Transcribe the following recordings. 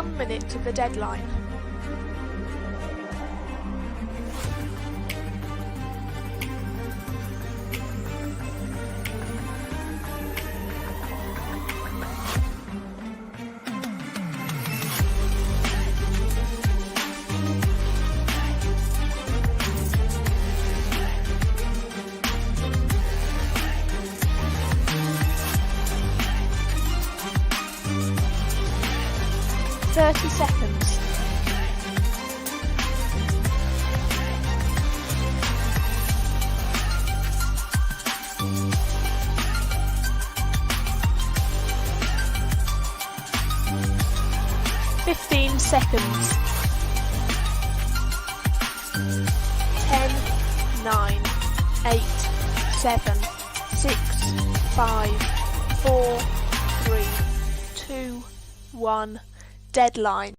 1 minute to the deadline. Seconds. Fifteen seconds. 10, 9, 8, 7, 6, 5, 4, 3, 2, 1. Deadline.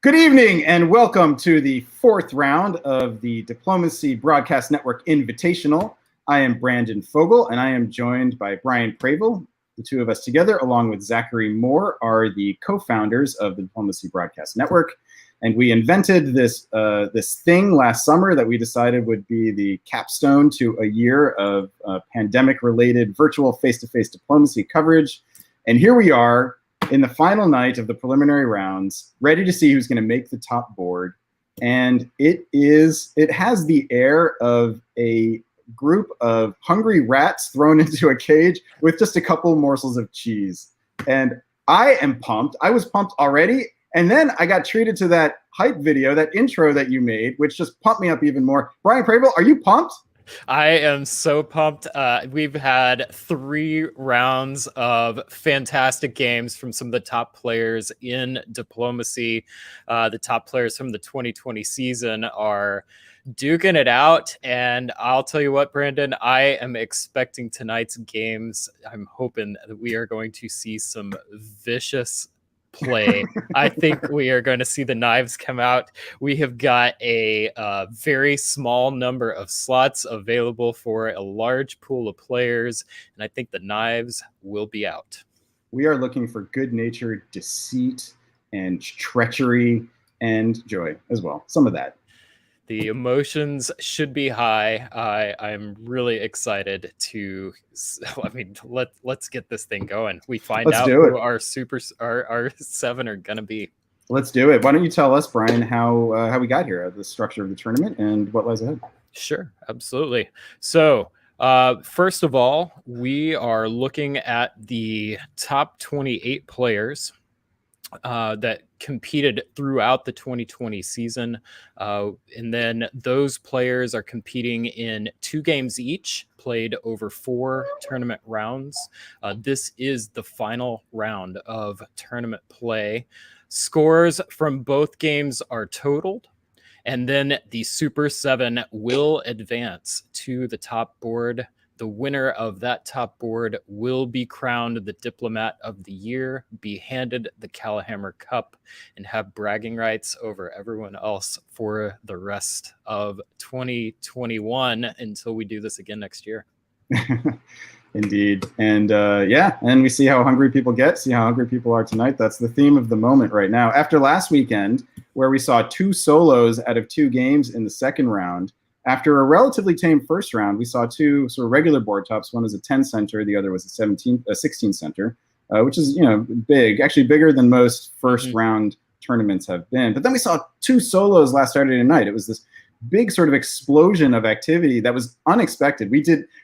Good evening and welcome to the fourth round of the Diplomacy Broadcast Network Invitational. I am Brandon Fogel and I am joined by Brian Pravel. The two of us together, along with Zachary Moore, are the co-founders of the Diplomacy Broadcast Network. And we invented this thing last summer that we decided would be the capstone to a year of pandemic-related virtual face-to-face diplomacy coverage. And here we are, in the final night of the preliminary rounds, ready to see who's going to make the top board. And it has the air of a group of hungry rats thrown into a cage with just a couple morsels of cheese. And I am pumped. I was pumped already. And then I got treated to that hype video, that intro that you made, which just pumped me up even more. Brian Pravel, are you pumped? I am so pumped. We've had 3 rounds of fantastic games from some of the top players in diplomacy. The top players from the 2020 season are duking it out. And I'll tell you what, Brandon, I am expecting tonight's games. I'm hoping that we are going to see some vicious play. I think we are going to see the knives come out. We have got a very small number of slots available for a large pool of players, and I think the knives will be out. We are looking for good-natured deceit and treachery and joy as well. Some of that. The emotions should be high. I'm really excited to. I mean, let's get this thing going. We find out who our 7 are gonna be. Let's do it. Why don't you tell us, Brian, how we got here, the structure of the tournament, and what lies ahead? Sure, absolutely. So, first of all, we are looking at the top 28 players that competed throughout the 2020 season. And then those players are competing in 2 games each, played over 4 tournament rounds. This is the final round of tournament play. Scores from both games are totaled, and then the Super 7 will advance to the top board. The winner of that top board will be crowned the Diplomat of the Year, be handed the Callhammer Cup, and have bragging rights over everyone else for the rest of 2021 until we do this again next year. Indeed. And and we see how hungry people get, see how hungry people are tonight. That's the theme of the moment right now. After last weekend, where we saw 2 solos out of 2 games in the second round, after a relatively tame first round, we saw 2 sort of regular board tops. One was a 10 center, the other was a 16 center, which is, big, actually bigger than most first round tournaments have been. But then we saw 2 solos last Saturday night. It was this big sort of explosion of activity that was unexpected. We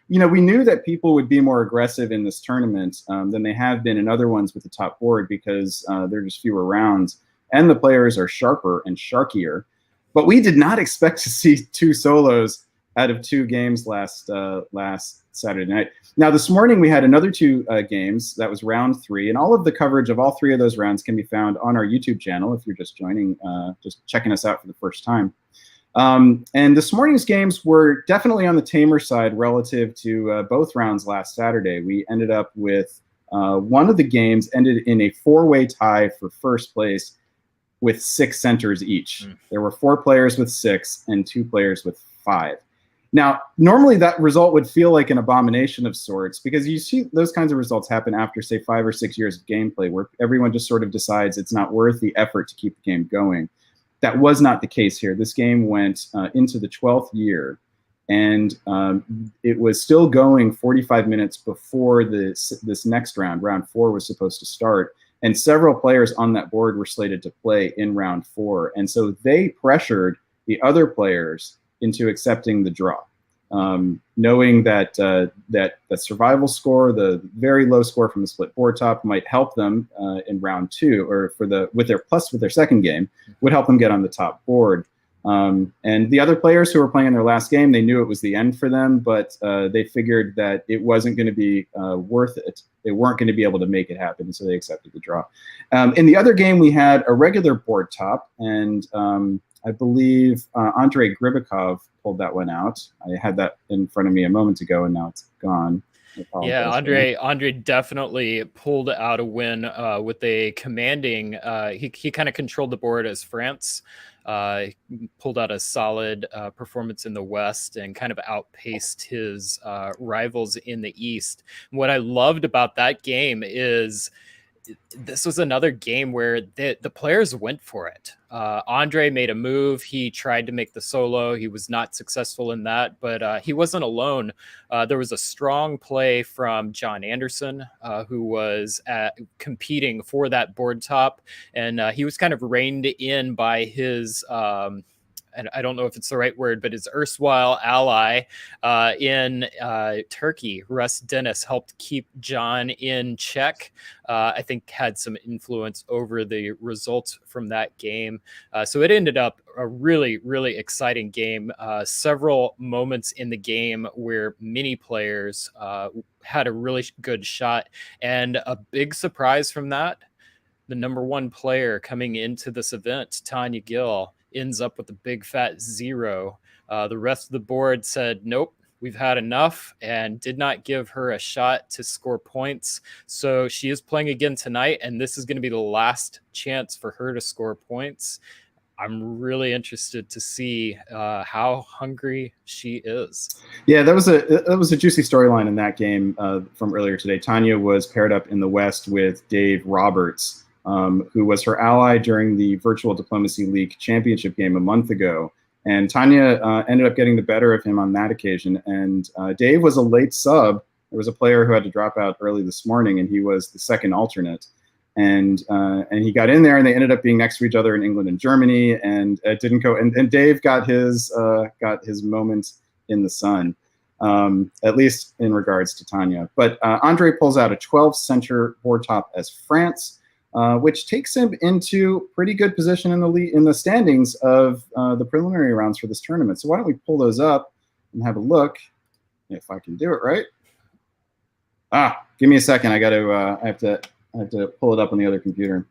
knew that people would be more aggressive in this tournament than they have been in other ones with the top board because there are just fewer rounds and the players are sharper and sharkier. But we did not expect to see 2 solos out of 2 games last Saturday night. Now, this morning we had another 2 games. That was round 3, and all of the coverage of all 3 of those rounds can be found on our YouTube channel if you're just joining, just checking us out for the first time. And this morning's games were definitely on the tamer side relative to both rounds last Saturday. We ended up with one of the games ended in a 4-way tie for first place with 6 centers each. There were 4 players with 6 and 2 players with 5. Now, normally that result would feel like an abomination of sorts because you see those kinds of results happen after, say, 5 or 6 years of gameplay where everyone just sort of decides it's not worth the effort to keep the game going. That was not the case here. This game went into the 12th year, and it was still going 45 minutes before this next round. Round 4 was supposed to start, and several players on that board were slated to play in round 4. And so they pressured the other players into accepting the draw, knowing that that the survival score, the very low score from the split board top, might help them in round 2, or with their second game, would help them get on the top board. And the other players who were playing their last game, they knew it was the end for them, but they figured that it wasn't going to be worth it. They weren't going to be able to make it happen, so they accepted the draw. In the other game, we had a regular board top, and I believe Andrei Gribikov pulled that one out. I had that in front of me a moment ago, and now it's gone. Yeah, Andre definitely pulled out a win with a commanding. He kind of controlled the board as France. Pulled out a solid performance in the West and kind of outpaced his rivals in the East. What I loved about that game is this was another game where the players went for it. Andre made a move. He tried to make the solo. He was not successful in that, but he wasn't alone. There was a strong play from John Anderson, who was competing for that board top, and he was kind of reined in by his and I don't know if it's the right word, but his erstwhile ally in Turkey, Russ Dennis, helped keep John in check. I think had some influence over the results from that game. So it ended up a really, really exciting game. Several moments in the game where many players had a really good shot, and a big surprise from that, the #1 player coming into this event, Tanya Gill, ends up with a big fat 0. The rest of the board said, nope, we've had enough, and did not give her a shot to score points. So she is playing again tonight, and this is going to be the last chance for her to score points. I'm really interested to see how hungry she is. Yeah, that was a juicy storyline in that game from earlier today. Tanya was paired up in the West with Dave Roberts, who was her ally during the Virtual Diplomacy League championship game a month ago. And Tanya ended up getting the better of him on that occasion. And Dave was a late sub. There was a player who had to drop out early this morning, and he was the second alternate. And he got in there, and they ended up being next to each other in England and Germany. And it didn't go. And Dave got his moment in the sun, at least in regards to Tanya. But Andre pulls out a 12 center board top as France, which takes him into pretty good position in the standings of the preliminary rounds for this tournament. So why don't we pull those up and have a look, if I can do it right. Give me a second. I have to pull it up on the other computer.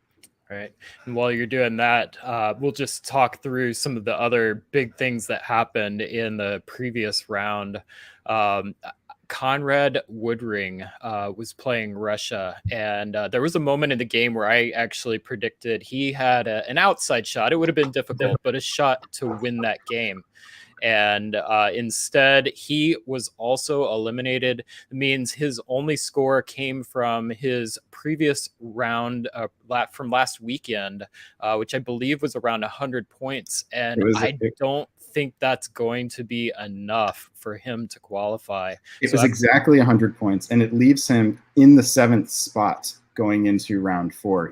Right. And while you're doing that, we'll just talk through some of the other big things that happened in the previous round. Conrad Woodring was playing Russia, and there was a moment in the game where I actually predicted he had an outside shot. It would have been difficult, but a shot to win that game. And instead, he was also eliminated. It means his only score came from his previous round from last weekend, which I believe was around 100 points. And I don't think that's going to be enough for him to qualify. It was exactly 100 points, and it leaves him in the 7th spot going into round 4.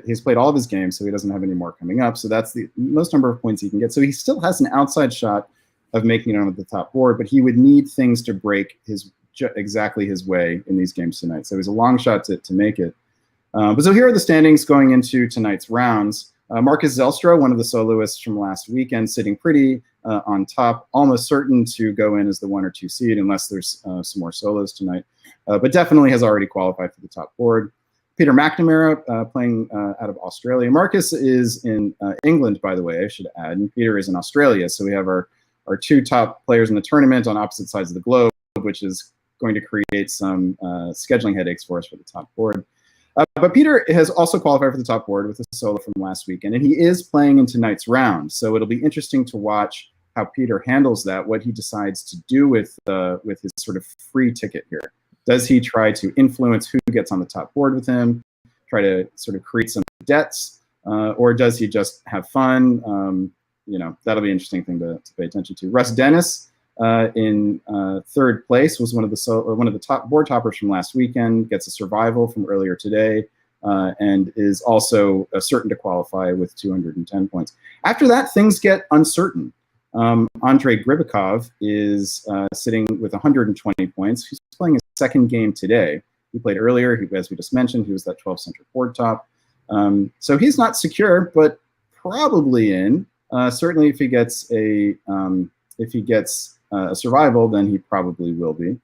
He's played all of his games, so he doesn't have any more coming up. So that's the most number of points he can get. So he still has an outside shot of making it on the top board, but he would need things to break exactly his way in these games tonight. So it was a long shot to make it. But so here are the standings going into tonight's rounds. Marcus Zelstra, one of the soloists from last weekend, sitting pretty on top, almost certain to go in as the 1 or 2 seed unless there's some more solos tonight, but definitely has already qualified for the top board. Peter McNamara playing out of Australia. Marcus is in England, by the way, I should add, and Peter is in Australia. So we have our 2 top players in the tournament on opposite sides of the globe, which is going to create some scheduling headaches for us for the top board. But Peter has also qualified for the top board with a solo from last weekend, and he is playing in tonight's round. So it'll be interesting to watch how Peter handles that, what he decides to do with his sort of free ticket here. Does he try to influence who gets on the top board with him, try to sort of create some debts, or does he just have fun? That'll be an interesting thing to pay attention to. Russ Dennis in 3rd place was one of the top board toppers from last weekend, gets a survival from earlier today, and is also certain to qualify with 210 points. After that, things get uncertain. Andrei Gribikov is sitting with 120 points. He's playing his 2nd game today. He played earlier, as we just mentioned. He was that 12 center board top. So he's not secure, but probably in. Certainly, if he gets a survival, then he probably will be.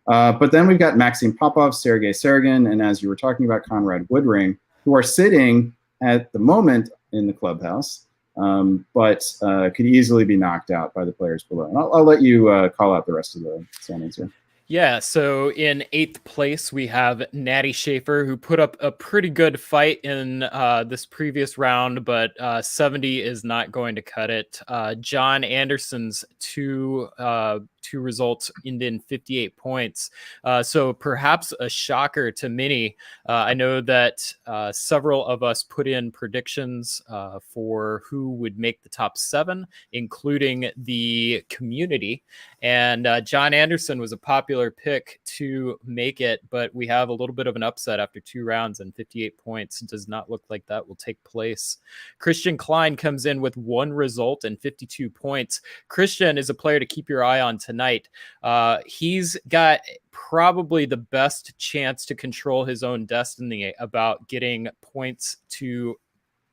But then we've got Maxim Popov, Sergei Sergin, and as you were talking about, Conrad Woodring, who are sitting at the moment in the clubhouse, but could easily be knocked out by the players below. And I'll let you call out the rest of the standings here. Yeah, so in 8th place, we have Natty Schaefer, who put up a pretty good fight in this previous round, but 70 is not going to cut it. John Anderson's two results ended in 58 points. So perhaps a shocker to many. I know that several of us put in predictions for who would make the top 7, including the community. And John Anderson was a popular pick to make it, but we have a little bit of an upset after 2 rounds, and 58 points does not look like that will take place. Christian Klein comes in with 1 result and 52 points. Christian is a player to keep your eye on tonight. He's got probably the best chance to control his own destiny about getting points to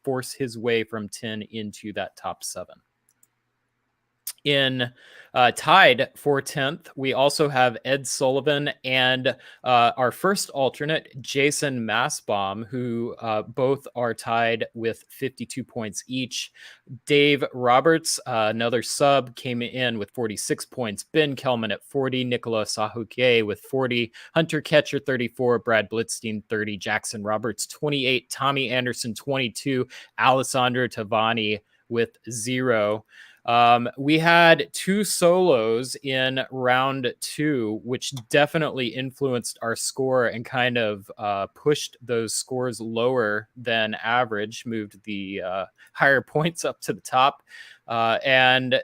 force his way from 10 into that top 7. In tied for 10th, we also have Ed Sullivan and our first alternate, Jason Massbaum, who both are tied with 52 points each. Dave Roberts, another sub, came in with 46 points. Ben Kelman at 40, Nicola Sahuke with 40, Hunter Ketcher 34, Brad Blitzstein 30, Jackson Roberts 28, Tommy Anderson 22, Alessandro Tavani with 0. We had 2 solos in round 2, which definitely influenced our score and kind of pushed those scores lower than average, moved the higher points up to the top. And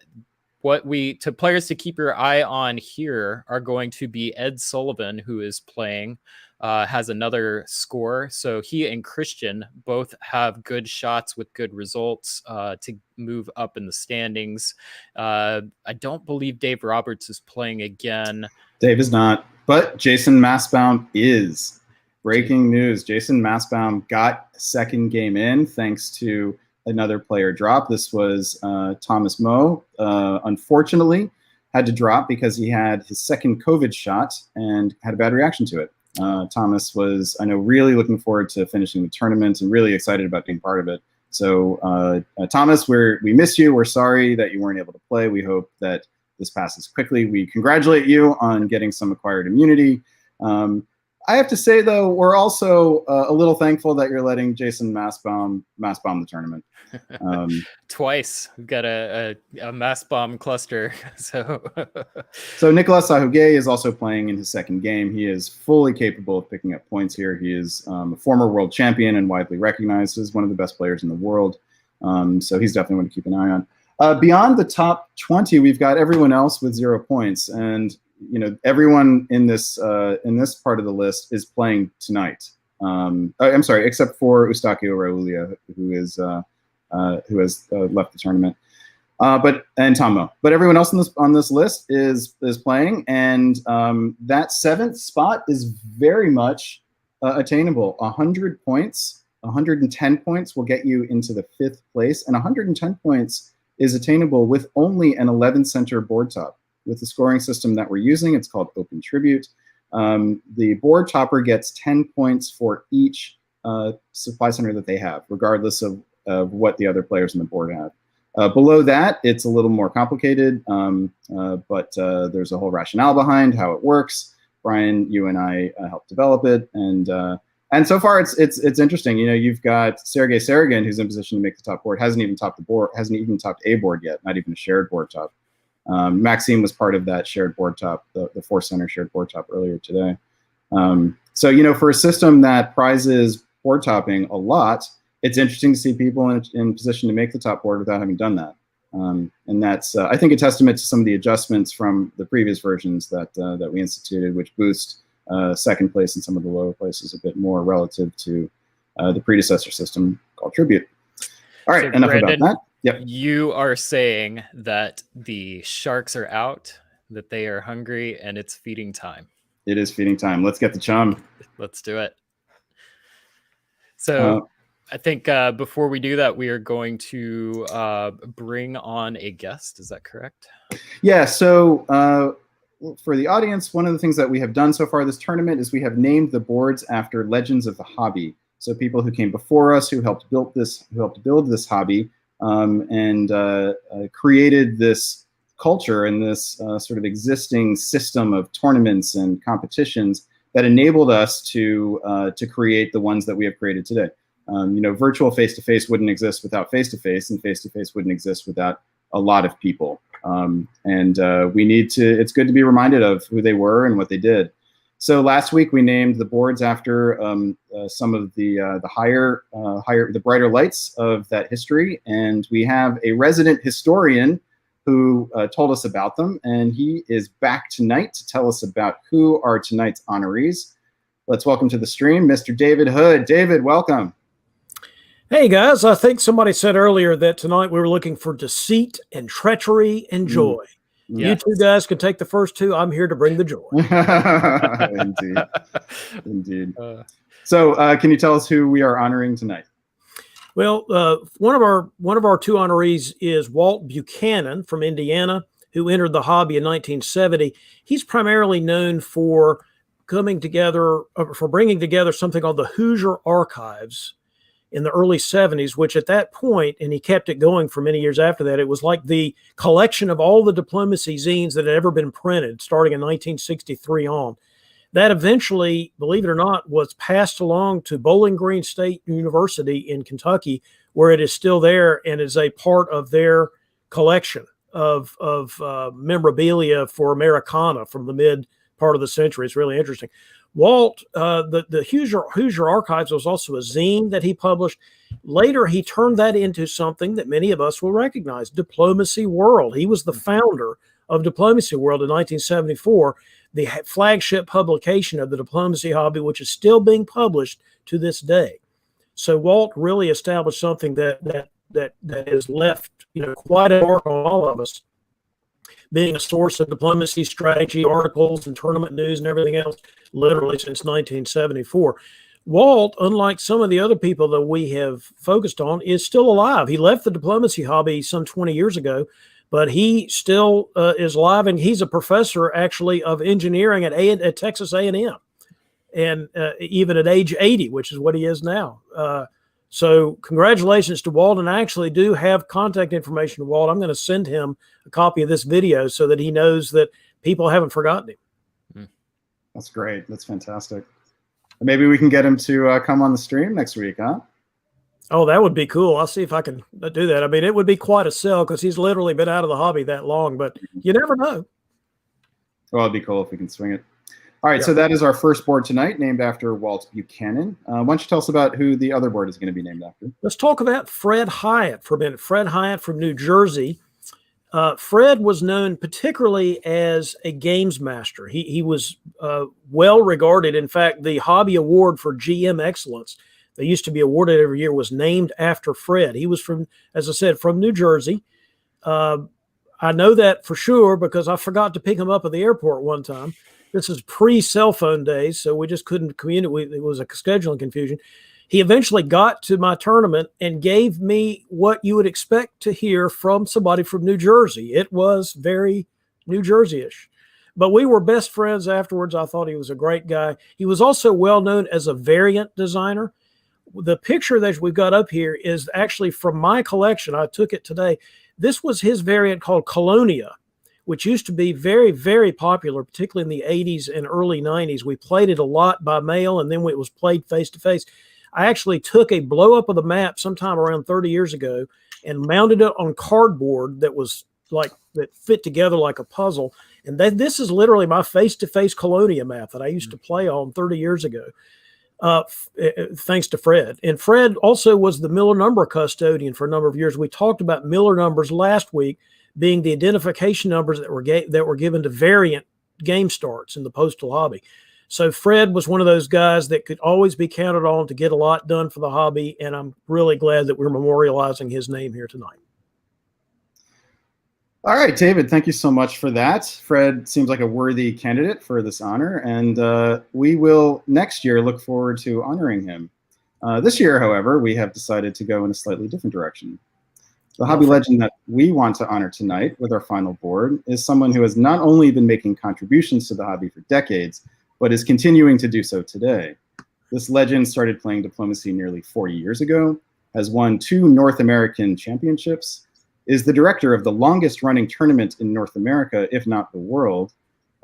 to players to keep your eye on here are going to be Ed Sullivan, who is playing, has another score. So he and Christian both have good shots with good results to move up in the standings. I don't believe Dave Roberts is playing again. Dave is not, but Jason Massbaum is. Breaking news, Jason Massbaum got 2nd game in thanks to another player drop. This was Thomas Moe. Unfortunately, had to drop because he had his 2nd COVID shot and had a bad reaction to it. Thomas was, I know, really looking forward to finishing the tournament and really excited about being part of it. So Thomas, we miss you. We're sorry that you weren't able to play. We hope that this passes quickly. We congratulate you on getting some acquired immunity. I have to say, though, we're also a little thankful that you're letting Jason mass bomb the tournament. Twice. We've got a mass bomb cluster. So Nicolas Sahuguet is also playing in his second game. He is fully capable of picking up points here. He is a former world champion and widely recognized as one of the best players in the world. So he's definitely one to keep an eye on. Beyond the top 20, we've got everyone else with 0 points. And everyone in this part of the list is playing tonight. I'm sorry, except for Eustachio Raulia, who has left the tournament. And Tomo. But everyone else on this list is playing, and that 7th spot is very much attainable. 100 points, 110 points will get you into the 5th place, and 110 points is attainable with only an 11-center board top. With the scoring system that we're using, it's called Open Tribute. The board topper gets 10 points for each supply center that they have, regardless of what the other players on the board have. Below that, it's a little more complicated, but there's a whole rationale behind how it works. Brian, you and I helped develop it, and so far it's interesting. You've got Sergei Saragin, who's in position to make the top board, hasn't even topped a board yet, not even a shared board top. Maxime was part of that shared board top, the 4-center shared board top earlier today. So for a system that prizes board topping a lot, it's interesting to see people in position to make the top board without having done that. And that's, I think, a testament to some of the adjustments from the previous versions that we instituted, which boost second place and some of the lower places a bit more relative to the predecessor system called Tribute. All right, so enough Brandon, about that. Yep. You are saying that the sharks are out, that they are hungry, and it's feeding time. It is feeding time. Let's get the chum. Let's do it. So I think before we do that, we are going to bring on a guest. Is that correct? Yeah. So for the audience, one of the things that we have done so far this tournament is we have named the boards after legends of the hobby. So people who came before us, who helped build this hobby, and created this culture and this sort of existing system of tournaments and competitions that enabled us to create the ones that we have created today. Virtual face-to-face wouldn't exist without face-to-face, and face-to-face wouldn't exist without a lot of people. It's good to be reminded of who they were and what they did. So last week we named the boards after some of the brighter lights of that history, and we have a resident historian who told us about them, and he is back tonight to tell us about who are tonight's honorees. Let's welcome to the stream Mr. David Hood. David, welcome. Hey guys, I think somebody said earlier that tonight we were looking for deceit and treachery and joy. Yes. You two guys can take the first two. I'm here to bring the joy. Indeed. So can you tell us who we are honoring tonight? Well, one of our two honorees is Walt Buchanan from Indiana, who entered the hobby in 1970. He's primarily known for bringing together something called the Hoosier Archives in the early 70s, which at that point, and he kept it going for many years after that, it was like the collection of all the diplomacy zines that had ever been printed starting in 1963 on. That eventually, believe it or not, was passed along to Bowling Green State University in Kentucky, where it is still there and is a part of their collection of memorabilia for Americana from the mid part of the century. It's really interesting. Walt, the Hoosier Archives was also a zine that he published. Later, he turned that into something that many of us will recognize, Diplomacy World. He was the founder of Diplomacy World in 1974, the flagship publication of the diplomacy hobby, which is still being published to this day. So Walt really established something that has left quite a mark on all of us, being a source of diplomacy strategy articles and tournament news and everything else, literally since 1974. Walt, unlike some of the other people that we have focused on, is still alive. He left the diplomacy hobby some 20 years ago, but he still is alive, and he's a professor actually of engineering at Texas A&M, and even at age 80, which is what he is now. So congratulations to Walt, and I actually do have contact information to Walt. I'm going to send him a copy of this video so that he knows that people haven't forgotten him. That's great. That's fantastic. Maybe we can get him to come on the stream next week, huh? Oh, that would be cool. I'll see if I can do that. I mean, it would be quite a sell because he's literally been out of the hobby that long, but you never know. Well, it'd be cool if we can swing it. All right, so that is our first board tonight, named after Walt Buchanan. Why don't you tell us about who the other board is going to be named after? Let's talk about Fred Hyatt for a minute. Fred Hyatt from New Jersey. Fred was known particularly as a games master. He was well regarded. In fact, the Hobby Award for GM Excellence that used to be awarded every year was named after Fred. He was from, as I said, from New Jersey. I know that for sure because I forgot to pick him up at the airport one time. This is pre-cell phone days, so we just couldn't communicate. It was a scheduling confusion. He eventually got to my tournament and gave me what you would expect to hear from somebody from New Jersey. It was very New Jersey-ish. But we were best friends afterwards. I thought he was a great guy. He was also well known as a variant designer. The picture that we've got up here is actually from my collection. I took it today. This was his variant called Colonia, which used to be very, very popular, particularly in the 80s and early 90s. We played it a lot by mail, and then it was played face-to-face. I actually took a blow-up of the map sometime around 30 years ago and mounted it on cardboard that was that fit together like a puzzle. And this is literally my face-to-face Colonia map that I used to play on 30 years ago, thanks to Fred. And Fred also was the Miller number custodian for a number of years. We talked about Miller numbers last week, being the identification numbers that were given to variant game starts in the postal hobby. So Fred was one of those guys that could always be counted on to get a lot done for the hobby, and I'm really glad that we're memorializing his name here tonight. All right, David, thank you so much for that. Fred seems like a worthy candidate for this honor, and we will next year look forward to honoring him. This year, however, we have decided to go in a slightly different direction. The hobby legend that we want to honor tonight with our final board is someone who has not only been making contributions to the hobby for decades, but is continuing to do so today. This legend started playing diplomacy nearly 40 years ago, has won 2 North American championships, is the director of the longest running tournament in North America, if not the world,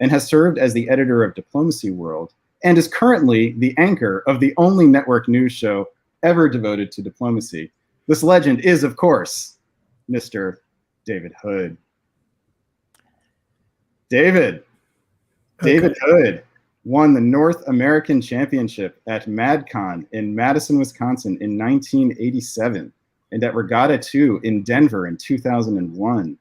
and has served as the editor of Diplomacy World, and is currently the anchor of the only network news show ever devoted to diplomacy. This legend is, of course, Mr. David Hood. David Hood won the North American Championship at MadCon in Madison, Wisconsin in 1987, and at Regatta 2 in Denver in 2001.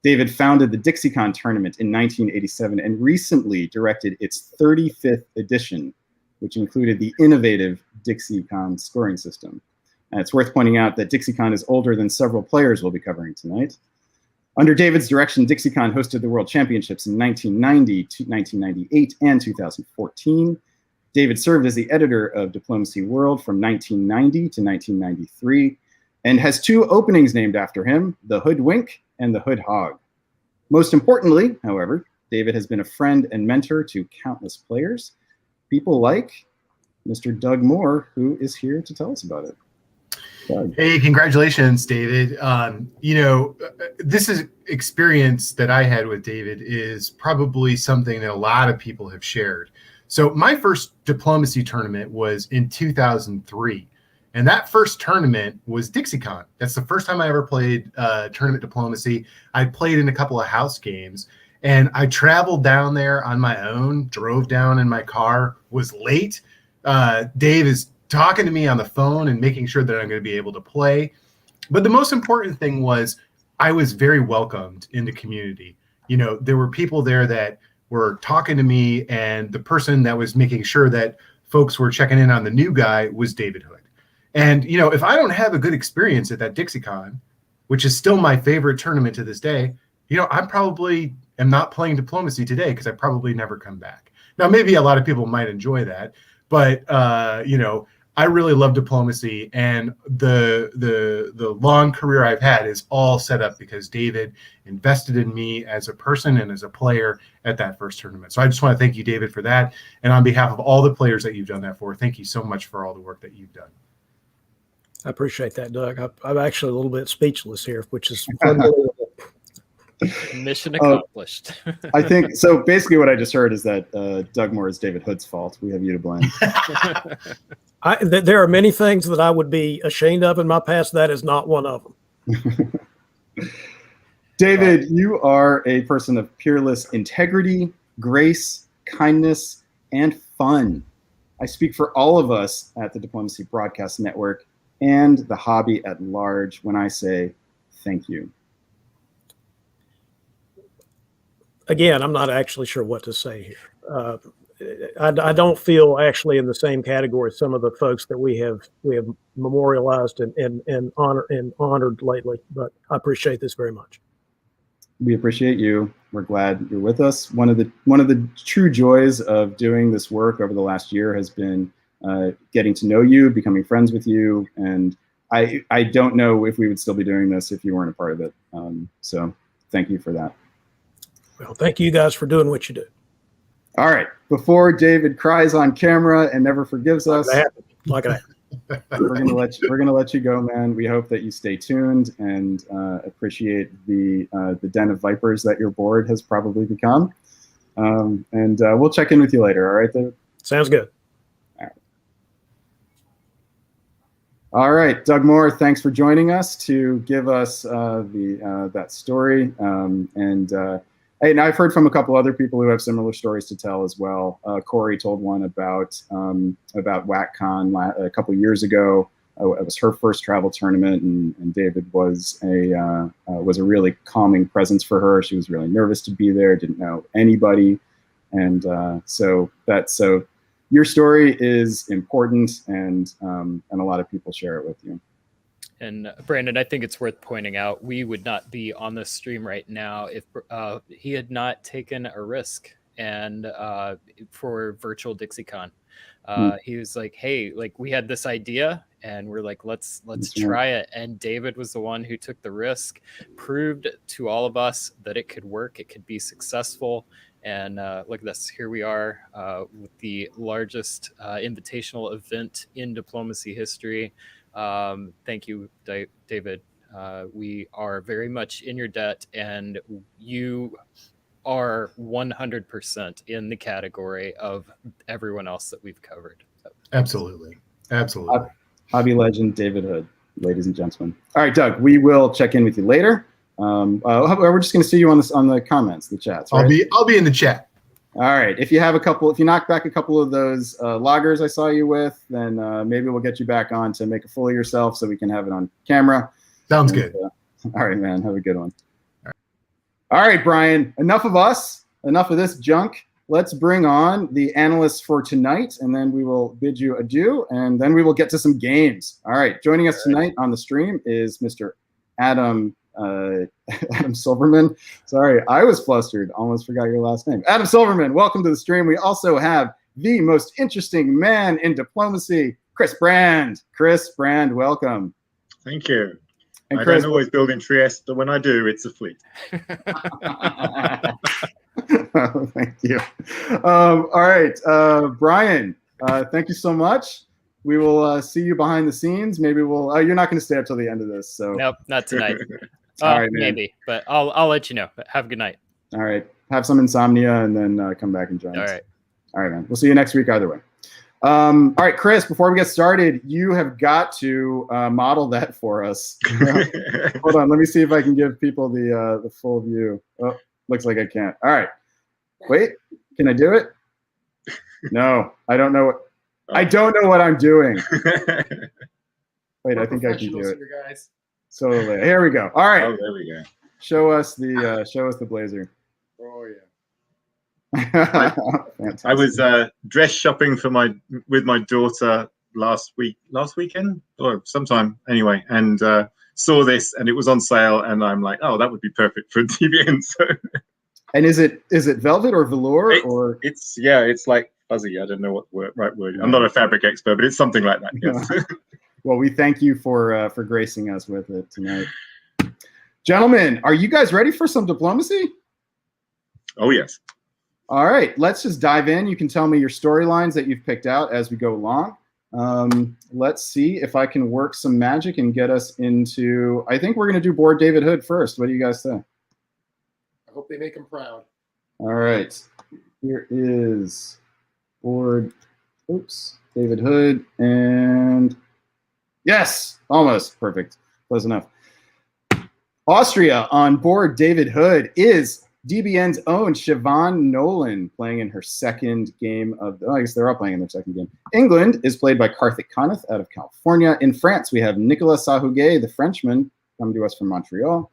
David founded the DixieCon tournament in 1987 and recently directed its 35th edition, which included the innovative DixieCon scoring system. And it's worth pointing out that DixieCon is older than several players we'll be covering tonight. Under David's direction, DixieCon hosted the World Championships in 1990, 1998, and 2014. David served as the editor of Diplomacy World from 1990 to 1993 and has 2 openings named after him, the Hood Wink and the Hood Hog. Most importantly, however, David has been a friend and mentor to countless players, people like Mr. Doug Moore, who is here to tell us about it. Doug. Hey, congratulations, David. This is experience that I had with David is probably something that a lot of people have shared. So my first diplomacy tournament was in 2003. And that first tournament was DixieCon. That's the first time I ever played tournament diplomacy. I played in a couple of house games, and I traveled down there on my own, drove down in my car, was late. Dave is talking to me on the phone and making sure that I'm going to be able to play. But the most important thing was I was very welcomed in the community. There were people there that were talking to me, and the person that was making sure that folks were checking in on the new guy was David Hood. And, if I don't have a good experience at that DixieCon, which is still my favorite tournament to this day, I probably am not playing diplomacy today because I probably never come back. Now, maybe a lot of people might enjoy that, but, I really love diplomacy, and the long career I've had is all set up because David invested in me as a person and as a player at that first tournament. So I just want to thank you, David, for that. And on behalf of all the players that you've done that for, thank you so much for all the work that you've done. I appreciate that, Doug. I'm actually a little bit speechless here, which is Mission accomplished. I think so. Basically, what I just heard is that Doug Moore is David Hood's fault. We have you to blame. There are many things that I would be ashamed of in my past. That is not one of them. David, you are a person of peerless integrity, grace, kindness, and fun. I speak for all of us at the Diplomacy Broadcast Network and the hobby at large when I say thank you. Again, I'm not actually sure what to say here. I don't feel actually in the same category as some of the folks that we have memorialized and honored lately, but I appreciate this very much. We appreciate you. We're glad you're with us. One of the true joys of doing this work over the last year has been getting to know you, becoming friends with you, and I don't know if we would still be doing this if you weren't a part of it. So thank you for that. Well, thank you guys for doing what you do. All right. Before David cries on camera and never forgives us, like it happened. we're gonna let you go, man. We hope that you stay tuned and appreciate the den of vipers that your board has probably become. And we'll check in with you later. All right, David? Sounds good. All right, Doug Moore, thanks for joining us to give us that story. And I've heard from a couple other people who have similar stories to tell as well. Corey told one about WACCon a couple years ago. It was her first travel tournament, and David was a really calming presence for her. She was really nervous to be there, didn't know anybody, and so your story is important, and a lot of people share it with you. And Brandon, I think it's worth pointing out, we would not be on this stream right now if he had not taken a risk and for virtual DixieCon. He was like, hey, like we had this idea and we're like, let's try it. And David was the one who took the risk, proved to all of us that it could work, it could be successful. And look at this, here we are with the largest invitational event in diplomacy history. Thank you, David. We are very much in your debt, and you are 100% in the category of everyone else that we've covered. Absolutely. Hobby legend David Hood, ladies and gentlemen. All right, Doug, we will check in with you later. We're just going to see you on the comments, the chats. Right? I'll be in the chat. All right. If you knock back a couple of those loggers I saw you with, then maybe we'll get you back on to make a fool of yourself so we can have it on camera. Sounds good. All right, man. Have a good one. All right, Brian. Enough of us. Enough of this junk. Let's bring on the analysts for tonight, and then we will bid you adieu, and then we will get to some games. All right. Joining us tonight on the stream is Mr. Adam Silverman. Sorry, I was flustered. Almost forgot your last name. Adam Silverman, welcome to the stream. We also have the most interesting man in diplomacy, Chris Brand. Chris Brand, welcome. Thank you. And I Chris, don't always build in Trieste, but when I do, it's a fleet. Oh, thank you. All right, Brian, thank you so much. We will see you behind the scenes. Maybe you're not going to stay up till the end of this. So nope, not tonight. All right, maybe, but I'll let you know. But have a good night. All right. Have some insomnia and then come back and join us. All right, man. We'll see you next week either way. All right, Chris, before we get started, you have got to model that for us. Hold on. Let me see if I can give people the full view. Oh, looks like I can't. All right. Wait, can I do it? No, I don't know what. I don't know what I'm doing. Wait, I think I can do it. Guys. So here we go. All right. Oh, there we go. Show us the blazer. Oh yeah. I was dress shopping with my daughter last weekend or sometime anyway, and saw this and it was on sale, and I'm like, oh, that would be perfect for DBN. So. And is it velvet or velour or? It's like fuzzy. I don't know what right word. I'm not a fabric expert, but it's something like that. Yes. Well, we thank you for gracing us with it tonight. Gentlemen, are you guys ready for some diplomacy? Oh, yes. All right, let's just dive in. You can tell me your storylines that you've picked out as we go along. Let's see if I can work some magic and get us into, I think we're going to do board David Hood first. What do you guys think? I hope they make him proud. All right. Here is board. Oops. David Hood. And yes, almost perfect. Close enough. Austria on board David Hood is DBN's own Siobhan Nolan, playing in her second game of, I guess they're all playing in their second game. England is played by Karthik Kanath out of California. In France, we have Nicolas Sahuguet, the Frenchman, coming to us from Montreal.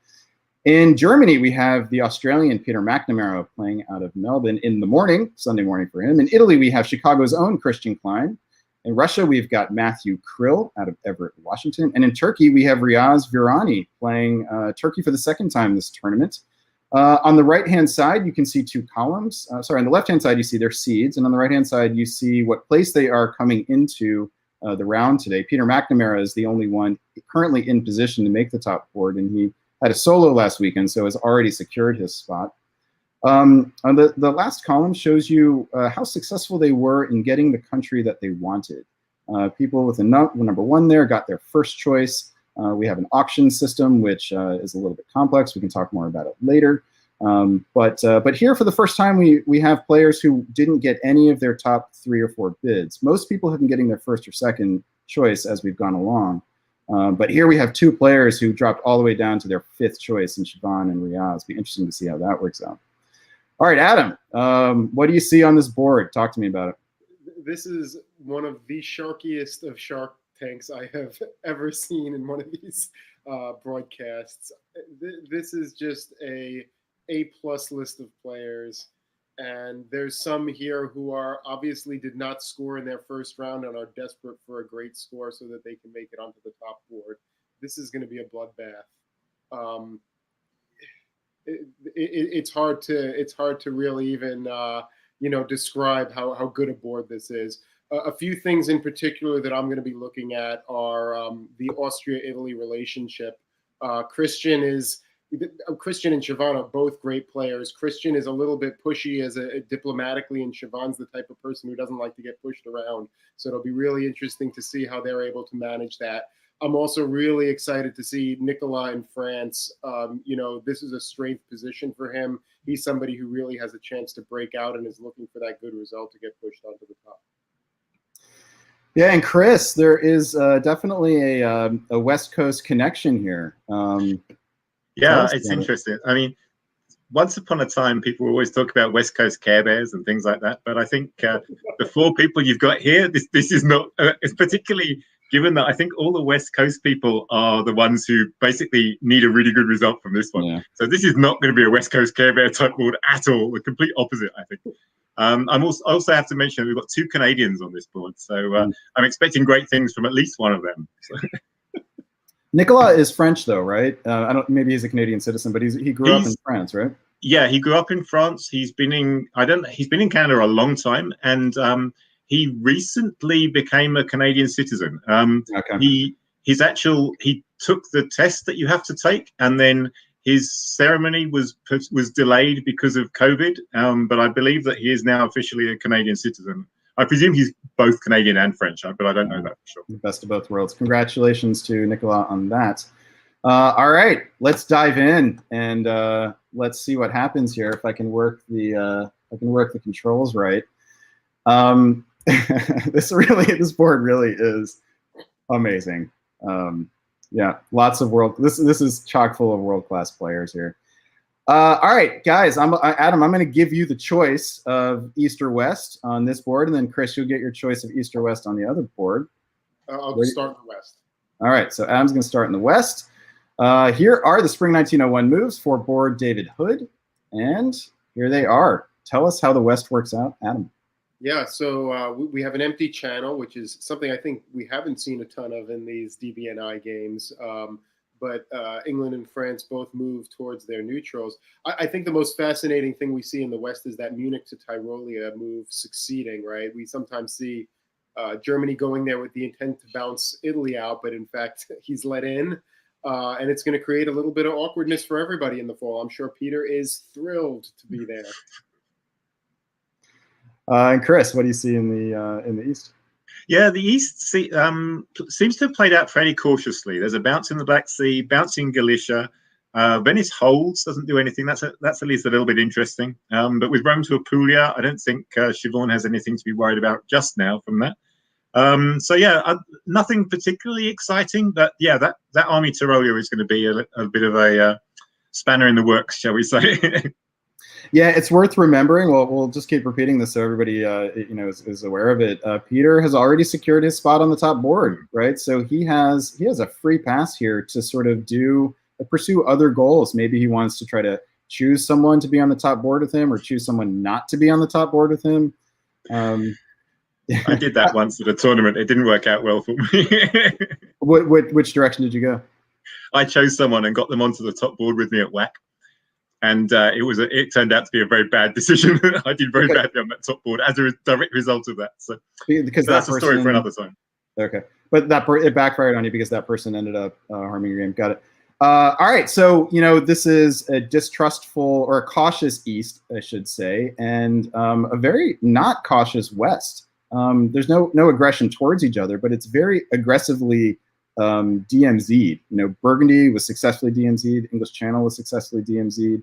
In Germany, we have the Australian Peter McNamara playing out of Melbourne in the morning, Sunday morning for him. In Italy, we have Chicago's own Christian Klein. In Russia, we've got Matthew Krill out of Everett, Washington. And in Turkey, we have Riaz Virani playing Turkey for the second time this tournament. On the right-hand side, you can see two columns. Sorry, on the left-hand side, you see their seeds. And on the right-hand side, you see what place they are coming into the round today. Peter McNamara is the only one currently in position to make the top board. And he had a solo last weekend, so has already secured his spot. On the last column shows you how successful they were in getting the country that they wanted. People with a number one there got their first choice. We have an auction system, which is a little bit complex. We can talk more about it later. But here, for the first time, we have players who didn't get any of their top 3 or 4 bids. Most people have been getting their first or second choice as we've gone along. But here we have 2 players who dropped all the way down to their 5th choice in Siobhan and Riaz. Be interesting to see how that works out. All right, Adam, what do you see on this board? Talk to me about it. This is one of the sharkiest of Shark Tanks I have ever seen in one of these broadcasts. This is just a A-plus list of players. And there's some here who are obviously did not score in their first round and are desperate for a great score so that they can make it onto the top board. This is going to be a bloodbath. It's hard to really even describe how good a board this is. A few things in particular that I'm going to be looking at are the Austria-Italy relationship. Christian and Siobhan are both great players. Christian is a little bit pushy diplomatically, and Siobhan's the type of person who doesn't like to get pushed around. So it'll be really interesting to see how they're able to manage that. I'm also really excited to see Nicolas in France. This is a strength position for him. He's somebody who really has a chance to break out and is looking for that good result to get pushed onto the top. Yeah, and Chris, there is definitely a West Coast connection here. Yeah, it's interesting. I mean, once upon a time, people always talk about West Coast Care Bears and things like that. But I think the 4 people you've got here, this is not, it's particularly given that I think all the West Coast people are the ones who basically need a really good result from this one. Yeah. So this is not going to be a West Coast Care Bear type board at all. The complete opposite, I think. I also have to mention we've got 2 Canadians on this board. So I'm expecting great things from at least one of them. So. Nicolas is French, though, right? Maybe he's a Canadian citizen, but he grew up in France, right? Yeah, he grew up in France. He's been in Canada a long time, and he recently became a Canadian citizen. Okay. He took the test that you have to take, and then his ceremony was delayed because of COVID. But I believe that he is now officially a Canadian citizen. I presume he's both Canadian and French, but I don't know that for sure. Best of both worlds. Congratulations to Nicolas on that. All right, let's dive in and let's see what happens here. If I can work the controls right. This board really is amazing. Yeah, lots of this is chock full of world-class players here. All right, guys, Adam, I'm going to give you the choice of East or West on this board, and then Chris, you'll get your choice of East or West on the other board. I'll start in the West. All right, so Adam's going to start in the West. Here are the Spring 1901 moves for board David Hood, and here they are. Tell us how the West works out, Adam. Yeah, so we have an empty channel, which is something I think we haven't seen a ton of in these DBNI games. But England and France both move towards their neutrals. I think the most fascinating thing we see in the West is that Munich to Tyrolia move succeeding, right? We sometimes see Germany going there with the intent to bounce Italy out, but in fact, he's let in. And it's going to create a little bit of awkwardness for everybody in the fall. I'm sure Peter is thrilled to be there. And Chris, what do you see in the East? Yeah, the East seems to have played out fairly cautiously. There's a bounce in the Black Sea, bounce in Galicia. Venice holds, doesn't do anything. That's at least a little bit interesting. But with Rome to Apulia, I don't think Siobhan has anything to be worried about just now from that. So yeah, nothing particularly exciting, but yeah, that Army Tyrolia is going to be a bit of a spanner in the works, shall we say? Yeah, it's worth remembering. Well, we'll just keep repeating this so everybody, is aware of it. Peter has already secured his spot on the top board, right? So he has a free pass here to sort of pursue other goals. Maybe he wants to try to choose someone to be on the top board with him, or choose someone not to be on the top board with him. I did that once at a tournament. It didn't work out well for me. Which direction did you go? I chose someone and got them onto the top board with me at WAC. And it turned out to be a very bad decision. I did very badly on that top board as a direct result of that. So that's a story for another time. Okay, but it backfired on you because that person ended up harming your game. Got it. All right, so this is a distrustful or a cautious East, I should say, and a very not cautious West. There's no aggression towards each other, but it's very aggressively DMZ'd. Burgundy was successfully DMZ'd. English Channel was successfully DMZ'd.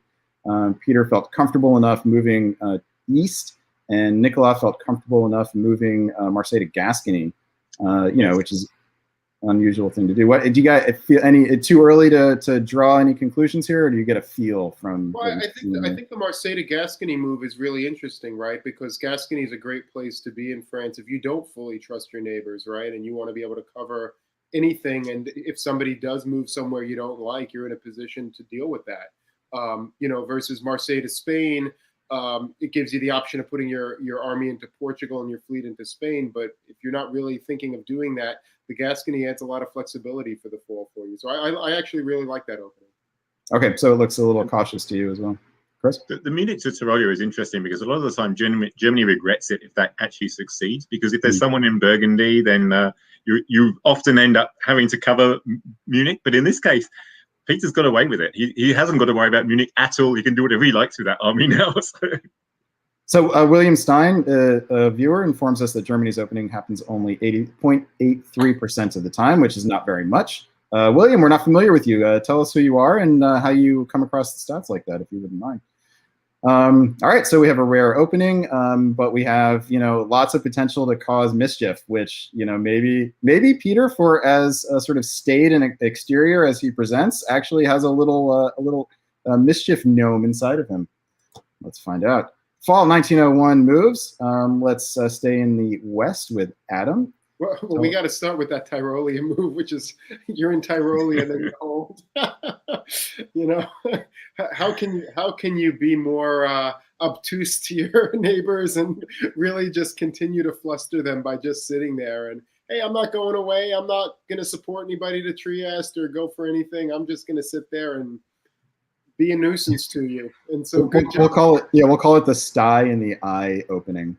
Peter felt comfortable enough moving east, and Nicolas felt comfortable enough moving Marseille to Gascony, which is an unusual thing to do. What do you guys feel? Too early to draw any conclusions here, or do you get a feel from? Well, I think the Marseille to Gascony move is really interesting, right? Because Gascony is a great place to be in France if you don't fully trust your neighbors, right? And you want to be able to cover anything, and if somebody does move somewhere you don't like, you're in a position to deal with that. Versus Marseille to Spain, it gives you the option of putting your army into Portugal and your fleet into Spain. But if you're not really thinking of doing that, the Gascony adds a lot of flexibility for the fall for you. So I actually really like that opening. Okay, so it looks a little cautious to you as well. Chris? The Munich to Tyrolia is interesting because a lot of the time Germany regrets it if that actually succeeds, because if there's someone in Burgundy, then you often end up having to cover Munich. But in this case, Peter's got away with it. He hasn't got to worry about Munich at all. He can do whatever he likes with that army now. So William Stein, a viewer, informs us that Germany's opening happens only 80.83% of the time, which is not very much. William, we're not familiar with you. Tell us who you are and how you come across the stats like that, if you wouldn't mind. All right, so we have a rare opening, but we have lots of potential to cause mischief, which maybe Peter, for as sort of staid and exterior as he presents, actually has a little mischief gnome inside of him. Let's find out. Fall 1901 moves. Let's stay in the West with Adam. Well, we got to start with that Tyrolean move, which is you're in Tyrolia and then you're cold. How can you be more obtuse to your neighbors and really just continue to fluster them by just sitting there and, hey, I'm not going away. I'm not going to support anybody to Trieste or go for anything. I'm just going to sit there and be a nuisance to you. And so we'll call it the sty in the eye opening.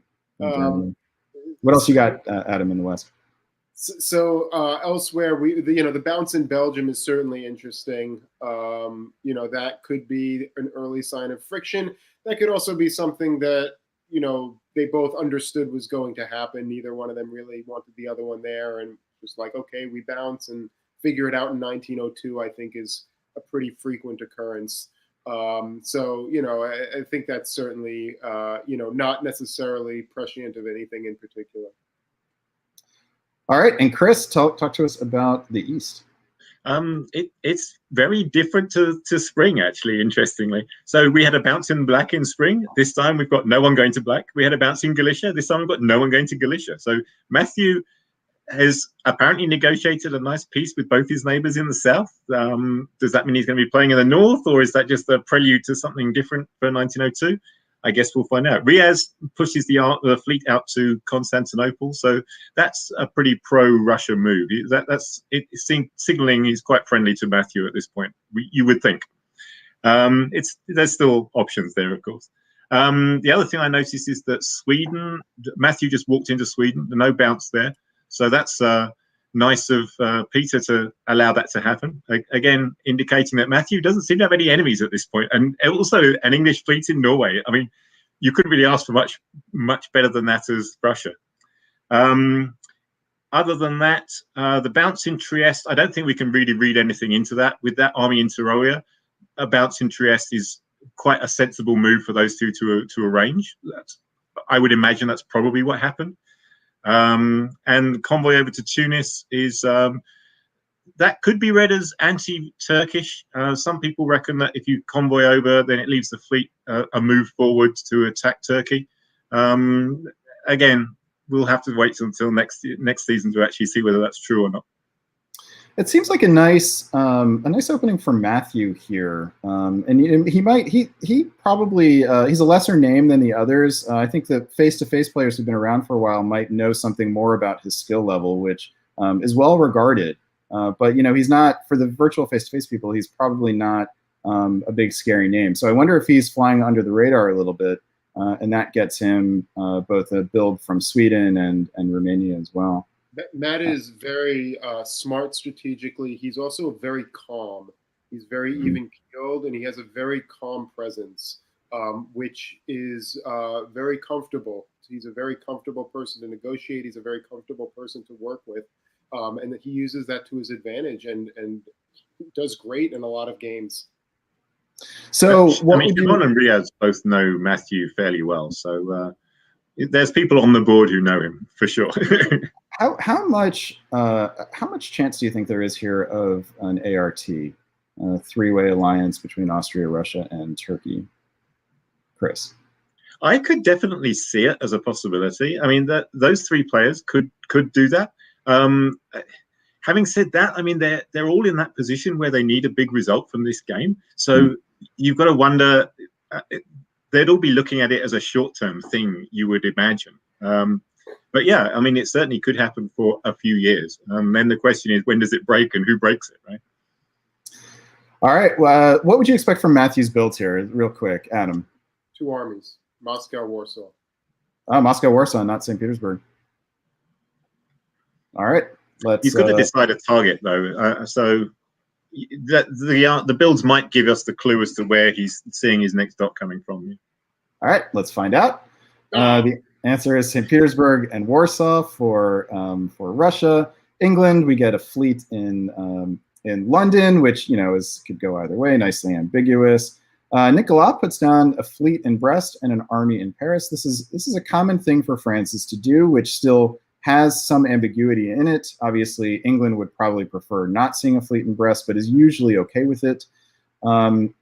What else you got, Adam, in the West? So elsewhere, the bounce in Belgium is certainly interesting. That could be an early sign of friction. That could also be something that they both understood was going to happen. Neither one of them really wanted the other one there, and just like, okay, we bounce and figure it out in 1902. I think is a pretty frequent occurrence. I think that's certainly not necessarily prescient of anything in particular. All right, and Chris, talk to us about the East. It's very different to spring, actually, interestingly. So we had a bounce in black in spring. This time we've got no one going to black. We had a bounce in Galicia. This time we've got no one going to Galicia. So Matthew has apparently negotiated a nice peace with both his neighbors in the south. Does that mean he's going to be playing in the north, or is that just a prelude to something different for 1902? I guess we'll find out. Riaz pushes the fleet out to Constantinople, so that's a pretty pro-Russia move. That's signaling he's quite friendly to Matthew at this point. You would think. There's still options there, of course. The other thing I noticed is that Sweden. Matthew just walked into Sweden. No bounce there. So that's nice of Peter to allow that to happen. Again, indicating that Matthew doesn't seem to have any enemies at this point, and also an English fleet in Norway. I mean, you couldn't really ask for much better than that as Russia. Other than that, the bounce in Trieste, I don't think we can really read anything into that. With that army in Tyrolia, a bounce in Trieste is quite a sensible move for those two to arrange. I would imagine that's probably what happened. And convoy over to Tunis is that could be read as anti-Turkish. Some people reckon that if you convoy over, then it leaves the fleet a move forward to attack Turkey. Again, we'll have to wait until next season to actually see whether that's true or not. It seems like a nice opening for Matthew here, and he probably he's a lesser name than the others. I think the face-to-face players who've been around for a while might know something more about his skill level, which is well regarded. But he's not, for the virtual face-to-face people, he's probably not a big scary name. So I wonder if he's flying under the radar a little bit, and that gets him both a build from Sweden and Romania as well. Matt is very smart strategically. He's also very calm. He's very even-keeled, and he has a very calm presence, which is very comfortable. He's a very comfortable person to negotiate. He's a very comfortable person to work with, and that he uses that to his advantage and does great in a lot of games. So, Shimon and Riaz both know Matthew fairly well, so there's people on the board who know him for sure. How much chance do you think there is here of an ART, a three-way alliance between Austria, Russia, and Turkey? Chris? I could definitely see it as a possibility. I mean, those three players could do that. Having said that, I mean, they're all in that position where they need a big result from this game. So you've got to wonder, they'd all be looking at it as a short-term thing, you would imagine. But yeah, I mean, it certainly could happen for a few years. Then the question is, when does it break and who breaks it, right? All right. Well, what would you expect from Matthew's builds here, real quick, Adam? 2 armies, Moscow, Warsaw. Moscow, Warsaw, not St. Petersburg. All right. He's got to decide a target, though. So the builds might give us the clue as to where he's seeing his next dot coming from. All right, let's find out. The answer is St. Petersburg and Warsaw for Russia. England, we get a fleet in London, which could go either way, nicely ambiguous. Nicolas puts down a fleet in Brest and an army in Paris. This is a common thing for Francis to do, which still has some ambiguity in it. Obviously, England would probably prefer not seeing a fleet in Brest, but is usually okay with it.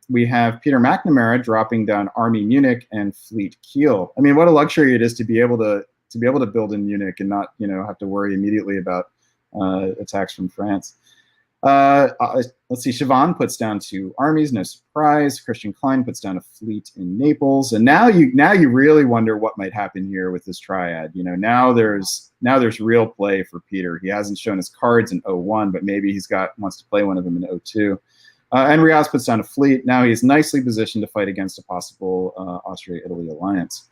We have Peter McNamara dropping down Army Munich and Fleet Kiel. I mean, what a luxury it is to be able to build in Munich and not have to worry immediately about attacks from France. Let's see. Siobhan puts down 2 armies, no surprise. Christian Klein puts down a fleet in Naples, and now you really wonder what might happen here with this triad. Now there's real play for Peter. He hasn't shown his cards in 01, but maybe wants to play one of them in 02. And Riaz puts down a fleet. Now he's nicely positioned to fight against a possible Austria-Italy alliance.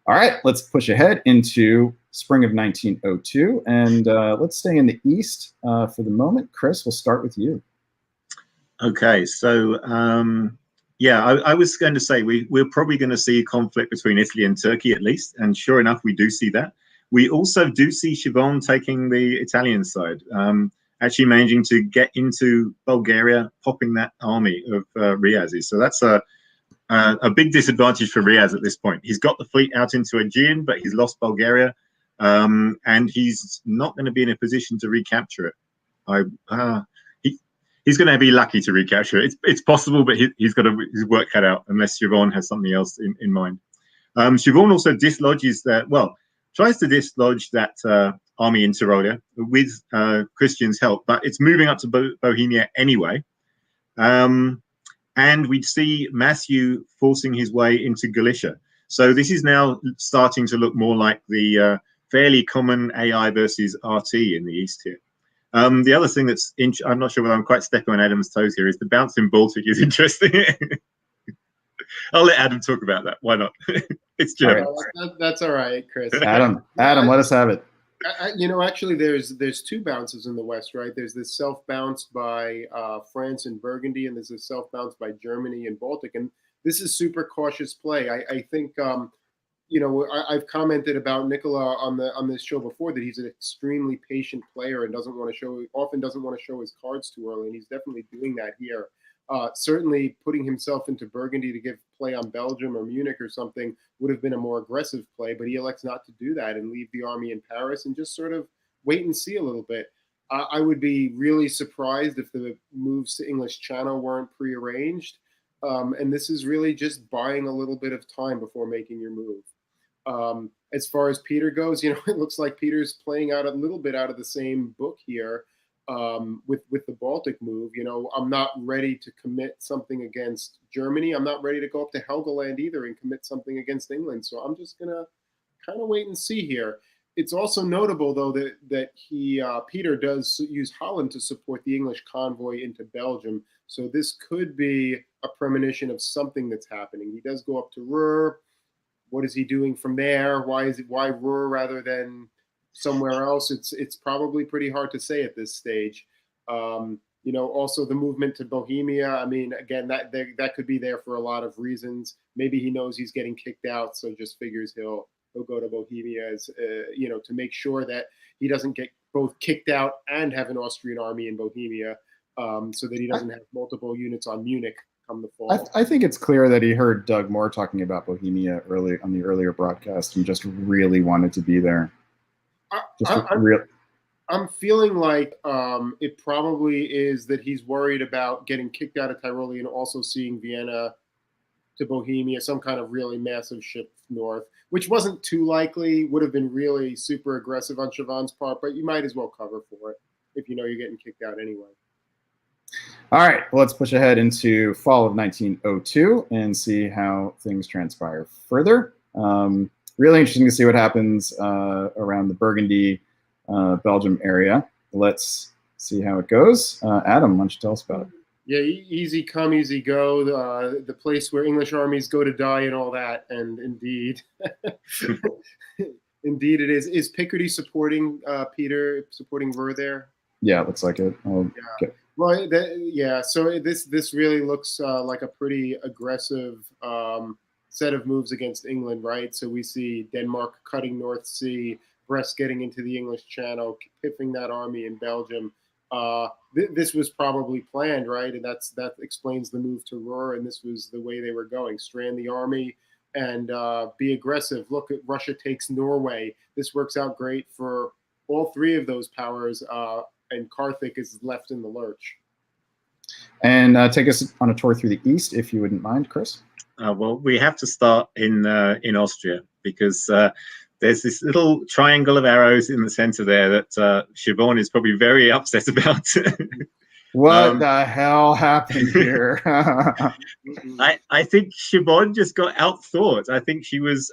All right, let's push ahead into spring of 1902, and let's stay in the East for the moment. Chris, we'll start with you. Okay, so I was going to say we're probably going to see a conflict between Italy and Turkey at least, and sure enough, we do see that. We also do see Siobhan taking the Italian side, actually managing to get into Bulgaria, popping that army of Riaz's. So that's a big disadvantage for Riaz at this point. He's got the fleet out into Aegean, but he's lost Bulgaria, and he's not going to be in a position to recapture it. He's going to be lucky to recapture it. It's possible, but he's got his work cut out unless Siobhan has something else in mind. Siobhan also tries to dislodge that army in Tyrolia with Christian's help, but it's moving up to Bohemia anyway. And we'd see Matthew forcing his way into Galicia. So this is now starting to look more like the fairly common AI versus RT in the East here. The other thing I'm not sure whether I'm quite stepping on Adam's toes here, is the bounce in Baltic is interesting. I'll let Adam talk about that. Why not? It's German. That's all right, Chris. Adam, let us have it. Actually, there's 2 bounces in the West, right? There's this self-bounce by France and Burgundy, and there's a self-bounce by Germany and Baltic. And this is super cautious play. I think, I've commented about Nicola on this show before, that he's an extremely patient player and often doesn't want to show his cards too early, and he's definitely doing that here. Certainly putting himself into Burgundy to give play on Belgium or Munich or something would have been a more aggressive play, but he elects not to do that and leave the army in Paris and just sort of wait and see a little bit. I would be really surprised if the moves to English Channel weren't prearranged. And this is really just buying a little bit of time before making your move. As far as Peter goes, it looks like Peter's playing out a little bit out of the same book here with the Baltic move. I'm not ready to commit something against Germany. I'm not ready to go up to Helgoland either and commit something against England. So I'm just going to kind of wait and see here. It's also notable, though, that Peter does use Holland to support the English convoy into Belgium. So this could be a premonition of something that's happening. He does go up to Ruhr. What is he doing from there? Why Ruhr rather than somewhere else? It's probably pretty hard to say at this stage. Also the movement to Bohemia. I mean, again, that could be there for a lot of reasons. Maybe he knows he's getting kicked out, so just figures he'll go to Bohemia as to make sure that he doesn't get both kicked out and have an Austrian army in Bohemia, so that he doesn't have multiple units on Munich come the fall. I think it's clear that he heard Doug Moore talking about Bohemia early on the earlier broadcast and just really wanted to be there. I'm feeling like it probably is that he's worried about getting kicked out of Tyrolia and also seeing Vienna to Bohemia, some kind of really massive shift north, which wasn't too likely, would have been really super aggressive on Chavan's part, but you might as well cover for it if you know you're getting kicked out anyway. All right, well, let's push ahead into fall of 1902 and see how things transpire further. Really interesting to see what happens around the Burgundy, Belgium area. Let's see how it goes. Adam, why don't you tell us about it? Yeah, easy come, easy go. The place where English armies go to die and all that. And indeed, indeed it is. Is Picardy supporting Peter, supporting Ruhr there? Yeah, it looks like it. Yeah. Well, so this really looks like a pretty aggressive set of moves against England, right? So we see Denmark cutting North Sea, Brest getting into the English Channel, piffing that army in Belgium. This was probably planned, right? And that explains the move to Ruhr, and this was the way they were going. Strand the army and be aggressive. Look at Russia takes Norway. This works out great for all three of those powers, and Carthage is left in the lurch. And take us on a tour through the East, if you wouldn't mind, Chris. Well, we have to start in Austria because there's this little triangle of arrows in the center there that Siobhan is probably very upset about. What the hell happened here? I think Siobhan just got outthought. I think she was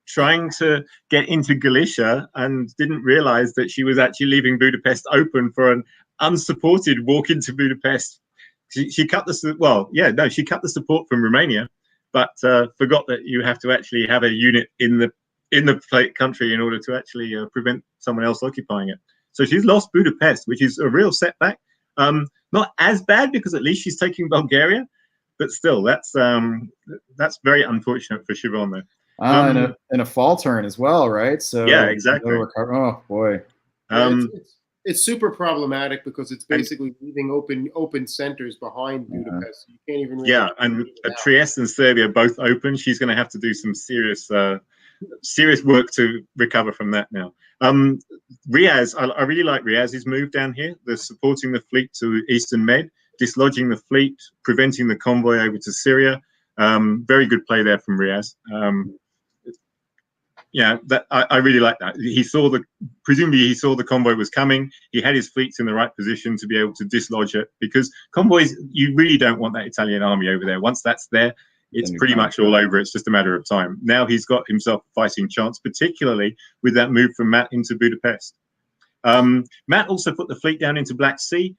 trying to get into Galicia and didn't realize that she was actually leaving Budapest open for an unsupported walk into Budapest. She cut the she cut the support from Romania, but forgot that you have to actually have a unit in the country in order to actually prevent someone else occupying it. So she's lost Budapest, which is a real setback. Not as bad because at least she's taking Bulgaria, but still, that's very unfortunate for Siobhan there. In a fall turn as well, right? So yeah, exactly. Oh boy. It's super problematic because it's basically leaving open centers behind Budapest. So you can't even really and Trieste and Serbia both open. She's going to have to do some serious work to recover from that now. Riaz, I really like Riaz's move down here. They're supporting the fleet to Eastern Med, dislodging the fleet, preventing the convoy over to Syria. Very good play there from Riaz. I really like that. Presumably he saw the convoy was coming. He had his fleets in the right position to be able to dislodge it, because convoys, you really don't want that Italian army over there. Once that's there, it's pretty much all over. It's just a matter of time. Now he's got himself a fighting chance, particularly with that move from Matt into Budapest. Matt also put the fleet down into Black Sea.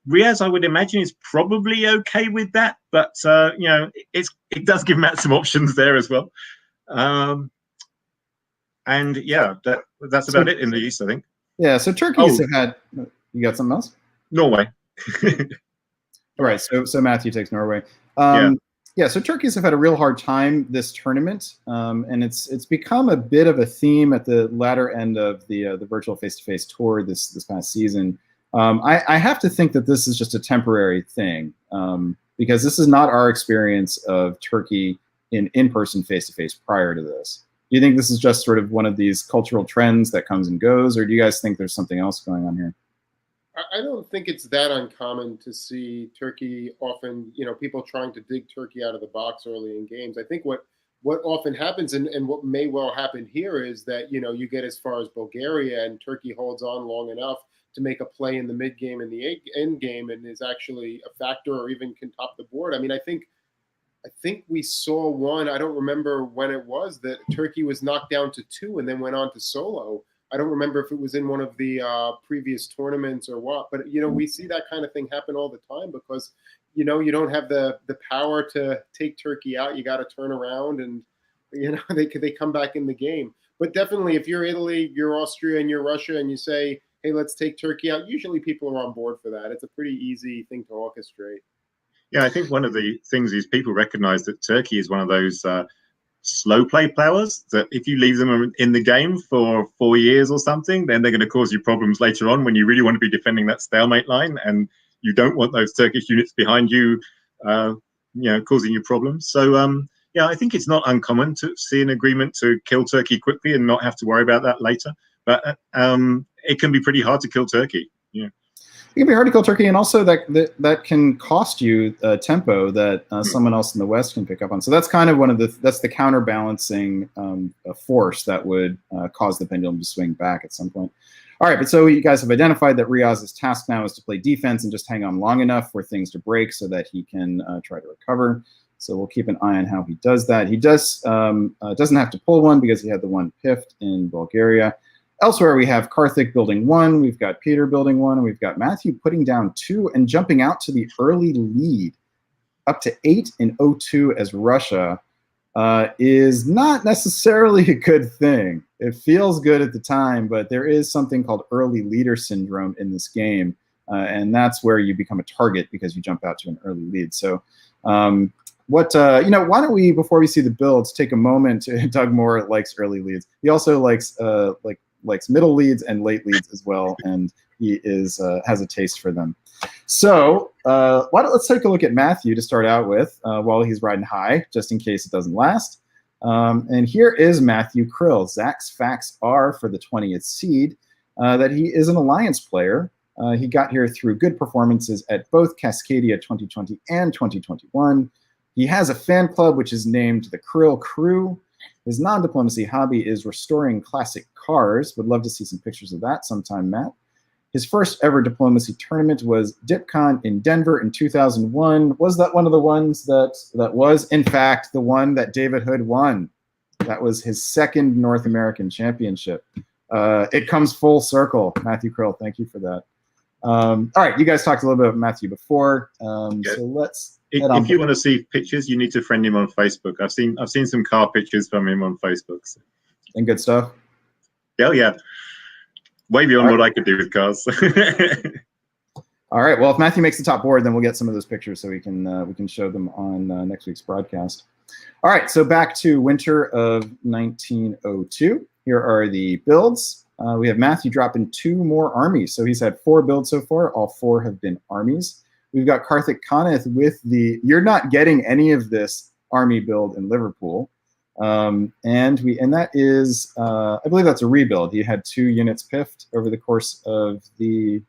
Riaz, I would imagine, is probably okay with that, but it does give Matt some options there as well. That's about it in the East, I think. Yeah, so Turkey's have had. You got something else? Norway. All right, so Matthew takes Norway. So Turkeys have had a real hard time this tournament, and it's become a bit of a theme at the latter end of the virtual face-to-face tour this past season. I have to think that this is just a temporary thing. because this is not our experience of Turkey in person, face-to-face prior to this. Do you think this is just sort of one of these cultural trends that comes and goes, or do you guys think there's something else going on here? I don't think it's that uncommon to see Turkey often, people trying to dig Turkey out of the box early in games. I think what often happens and what may well happen here is that, you get as far as Bulgaria and Turkey holds on long enough to make a play in the mid game and the end game and is actually a factor or even can top the board. I mean, I think we saw one, I don't remember when it was, that Turkey was knocked down to 2 and then went on to solo. I don't remember if it was in one of the previous tournaments or what, but we see that kind of thing happen all the time because you don't have the power to take Turkey out. You got to turn around and they come back in the game. But definitely, if you're Italy, you're Austria, and you're Russia, and you say, hey, let's take Turkey out, usually people are on board for that. It's a pretty easy thing to orchestrate. Yeah, I think one of the things is people recognize that Turkey is one of those slow play powers that if you leave them in the game for 4 years or something, then they're going to cause you problems later on when you really want to be defending that stalemate line, and you don't want those Turkish units behind you, causing you problems. So, yeah, I think it's not uncommon to see an agreement to kill Turkey quickly and not have to worry about that later. But it can be pretty hard to kill Turkey. Yeah. It can be hard to kill Turkey, and also that can cost you tempo that someone else in the West can pick up on. So that's kind of that's the counterbalancing force that would cause the pendulum to swing back at some point. All right, but so you guys have identified that Riaz's task now is to play defense and just hang on long enough for things to break so that he can try to recover. So we'll keep an eye on how he does that. He doesn't have to pull one because he had the one piffed in Bulgaria. Elsewhere, we have Karthik building 1, we've got Peter building 1, and we've got Matthew putting down 2 and jumping out to the early lead. Up to 8 in 0-2 as Russia is not necessarily a good thing. It feels good at the time, but there is something called early leader syndrome in this game, and that's where you become a target because you jump out to an early lead. So why don't we, before we see the builds, take a moment to, Doug Moore likes early leads. He also likes middle leads and late leads as well, and he has a taste for them. So let's take a look at Matthew to start out with while he's riding high, just in case it doesn't last. And here is Matthew Krill. Zach's facts are for the 20th seed that he is an Alliance player. He got here through good performances at both Cascadia 2020 and 2021. He has a fan club which is named the Krill Crew. His non-diplomacy hobby is restoring classic cars. Would love to see some pictures of that sometime, Matt. His first ever diplomacy tournament was DipCon in Denver in 2001. Was that one of the ones that was, in fact, the one that David Hood won? That was his second North American championship. It comes full circle. Matthew Krill, thank you for that. All right, you guys talked a little bit about Matthew before, so let's. If you want to see pictures, you need to friend him on Facebook. I've seen some car pictures from him on Facebook. So. And good stuff. Yeah. Way beyond what I could do with cars. All right. Well, if Matthew makes the top board, then we'll get some of those pictures so we can show them on next week's broadcast. All right. So back to winter of 1902. Here are the builds. We have Matthew dropping 2 more armies. So he's had 4 builds so far. All 4 have been armies. We've got Karthik Kaneth with you're not getting any of this army build in Liverpool. And that is, I believe that's a rebuild. He had 2 units piffed over the course of the,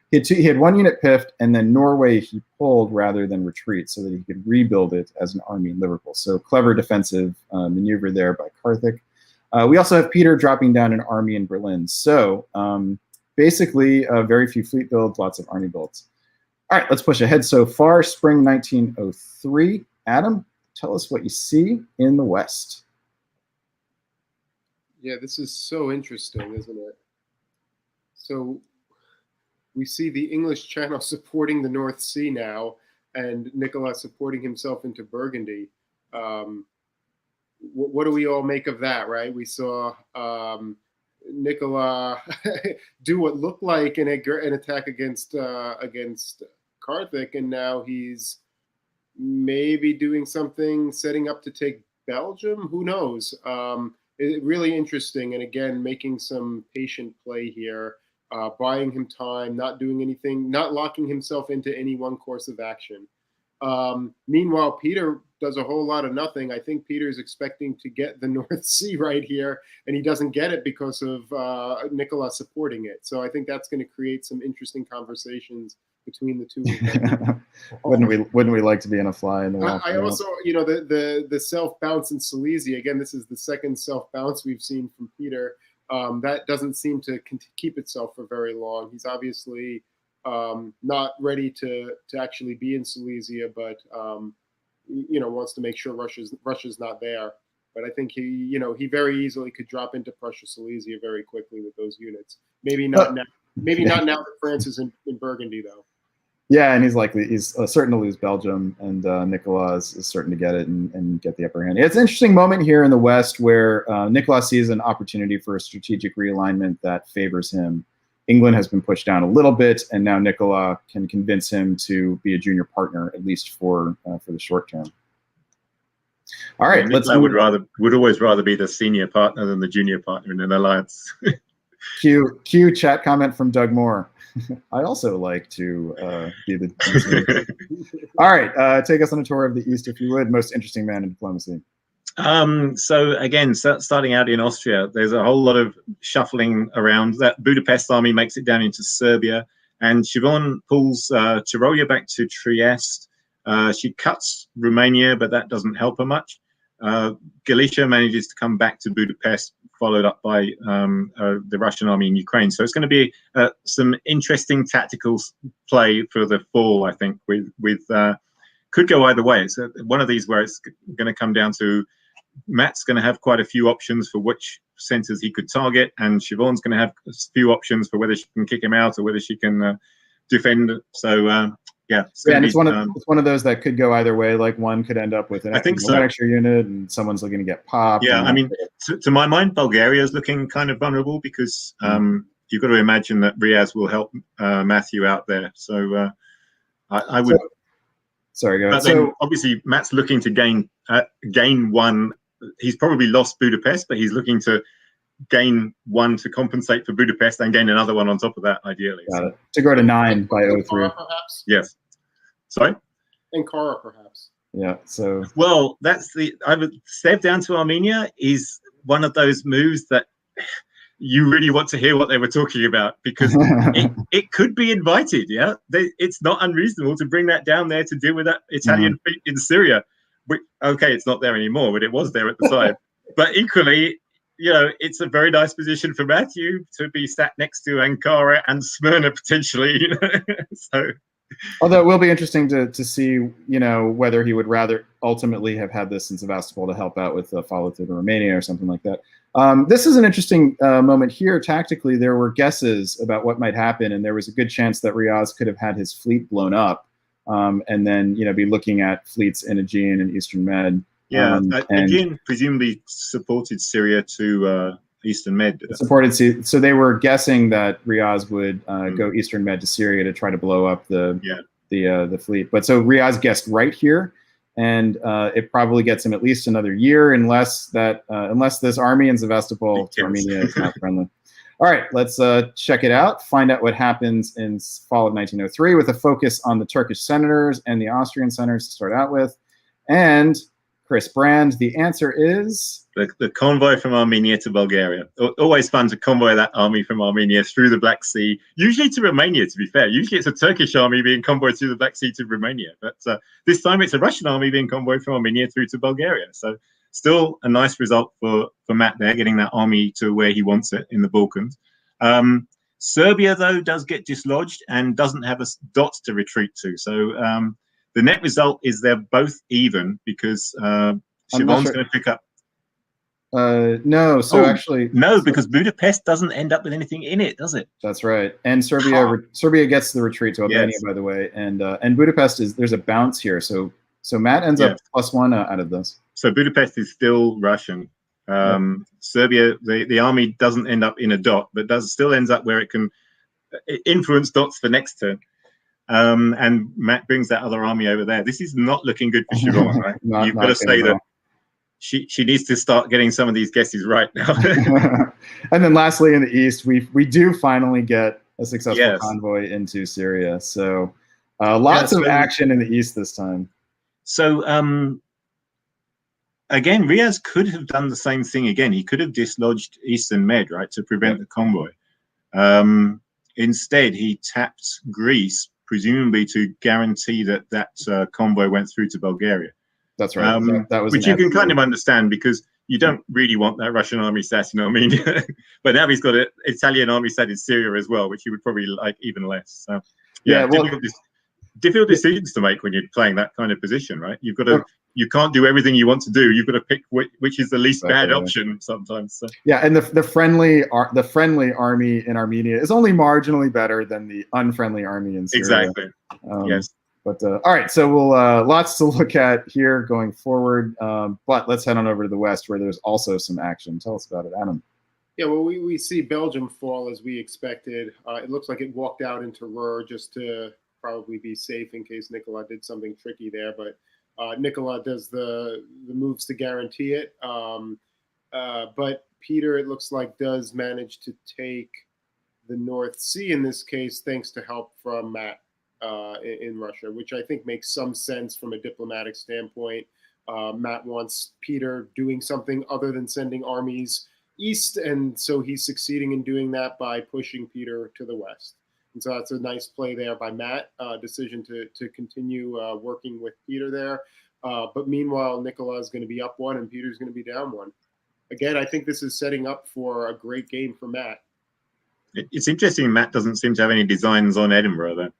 he had 1 unit piffed, and then Norway he pulled rather than retreat so that he could rebuild it as an army in Liverpool. So clever defensive maneuver there by Karthik. We also have Peter dropping down an army in Berlin. So basically, very few fleet builds, lots of army builds. All right, let's push ahead so far. Spring 1903. Adam, tell us what you see in the West. Yeah, this is so interesting, isn't it? So we see the English Channel supporting the North Sea now, and Nicola supporting himself into Burgundy. What do we all make of that, right? We saw Nicola do what looked like an attack against Karthik, and now he's maybe doing something, setting up to take Belgium. Who knows? Really interesting, and again, making some patient play here. buying him time, not doing anything, not locking himself into any one course of action. Meanwhile, Peter does a whole lot of nothing. I think Peter's expecting to get the North Sea right here, and he doesn't get it because of Nicola supporting it. So I think that's going to create some interesting conversations between the two of them. Wouldn't we like to be in a fly in the wall? I also, the self bounce in Silesia, again, this is the second self bounce we've seen from Peter. That doesn't seem to keep itself for very long. He's obviously not ready to actually be in Silesia, but wants to make sure Russia's not there. But I think he very easily could drop into Prussia Silesia very quickly with those units. Maybe not now. Maybe not now that France is in Burgundy, though. Yeah, and he's certain to lose Belgium, and Nicolas is certain to get it and get the upper hand. It's an interesting moment here in the West where Nicolas sees an opportunity for a strategic realignment that favors him. England has been pushed down a little bit, and now Nicolas can convince him to be a junior partner, at least for the short term. All right, would always rather be the senior partner than the junior partner in an alliance. Cue chat comment from Doug Moore. I also like to be the. All right, take us on a tour of the East, if you would. Most interesting man in diplomacy. So again, starting out in Austria, there's a whole lot of shuffling around. That Budapest army makes it down into Serbia, and Siobhan pulls Tyrolia back to Trieste. She cuts Romania, but that doesn't help her much. Galicia manages to come back to Budapest, followed up by the Russian army in Ukraine. So it's going to be some interesting tactical play for the fall, I think, with could go either way. It's one of these where it's going to come down to Matt's going to have quite a few options for which centers he could target, and Siobhan's going to have a few options for whether she can kick him out or whether she can defend. So and it's one of those that could go either way. Like one could end up with an extra unit, and someone's looking to get popped. Yeah, I mean, to my mind, Bulgaria is looking kind of vulnerable because you've got to imagine that Riaz will help Matthew out there. So I would. Sorry, go ahead. But then obviously Matt's looking to gain one. He's probably lost Budapest, but he's looking to gain one to compensate for Budapest and gain another one on top of that, ideally. Got it. To go to 9 by 03. Perhaps? Yes. Sorry? Ankara, perhaps. Yeah, so... Well, I would step down to Armenia is one of those moves that you really want to hear what they were talking about, because it could be invited, yeah? It's not unreasonable to bring that down there to deal with that Italian fleet in Syria. Okay, it's not there anymore, but it was there at the time. But equally, it's a very nice position for Matthew to be sat next to Ankara and Smyrna potentially, So, although it will be interesting to see, whether he would rather ultimately have had this in Sevastopol to help out with the follow through to Romania or something like that. This is an interesting moment here. Tactically, there were guesses about what might happen, and there was a good chance that Riaz could have had his fleet blown up, and then be looking at fleets in Aegean and Eastern Med. Yeah, Aegean presumably supported Syria to Eastern Med. So they were guessing that Riaz would go Eastern Med to Syria to try to blow up the fleet. But so Riaz guessed right here, and it probably gets him at least another year, unless this army in Sevastopol to Armenia is not friendly. All right, let's check it out. Find out what happens in fall of 1903 with a focus on the Turkish senators and the Austrian senators to start out with, and Chris Brand, the answer is... The convoy from Armenia to Bulgaria. Always fun to convoy that army from Armenia through the Black Sea, usually to Romania, to be fair. Usually it's a Turkish army being convoyed through the Black Sea to Romania. But this time it's a Russian army being convoyed from Armenia through to Bulgaria. So still a nice result for Matt there, getting that army to where he wants it in the Balkans. Serbia, though, does get dislodged and doesn't have a dot to retreat to. So... the net result is they're both even because Siobhan's going to pick up. No, because Budapest doesn't end up with anything in it, does it? That's right. And Serbia gets the retreat to Albania, by the way. And Budapest there's a bounce here. So Matt ends up +1 out of this. So Budapest is still Russian. Serbia, the army doesn't end up in a dot, but still ends up where it can influence dots for next turn. And Matt brings that other army over there. This is not looking good for Siobhan, right? You've got to say that she needs to start getting some of these guesses right now. And then lastly, in the east, we do finally get a successful Yes. convoy into Syria. So lots of action in the east this time. So again, Riaz could have done the same thing again. He could have dislodged Eastern Med, right, to prevent the convoy. Instead, he tapped Greece, presumably to guarantee that convoy went through to Bulgaria. That's right. That was which you can kind of understand, because you don't really want that Russian army sat in Armenia. But now he's got an Italian army sat in Syria as well, which he would probably like even less. So difficult decisions to make when you're playing that kind of position, right? You've got to, you can't do everything you want to do. You've got to pick which is the least bad option sometimes. So. Yeah, and the friendly army in Armenia is only marginally better than the unfriendly army in Syria. Exactly. Yes. But all right, so we'll lots to look at here going forward. But let's head on over to the west, where there's also some action. Tell us about it, Adam. Yeah, well, we see Belgium fall as we expected. It looks like it walked out into Ruhr just to probably be safe in case Nicola did something tricky there. But Nicola does the moves to guarantee it. But Peter, it looks like, does manage to take the North Sea in this case, thanks to help from Matt in Russia, which I think makes some sense from a diplomatic standpoint. Matt wants Peter doing something other than sending armies east, and so he's succeeding in doing that by pushing Peter to the west. And so that's a nice play there by Matt, decision to continue working with Peter there. But meanwhile, Nicola is going to be up one and Peter's going to be down one. Again, I think this is setting up for a great game for Matt. It's interesting Matt doesn't seem to have any designs on Edinburgh, though.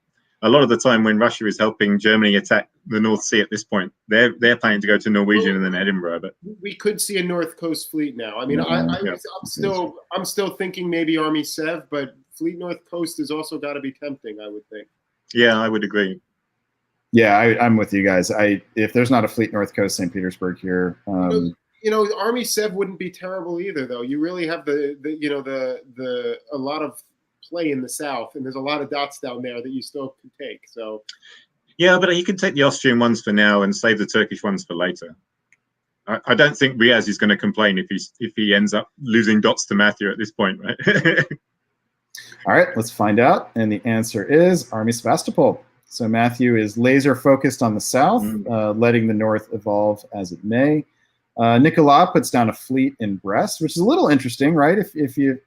A lot of the time when Russia is helping Germany attack the North Sea at this point, they're planning to go to Norwegian and then Edinburgh. But we could see a North Coast fleet now. I mean, I'm still thinking maybe Army Sev, but Fleet North Coast has also got to be tempting, I would think. Yeah, I would agree. Yeah, I'm with you guys. If there's not a Fleet North Coast St. Petersburg here, Army Sev wouldn't be terrible either, though. You really have a lot of play in the south, and there's a lot of dots down there that you still can take. So, yeah, but you can take the Austrian ones for now and save the Turkish ones for later. I don't think Riaz is going to complain if he ends up losing dots to Matthew at this point, right? All right, let's find out. And the answer is Army Sevastopol. So Matthew is laser focused on the south, letting the north evolve as it may. Nicolas puts down a fleet in Brest, which is a little interesting, right? If you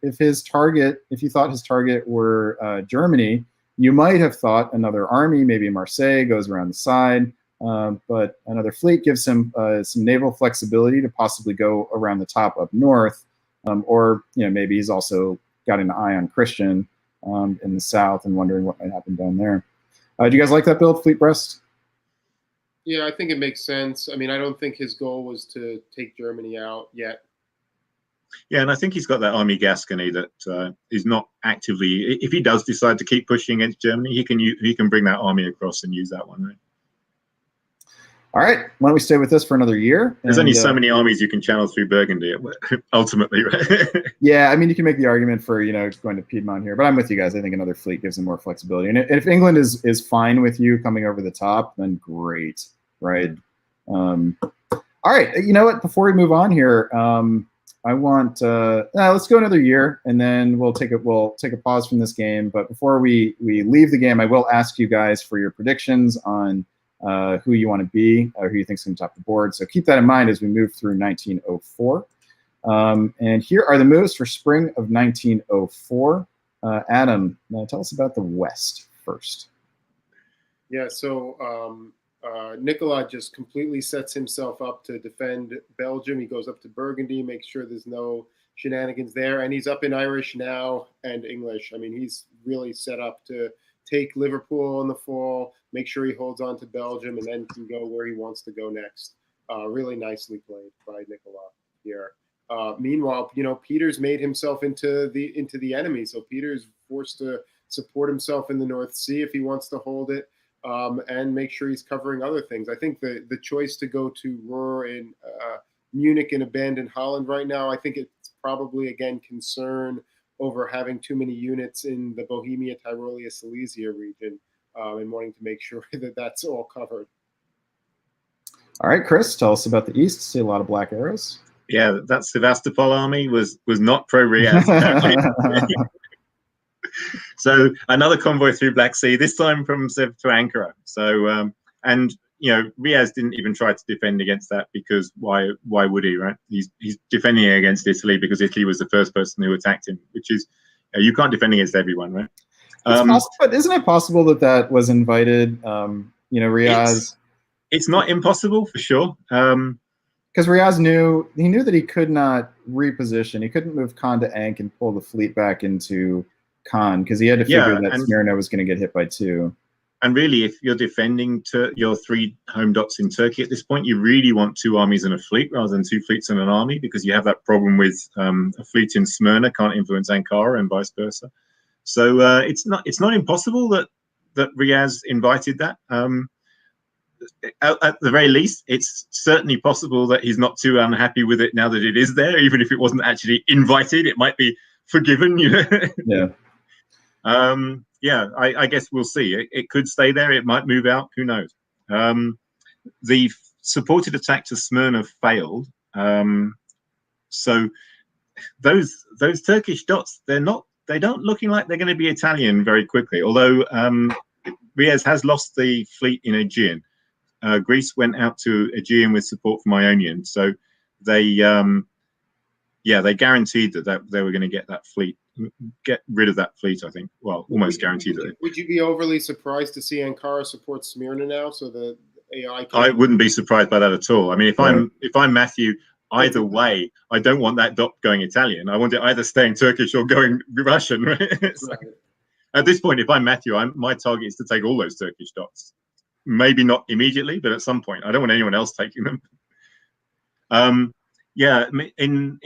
thought his target were Germany, you might have thought another army, maybe Marseille, goes around the side. But another fleet gives him some naval flexibility to possibly go around the top up north, or maybe he's also got an eye on Christian in the south and wondering what might happen down there. Do you guys like that build, Fleet Brest? Yeah, I think it makes sense. I mean, I don't think his goal was to take Germany out yet. Yeah, and I think he's got that Army Gascony that is not actively. If he does decide to keep pushing against Germany, he can bring that army across and use that one, right? All right, why don't we stay with this for another year? There's only so many armies you can channel through Burgundy, ultimately, right? Yeah, I mean, you can make the argument for going to Piedmont here, but I'm with you guys. I think another fleet gives him more flexibility. And if England is fine with you coming over the top, then great, right? All right, you know what? Before we move on here, I want let's go another year, and then we'll take a pause from this game. But before we leave the game, I will ask you guys for your predictions on who you want to be, or who you think is going to top the board. So keep that in mind as we move through 1904. And here are the moves for spring of 1904. Adam, tell us about the West first. Yeah, so Nicola just completely sets himself up to defend Belgium. He goes up to Burgundy, makes sure there's no shenanigans there, and he's up in Irish now and English. I mean, he's really set up to take Liverpool in the fall, make sure he holds on to Belgium, and then can go where he wants to go next. Really nicely played by Nicola here. Meanwhile, Peter's made himself into the enemy, so Peter's forced to support himself in the North Sea if he wants to hold it, and make sure he's covering other things. I think the choice to go to Ruhr in Munich and abandon Holland right now, I think it's probably, again, concern over having too many units in the Bohemia, Tyrolia, Silesia region, and wanting to make sure that that's all covered. All right, Chris, tell us about the East. See a lot of black arrows. Yeah, that Sevastopol army was not pro-Riaz. So another convoy through Black Sea, this time from Sev to Ankara. So and Riaz didn't even try to defend against that, because why would he, right? He's defending against Italy because Italy was the first person who attacked him, which is you can't defend against everyone, right? But isn't it possible that was invited? Riaz. It's not impossible for sure. Because Riaz knew that he could not reposition. He couldn't move Khan to Ankh and pull the fleet back into Khan, because he had to figure that Smyrna was going to get hit by 2. And really, if you're defending your 3 home dots in Turkey at this point, you really want 2 armies and a fleet rather than 2 fleets and an army, because you have that problem with a fleet in Smyrna can't influence Ankara and vice versa. So it's not impossible that Riaz invited that. At the very least, it's certainly possible that he's not too unhappy with it now that it is there, even if it wasn't actually invited. It might be forgiven, Yeah. I guess we'll see. It could stay there. It might move out. Who knows? The supported attack to Smyrna failed. So those Turkish dots, they don't looking like they're going to be Italian very quickly. Although Riaz has lost the fleet in Aegean. Greece went out to Aegean with support from Ionian, so they guaranteed that they were going to get rid of that fleet. I think, well, almost guaranteed that. Would you be overly surprised to see Ankara support Smyrna now, so the AI? I wouldn't be surprised by that at all. I mean, if I'm Matthew, either way, I don't want that dot going Italian. I want it either staying Turkish or going Russian. Right? So, at this point, if I'm Matthew, my target is to take all those Turkish dots. Maybe not immediately, but at some point. I don't want anyone else taking them. In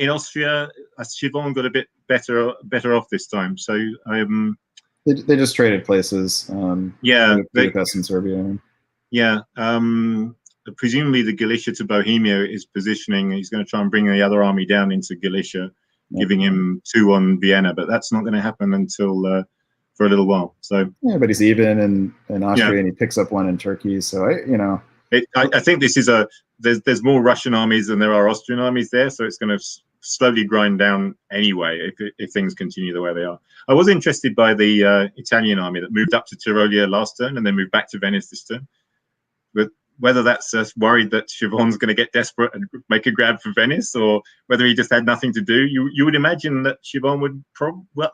Austria, Siobhan got a bit better off this time. So they just traded places. Budapest and Serbia. Yeah. Presumably the Galicia to Bohemia is positioning. He's going to try and bring the other army down into Galicia, giving him 2 on Vienna, but that's not going to happen until for a little while. So but he's even in Austria, and he picks up 1 in Turkey. So I think this is there's more Russian armies than there are Austrian armies there, so it's going to slowly grind down anyway if things continue the way they are. I was interested by the Italian army that moved up to Tyrolia last turn and then moved back to Venice this turn. But whether that's worried that Siobhan's going to get desperate and make a grab for Venice, or whether he just had nothing to do, you would imagine that Siobhan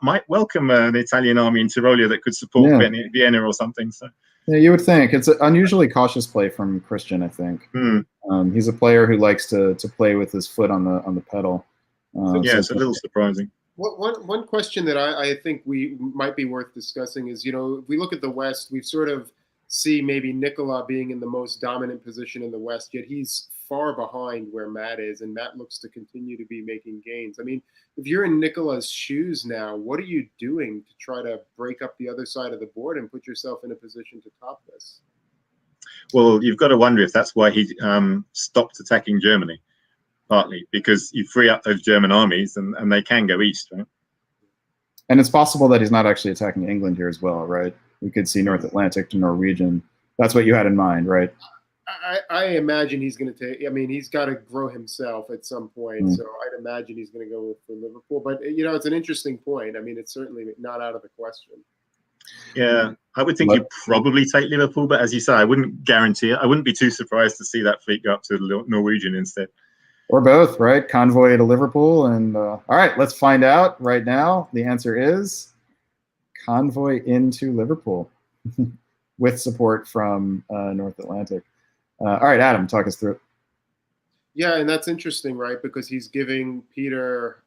might welcome an Italian army in Tyrolia that could support Vienna or something. So. Yeah, you would think. It's an unusually cautious play from Christian, I think. He's a player who likes to play with his foot on the pedal. It's a little surprising. One question that I think we might be worth discussing is, if we look at the West, we've sort of see maybe Nikola being in the most dominant position in the West, yet he's far behind where Matt is, and Matt looks to continue to be making gains. I mean, if you're in Nikola's shoes now, what are you doing to try to break up the other side of the board and put yourself in a position to top this? Well, you've got to wonder if that's why he stopped attacking Germany, partly because you free up those German armies and they can go east, right? And it's possible that he's not actually attacking England here as well, right? We could see North Atlantic to Norwegian. That's what you had in mind, right? I imagine he's going to take. I mean, he's got to grow himself at some point, so I'd imagine he's going to go for Liverpool. But it's an interesting point. I mean, it's certainly not out of the question. Yeah, I would think you'd probably take Liverpool, but as you say, I wouldn't guarantee it. I wouldn't be too surprised to see that fleet go up to Norwegian instead. Or both, right? Convoy to Liverpool. And all right, let's find out right now. The answer is convoy into Liverpool with support from North Atlantic. All right, Adam, talk us through it. Yeah, and that's interesting, right? Because he's giving Peter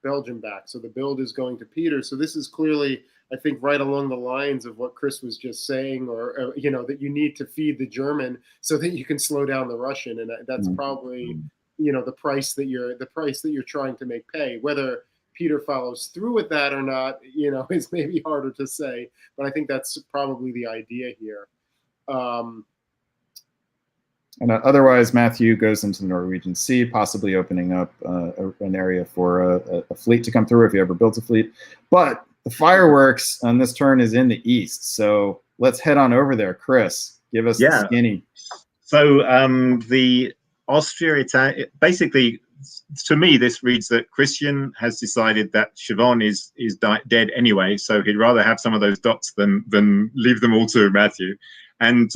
Belgium back. So the build is going to Peter. So this is clearly, I think, right along the lines of what Chris was just saying, or that you need to feed the German so that you can slow down the Russian, and that's probably the price that you're trying to make pay. Whether Peter follows through with that or not, is maybe harder to say. But I think that's probably the idea here. And otherwise, Matthew goes into the Norwegian Sea, possibly opening up an area for a fleet to come through if he ever builds a fleet. But the fireworks on this turn is in the east, so let's head on over there. Chris, give us the skinny. So the basically, to me, this reads that Christian has decided that Siobhan is dead anyway, so he'd rather have some of those dots than leave them all to Matthew. And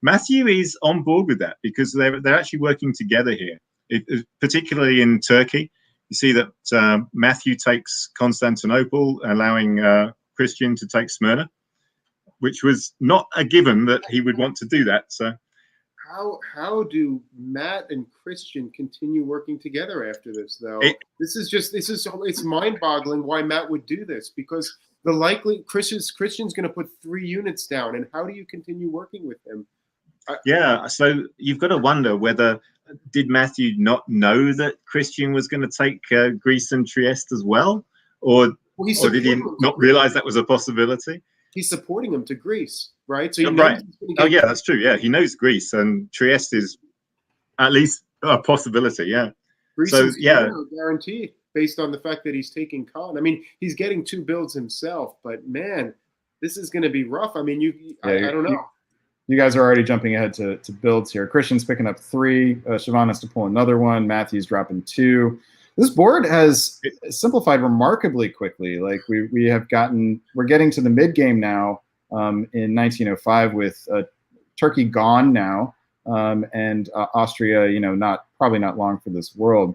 Matthew is on board with that because they're actually working together here, particularly in Turkey. You see that Matthew takes Constantinople, allowing Christian to take Smyrna, which was not a given that he would want to do that. So how do Matt and Christian continue working together after this, though? It's mind-boggling why Matt would do this, because Christian's going to put 3 units down, and how do you continue working with him? Yeah, so you've got to wonder whether did Matthew not know that Christian was going to take Greece and Trieste as well, or did he not realize that was a possibility? He's supporting him to Greece, right? So right. Oh yeah, that's true. Yeah, he knows Greece, and Trieste is at least a possibility. Yeah. Greece is guaranteed based on the fact that he's taking Khan. I mean, he's getting 2 builds himself, but man, this is going to be rough. I mean, I don't know. You guys are already jumping ahead to builds here. Christian's picking up 3. Siobhan has to pull another one. Matthew's dropping 2. This board has simplified remarkably quickly. Like we're getting to the mid game now in 1905 with Turkey gone now, and Austria, probably not long for this world.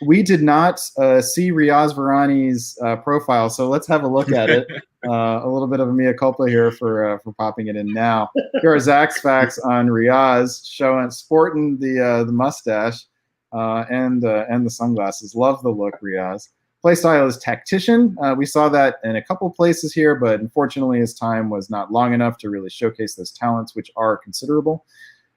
We did not see Riaz Varani's profile, so let's have a look at it. A little bit of a mea culpa here for popping it in now. Here are Zach's facts on Riaz, sporting the mustache and the sunglasses. Love the look, Riaz. Playstyle is tactician. We saw that in a couple places here, but unfortunately his time was not long enough to really showcase those talents, which are considerable.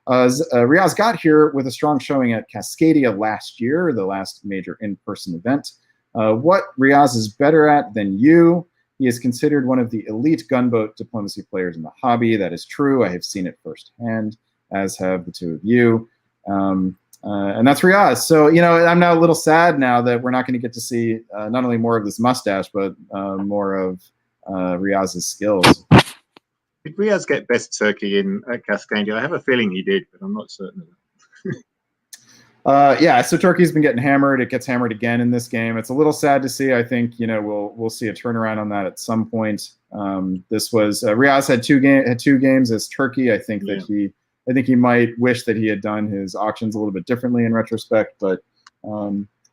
Riaz got here with a strong showing at Cascadia last year, the last major in-person event. What Riaz is better at than you? He is considered one of the elite gunboat diplomacy players in the hobby. That is true. I have seen it firsthand, as have the 2 of you. And that's Riaz. So, I'm now a little sad now that we're not going to get to see not only more of this mustache, but more of Riaz's skills. Did Riaz get best Turkey at Cascadia? I have a feeling he did, but I'm not certain of that. Yeah, so Turkey's been getting hammered. It gets hammered again in this game. It's a little sad to see. I think we'll see a turnaround on that at some point. This was Riaz had 2 games as Turkey. I think that he might wish that he had done his auctions a little bit differently in retrospect, but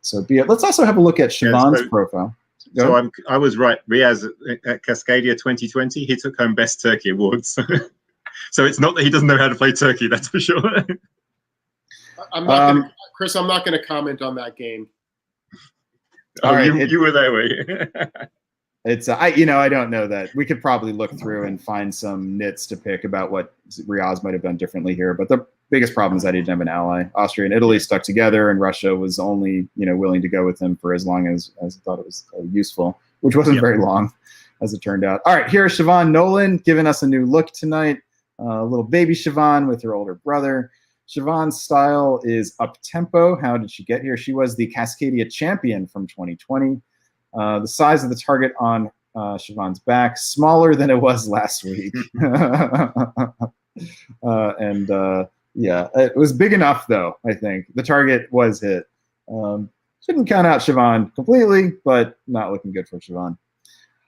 so be it. Let's also have a look at Siobhan's profile. So I was right. Riaz at Cascadia 2020, he took home Best Turkey Awards. So it's not that he doesn't know how to play Turkey, that's for sure. Chris, I'm not going to comment on that game. All right, you were there, were you? It's I don't know that. We could probably look through and find some nits to pick about what Riaz might have done differently here. But the biggest problem is that he didn't have an ally. Austria and Italy stuck together, and Russia was only willing to go with him for as long as he thought it was useful, which wasn't very long, as it turned out. All right, here's Siobhan Nolan giving us a new look tonight. A little baby Siobhan with her older brother. Siobhan's style is up-tempo. How did she get here? She was the Cascadia champion from 2020. The size of the target on Siobhan's back, smaller than it was last week. Yeah, it was big enough, though, I think. The target was hit. Shouldn't count out Siobhan completely, but not looking good for Siobhan.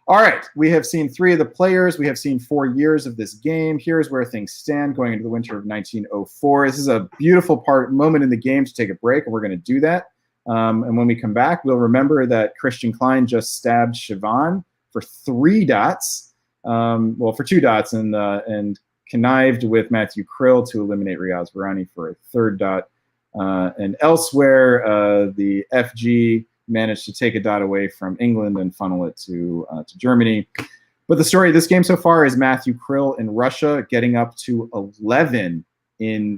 All right, we have seen 3 of the players. We have seen 4 years of this game. Here's where things stand going into the winter of 1904. This is a beautiful moment in the game to take a break, and we're going to do that. And when we come back, we'll remember that Christian Klein just stabbed Siobhan for 3 dots. For 2 dots, and connived with Matthew Krill to eliminate Riaz Varani for a 3rd dot. And elsewhere, the FG managed to take a dot away from England and funnel it to Germany. But the story of this game so far is Matthew Krill in Russia getting up to 11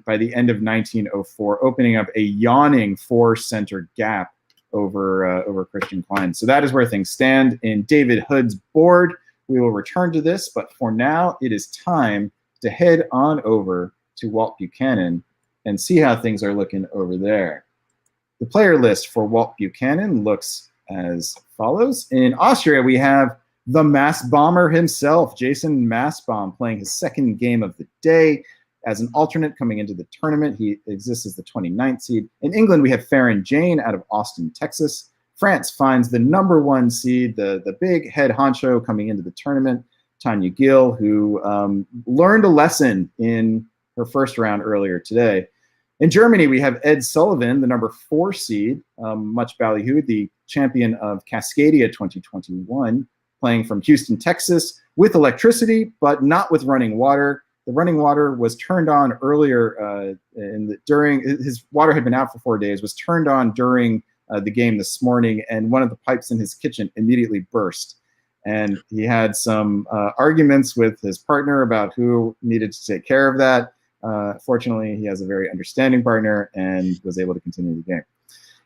by the end of 1904, opening up a yawning 4-center gap over Christian Klein. So that is where things stand in David Hood's board. We will return to this, but for now, it is time to head on over to Walt Buchanan and see how things are looking over there. The player list for Walt Buchanan looks as follows. In Austria, we have the mass bomber himself, Jason Massbaum, playing his 2nd game of the day. as an alternate coming into the tournament. He exists as the 29th seed. In England, we have Farron Jane out of Austin, Texas. France finds the #1 seed, the big head honcho coming into the tournament, Tanya Gill, who learned a lesson in her first round earlier today. In Germany, we have Ed Sullivan, the #4 seed, much ballyhooed, the champion of Cascadia 2021, playing from Houston, Texas, with electricity, but not with running water. The running water was turned on earlier during his water had been out for 4 days, was turned on during the game this morning, and one of the pipes in his kitchen immediately burst. And he had some arguments with his partner about who needed to take care of that. Fortunately, he has a very understanding partner and was able to continue the game.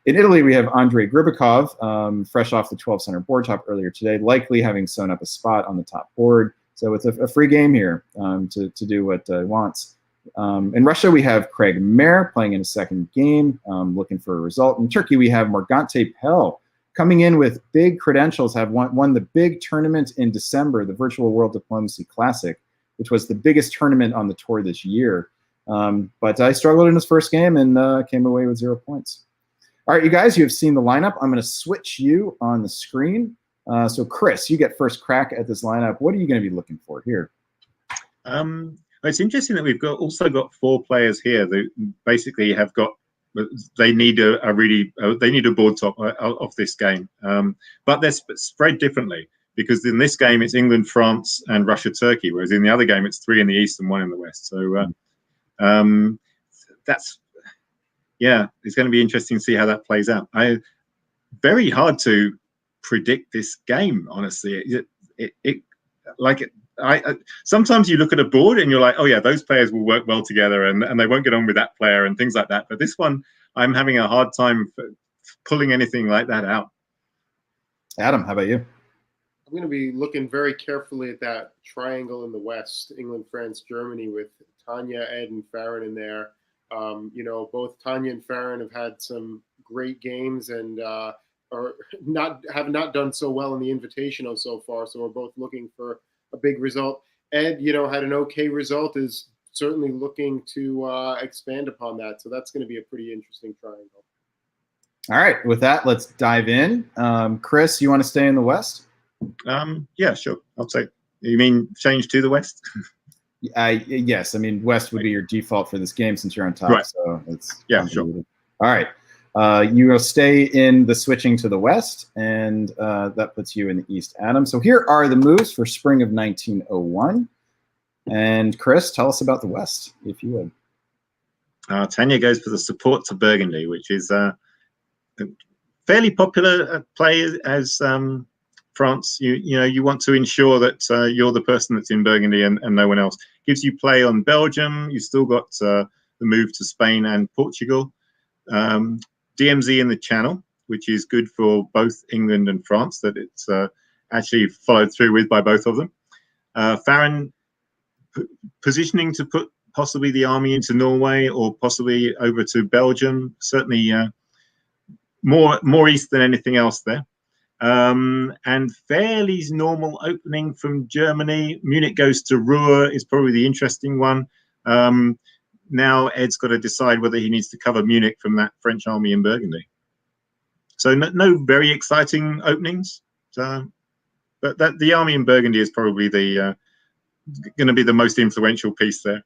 In Italy, we have Andrei Gribikov, fresh off the 12 center board top earlier today, likely having sewn up a spot on the top board. So it's a free game here to do what he wants. In Russia, we have Craig Mayer playing in a second game, looking for a result. In Turkey, we have Morgante Pel coming in with big credentials, have won the big tournament in December, the Virtual World Diplomacy Classic, which was the biggest tournament on the tour this year. But I struggled in his first game and came away with 0 points. All right, you guys, you have seen the lineup. I'm going to switch you on the screen. So, Chris, you get first crack at this lineup. What are you going to be looking for here? It's interesting that we've also got 4 players here that basically have got. They need they need a board top of this game, but they're spread differently because in this game it's England, France, and Russia, Turkey, whereas in the other game it's 3 in the east and 1 in the west. So that's it's going to be interesting to see how that plays out. Very hard to predict this game, honestly. Sometimes you look at a board and you're like, oh yeah, those players will work well together and they won't get on with that player and things like that. But this one, I'm having a hard time pulling anything like that out. Adam, how about you? I'm going to be looking very carefully at that triangle in the West, England, France, Germany, with Tanya, Ed, and Farron in there. Both Tanya and Farron have had some great games and have not done so well in the Invitational so far. So we're both looking for a big result. Ed, had an okay result, is certainly looking to expand upon that. So that's going to be a pretty interesting triangle. All right, with that, let's dive in. Chris, you want to stay in the West? Yeah, sure. I'll take. You mean change to the West? Yes. I mean, West would be your default for this game since you're on top. Right. So it's sure. All right. You will stay in the switching to the West, and that puts you in the East, Adam. So here are the moves for spring of 1901. And Chris, tell us about the West, if you would. Tanya goes for the support to Burgundy, which is a fairly popular play as France. You want to ensure that you're the person that's in Burgundy and no one else. Gives you play on Belgium. You've still got the move to Spain and Portugal. DMZ in the Channel, which is good for both England and France, that it's actually followed through with by both of them. Farron positioning to put possibly the army into Norway or possibly over to Belgium, certainly more east than anything else there. And fairly normal opening from Germany. Munich goes to Ruhr is probably the interesting one. Now Ed's got to decide whether he needs to cover Munich from that French army in Burgundy. So no very exciting openings. But the army in Burgundy is probably the going to be the most influential piece there.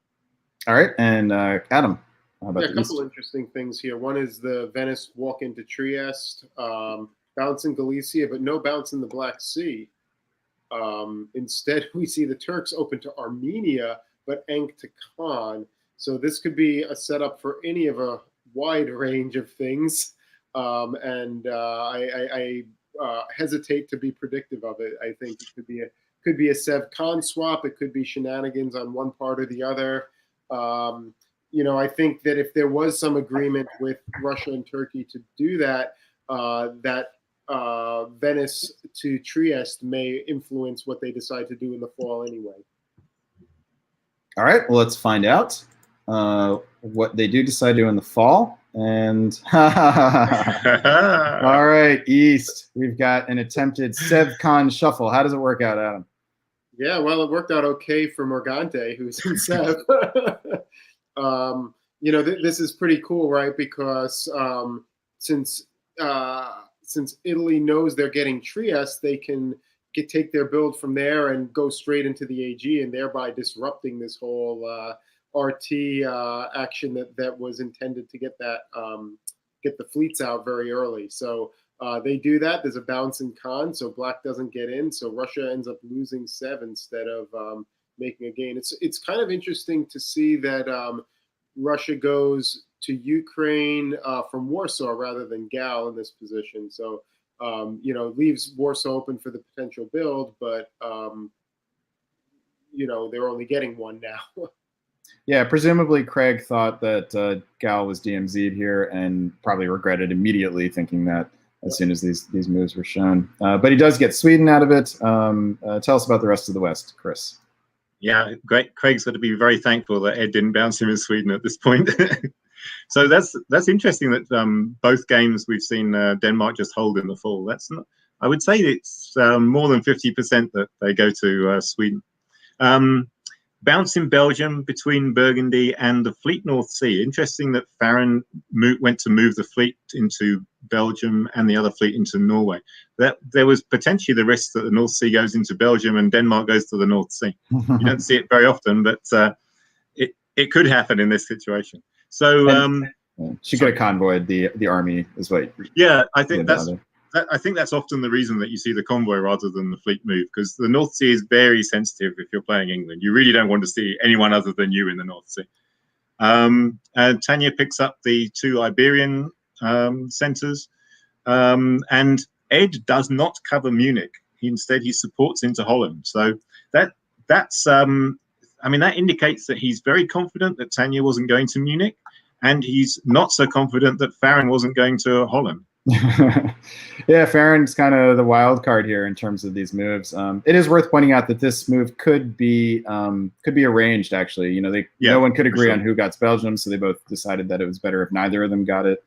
All right, and Adam, how about a couple interesting things here. One is the Venice walk into Trieste, bounce in Galicia, but no bounce in the Black Sea. Instead, we see the Turks open to Armenia, but Enk to Khan. So this could be a setup for any of a wide range of things, and I hesitate to be predictive of it. I think it could be a Sev Khan swap. It could be shenanigans on one part or the other. I think that if there was some agreement with Russia and Turkey to do that, Venice to Trieste may influence what they decide to do in the fall anyway. All right, well, let's find out what they do decide to do in the fall. And all right, East, we've got an attempted Sev Khan shuffle. How does it work out, Adam? Yeah, well, it worked out okay for Morgante, who's in Sev. This is pretty cool, right? Because since Italy knows they're getting Trieste, they can take their build from there and go straight into the AG, and thereby disrupting this whole RT action that was intended to get the fleets out very early. So they do that. There's a bounce in Khan, so Black doesn't get in. So Russia ends up losing 7 instead of making a gain. It's kind of interesting to see that Russia goes to Ukraine from Warsaw rather than Gal in this position. So leaves Warsaw open for the potential build, but they're only getting one now. Yeah, presumably Craig thought that Gal was DMZ'd here and probably regretted immediately, thinking that as soon as these moves were shown. But he does get Sweden out of it. Tell us about the rest of the West, Chris. Yeah, great. Craig's got to be very thankful that Ed didn't bounce him in Sweden at this point. So that's interesting that both games we've seen Denmark just hold in the fall. That's not. I would say it's more than 50% that they go to Sweden. Bounce in Belgium between Burgundy and the Fleet North Sea. Interesting that Farron went to move the fleet into Belgium and the other fleet into Norway. That there was potentially the risk that the North Sea goes into Belgium and Denmark goes to the North Sea. You don't see it very often, but it could happen in this situation. So she could have convoyed the army, is what. Yeah, I think that's often the reason that you see the convoy rather than the fleet move, because the North Sea is very sensitive if you're playing England. You really don't want to see anyone other than you in the North Sea. And Tanya picks up the 2 Iberian centers, and Ed does not cover Munich. Instead, he supports into Holland. So that's that indicates that he's very confident that Tanya wasn't going to Munich, and he's not so confident that Farron wasn't going to Holland. Yeah, Farron's kind of the wild card here in terms of these moves. It is worth pointing out that this move could be arranged. Actually, no one could agree on who got Belgium, so they both decided that it was better if neither of them got it.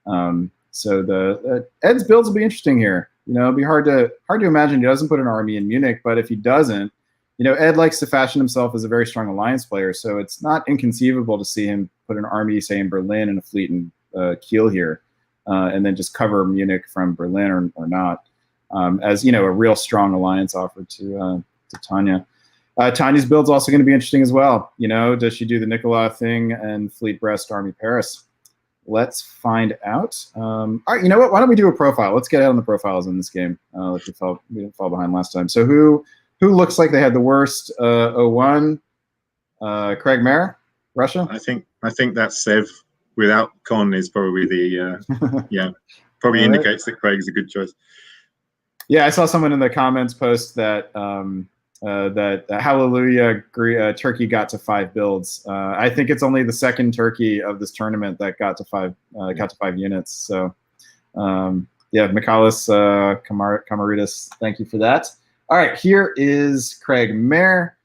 So the Ed's builds will be interesting here. It'll be hard to imagine he doesn't put an army in Munich, but if he doesn't, Ed likes to fashion himself as a very strong alliance player, so it's not inconceivable to see him put an army, say, in Berlin and a fleet in Kiel here. And then just cover Munich from Berlin or not, as a real strong alliance offer to Tanya. Tanya's build's also going to be interesting as well. Does she do the Nicolas thing and fleet Brest, army Paris? Let's find out. All right, you know what? Why don't we do a profile? Let's get out on the profiles in this game. We didn't fall behind last time. So who looks like they had the worst 0-1? Craig Mayer, Russia. I think that's Sev. Without Con is probably the probably indicates that Craig's a good choice. Yeah, I saw someone in the comments post that Hallelujah Turkey got to 5 builds. I think it's only the second Turkey of this tournament that got to 5 units. So Michalis Kamaridis, thank you for that. All right, here is Craig Mayer.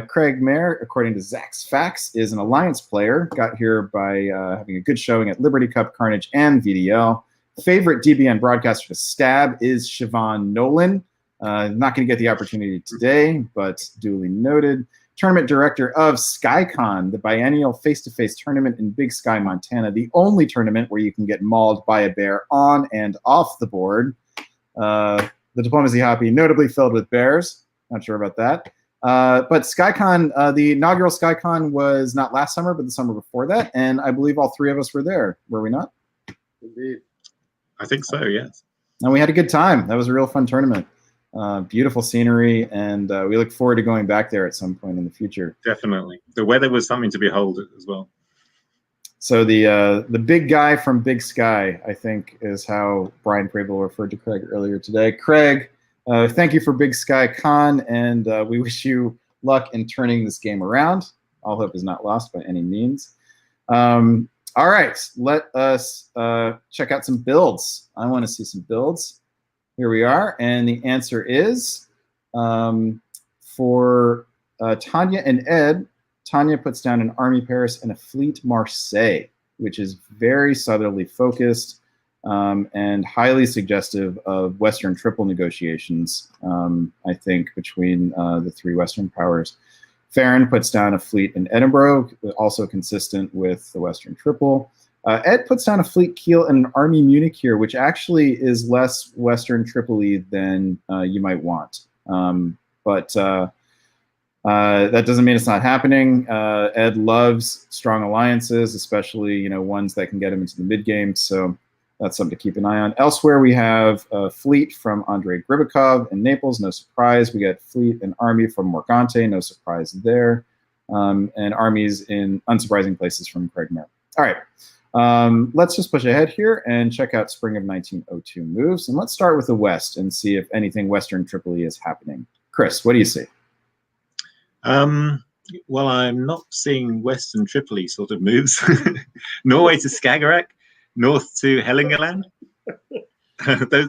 Craig Mayer, according to Zach's Facts, is an alliance player. Got here by having a good showing at Liberty Cup, Carnage, and VDL. Favorite DBN broadcaster to stab is Siobhan Nolan. Not going to get the opportunity today, but duly noted. Tournament director of SkyCon, the biennial face-to-face tournament in Big Sky, Montana. The only tournament where you can get mauled by a bear on and off the board. The diplomacy hobby notably filled with bears. Not sure about that. But SkyCon, the inaugural SkyCon was not last summer, but the summer before that. And I believe all 3 of us were there. Were we not? Indeed. I think so, yes. And we had a good time. That was a real fun tournament. Beautiful scenery. And we look forward to going back there at some point in the future. Definitely. The weather was something to behold as well. So the big guy from Big Sky, I think, is how Brian Pravel referred to Craig earlier today. Craig, thank you for Big Sky Con, and we wish you luck in turning this game around. All hope is not lost by any means. All right, let us check out some builds. I want to see some builds. Here we are, and the answer is for Tanya and Ed. Tanya puts down an Army Paris and a Fleet Marseille, which is very southerly focused. and highly suggestive of Western triple negotiations, I think, between the three Western powers. Farron puts down a fleet in Edinburgh, also consistent with the Western triple. Ed puts down a fleet Kiel and an army Munich here, which actually is less Western Tripoli than you might want. But that doesn't mean it's not happening. Ed loves strong alliances, especially ones that can get him into the mid game. So that's something to keep an eye on. Elsewhere, we have a fleet from Andrei Gribikov in Naples. No surprise. We got fleet and army from Morgante. No surprise there. And armies in unsurprising places from Craig Merritt. All right. Let's just push ahead here and check out spring of 1902 moves. And let's start with the West and see if anything Western Tripoli is happening. Chris, what do you see? Well, I'm not seeing Western Tripoli sort of moves. Norway to Skagerrak, north to Hellingerland.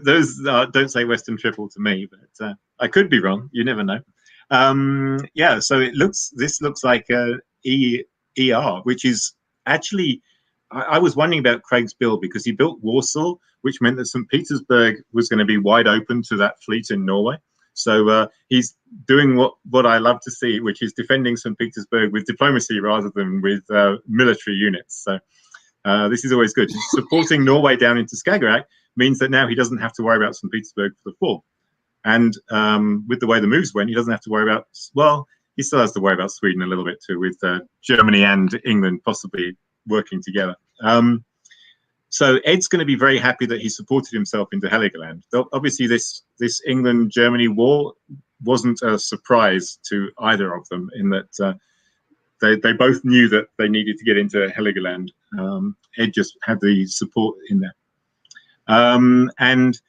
those don't say Western Triple to me, but I could be wrong. You never know. Yeah, so this looks like ER, which is actually, I was wondering about Craig's build because he built Warsaw, which meant that St. Petersburg was going to be wide open to that fleet in Norway. So he's doing what I love to see, which is defending St. Petersburg with diplomacy rather than with military units. So this is always good. Supporting Norway down into Skagerrak means that now he doesn't have to worry about St. Petersburg for the fall. And with the way the moves went, he doesn't have to worry about, well, he still has to worry about Sweden a little bit too, with Germany and England possibly working together. So Ed's going to be very happy that he supported himself into Heligoland. Obviously, this England-Germany war wasn't a surprise to either of them in that they both knew that they needed to get into Heligoland. Ed just had the support in there. And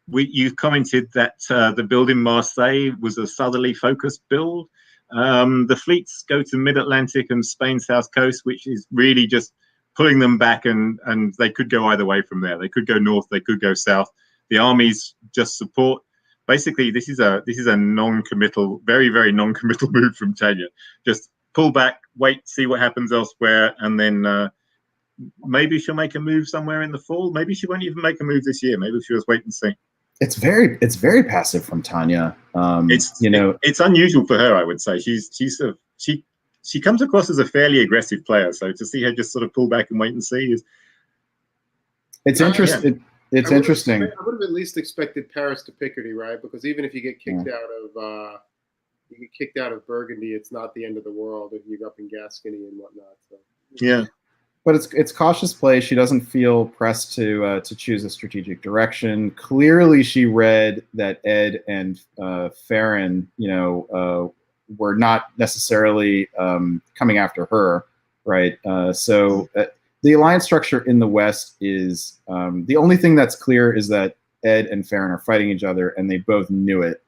you've commented that the build in Marseille was a southerly focused build. The fleets go to mid-Atlantic and Spain's south coast, which is really just pulling them back, and they could go either way from there. They could go north, they could go south. The armies just support. Basically, this is a non-committal, very, very non-committal move from Tanya. Just pull back, wait, see what happens elsewhere, and then maybe she'll make a move somewhere in the fall. Maybe she won't even make a move this year. Maybe she'll just wait and see. It's very passive from Tanya. It's unusual for her, I would say. She comes across as a fairly aggressive player, so to see her just sort of pull back and wait and see is. It's interesting. Yeah. It's interesting. I would have at least expected Paris to Picardy, right? Because even if you get kicked out of Burgundy, it's not the end of the world if you're up in Gascony and whatnot. So. Yeah. But it's cautious play. She doesn't feel pressed to choose a strategic direction. Clearly, she read that Ed and Farron, were not necessarily coming after her, right? So the alliance structure in the West is the only thing that's clear is that Ed and Farron are fighting each other, and they both knew it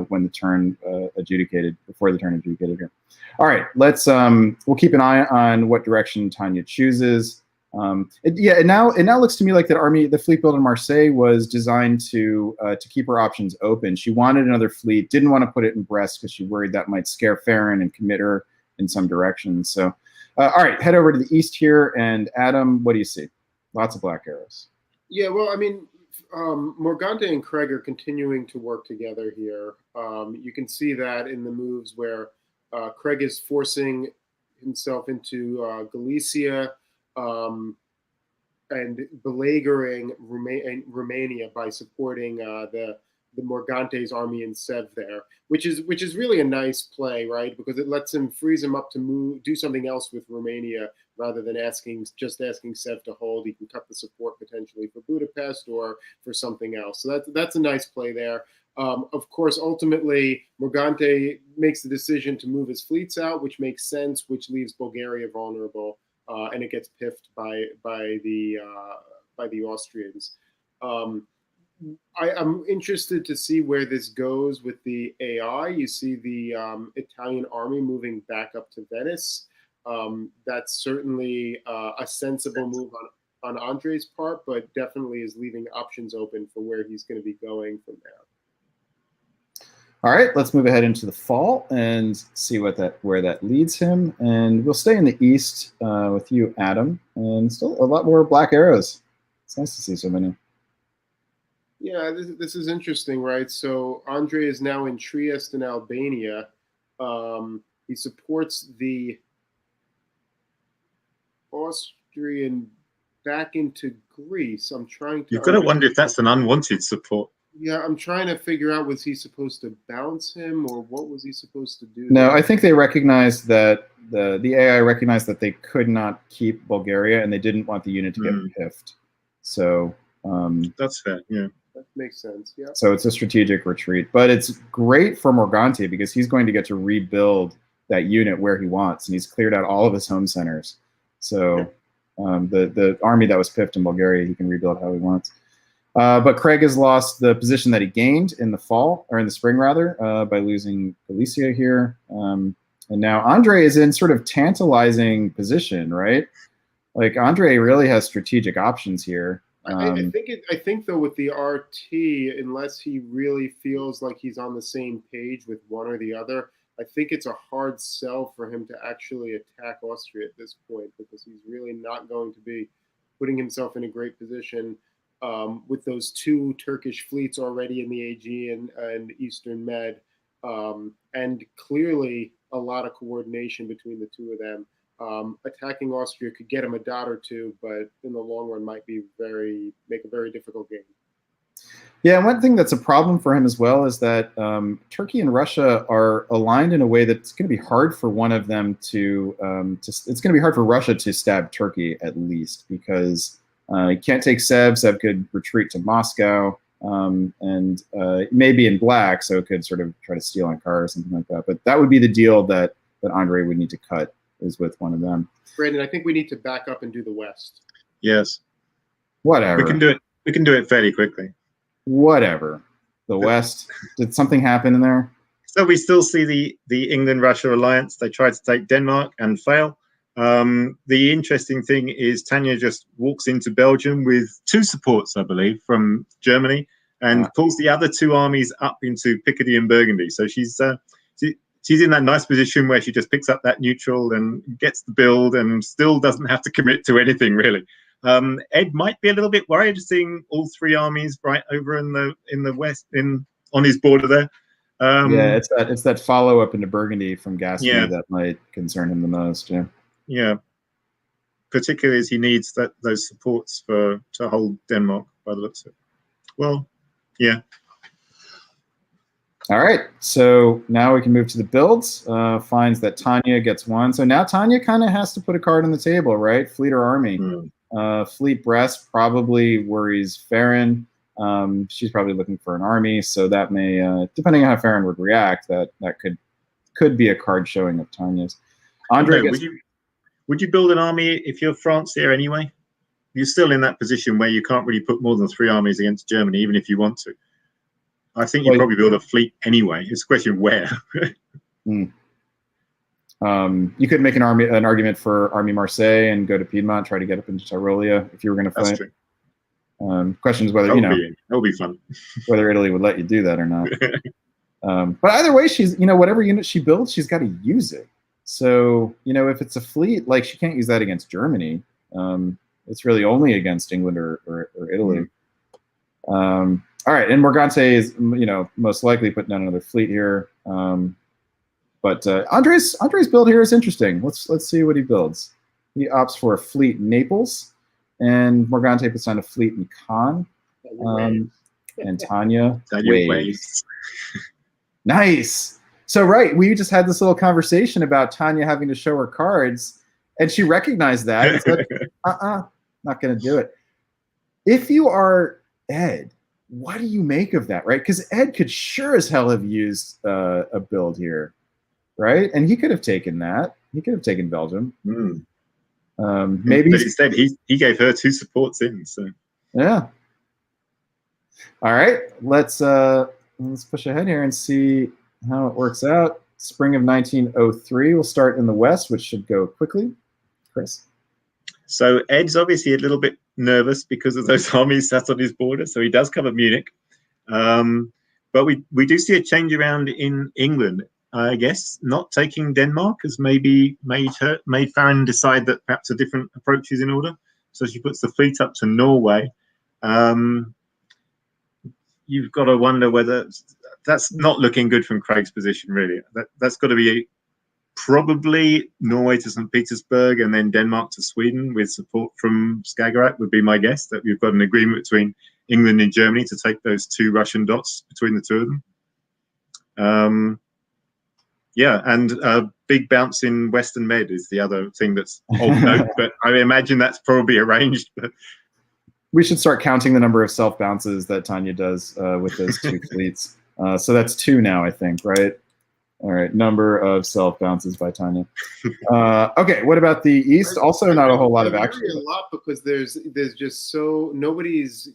when the turn adjudicated, before the turn adjudicated here. All right, we'll keep an eye on what direction Tanya chooses. It now looks to me like the fleet build in Marseille was designed to keep her options open. She wanted another fleet, didn't want to put it in Brest because she worried that might scare Farron and commit her in some direction. So, all right, head over to the east here, and Adam, what do you see? Lots of black arrows. Yeah, well, I mean, Morgante and Craig are continuing to work together here. You can see that in the moves where Craig is forcing himself into Galicia and beleaguering Romania by supporting the Morgante's army in Sev there, which is really a nice play, right? Because it frees him up to do something else with Romania rather than just asking Sev to hold. He can cut the support potentially for Budapest or for something else. So that's a nice play there. Of course, ultimately, Morgante makes the decision to move his fleets out, which makes sense, which leaves Bulgaria vulnerable, and it gets piffed by the Austrians. I'm interested to see where this goes with the AI. You see the Italian army moving back up to Venice. That's certainly a sensible move on Andrei's part, but definitely is leaving options open for where he's going to be going from there. All right, let's move ahead into the fall and see where that leads him. And we'll stay in the east with you, Adam, and still a lot more black arrows. It's nice to see so many. Yeah, this is interesting, right? So Andre is now in Trieste in Albania. He supports the Austrian back into Greece. I'm trying to. You've got to wonder if that's an unwanted support. Yeah, I'm trying to figure out, was he supposed to bounce him, or what was he supposed to do? No, I think they recognized that the AI recognized that they could not keep Bulgaria, and they didn't want the unit to get piffed. So that's fair. Yeah, that makes sense. Yeah. So it's a strategic retreat, but it's great for Morgante because he's going to get to rebuild that unit where he wants, and he's cleared out all of his home centers. So the army that was piffed in Bulgaria, he can rebuild how he wants. But Craig has lost the position that he gained in the fall, or in the spring rather, by losing Galicia here. And now Andre is in sort of tantalizing position, right? Like Andre really has strategic options here. I think though with the RT, unless he really feels like he's on the same page with one or the other, I think it's a hard sell for him to actually attack Austria at this point, because he's really not going to be putting himself in a great position with those two Turkish fleets already in the Aegean and Eastern Med, and clearly a lot of coordination between the two of them. Attacking Austria could get him a dot or two, but in the long run might be make a very difficult game. Yeah, one thing that's a problem for him as well is that Turkey and Russia are aligned in a way that's going to be hard for one of them to it's going to be hard for Russia to stab Turkey, at least, because he can't take Seb. Seb could retreat to Moscow, and maybe in black, so it could sort of try to steal Ankara or something like that. But that would be the deal that Andre would need to cut, is with one of them. Brandon, I think we need to back up and do the West. Yes. Whatever. We can do it. We can do it fairly quickly. Whatever. The West. Did something happen in there? So we still see the England-Russia alliance. They tried to take Denmark and fail. The interesting thing is Tanya just walks into Belgium with two supports, I believe, from Germany, and pulls the other two armies up into Picardy and Burgundy. So she's in that nice position where she just picks up that neutral and gets the build and still doesn't have to commit to anything, really. Ed might be a little bit worried seeing all three armies right over in the west on his border there. Yeah, it's that follow up into Burgundy from Gascony that might concern him the most. Yeah. Yeah. Particularly as he needs those supports to hold Denmark by the looks of it. Well, yeah. All right, so now we can move to the builds. Finds that Tanya gets one. So now Tanya kind of has to put a card on the table, right? Fleet or army. Fleet Brest probably worries Farron. She's probably looking for an army, so that may, depending on how Farron would react, that could be a card showing of Tanya's. Andre, would you build an army if you're France here anyway? You're still in that position where you can't really put more than 3 armies against Germany, even if you want to. I think you'd probably build a fleet anyway. It's a question of where. You could make an argument for Army Marseille and go to Piedmont, try to get up into Tyrolia if you were going to fight. That's true. Question is whether that'll be fun. Whether Italy would let you do that or not. But either way, she's whatever unit she builds, she's got to use it. So if it's a fleet, like she can't use that against Germany. It's really only against England or Italy. All right, and Morgante is most likely putting down another fleet here. But Andre's build here is interesting. Let's see what he builds. He opts for a fleet in Naples, and Morgante puts down a fleet in Cannes. And Tanya waves. Nice. So we just had this little conversation about Tanya having to show her cards, and she recognized that and said, not going to do it. If you are Ed, what do you make of that, right? Because Ed could sure as hell have used a build here, right? And he could have taken that. He could have taken Belgium. Maybe, but instead he gave her 2 supports in. So yeah. All right, let's push ahead here and see how it works out. Spring of 1903. We'll start in the West, which should go quickly. Chris. So Ed's obviously a little bit nervous because of those armies sat on his border, so he does cover Munich. But we do see a change around in England. I guess not taking Denmark has maybe made Farron decide that perhaps a different approach is in order. So she puts the fleet up to Norway. You've got to wonder whether that's not looking good from Craig's position, really. That's got to be probably Norway to St. Petersburg and then Denmark to Sweden with support from Skagerrak would be my guess, that we've got an agreement between England and Germany to take those 2 Russian dots between the 2 of them. Yeah, and a big bounce in Western Med is the other thing that's of note, but I imagine that's probably arranged. But we should start counting the number of self bounces that Tanya does with those 2 fleets. So that's 2 now, I think, right? All right, number of self bounces by Tanya. Okay, what about the East? Also, not a whole lot of action. A lot because there's just nobody's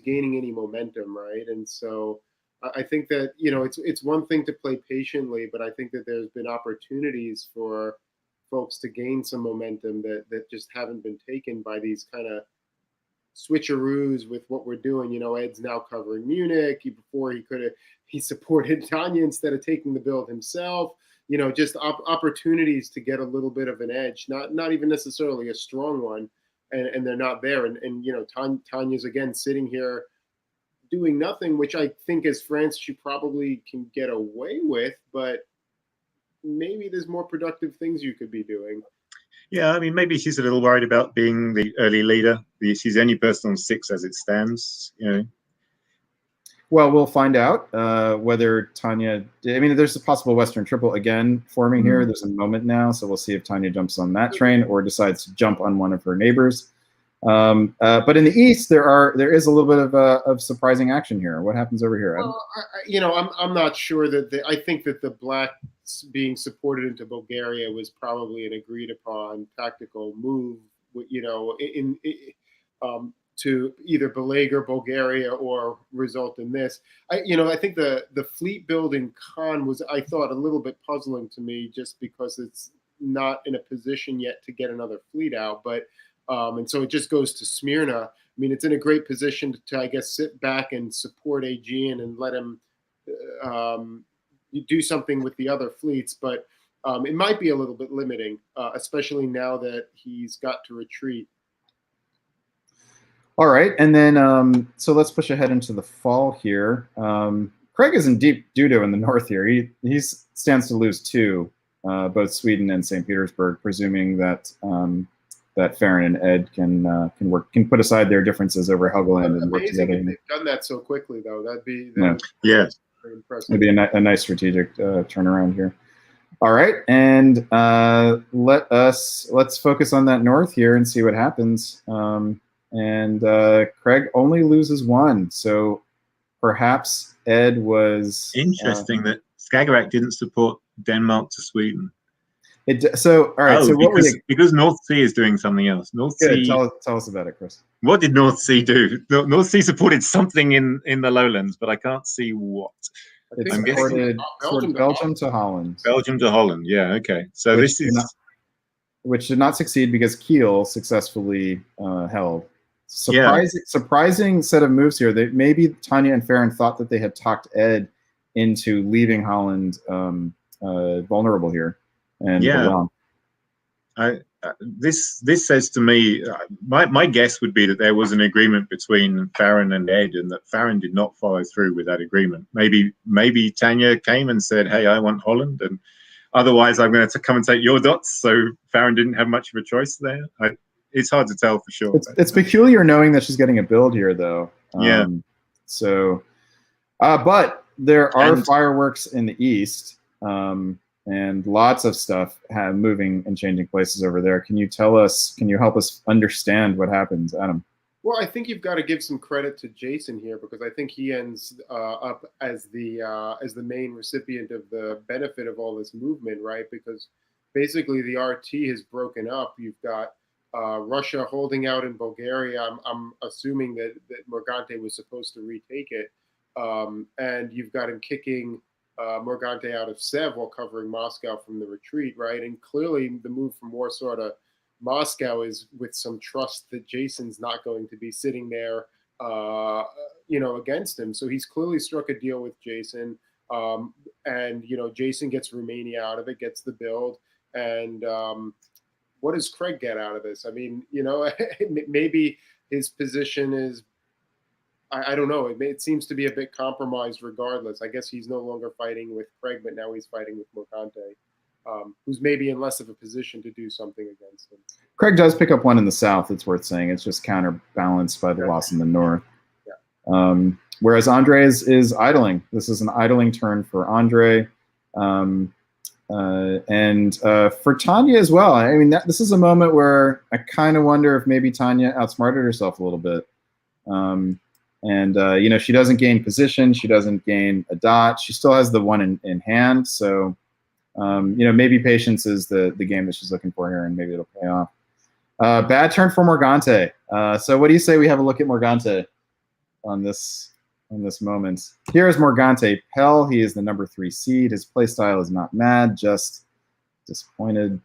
gaining any momentum, right? And so I think that it's one thing to play patiently, but I think that there's been opportunities for folks to gain some momentum that just haven't been taken by these kind of switcheroos with what we're doing. Ed's now covering Munich. Before he supported Tanya instead of taking the build himself. Just opportunities to get a little bit of an edge, not even necessarily a strong one, and they're not there. And Tanya's again sitting here doing nothing, which I think as France she probably can get away with, but maybe there's more productive things you could be doing. Yeah, I mean, maybe she's a little worried about being the early leader. She's the only person on 6 as it stands, Well, we'll find out whether Tanya. I mean, there's a possible Western triple again forming here. There's a moment now, so we'll see if Tanya jumps on that train or decides to jump on one of her neighbors. But in the East, there is a little bit of surprising action here. What happens over here, Adam? I'm not sure that I think that the Blacks being supported into Bulgaria was probably an agreed upon tactical move. To either beleaguer Bulgaria or result in this. I think the fleet building Khan was, I thought, a little bit puzzling to me just because it's not in a position yet to get another fleet out. But and so it just goes to Smyrna. I mean, it's in a great position to I guess, sit back and support Aegean and let him do something with the other fleets. But it might be a little bit limiting, especially now that he's got to retreat. All right, and then so let's push ahead into the fall here. Craig is in deep doo-doo in the north here. He stands to lose 2, both Sweden and St. Petersburg, presuming that that Farron and Ed can put aside their differences over Helgoland and work together. If they've done that so quickly, though. That'd be yes, very impressive. It'd be a nice strategic turnaround here. All right, and let's focus on that north here and see what happens. And Craig only loses 1, so perhaps Ed was interesting that Skagerrak didn't support Denmark to Sweden. So all right, so because North Sea is doing something else. North Sea. Tell us about it, Chris. What did North Sea do? North Sea supported something in the lowlands, but I can't see what. It's supported Belgium to Holland. Belgium to Holland, yeah, okay. So which did not succeed because Kiel successfully held. Surprising set of moves here. Maybe Tanya and Farron thought that they had talked Ed into leaving Holland vulnerable here. And this says to me, my guess would be that there was an agreement between Farron and Ed, and that Farron did not follow through with that agreement. Maybe Tanya came and said, "Hey, I want Holland, and otherwise I'm going to come and take your dots." So Farron didn't have much of a choice there. It's hard to tell for sure. It's peculiar knowing that she's getting a build here, though. So, but there are fireworks in the East. And lots of stuff moving and changing places over there. Can you help us understand what happens, Adam? Well, I think you've got to give some credit to Jason here, because I think he ends up as the main recipient of the benefit of all this movement, right? Because basically the RT has broken up. You've got Russia holding out in Bulgaria. I'm assuming that Morgante was supposed to retake it. And you've got him kicking Morgante out of Sev while covering Moscow from the retreat, right? And clearly the move from Warsaw to Moscow is with some trust that Jason's not going to be sitting there, against him. So he's clearly struck a deal with Jason. And Jason gets Romania out of it, gets the build. And what does Craig get out of this? I mean, maybe his position is I don't know. It seems to be a bit compromised regardless. I guess he's no longer fighting with Craig, but now he's fighting with Morgante, who's maybe in less of a position to do something against him. Craig does pick up one in the south, it's worth saying. It's just counterbalanced by the loss in the north. Yeah. Whereas Andre is idling. This is an idling turn for Andre. And for Tanya as well. I mean, this is a moment where I kind of wonder if maybe Tanya outsmarted herself a little bit. You know, she doesn't gain position. She doesn't gain a dot. She still has the one in hand. So, you know, maybe patience is the game that she's looking for here, and maybe it'll pay off. Bad turn for Morgante. So what do you say we have a look at Morgante on this moment? Here is Morgante Pell. He is the number 3 seed. His play style is not mad, just disappointed.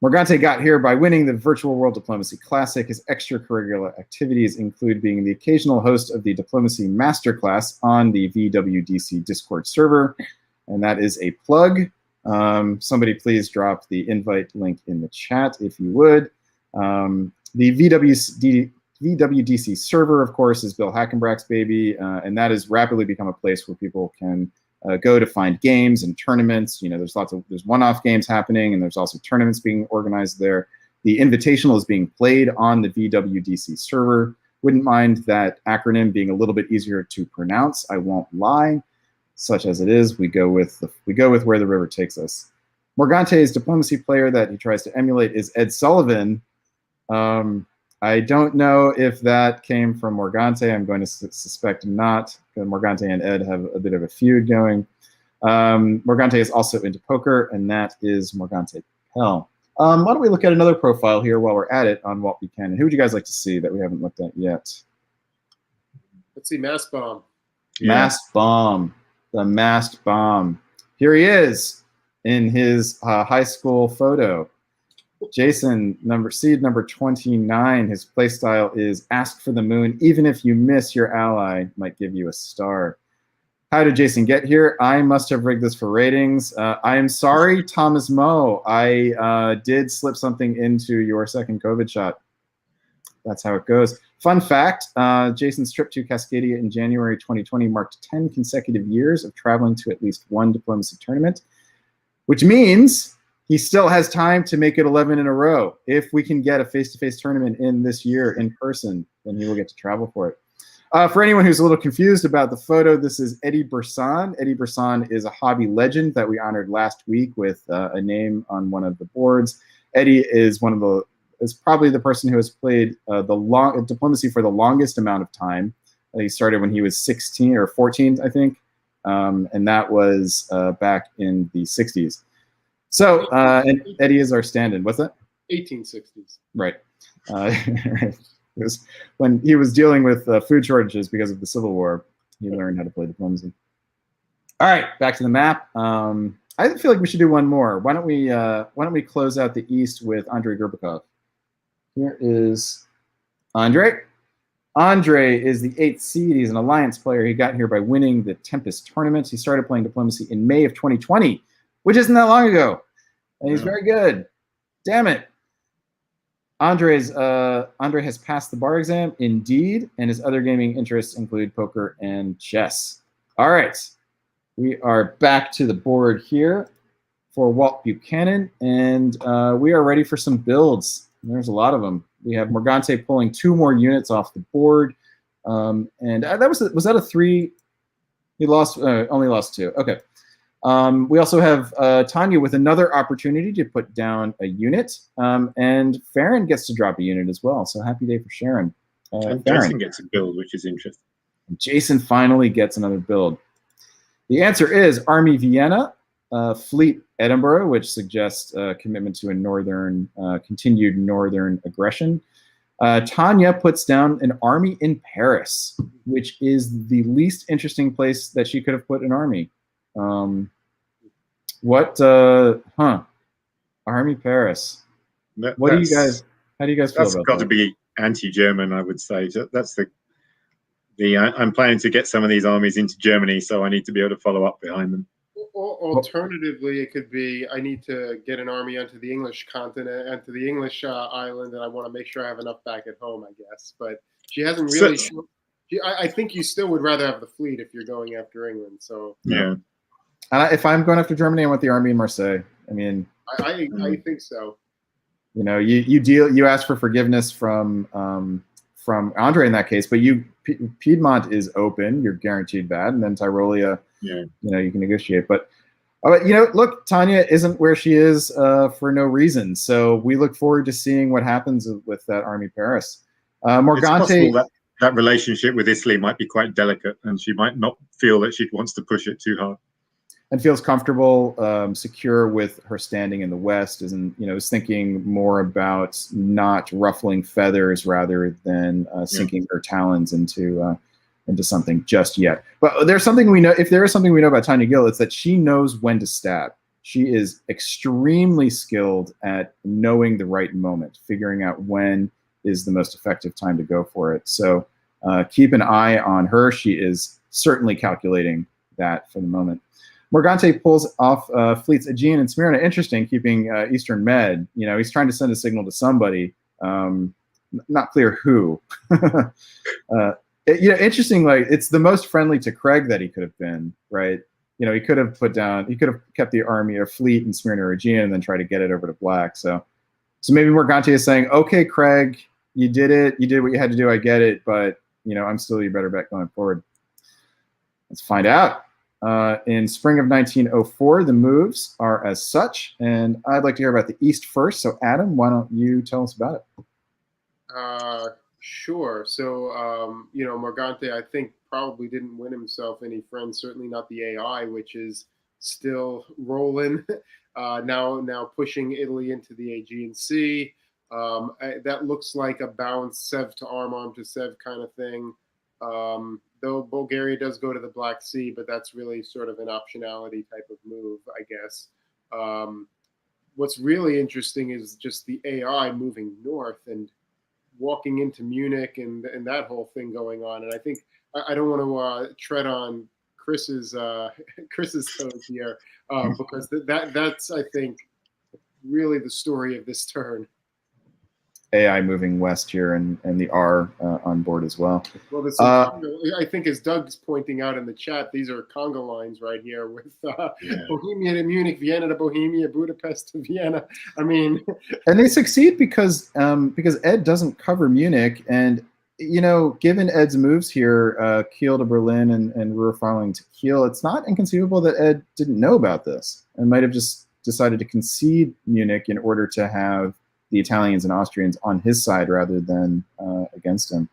Morgante got here by winning the Virtual World Diplomacy Classic. His extracurricular activities include being the occasional host of the Diplomacy Masterclass on the VWDC Discord server, and that is a plug. Somebody please drop the invite link in the chat if you would. The VWDC server, of course, is Bill Hackenbrack's baby, and that has rapidly become a place where people can go to find games and tournaments. You know, there's one-off games happening, and there's also tournaments being organized there. The Invitational is being played on the VWDC server. Wouldn't mind that acronym being a little bit easier to pronounce. I won't lie. Such as it is, we go with where the river takes us. Morgante's diplomacy player that he tries to emulate is Ed Sullivan. I don't know if that came from Morgante. I'm going to suspect not. Morgante and Ed have a bit of a feud going. Morgante is also into poker, and that is Morgante Pell. Why don't we look at another profile here while we're at it on Walt Buchanan? Who would you guys like to see that we haven't looked at yet? Let's see, Masked Bomb. Yeah. Masked Bomb. The Masked Bomb. Here he is in his high school photo. Jason, seed number 29. His play style is ask for the moon. Even if you miss, your ally might give you a star. How did Jason get here? I must have rigged this for ratings. I am sorry, Thomas Moe. I did slip something into your second COVID shot. That's how it goes. Fun fact, Jason's trip to Cascadia in January 2020 marked 10 consecutive years of traveling to at least one diplomacy tournament, which means he still has time to make it 11 in a row. If we can get a face-to-face tournament in this year in person, then he will get to travel for it. For anyone who's a little confused about the photo, this is Eddie Brisson. Eddie Brisson is a hobby legend that we honored last week with a name on one of the boards. Eddie is probably the person who has played diplomacy for the longest amount of time. He started when he was 16 or 14, I think, and that was back in the 60s. So, and Eddie is our stand-in. What's that? 1860s. Right. It was when he was dealing with food shortages because of the Civil War. He learned how to play diplomacy. All right, back to the map. I feel like we should do one more. Why don't we close out the East with Andrei Gerbikov? Here is Andre. Andre is the 8th seed. He's an alliance player. He got here by winning the Tempest tournament. He started playing diplomacy in May of 2020, which isn't that long ago. And he's very good. Damn it. Andre has passed the bar exam, indeed, and his other gaming interests include poker and chess. All right. We are back to the board here for Walt Buchanan, and we are ready for some builds. There's a lot of them. We have Morgante pulling 2 more units off the board, and that was that a 3? He only lost 2. Okay. We also have Tanya with another opportunity to put down a unit, and Farron gets to drop a unit as well. So happy day for Sharon. And Jason gets a build, which is interesting. Jason finally gets another build. The answer is Army Vienna, Fleet Edinburgh, which suggests commitment to a continued northern aggression. Tanya puts down an army in Paris, which is the least interesting place that she could have put an army. Army Paris. How do you guys feel about that? That's got to be anti-German, I would say. That's I'm planning to get some of these armies into Germany, so I need to be able to follow up behind them. Alternatively, it could be I need to get an army onto the English continent, onto the English island, and I want to make sure I have enough back at home, I guess. But she hasn't really. I think you still would rather have the fleet if you're going after England. So Yeah. If I'm going after Germany, I want the army in Marseille. I mean, I think so. you know, you ask for forgiveness from Andre in that case, but Piedmont is open. You're guaranteed that, and then Tyrolia, you know, you can negotiate. But you know, look, Tanya isn't where she is for no reason. So we look forward to seeing what happens with that Army Paris. Morgante. That relationship with Italy might be quite delicate, and she might not feel that she wants to push it too hard. And feels comfortable, secure with her standing in the West, is thinking more about not ruffling feathers rather than sinking her talons into something just yet. But there's something we know. If there is something we know about Tanya Gill, it's that she knows when to stab. She is extremely skilled at knowing the right moment, figuring out when is the most effective time to go for it. So keep an eye on her. She is certainly calculating that for the moment. Morgante pulls off fleets Aegean and Smyrna. Interesting, keeping Eastern Med. You know, he's trying to send a signal to somebody. Not clear who. Interesting. Like, it's the most friendly to Craig that he could have been, right? You know, he could have kept the army or fleet in Smyrna or Aegean and then try to get it over to Black. So maybe Morgante is saying, okay, Craig, you did it. You did what you had to do. I get it, but you know, I'm still your better bet going forward. Let's find out. In spring of 1904, the moves are as such, and I'd like to hear about the East first. So, Adam, why don't you tell us about it? Sure. So, you know, Morgante, I think, probably didn't win himself any friends. Certainly not the AI, which is still rolling. Now pushing Italy into the Aegean Sea. That looks like a balanced Sev to arm to Sev kind of thing. Though Bulgaria does go to the Black Sea, but that's really sort of an optionality type of move, I guess. What's really interesting is just the AI moving north and walking into Munich and that whole thing going on. And I think I don't want to tread on Chris's toes here because that's, I think, really the story of this turn. AI moving west here and the R on board as well. Well, I think as Doug's pointing out in the chat, these are conga lines right here with Bohemia to Munich, Vienna to Bohemia, Budapest to Vienna. I mean, and they succeed because Ed doesn't cover Munich, and you know, given Ed's moves here, Kiel to Berlin and Ruhr following to Kiel, it's not inconceivable that Ed didn't know about this and might have just decided to concede Munich in order to have the Italians and Austrians on his side rather than against him.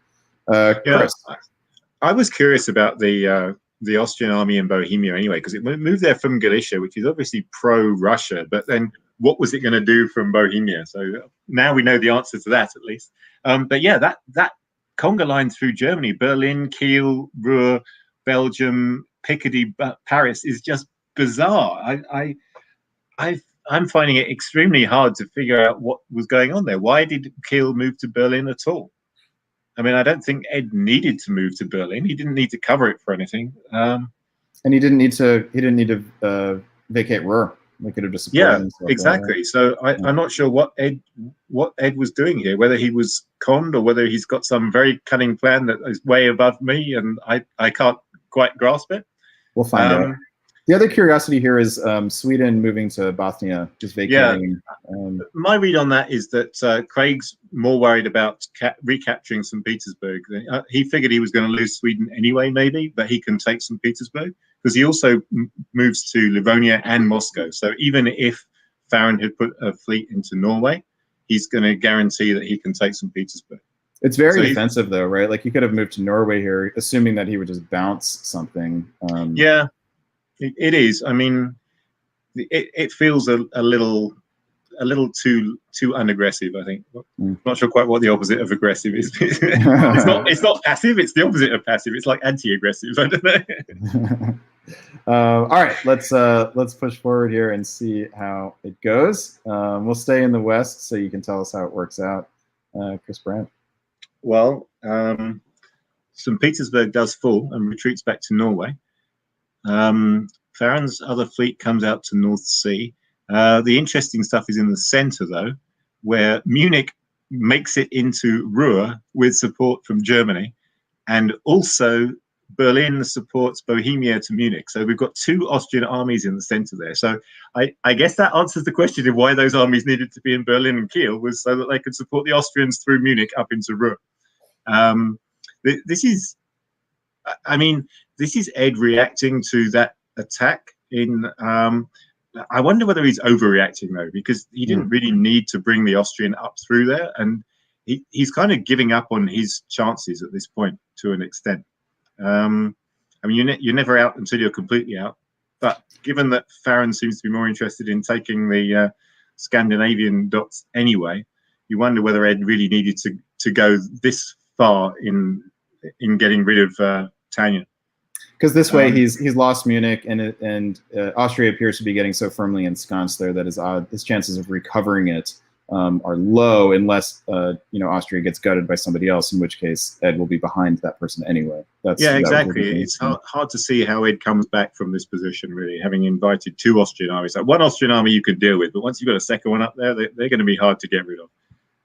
Chris. I was curious about the Austrian army in Bohemia anyway, because it moved there from Galicia, which is obviously pro-Russia, but then what was it going to do from Bohemia? So now we know the answer to that at least. But yeah, that conga line through Germany, Berlin, Kiel, Ruhr, Belgium, Picardy, Paris is just bizarre. I'm finding it extremely hard to figure out what was going on there. Why did Kiel move to Berlin at all? I mean, I don't think Ed needed to move to Berlin. He didn't need to cover it for anything. And he didn't need to vacate Ruhr. We could have just exactly. There. So I'm not sure what Ed was doing here. Whether he was conned or whether he's got some very cunning plan that is way above me, and I can't quite grasp it. We'll find out. The other curiosity here is Sweden moving to Bosnia, just vacating. Yeah. My read on that is that Craig's more worried about recapturing St. Petersburg. He figured he was going to lose Sweden anyway, maybe, but he can take St. Petersburg because he also moves to Livonia and Moscow. So even if Farron had put a fleet into Norway, he's going to guarantee that he can take St. Petersburg. It's very defensive, though, right? Like, he could have moved to Norway here, assuming that he would just bounce something. Yeah. It is. I mean, it feels a little too unaggressive. I think. Not sure quite what the opposite of aggressive is. It's not passive. It's the opposite of passive. It's like anti-aggressive. I don't know. All right, let's push forward here and see how it goes. We'll stay in the West so you can tell us how it works out. Chris Brandt. Well, St. Petersburg does fall and retreats back to Norway. Farron's other fleet comes out to North Sea. The interesting stuff is in the center, though, where Munich makes it into Ruhr with support from Germany. and also Berlin supports Bohemia to Munich. So we've got 2 Austrian armies in the center there. So I guess that answers the question of why those armies needed to be in Berlin and Kiel, was so that they could support the Austrians through Munich up into Ruhr. This is, I mean, this is Ed reacting to that attack in. I wonder whether he's overreacting though, because he didn't really need to bring the Austrian up through there, and he's kind of giving up on his chances at this point to an extent. I mean, you're never out until you're completely out. But given that Farron seems to be more interested in taking the Scandinavian dots anyway, you wonder whether Ed really needed to go this far in getting rid of Tanya. Because this way he's lost Munich, and Austria appears to be getting so firmly ensconced there that his chances of recovering it are low, unless Austria gets gutted by somebody else, in which case Ed will be behind that person anyway. Exactly. It's hard to see how Ed comes back from this position, really, having invited 2 Austrian armies. Like, one Austrian army you could deal with, but once you've got a second one up there, they're going to be hard to get rid of.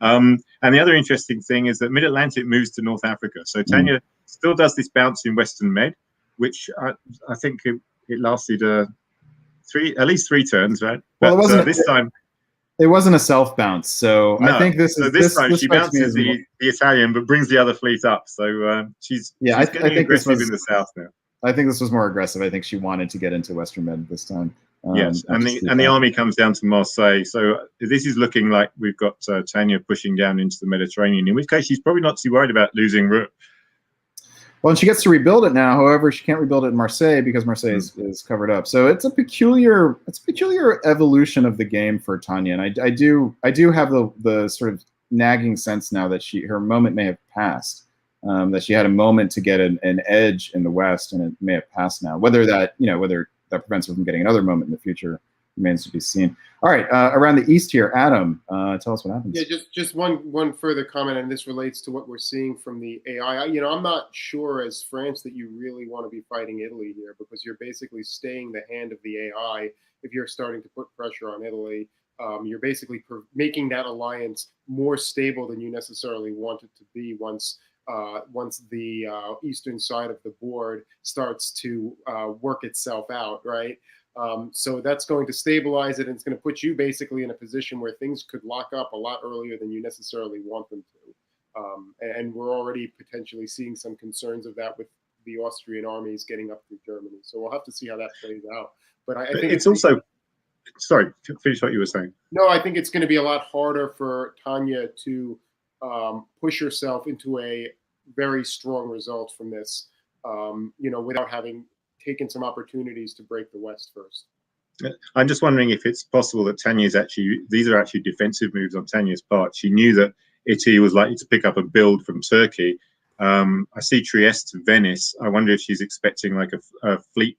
And the other interesting thing is that Mid-Atlantic moves to North Africa. So Tanya still does this bounce in Western Med, which I think it lasted at least 3 turns, right? But this time it wasn't a self bounce. So no. I think this time she bounces the Italian, but brings the other fleet up. So she's getting aggressive in the south now. I think this was more aggressive. I think she wanted to get into Western Med this time. Yes, and the army comes down to Marseille. So this is looking like we've got Tanya pushing down into the Mediterranean, in which case she's probably not too worried about losing Ruhr. Well, and she gets to rebuild it now. However, she can't rebuild it in Marseille because Marseille is covered up. So it's a peculiar evolution of the game for Tanya. And I do have the sort of nagging sense now that her moment may have passed. That she had a moment to get an edge in the West, and it may have passed now. Whether that prevents her from getting another moment in the future remains to be seen. All right, around the East here, Adam, tell us what happens. Yeah, just one further comment, and this relates to what we're seeing from the AI. I'm not sure as France that you really want to be fighting Italy here, because you're basically staying the hand of the AI. If you're starting to put pressure on Italy, you're basically making that alliance more stable than you necessarily want it to be once the eastern side of the board starts to work itself out, right? So that's going to stabilize it, and it's going to put you basically in a position where things could lock up a lot earlier than you necessarily want them to. And we're already potentially seeing some concerns of that with the Austrian armies getting up through Germany. So we'll have to see how that plays out. But I think it's also, sorry, finish what you were saying. No, I think it's going to be a lot harder for Tanya to push herself into a very strong result from this, without having taken some opportunities to break the West first. I'm just wondering if it's possible that these are actually defensive moves on Tanya's part. She knew that Italy was likely to pick up a build from Turkey. I see Trieste to Venice. I wonder if she's expecting like a fleet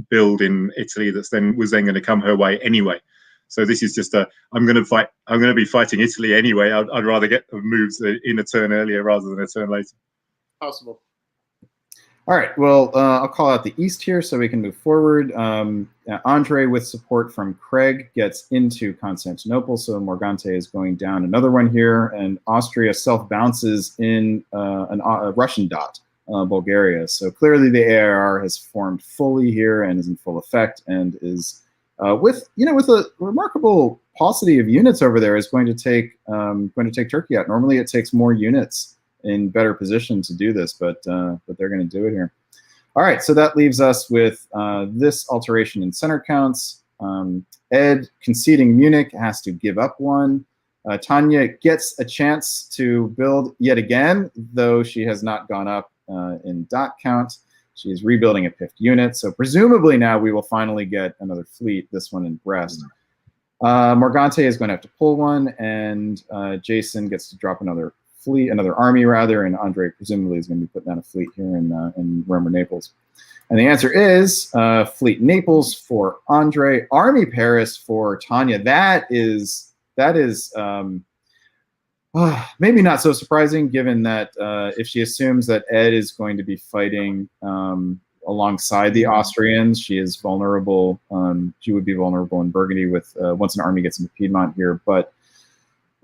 build in Italy was then going to come her way anyway. So this is just I'm going to be fighting Italy anyway. I'd rather get moves in a turn earlier rather than a turn later. Possible. All right, well, I'll call out the East here so we can move forward. Andre, with support from Craig, gets into Constantinople, so Morgante is going down another one here, and Austria self-bounces in a Russian dot, Bulgaria. So clearly the AIR has formed fully here and is in full effect, and is, with a remarkable paucity of units over there, is going to take Turkey out. Normally it takes more units in better position to do this, but they're going to do it here. All right, so that leaves us with this alteration in center counts. Ed conceding Munich has to give up one. Tanya gets a chance to build yet again, though she has not gone up in dot count. She's rebuilding a 5th unit, so presumably now we will finally get another fleet, this one in Brest. Morgante is going to have to pull one, and Jason gets to drop another army rather, and Andre presumably is going to be putting down a fleet here in Rome or Naples. And the answer is fleet Naples for Andre, army Paris for Tanya. That is maybe not so surprising, given that if she assumes that Ed is going to be fighting alongside the Austrians, she is vulnerable. She would be vulnerable in Burgundy with once an army gets into Piedmont here. But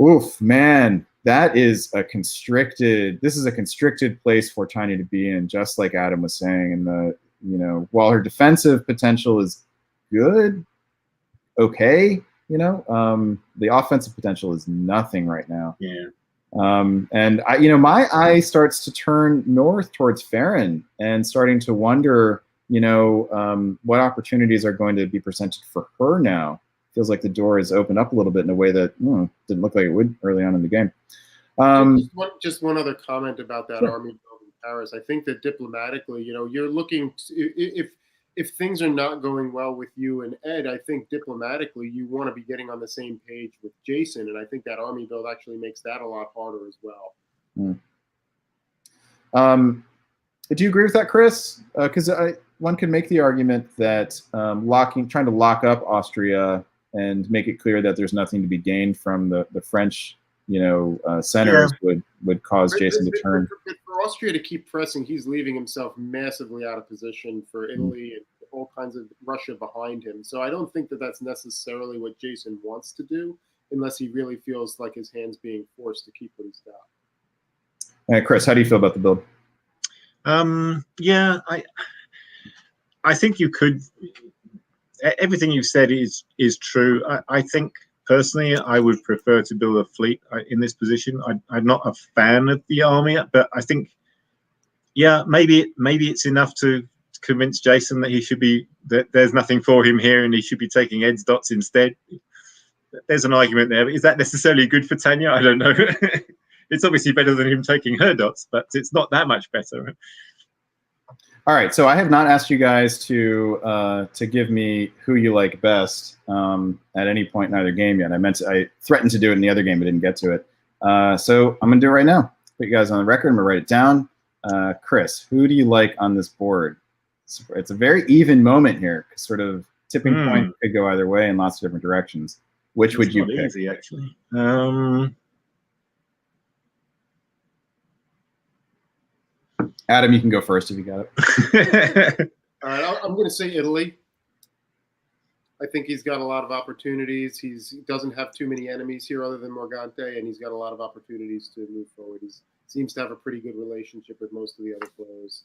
oof, man. that is a constricted. This is a constricted place for China to be in, just like Adam was saying. And while her defensive potential is good, okay, the offensive potential is nothing right now. Yeah. And my eye starts to turn north towards Farron and starting to wonder, what opportunities are going to be presented for her now. Feels like the door is opened up a little bit in a way that didn't look like it would early on in the game. Just one other comment about that army build in Paris. I think that diplomatically, you're looking if things are not going well with you and Ed, I think diplomatically you want to be getting on the same page with Jason, and I think that army build actually makes that a lot harder as well. Do you agree with that, Chris? Because one can make the argument that trying to lock up Austria and make it clear that there's nothing to be gained from the French, centers would cause Jason to turn. For Austria to keep pressing, he's leaving himself massively out of position for Italy and all kinds of Russia behind him. So I don't think that that's necessarily what Jason wants to do, unless he really feels like his hand's being forced to keep what he's got. All right, Chris, how do you feel about the build? Yeah, I think you could. Everything you've said is true. I think personally, I would prefer to build a fleet in this position. I'm not a fan of the army, but I think, maybe it's enough to convince Jason that he should be that there's nothing for him here and he should be taking Ed's dots instead. There's an argument there, but is that necessarily good for Tanya? I don't know. It's obviously better than him taking her dots, but it's not that much better. All right, so I have not asked you guys to give me who you like best at any point in either game yet. I threatened to do it in the other game, but didn't get to it. So I'm gonna do it right now. Put you guys on the record. I'm gonna write it down. Chris, who do you like on this board? It's a very even moment here. Sort of tipping point could go either way in lots of different directions. Which would you pick? Easy, actually. Adam, you can go first if you got it. All right, I'm going to say Italy. I think he's got a lot of opportunities. He doesn't have too many enemies here other than Morgante, and he's got a lot of opportunities to move forward. He seems to have a pretty good relationship with most of the other players.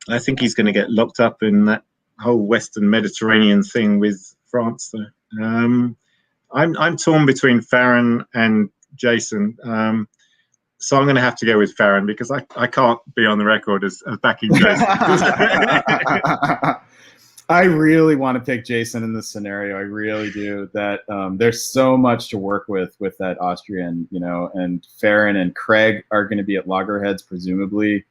I think he's going to get locked up in that whole Western Mediterranean thing with France. So, I'm torn between Farron and Jason. So I'm going to have to go with Farron because I can't be on the record as backing Jason. I really want to pick Jason in this scenario. I really do. That there's so much to work with that Austrian, and Farron and Craig are going to be at loggerheads presumably.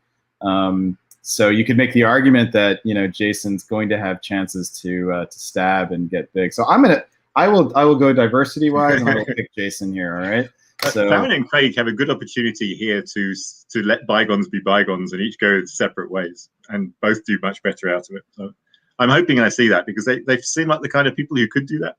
So you could make the argument that Jason's going to have chances to stab and get big. So I will go diversity wise and I will pick Jason here. All right. So Farron and Craig have a good opportunity here to let bygones be bygones and each go separate ways and both do much better out of it. So I'm hoping I see that because they seem like the kind of people who could do that.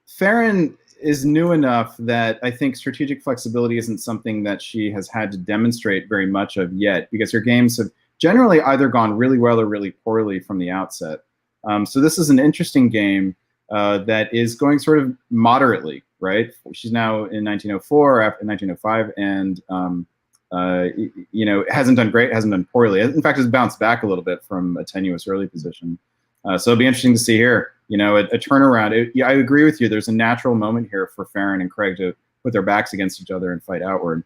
Farron is new enough that I think strategic flexibility isn't something that she has had to demonstrate very much of yet because her games have generally either gone really well or really poorly from the outset. So this is an interesting game. That is going sort of moderately, right? She's now in 1904 after 1905, and hasn't done great, hasn't done poorly. In fact, has bounced back a little bit from a tenuous early position. So it'll be interesting to see here, a turnaround. I agree with you. There's a natural moment here for Farron and Craig to put their backs against each other and fight outward.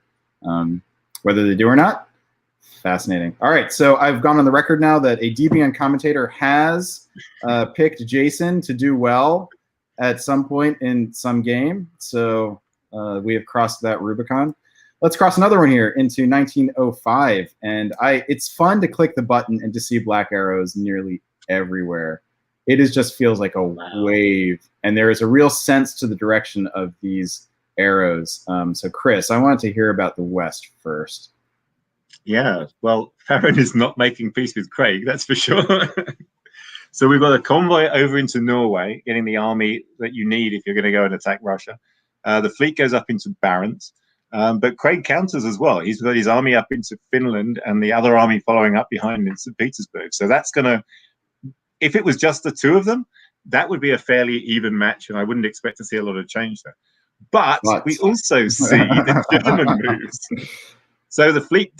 Whether they do or not, fascinating. All right, so I've gone on the record now that a DBN commentator has picked Jason to do well at some point in some game. So we have crossed that Rubicon. Let's cross another one here into 1905. And it's fun to click the button and to see black arrows nearly everywhere. It just feels like a wave. And there is a real sense to the direction of these arrows. So Chris, I wanted to hear about the West first. Yeah, well, Farron is not making peace with Craig, that's for sure. So we've got a convoy over into Norway, getting the army that you need if you're going to go and attack Russia. The fleet goes up into Barents, but Craig counters as well. He's got his army up into Finland and the other army following up behind in St. Petersburg. So that's going to, if it was just the two of them, that would be a fairly even match, and I wouldn't expect to see a lot of change there. But we also see the German moves. So the fleet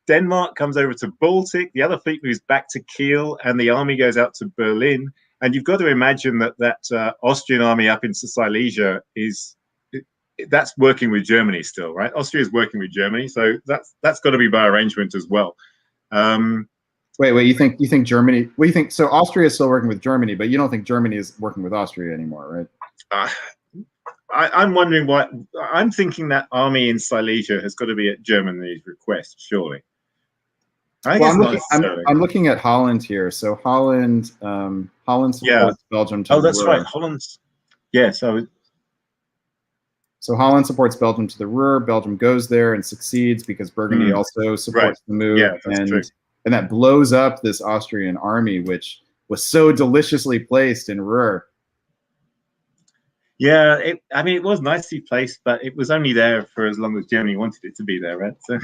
Denmark comes over to Baltic, the other fleet moves back to Kiel, and the army goes out to Berlin. And you've got to imagine that Austrian army up into Silesia that's working with Germany still, right? Austria is working with Germany, so that's got to be by arrangement as well. Wait, you think Germany? What do you think? So Austria is still working with Germany, but you don't think Germany is working with Austria anymore, right? I'm wondering why. I'm thinking that army in Silesia has got to be at Germany's request, surely. I'm looking at Holland here. So Holland supports Belgium to the that's Ruhr. right. Holland's. Yeah, so Holland supports Belgium to the Ruhr. Belgium goes there and succeeds because Burgundy also supports the move. Yeah, that's true. And that blows up this Austrian army, which was so deliciously placed in Ruhr. Yeah, it was nicely placed, but it was only there for as long as Germany wanted it to be there, right? So,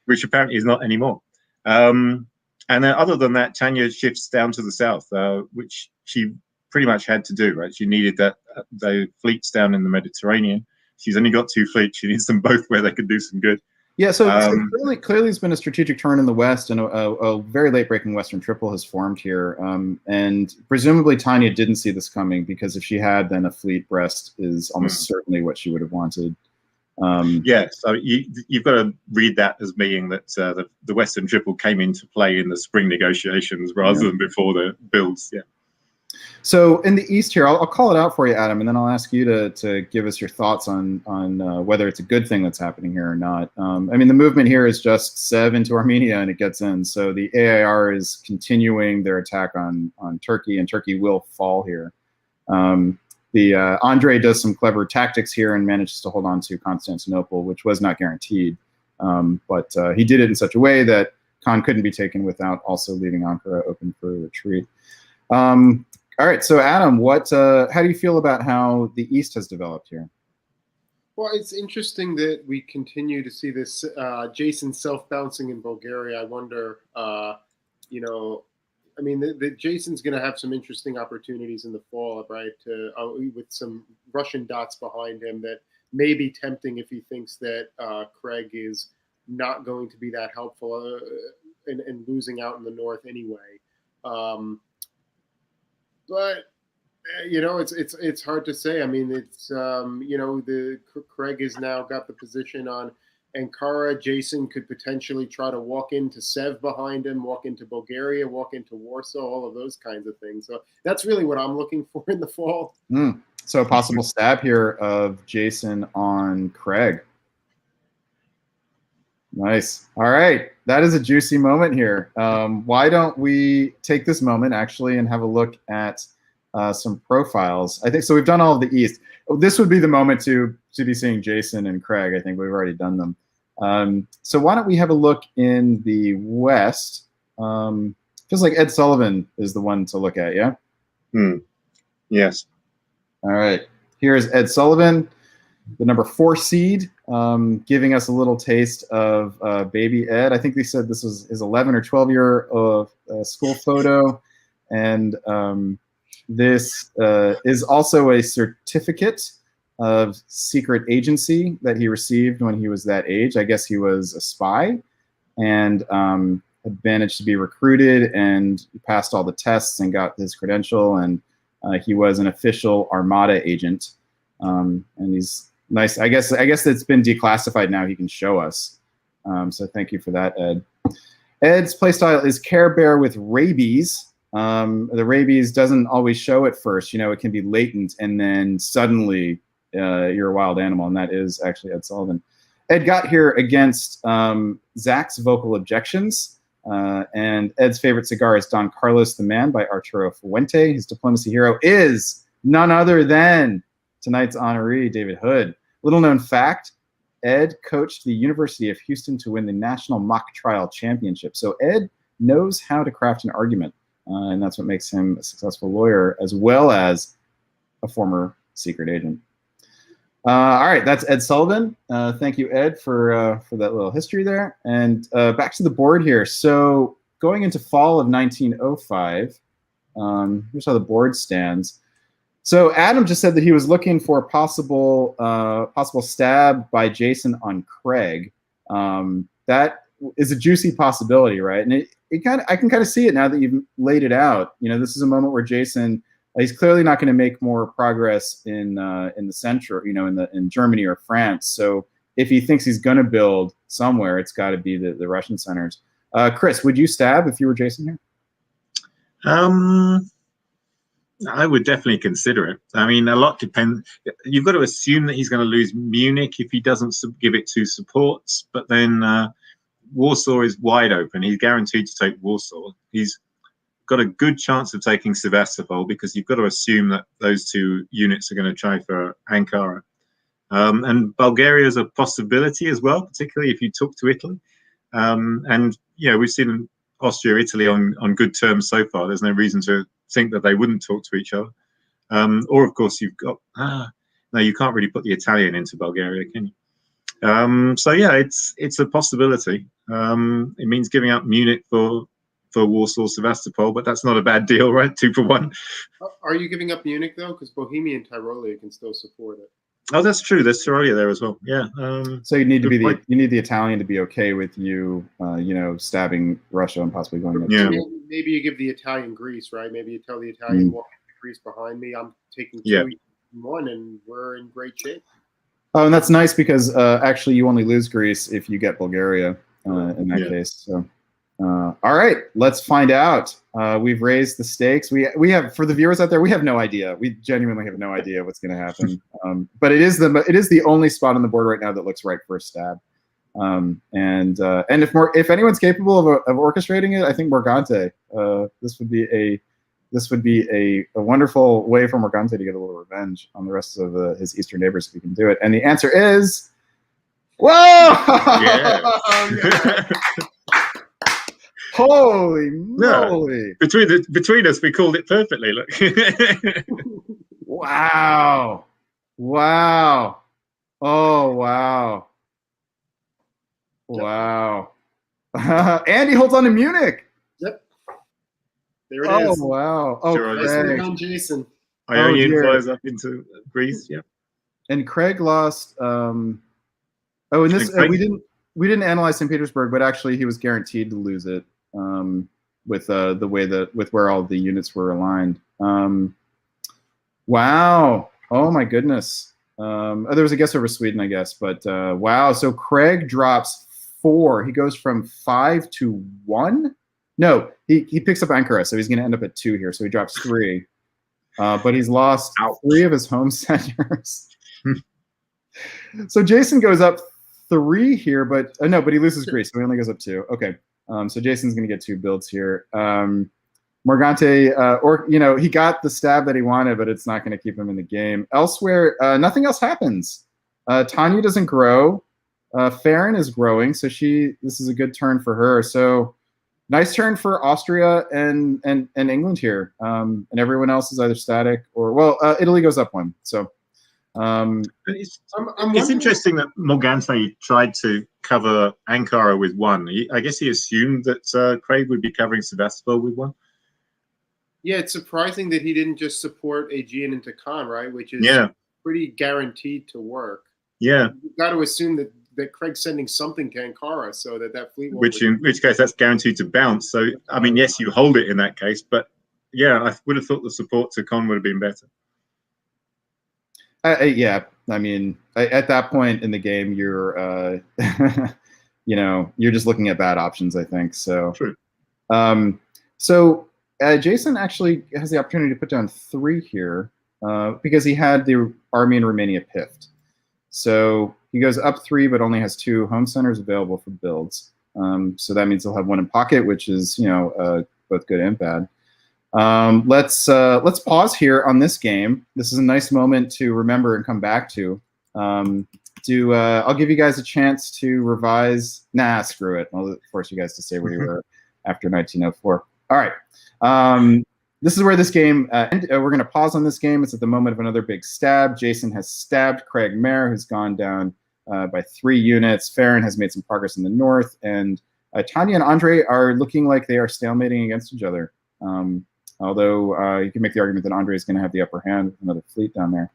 which apparently is not anymore. And then other than that, Tanya shifts down to the south, which she pretty much had to do, right? She needed the fleets down in the Mediterranean. She's only got 2 fleets. She needs them both where they can do some good. Yeah, so clearly it's been a strategic turn in the West, and a very late-breaking Western Triple has formed here. And presumably Tanya didn't see this coming, because if she had, then a fleet Brest is almost certainly what she would have wanted. So you've got to read that as meaning that the Western Triple came into play in the spring negotiations rather than before the builds. Yeah. So in the East here, I'll call it out for you, Adam, and then I'll ask you to give us your thoughts on whether it's a good thing that's happening here or not. I mean, the movement here is just Sev into Armenia and it gets in. So the AIR is continuing their attack on Turkey, and Turkey will fall here. Andre does some clever tactics here and manages to hold on to Constantinople, which was not guaranteed. But he did it in such a way that Khan couldn't be taken without also leaving Ankara open for a retreat. All right, so Adam, how do you feel about how the East has developed here? Well, it's interesting that we continue to see this Jason self-bouncing in Bulgaria. I wonder, I mean, the Jason's going to have some interesting opportunities in the fall, right? With some Russian dots behind him that may be tempting if he thinks that Craig is not going to be that helpful and losing out in the north anyway. But it's hard to say. I mean, it's the Craig has now got the position on Ankara. Jason could potentially try to walk into Sev behind him, walk into Bulgaria, walk into Warsaw, all of those kinds of things. So that's really what I'm looking for in the fall. So a possible stab here of Jason on Craig. Nice. All right. That is a juicy moment here. Why don't we take this moment actually and have a look at some profiles? I think so. We've done all of the East. This would be the moment to be seeing Jason and Craig. I think we've already done them. So why don't we have a look in the West? Feels like Ed Sullivan is the one to look at. Yeah. Yes. All right. Here's Ed Sullivan, the number 4 seed, giving us a little taste of baby Ed. I think they said this was his 11 or 12-year school photo. And this is also a certificate of secret agency that he received when he was that age. I guess he was a spy and had managed to be recruited and passed all the tests and got his credential. And he was an official Armada agent. And he's nice. I guess it's been declassified now. He can show us. So thank you for that, Ed. Ed's playstyle is Care Bear with rabies. The rabies doesn't always show at first. It can be latent, and then suddenly you're a wild animal, and that is actually Ed Sullivan. Ed got here against Zach's vocal objections, and Ed's favorite cigar is Don Carlos the Man by Arturo Fuente. His diplomacy hero is none other than tonight's honoree, David Hood. Little known fact, Ed coached the University of Houston to win the National Mock Trial Championship. So Ed knows how to craft an argument, and that's what makes him a successful lawyer as well as a former secret agent. All right, that's Ed Sullivan. Thank you, Ed, for that little history there. And back to the board here. So going into fall of 1905, Here's how the board stands. So Adam just said that he was looking for a possible stab by Jason on Craig. That is a juicy possibility, right? And I can kind of see it now that you've laid it out. You know, this is a moment where Jason, he's clearly not going to make more progress in the central, you know, in Germany or France. So if he thinks he's going to build somewhere, it's got to be the Russian centers. Chris, would you stab if you were Jason here? I would definitely consider it. I mean, a lot depends. You've got to assume that he's going to lose Munich if he doesn't give it to supports. But then Warsaw is wide open. He's guaranteed to take Warsaw. He's got a good chance of taking Sevastopol because you've got to assume that those two units are going to try for Ankara. And Bulgaria is a possibility as well, particularly if you talk to Italy. And, you know, we've seen Austria, Italy on good terms so far. There's no reason to think that they wouldn't talk to each other. Or, of course, you've got... no, you can't really put the Italian into Bulgaria, can you? So, yeah, it's a possibility. It means giving up Munich for Warsaw, Sevastopol, but that's not a bad deal, right? 2 for 1. Are you giving up Munich, though? Because Bohemia and Tyrolia can still support it. Oh, that's true. There's Tyrolia there as well. Yeah. So you need to be you need the Italian to be okay with you, you know, stabbing Russia and possibly going. Yeah. Maybe you give the Italian Greece, right? Maybe you tell the Italian, walk Greece behind me. I'm taking 2-1, and we're in great shape. Oh, and that's nice because actually you only lose Greece if you get Bulgaria in that case. So. All right, let's find out. We've raised the stakes. We have, for the viewers out there, we have no idea. We genuinely have no idea what's going to happen. But it is the only spot on the board right now that looks right for a stab. And if anyone's capable of orchestrating it, I think Morgante. This would be a wonderful way for Morgante to get a little revenge on the rest of his eastern neighbors if he can do it. And the answer is, whoa! Yeah. Holy moly! Yeah. Between us, we called it perfectly. Look. Wow! Wow! Oh wow! Wow! Andy holds on to Munich. Yep. There it is. Oh wow! Oh, Craig. Jason. Ionian flies up into Greece. Yeah. And Craig lost. And this we didn't analyze St. Petersburg, but actually he was guaranteed to lose it. With where all the units were aligned. Wow. Oh my goodness. There was a guess over Sweden, I guess, but wow. So Craig drops 4. He goes from 5 to 1. No, he picks up Ankara, so he's going to end up at 2 here. So he drops 3, but he's lost 3 of his home centers. So Jason goes up 3 here, but no, but he loses Greece, so he only goes up 2. Okay. So Jason's going to get 2 builds here. Morgante, he got the stab that he wanted, but it's not going to keep him in the game. Elsewhere, nothing else happens. Tanya doesn't grow. Farron is growing, so this is a good turn for her. So nice turn for Austria and England here. And everyone else is either static or, Italy goes up 1. So. It's interesting that Morgante tried to cover Ankara with 1. I guess he assumed that Craig would be covering Sevastopol with 1. Yeah, it's surprising that he didn't just support Aegean into Khan, right? Which is pretty guaranteed to work. Yeah. You've got to assume that Craig's sending something to Ankara so that fleet won't in which case that's guaranteed to bounce. So, I mean, yes, you hold it in that case, but yeah, I would have thought the support to Khan would have been better. Yeah, I mean, at that point in the game, you're, you're just looking at bad options, I think. So, true. Jason actually has the opportunity to put down 3 here because he had the army in Romania piffed. So he goes up 3, but only has 2 home centers available for builds. So that means he'll have 1 in pocket, which is, both good and bad. Let's pause here on this game. This is a nice moment to remember and come back to. I'll give you guys a chance to revise. Nah, screw it. I'll force you guys to say where you were after 1904. All right. This is where this game, we're going to pause on this game. It's at the moment of another big stab. Jason has stabbed Craig Mayer, who's gone down by 3 units. Farron has made some progress in the north. And Tanya and Andre are looking like they are stalemating against each other. although you can make the argument that Andre is going to have the upper hand with another fleet down there.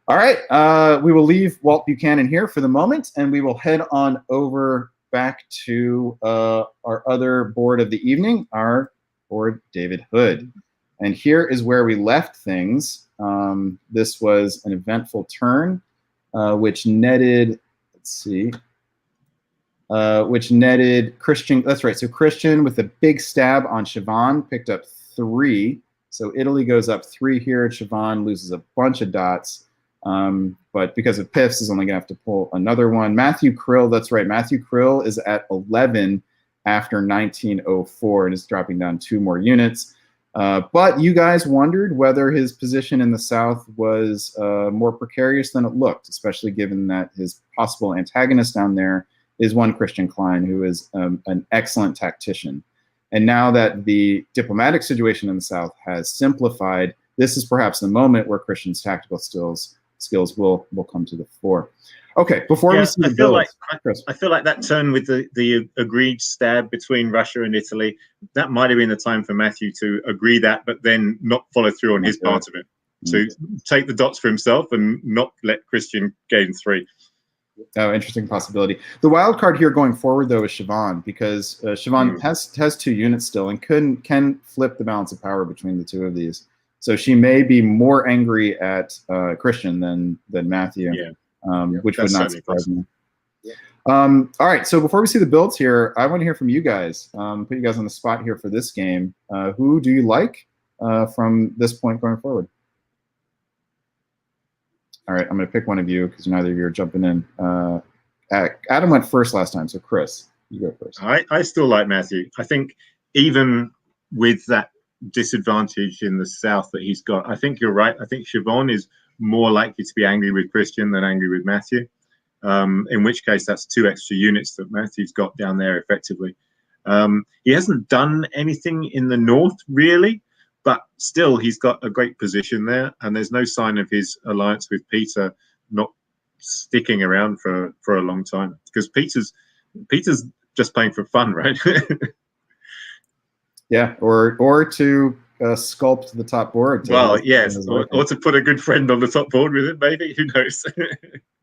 All right, we will leave Walt Buchanan here for the moment, and we will head on over back to our other board of the evening, our board David Hood. And here is where we left things. This was an eventful turn, which netted, let's see, which netted Christian, that's right, so Christian with a big stab on Siobhan picked up 3. So Italy goes up 3 here, Siobhan loses a bunch of dots. But because of piffs, is only gonna have to pull another one. Matthew Krill, that's right, Matthew Krill is at 11 after 1904 and is dropping down 2 more units. But you guys wondered whether his position in the south was more precarious than it looked, especially given that his possible antagonist down there is one Christian Klein, who is an excellent tactician. And now that the diplomatic situation in the south has simplified, this is perhaps the moment where Christian's tactical skills will come to the fore. Okay, before we see the builds, I feel like that turn with the agreed stab between Russia and Italy, that might have been the time for Matthew to agree that, but then not follow through on his part of it. To take the dots for himself and not let Christian gain 3. Oh, interesting possibility. The wild card here going forward, though, is Siobhan, because Siobhan has 2 units still and can flip the balance of power between the 2 of these. So she may be more angry at Christian than Matthew. Yeah. Which would not surprise me. Yeah. All right, so before we see the builds here, I want to hear from you guys. Put you guys on the spot here for this game. Who do you like from this point going forward? All right, I'm going to pick one of you because neither of you are jumping in. Adam went first last time, so Chris, you go first. I still like Matthew. I think even with that disadvantage in the south that he's got, I think you're right. I think Siobhan is more likely to be angry with Christian than angry with Matthew, in which case that's 2 extra units that Matthew's got down there effectively. He hasn't done anything in the north really, but still he's got a great position there, and there's no sign of his alliance with Peter not sticking around for a long time, because Peter's just playing for fun, right? Yeah, or to sculpt the top board. Well, yes, or to put a good friend on the top board with it, maybe. Who knows?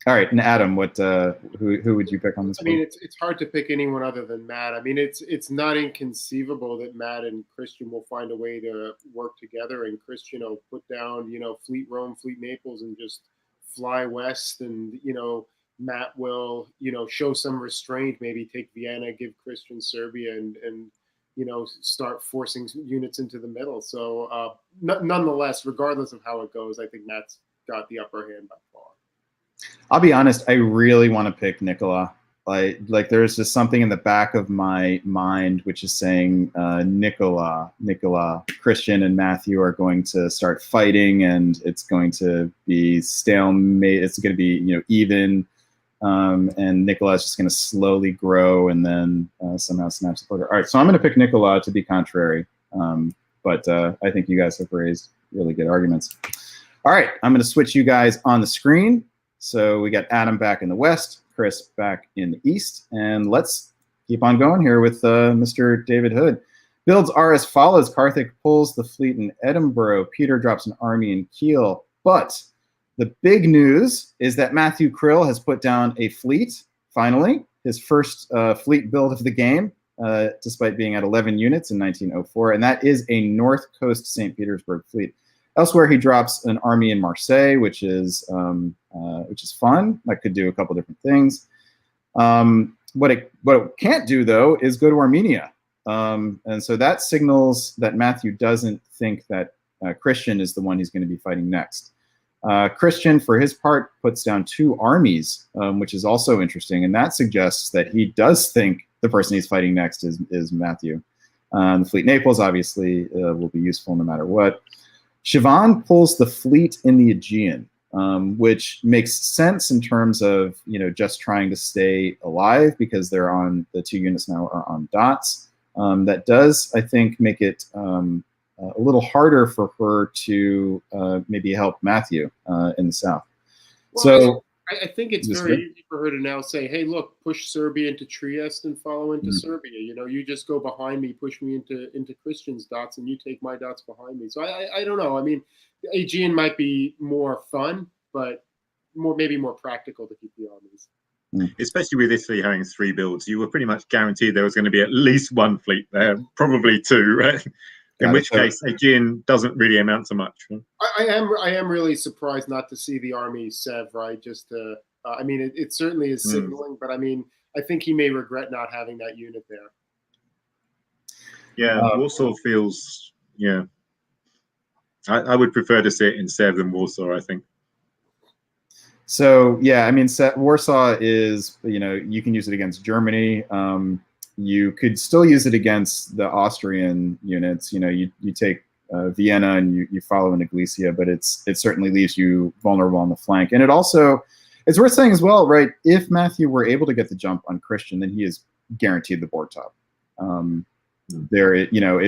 All right, and Adam, who would you pick on this? I mean, it's hard to pick anyone other than Matt. I mean, it's not inconceivable that Matt and Christian will find a way to work together, and Christian will put down, Fleet Rome, Fleet Naples, and just fly west, and Matt will show some restraint, maybe take Vienna, give Christian Serbia, and start forcing units into the middle. So nonetheless, regardless of how it goes, I think Matt's got the upper hand by far. I'll be honest, I really want to pick Nikola. Like there's just something in the back of my mind which is saying Nikola, Christian and Matthew are going to start fighting, and it's going to be stalemate. It's going to be even. And Nikola's just going to slowly grow and then somehow snap the quarter. All right, so I'm going to pick Nikola to be contrary, but I think you guys have raised really good arguments. All right, I'm going to switch you guys on the screen. So we got Adam back in the west, Chris back in the east, and let's keep on going here with Mr. David Hood. Builds are as follows. Karthik pulls the fleet in Edinburgh. Peter drops an army in Kiel, but the big news is that Matthew Krill has put down a fleet, finally, his first fleet build of the game, despite being at 11 units in 1904, and that is a North Coast St. Petersburg fleet. Elsewhere, he drops an army in Marseille, which is fun. That could do a couple different things. What it can't do, though, is go to Armenia. And so that signals that Matthew doesn't think that Christian is the one he's going to be fighting next. Christian, for his part, puts down 2 armies, which is also interesting, and that suggests that he does think the person he's fighting next is Matthew. The fleet Naples, obviously, will be useful no matter what. Siobhan pulls the fleet in the Aegean, which makes sense in terms of just trying to stay alive, because they're on the 2 units now are on dots. That does, I think, make it a little harder for her to maybe help Matthew in the south. Well, So I think it's Just very good. easy for her to now say, "Hey, look, push Serbia into Trieste and follow into Serbia. You know, you just go behind me, push me into Christian's dots, and you take my dots behind me." So I don't know. I mean, the Aegean might be more fun, but maybe more practical to keep the armies. Especially with Italy having 3 builds, you were pretty much guaranteed there was going to be at least 1 fleet there, probably 2, right? In which case, Aegean doesn't really amount to much. Right? I am really surprised not to see the army Sev, right? Just to, I mean, it certainly is signaling, but I mean, I think he may regret not having that unit there. Yeah, Warsaw feels, yeah. I would prefer to see it in Sev than Warsaw, I think. So yeah, I mean, Warsaw is, you know, you can use it against Germany. You could still use it against the Austrian units. You know, you take Vienna and you follow into Galicia, but it certainly leaves you vulnerable on the flank. And it's worth saying as well, right? If Matthew were able to get the jump on Christian, then he is guaranteed the board top. There, you know,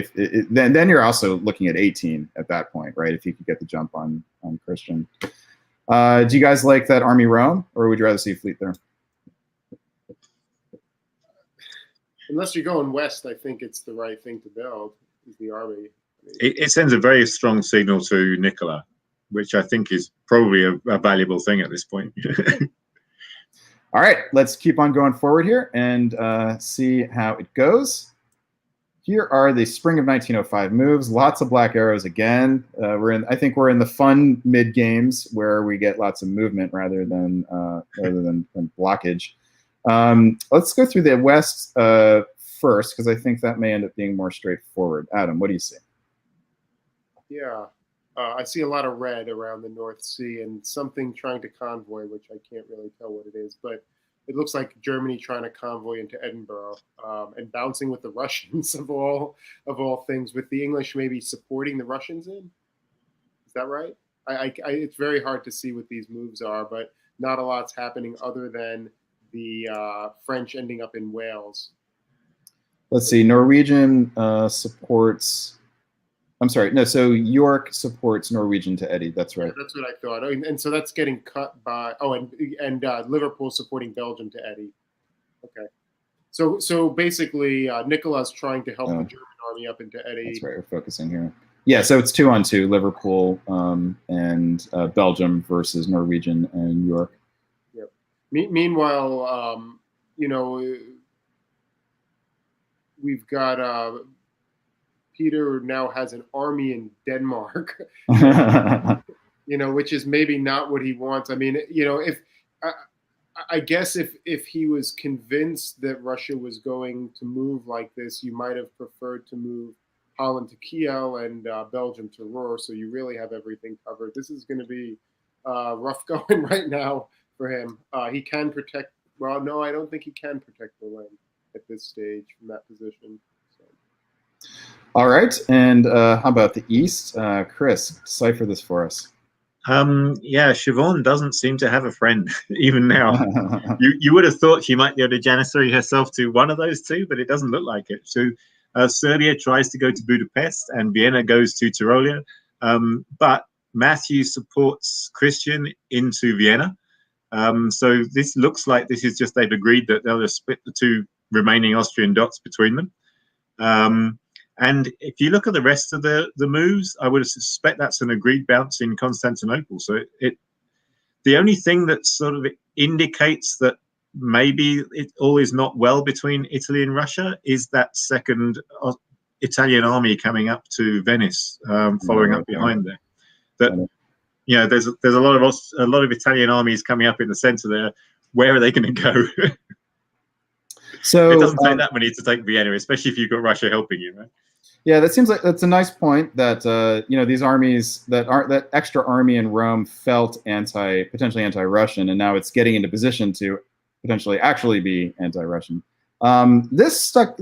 then you're also looking at 18 at that point, right? If he could get the jump on Christian. Do you guys like that army Rome, or would you rather see a fleet there? Unless you're going west, I think it's the right thing to build, is the army. It sends a very strong signal to Nicola, which I think is probably a valuable thing at this point. All right, let's keep on going forward here and see how it goes. Here are the spring of 1905 moves. Lots of black arrows again. I think we're in the fun mid games where we get lots of movement rather than blockage. Let's go through the west first, because I think that may end up being more straightforward. Adam, what do you see? Yeah, I see a lot of red around the North Sea and something trying to convoy, which I can't really tell what it is, but it looks like Germany trying to convoy into Edinburgh and bouncing with the Russians of all things, with the English maybe supporting the Russians in. Is that right? It's very hard to see what these moves are, but not a lot's happening other than the French ending up in Wales. Let's see. Norwegian supports. I'm sorry. No, so York supports Norwegian to Eddie. That's right. Yeah, that's what I thought. And so that's getting cut by. Oh, and Liverpool supporting Belgium to Eddie. Okay. So basically, Nicola's trying to help the German army up into Eddie. That's right. We're focusing here. Yeah. So it's 2-on-2. Liverpool and Belgium versus Norwegian and York. Yep. Meanwhile, you know, we've got. Peter now has an army in Denmark, you know, which is maybe not what he wants. I mean, you know, I guess if he was convinced that Russia was going to move like this, you might have preferred to move Holland to Kiel and Belgium to Ruhr, so you really have everything covered. This is going to be rough going right now for him. He can protect. Well, no, I don't think he can protect Berlin at this stage from that position. So. All right, and how about the East? Chris, decipher this for us. Yeah, Siobhan doesn't seem to have a friend, even now. you would have thought she might be able to janissary herself to one of those two, but it doesn't look like it. So Serbia tries to go to Budapest, and Vienna goes to Tyrolia. But Matthew supports Christian into Vienna. So this looks like this is just they've agreed that they'll just split the 2 remaining Austrian dots between them. And if you look at the rest of the moves, I would suspect that's an agreed bounce in Constantinople. So the only thing that sort of indicates that maybe it all is not well between Italy and Russia is that second Italian army coming up to Venice, following up behind there. That, you know, there's a lot of Italian armies coming up in the center there. Where are they going to go? So it doesn't take that many to take Vienna, especially if you've got Russia helping you, right? Yeah, that seems like that's a nice point. That you know, these armies that extra army in Rome felt potentially anti-Russian, and now it's getting into position to potentially actually be anti-Russian. This stuck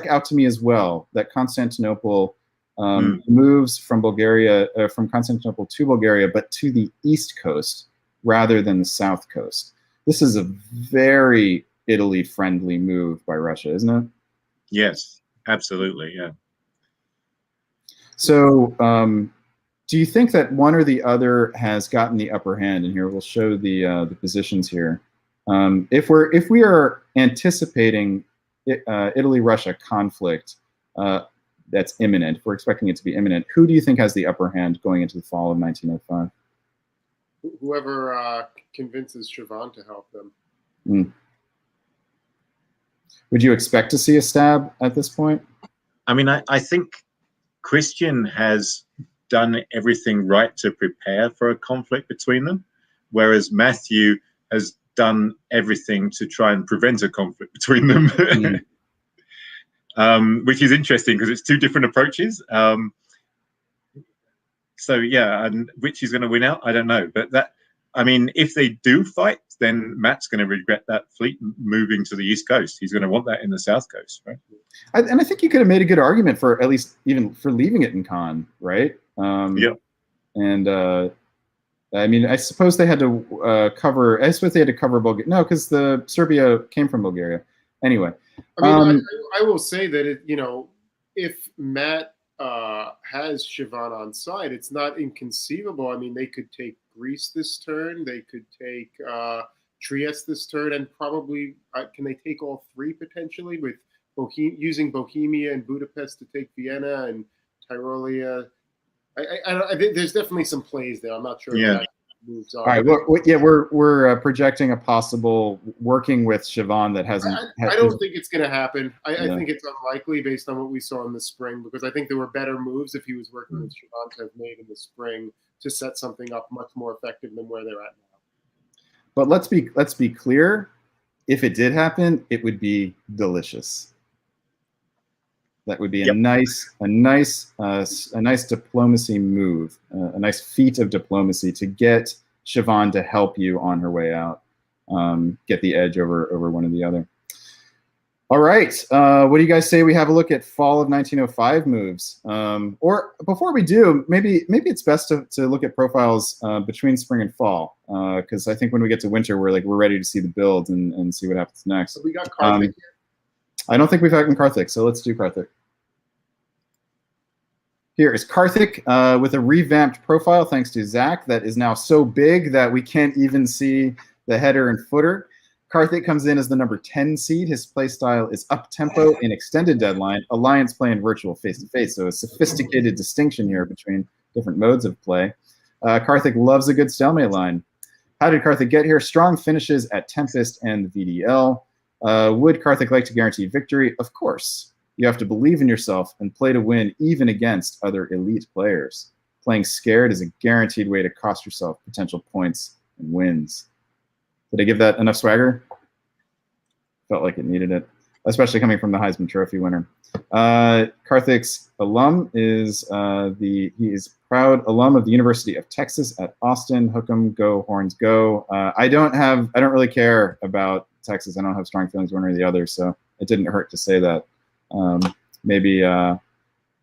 out to me as well. That Constantinople moves from Constantinople to Bulgaria, but to the east coast rather than the south coast. This is a very Italy-friendly move by Russia, isn't it? Yes, absolutely, yeah. So do you think that one or the other has gotten the upper hand? And here we'll show the positions here. If we are anticipating Italy-Russia conflict that's imminent, if we're expecting it to be imminent, who do you think has the upper hand going into the fall of 1905? Whoever convinces Siobhan to help them. Mm. Would you expect to see a stab at this point? I mean, I think Christian has done everything right to prepare for a conflict between them, whereas Matthew has done everything to try and prevent a conflict between them. Which is interesting because it's two different approaches. So yeah, and which is going to win out, I don't know. But that, I mean, if they do fight, then Matt's going to regret that fleet moving to the East Coast. He's going to want that in the South Coast, right? And I think you could have made a good argument for at least even for leaving it in Cannes, right? Yeah. And I mean, I suppose they had to cover. I suppose they had to cover Bulgaria. No, because the Serbia came from Bulgaria. Anyway, I mean, I will say that it, you know, if Matt has Siobhan on side, it's not inconceivable. I mean, they could take Greece this turn. They could take Trieste this turn, and probably can they take all three potentially with using Bohemia and Budapest to take Vienna and Tyrolia. I think there's definitely some plays there. I'm not sure. Yeah. If that moves on. All right. We're projecting a possible working with Siobhan that hasn't. I don't think it's going to happen. I think it's unlikely based on what we saw in the spring, because I think there were better moves if he was working with Siobhan to have made in the spring to set something up much more effective than where they're at now. But let's be clear. If it did happen, it would be delicious. That would be a nice diplomacy move, a nice feat of diplomacy to get Siobhan to help you on her way out, get the edge over one or the other. All right, what do you guys say we have a look at fall of 1905 moves? Or before we do, maybe it's best to look at profiles between spring and fall, because I think when we get to winter, we're ready to see the build and see what happens next. So we got Karthik here. I don't think we've gotten Karthik, so let's do Karthik. Here is Karthik with a revamped profile, thanks to Zach, that is now so big that we can't even see the header and footer. Karthik comes in as the number 10 seed. His play style is up-tempo in extended deadline, alliance play, and virtual face-to-face. So a sophisticated distinction here between different modes of play. Karthik loves a good stalemate line. How did Karthik get here? Strong finishes at Tempest and the VDL. Would Karthik like to guarantee victory? Of course. You have to believe in yourself and play to win even against other elite players. Playing scared is a guaranteed way to cost yourself potential points and wins. Did I give that enough swagger? Felt like it needed it, especially coming from the Heisman Trophy winner. Karthik's alum is he is proud alum of the University of Texas at Austin. Hook 'em, go Horns, go. I don't really care about Texas. I don't have strong feelings one or the other, so it didn't hurt to say that. Maybe I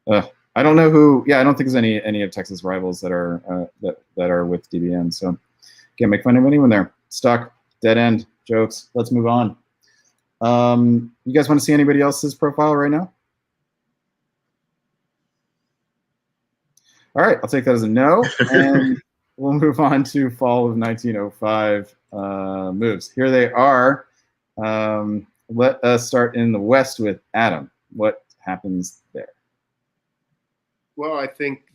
don't know who. Yeah, I don't think there's any of Texas rivals that are that are with DBN. So can't make fun of anyone there. Stuck, dead end, jokes. Let's move on. You guys want to see anybody else's profile right now? All right, I'll take that as a no, and we'll move on to fall of 1905 moves. Here they are. Let us start in the West with Adam. What happens there? Well, I think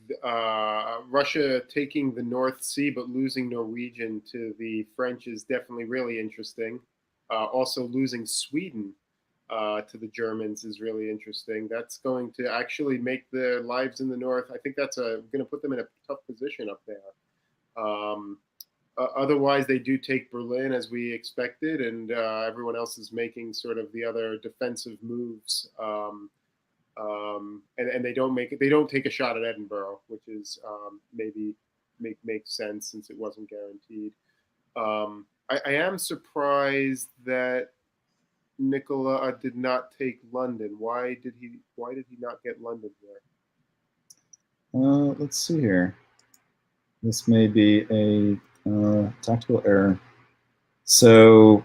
Russia taking the North Sea but losing Norwegian to the French is definitely really interesting. Also losing Sweden to the Germans is really interesting. That's going to actually make their lives in the North. I think that's going to put them in a tough position up there. Otherwise, they do take Berlin as we expected, and everyone else is making sort of the other defensive moves. And they don't take a shot at Edinburgh, which is maybe makes sense since it wasn't guaranteed. I am surprised that Nicola did not take London. Why did he not get London there? Let's see here. This may be a tactical error. So,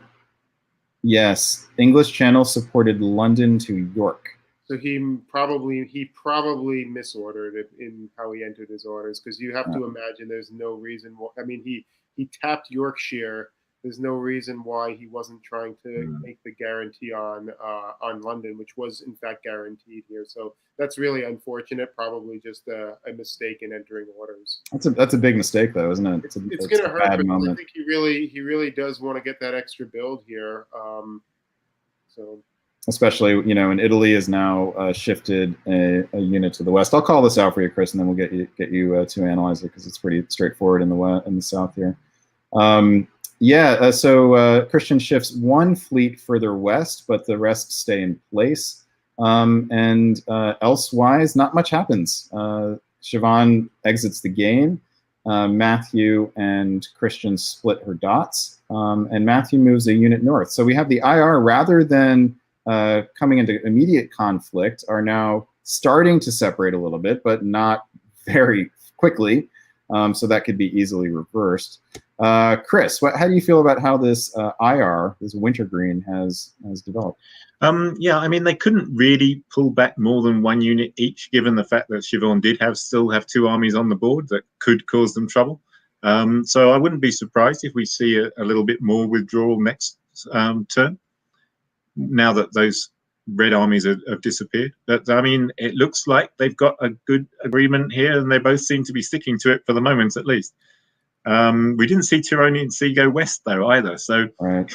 yes, English Channel supported London to York. So he probably misordered it in how he entered his orders, because you have to imagine there's no reason why. I mean, he tapped Yorkshire. There's no reason why he wasn't trying to make the guarantee on London, which was in fact guaranteed here. So that's really unfortunate. Probably just a mistake in entering orders. That's a big mistake, though, isn't it? It's going to hurt, because I think he really does want to get that extra build here. So. Especially, in Italy has now shifted a unit to the west. I'll call this out for you, Chris, and then we'll get you to analyze it, because it's pretty straightforward in the south here. So Christian shifts one fleet further west, but the rest stay in place. And elsewise, not much happens. Siobhan exits the game. Matthew and Christian split her dots, and Matthew moves a unit north. So we have the IR, rather than coming into immediate conflict, are now starting to separate a little bit, but not very quickly. So that could be easily reversed. Chris, how do you feel about how this IR, this wintergreen, has developed? Yeah, I mean, they couldn't really pull back more than one unit each, given the fact that Siobhan did still have two armies on the board that could cause them trouble. So I wouldn't be surprised if we see a little bit more withdrawal next turn, now that those red armies have disappeared. But I mean, it looks like they've got a good agreement here, and they both seem to be sticking to it for the moment, at least. We didn't see Tironian Sea go west, though, either. So right.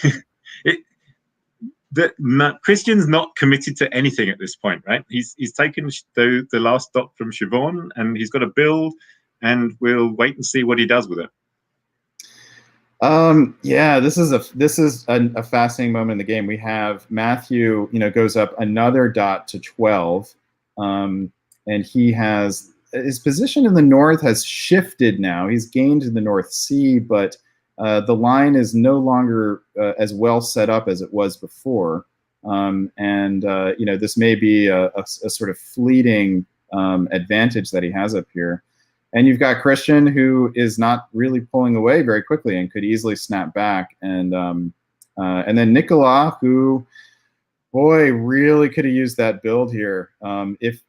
Christian's not committed to anything at this point, right? He's taken the last dot from Siobhan, and he's got a build, and we'll wait and see what he does with it. Yeah, this is a fascinating moment in the game. We have Matthew, goes up another dot to 12, and he has his position in the north has shifted now. He's gained in the North Sea, but the line is no longer as well set up as it was before. This may be a sort of fleeting advantage that he has up here. And you've got Christian, who is not really pulling away very quickly and could easily snap back. And then Nicolas, who, boy, really could have used that build here. He's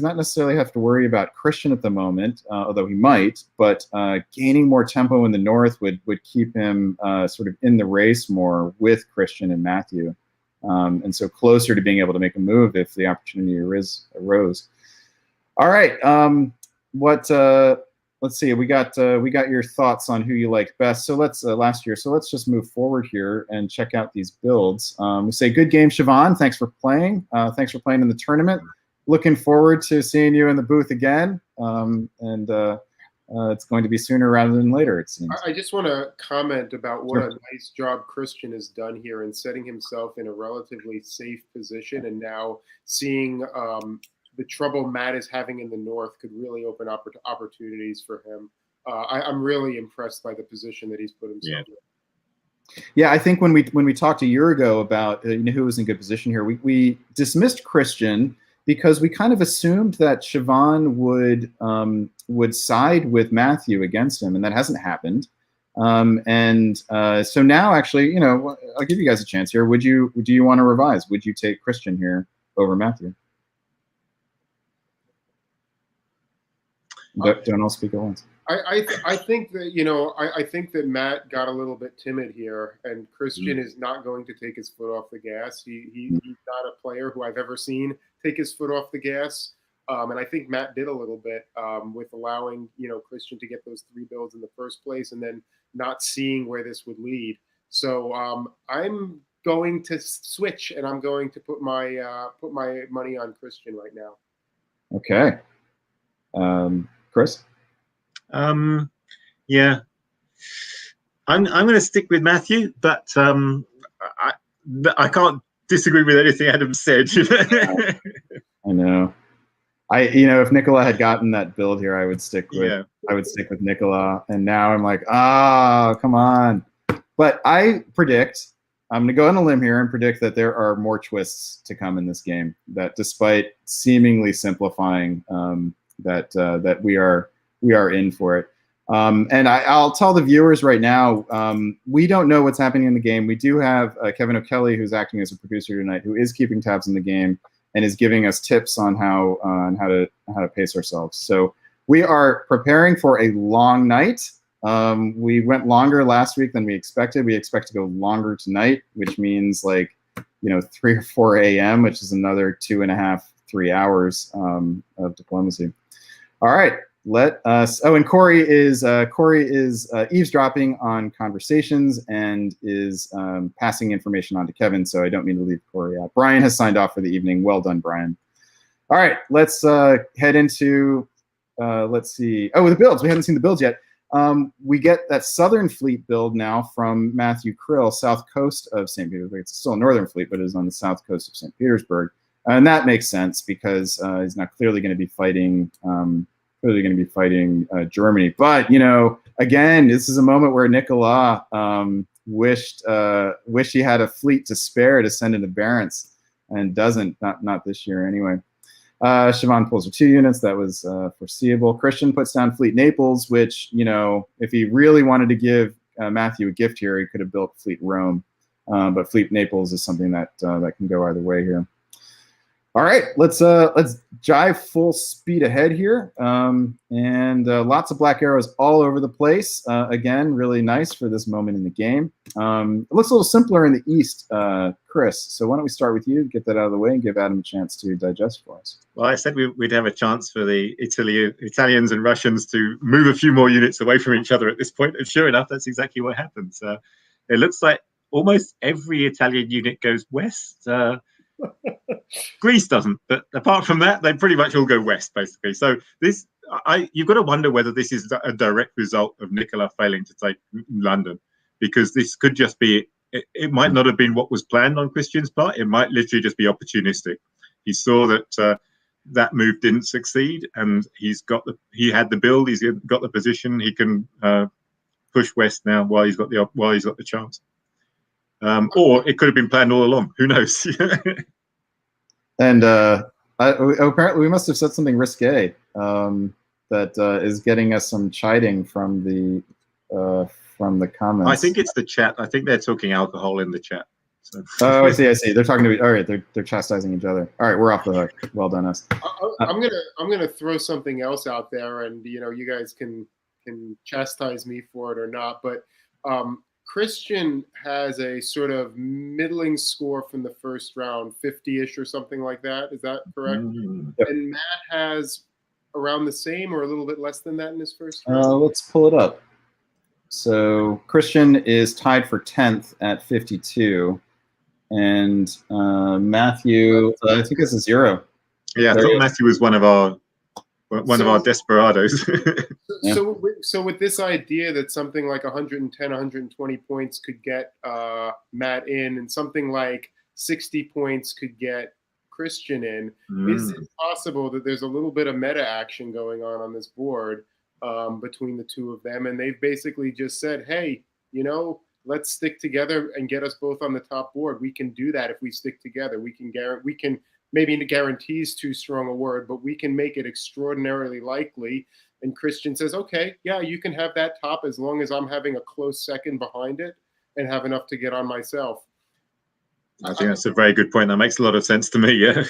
not necessarily have to worry about Christian at the moment, although he might, but gaining more tempo in the north would keep him sort of in the race more with Christian and Matthew. And so closer to being able to make a move if the opportunity arose. All right. Let's see. We got your thoughts on who you liked best. So let's last year. So let's just move forward here and check out these builds. We say good game, Siobhan. Thanks for playing. Thanks for playing in the tournament. Looking forward to seeing you in the booth again. It's going to be sooner rather than later, it seems. I just want to comment about what a nice job Christian has done here in setting himself in a relatively safe position, and now seeing the trouble Matt is having in the north could really open up opportunities for him. I'm really impressed by the position that he's put himself in. Yeah, I think when we talked a year ago about who was in good position here, we dismissed Christian because we kind of assumed that Siobhan would side with Matthew against him, and that hasn't happened. So now, actually, I'll give you guys a chance here. Do you want to revise? Would you take Christian here over Matthew? Don't all speak at once. I think that I think that Matt got a little bit timid here, and Christian is not going to take his foot off the gas. He's not a player who I've ever seen take his foot off the gas, and I think Matt did a little bit with allowing Christian to get those 3 builds in the first place, and then not seeing where this would lead. So I'm going to switch, and I'm going to put my money on Christian right now. Okay, Chris. Yeah, I'm going to stick with Matthew, but I can't disagree with anything Adam said. I know. If Nicola had gotten that build here, I would stick with Nicola, and now I'm like, come on. But I'm going to go on a limb here and predict that there are more twists to come in this game. That despite seemingly simplifying, that we are in for it. And I'll tell the viewers right now, we don't know what's happening in the game. We do have Kevin O'Kelly, who's acting as a producer tonight, who is keeping tabs in the game and is giving us tips on how to pace ourselves. So we are preparing for a long night. We went longer last week than we expected. We expect to go longer tonight, which means like 3 or 4 a.m., which is another 2.5, 3 hours of diplomacy. All right. Let us. Oh, and Corey is eavesdropping on conversations and is passing information on to Kevin. So I don't mean to leave Corey out. Brian has signed off for the evening. Well done, Brian. All right, let's head into. Let's see. Oh, the builds. We haven't seen the builds yet. We get that Southern Fleet build now from Matthew Krill, south coast of St. Petersburg. It's still a Northern Fleet, but it is on the south coast of St. Petersburg, and that makes sense because he's not clearly going to be fighting. Germany. But again, this is a moment where Nicolas wished he had a fleet to spare to send into Barents, and doesn't. Not this year anyway. Siobhan pulls her 2 units. That was foreseeable. Christian puts down Fleet Naples, which if he really wanted to give Matthew a gift here, he could have built Fleet Rome. But Fleet Naples is something that can go either way here. All right, let's jive full speed ahead here, and lots of black arrows all over the place. Again, really nice for this moment in the game. It looks a little simpler in the east, Chris. So why don't we start with you, get that out of the way, and give Adam a chance to digest for us. Well, I said we'd have a chance for the Italians and Russians to move a few more units away from each other at this point, and sure enough, that's exactly what happened. It looks like almost every Italian unit goes west. Greece doesn't, but apart from that, they pretty much all go west, basically. So you've got to wonder whether this is a direct result of Nicola failing to take London, because this could just be, it might not have been what was planned on Christian's part. It might literally just be opportunistic. He saw that that move didn't succeed, and he had the build, he's got the position, he can push west now while he's got the chance. Or it could have been planned all along. Who knows? And apparently we must have said something risque that is getting us some chiding from the comments. I think it's the chat. I think they're talking alcohol in the chat. So. Oh, I see. They're talking to. All right, they're chastising each other. All right, we're off the hook. Well done, us. I'm gonna throw something else out there, and you guys can chastise me for it or not, but. Christian has a sort of middling score from the first round, 50-ish or something like that. Is that correct? Yep. And Matt has around the same or a little bit less than that in his first round? Let's pull it up. So Christian is tied for 10th at 52. And Matthew, I think it's a 0. Yeah, I thought Matthew was one of our desperados. So with this idea that something like 110, 120 points could get Matt in, and something like 60 points could get Christian in, is it possible that there's a little bit of meta action going on this board between the two of them, and they've basically just said, hey, let's stick together and get us both on the top board. We can do that if we stick together. We can maybe guarantee is too strong a word, but we can make it extraordinarily likely. And Christian says, okay, yeah, you can have that top as long as I'm having a close second behind it and have enough to get on myself. I think that's a very good point. That makes a lot of sense to me, yeah.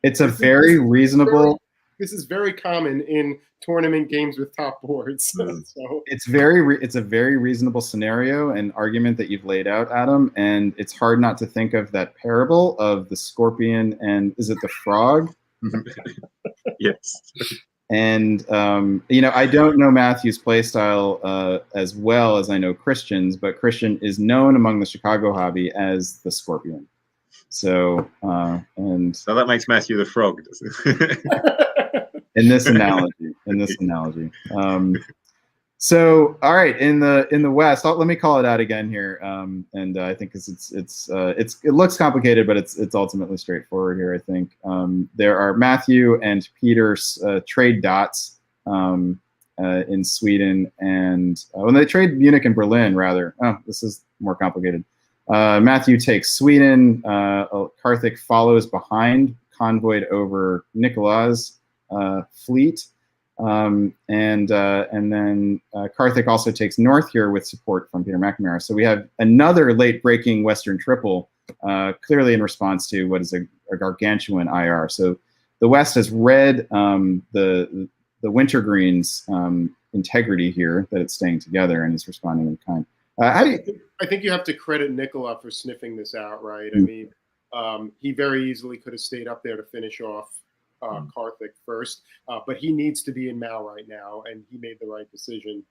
It's a very reasonable... This is very common in tournament games with top boards. So. It's a very reasonable scenario and argument that you've laid out, Adam. And it's hard not to think of that parable of the scorpion and is it the frog? Yes. And I don't know Matthew's play style as well as I know Christian's, but Christian is known among the Chicago hobby as the scorpion. So so that makes Matthew the frog, does it? In this analogy. So, all right, in the West, let me call it out again here, and I think it looks complicated, but it's ultimately straightforward here. I think there are Matthew and Peter's trade dots in Sweden, and when they trade Munich and Berlin, rather. Oh, this is more complicated. Matthew takes Sweden. Karthik follows behind, convoyed over Nicolas' fleet. And then Karthik also takes north here with support from Peter McNamara. So we have another late-breaking Western triple, clearly in response to what is a gargantuan IR. So the West has read the wintergreen's integrity here, that it's staying together and is responding in kind. I think you have to credit Nicola for sniffing this out, right? I mean, he very easily could have stayed up there to finish off Karthik first, but he needs to be in Mao right now, and he made the right decision.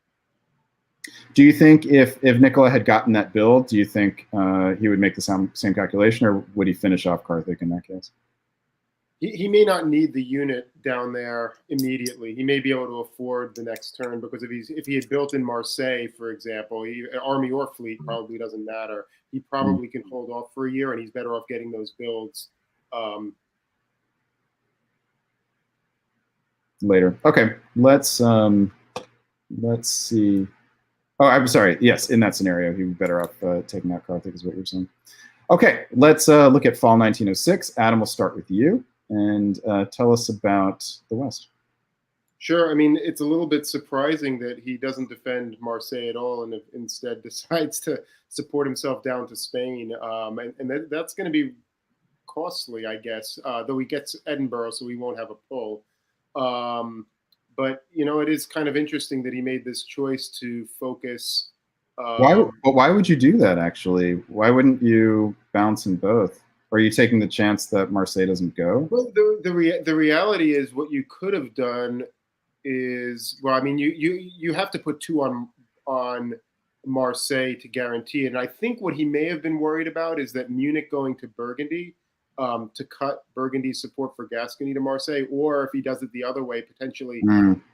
Do you think if Nicola had gotten that build, do you think he would make the same calculation, or would he finish off Karthik in that case? He may not need the unit down there immediately. He may be able to afford the next turn, because if he had built in Marseille, for example, army or fleet probably doesn't matter. He probably can hold off for a year, and he's better off getting those builds later. Okay, let's see. Oh, I'm sorry. Yes, in that scenario, he would be better off taking out Karthik, is what you're saying. Okay, let's look at fall 1906. Adam, we'll start with you and tell us about the West. Sure. I mean, it's a little bit surprising that he doesn't defend Marseille at all, and instead decides to support himself down to Spain. And that's going to be costly, I guess, though he gets Edinburgh, so he won't have a pull. But, you know, it is kind of interesting that he made this choice to focus. Why would you do that, actually? Why wouldn't you bounce in both? Or are you taking the chance that Marseille doesn't go? Well, the reality is, what you could have done is, well, I mean, you have to put 2 on Marseille to guarantee it. And I think what he may have been worried about is that Munich going to Burgundy, to cut Burgundy's support for Gascony to Marseille, or if he does it the other way, potentially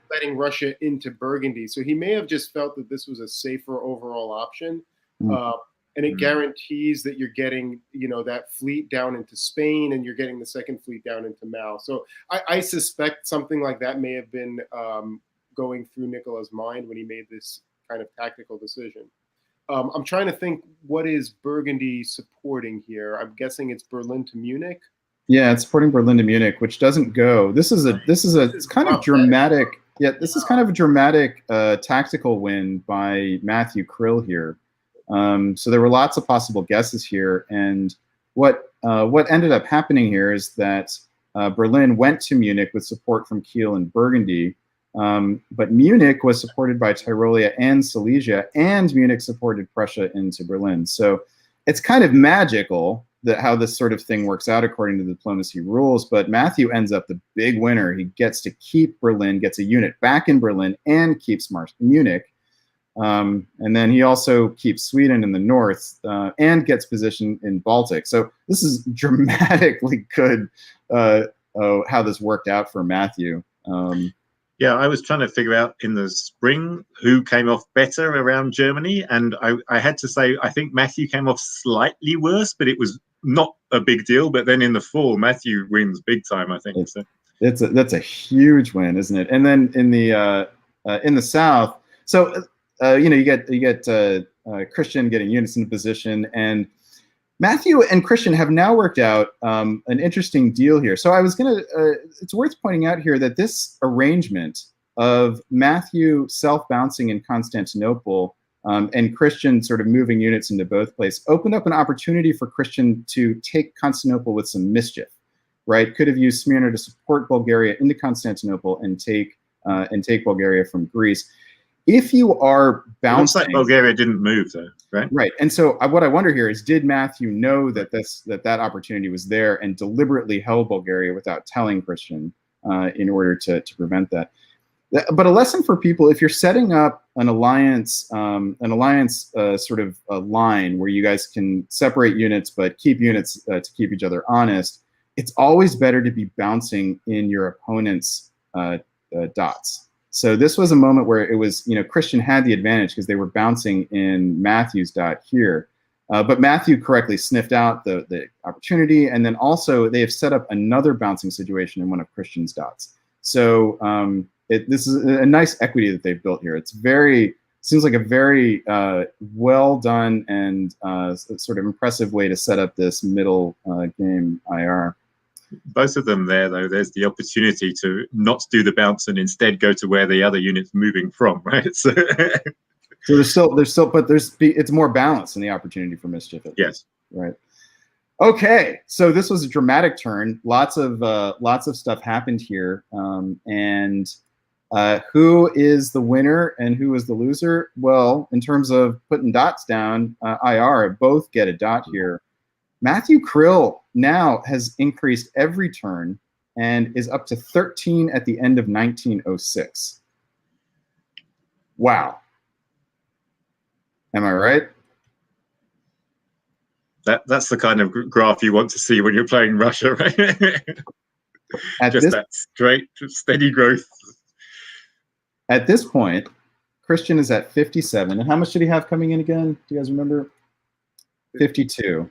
letting Russia into Burgundy. So he may have just felt that this was a safer overall option. And it guarantees that you're getting, you know, that fleet down into Spain, and you're getting the second fleet down into Mao. So I suspect something like that may have been going through Nicola's mind when he made this kind of tactical decision. I'm trying to think, what is Burgundy supporting here? I'm guessing it's Berlin to Munich. Yeah, it's supporting Berlin to Munich, which doesn't go. It's kind of dramatic. Yeah, this is kind of a dramatic tactical win by Matthew Krill here. So there were lots of possible guesses here, and what ended up happening here is that Berlin went to Munich with support from Kiel and Burgundy, but Munich was supported by Tyrolia and Silesia, and Munich supported Prussia into Berlin. So it's kind of magical that how this sort of thing works out according to the diplomacy rules, but Matthew ends up the big winner. He gets to keep Berlin, gets a unit back in Berlin, and keeps Munich. And then he also keeps Sweden in the north and gets position in Baltic. So this is dramatically good how this worked out for Matthew. Yeah, I was trying to figure out in the spring who came off better around Germany, and I had to say I think Matthew came off slightly worse, but it was not a big deal. But then in the fall, Matthew wins big time, I think. That's a huge win, isn't it? And then in the south, so you know, you get Christian getting units into position, and Matthew and Christian have now worked out an interesting deal here. So it's worth pointing out here that this arrangement of Matthew self-bouncing in Constantinople and Christian sort of moving units into both places opened up an opportunity for Christian to take Constantinople with some mischief, right? Could have used Smyrna to support Bulgaria into Constantinople and take Bulgaria from Greece. If you are bouncing, looks like Bulgaria didn't move though, right? Right, and so what I wonder here is, did Matthew know that that opportunity was there and deliberately held Bulgaria without telling Christian in order to prevent that? But a lesson for people: if you're setting up an alliance sort of a line where you guys can separate units but keep units to keep each other honest, it's always better to be bouncing in your opponent's dots. So this was a moment where it was, you know, Christian had the advantage because they were bouncing in Matthew's dot here. But Matthew correctly sniffed out the opportunity, and then also they have set up another bouncing situation in one of Christian's dots. So this is a nice equity that they've built here. Seems like a very well done and sort of impressive way to set up this middle game IR. both of them there, though, there's the opportunity to not do the bounce and instead go to where the other unit's moving from, right? So, so there's still, but it's more balanced in the opportunity for mischief. Yes. Right. Okay, so this was a dramatic turn. Lots of stuff happened here, and who is the winner and who is the loser? Well, in terms of putting dots down, IR both get a dot here. Matthew Krill now has increased every turn and is up to 13 at the end of 1906. Wow. Am I right? That's the kind of graph you want to see when you're playing Russia, right? Just that straight, steady growth. At this point, Christian is at 57. And how much did he have coming in again? Do you guys remember? 52.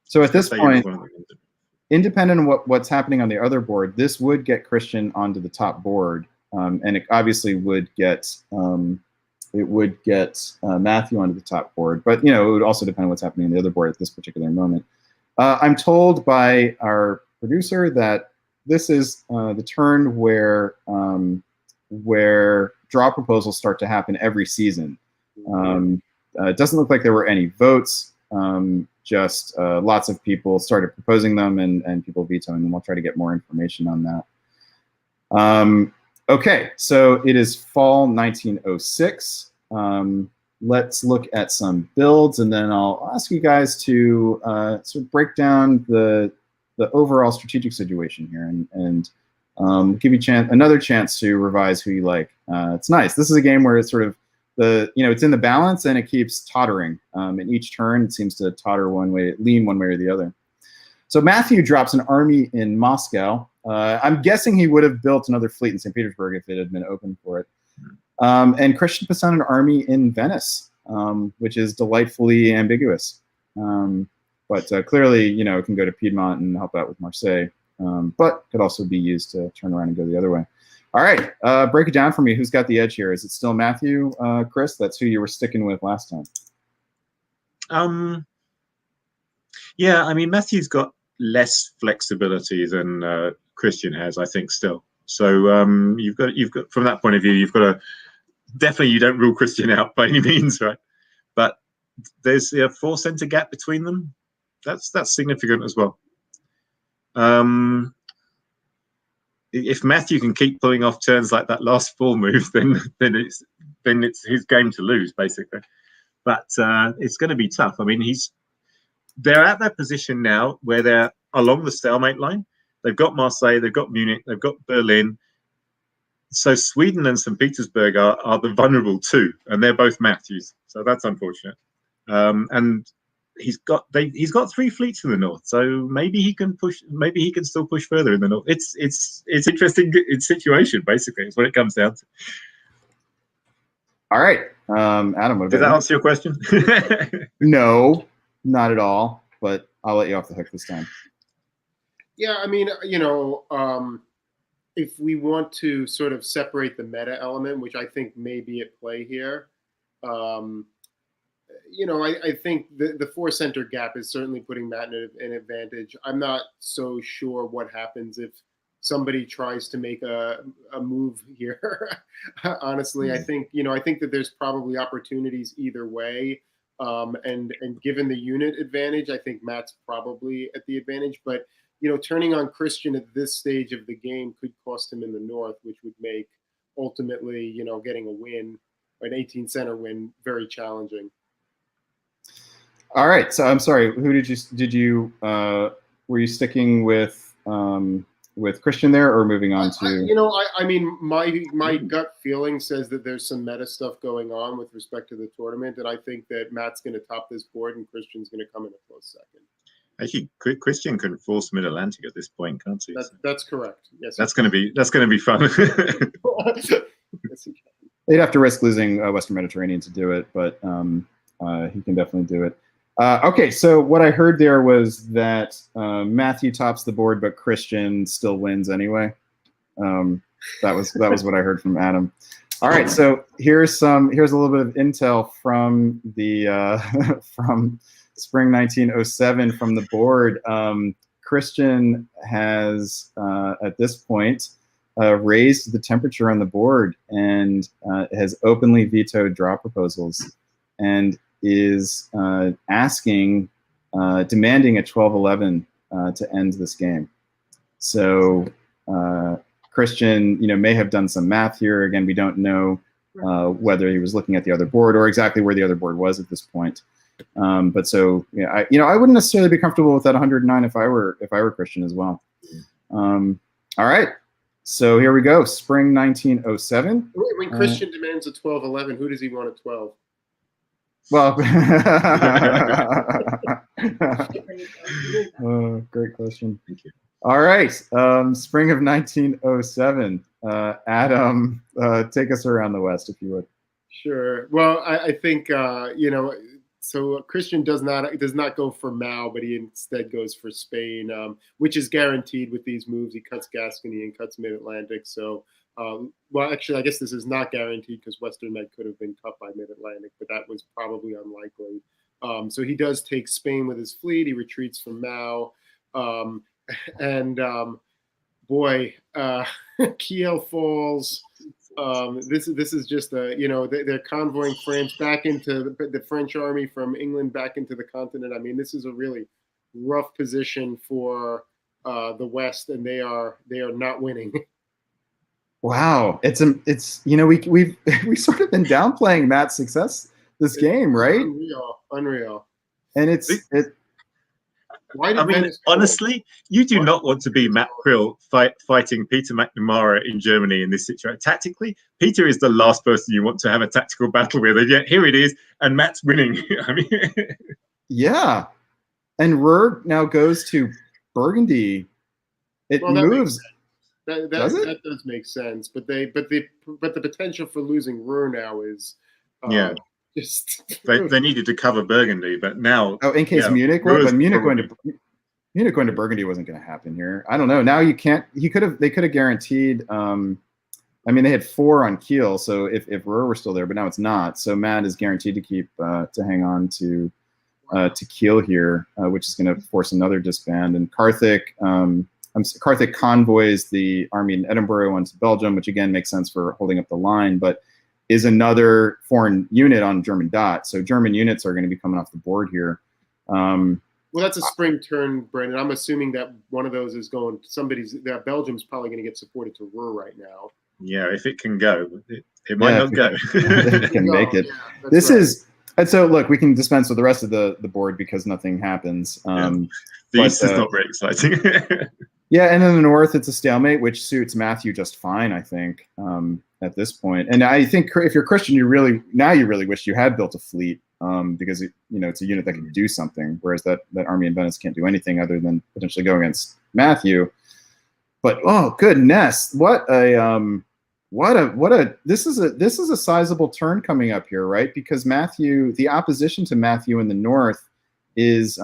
So at this point, independent of what's happening on the other board, this would get Christian onto the top board. And it obviously would get Matthew onto the top board, but it would also depend on what's happening on the other board at this particular moment. I'm told by our producer that this is the turn where draw proposals start to happen every season. It doesn't look like there were any votes, just lots of people started proposing them and people vetoing them. I'll try to get more information on that. Okay, so it is fall 1906. Let's look at some builds, and then I'll ask you guys to sort of break down the overall strategic situation here, and give you another chance to revise who you like. It's nice. This is a game where it's sort of it's in the balance and it keeps tottering. In each turn, it seems to totter one way, lean one way or the other. So Matthew drops an army in Moscow. I'm guessing he would have built another fleet in St. Petersburg if it had been open for it. And Christian puts on an army in Venice, which is delightfully ambiguous. But clearly, it can go to Piedmont and help out with Marseille, but could also be used to turn around and go the other way. All right, break it down for me. Who's got the edge here? Is it still Matthew, Chris? That's who you were sticking with last time. Yeah, I mean, Matthew's got less flexibility than Christian has, I think, still. So you've got from that point of view, you've got to definitely, you don't rule Christian out by any means, right? But there's a 4 center gap between them. That's significant as well. If Matthew can keep pulling off turns like that last 4 move, then it's his game to lose, basically. But it's going to be tough. I mean, they're at that position now where they're along the stalemate line. They've got Marseille, they've got Munich, they've got Berlin. So Sweden and St. Petersburg are the vulnerable two, and they're both Matthews. So that's unfortunate. And he's got 3 fleets in the north, so maybe he can push. Maybe he can still push further in the north. It's interesting situation, basically. Is what it comes down to. All right, Adam. What Did that answer your question? No, not at all. But I'll let you off the hook this time. Yeah, I mean, if we want to sort of separate the meta element, which I think may be at play here, I think the 4 center gap is certainly putting Matt in an advantage. I'm not so sure what happens if somebody tries to make a move here. Honestly, I think that there's probably opportunities either way. And given the unit advantage, I think Matt's probably at the advantage. But turning on Christian at this stage of the game could cost him in the north, which would make ultimately, getting a win, an 18 center win, very challenging. All right. So I'm sorry. Who were you sticking with Christian there, or moving on to? I mean, my gut feeling says that there's some meta stuff going on with respect to the tournament, and I think that Matt's going to top this board and Christian's going to come in a close second. Actually, Christian can force Mid-Atlantic at this point, can't he? That's correct. Yes. That's going to be fun. They'd have to risk losing Western Mediterranean to do it, but he can definitely do it. Okay, so what I heard there was that Matthew tops the board, but Christian still wins anyway. That was what I heard from Adam. All right, so here's a little bit of intel from the from spring 1907 from the board. Christian has, at this point, raised the temperature on the board and has openly vetoed draw proposals and is asking, demanding a 12-11 to end this game. So Christian, may have done some math here. Again, we don't know whether he was looking at the other board or exactly where the other board was at this point. But so, I wouldn't necessarily be comfortable with that 109 if I were Christian as well. All right, so here we go. Spring 1907. When Christian demands a 12-11, who does he want at 12? Well, great question. Thank you. All right, spring of 1907. Adam, take us around the West, if you would. Sure. Well, I think so Christian does not go for Mao, but he instead goes for Spain, which is guaranteed with these moves. He cuts Gascony and cuts Mid-Atlantic. So, well, actually, I guess this is not guaranteed because Western Med could have been cut by Mid-Atlantic, but that was probably unlikely. So he does take Spain with his fleet. He retreats from Mao. Boy, Kiel falls. This is just they're convoying France back into the French army from England back into the continent. I mean, this is a really rough position for the West, and they are not winning. Wow, it's we've sort of been downplaying Matt's success this game, right? Unreal. And it's honestly, you do not want to be Matt Krill fighting Peter McNamara in Germany in this situation. Tactically, Peter is the last person you want to have a tactical battle with. And yet here it is, and Matt's winning. I mean, yeah. And Ruhr now goes to Burgundy. It moves. That does make sense, but the potential for losing Ruhr now is they needed to cover Burgundy, but now in case Munich went, but Munich going to Burgundy wasn't going to happen here. I don't know. Now you can't. They could have guaranteed. They had 4 on Kiel, so if Ruhr were still there, but now it's not. So Matt is guaranteed to keep to hang on to Kiel here, which is going to force another disband. And Carthick convoys the army in Edinburgh into Belgium, which again makes sense for holding up the line, but is another foreign unit on German dot. So German units are going to be coming off the board here. Well, that's a spring turn, Brandon. I'm assuming that one of those is going. That Belgium's probably going to get supported to Ruhr right now. Yeah, if it can go, it might not go. It can make it. Yeah, this right. And so look, we can dispense with the rest of the board because nothing happens. The East is not very exciting. Yeah, and in the North, it's a stalemate, which suits Matthew just fine, I think, at this point. And I think if you're Christian, you really wish you had built a fleet because it's a unit that can do something, whereas that army in Venice can't do anything other than potentially go against Matthew. But oh goodness, this is a sizable turn coming up here, right? Because the opposition to Matthew in the North is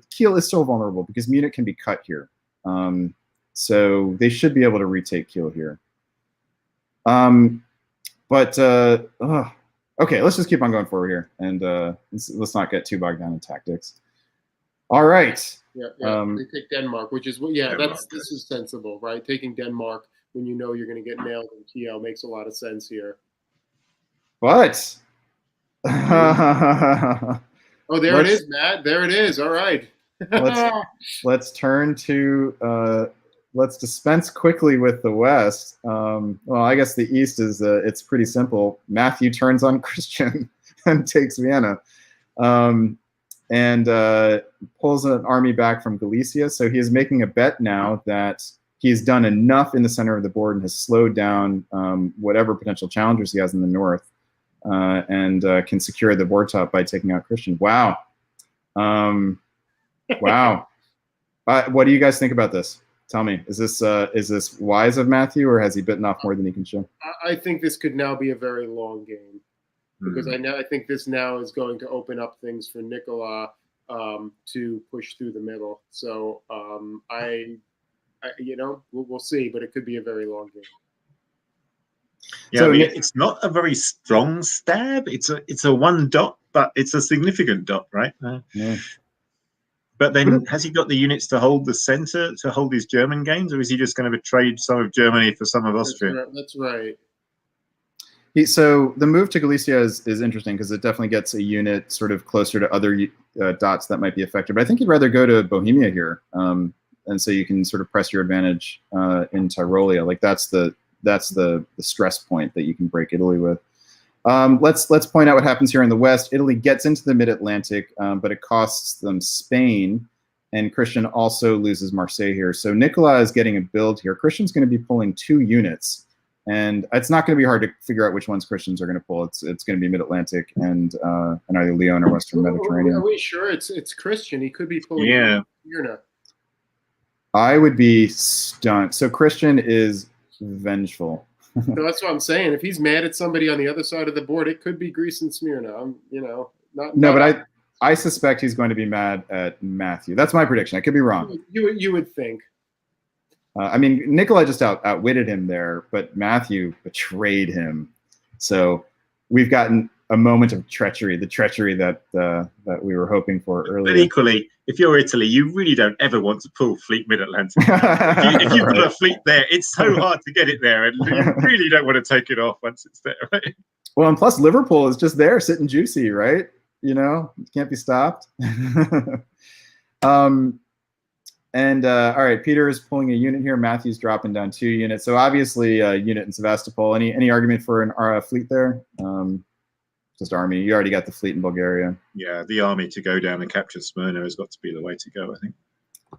Kiel is still vulnerable because Munich can be cut here. So they should be able to retake Kiel here. Okay, let's just keep on going forward here, and let's not get too bogged down in tactics. All right. Yeah. They take Denmark, which is this is sensible, right? Taking Denmark when you know you're going to get nailed in Kiel makes a lot of sense here. But oh, there it is, Matt. There it is. All right. let's turn to let's dispense quickly with the West. Well, I guess the East is it's pretty simple. Matthew turns on Christian and takes Vienna, and pulls an army back from Galicia. So he is making a bet now that he's done enough in the center of the board and has slowed down whatever potential challengers he has in the North. And can secure the board top by taking out Christian. Wow. Wow. What do you guys think about this? Tell me, is this wise of Matthew, or has he bitten off more than he can chew? I think this could now be a very long game because I think this now is going to open up things for Nicola to push through the middle. So we'll see, but it could be a very long game. Yeah, so, it's not a very strong stab. It's a 1 dot, but it's a significant dot, right? Yeah. But then, has he got the units to hold the center, to hold his German gains, or is he just going to trade some of Germany for some of Austria? That's right. So the move to Galicia is interesting because it definitely gets a unit sort of closer to other dots that might be affected. But I think he'd rather go to Bohemia here, and so you can sort of press your advantage in Tyrolia. Like that's the stress point that you can break Italy with. Let's point out what happens here in the West. Italy gets into the Mid-Atlantic, but it costs them Spain, and Christian also loses Marseille here. So Nicola is getting a build here. Christian's going to be pulling 2 units. And it's not going to be hard to figure out which ones Christians are going to pull. It's going to be Mid-Atlantic and either Lyon or Western Mediterranean. Are we sure it's Christian? He could be pulling. Yeah. Smyrna. I would be stunned. So Christian is vengeful. So that's what I'm saying. If he's mad at somebody on the other side of the board, it could be Greece and Smyrna. But I suspect he's going to be mad at Matthew. That's my prediction. I could be wrong. You would think. I mean, Nikolai just outwitted him there, but Matthew betrayed him. So we've gotten a moment of treachery, the treachery that we were hoping for earlier. But equally, if you're Italy, you really don't ever want to pull fleet Mid-Atlantic. if you've got a fleet there, it's so hard to get it there, and you really don't want to take it off once it's there, right? Well, and plus Liverpool is just there, sitting juicy, right? You know, it can't be stopped. All right, Peter is pulling a unit here. Matthew's dropping down 2 units. So obviously a unit in Sevastopol. Any argument for an fleet there? Just army. You already got the fleet in Bulgaria. Yeah, the army to go down and capture Smyrna has got to be the way to go, I think.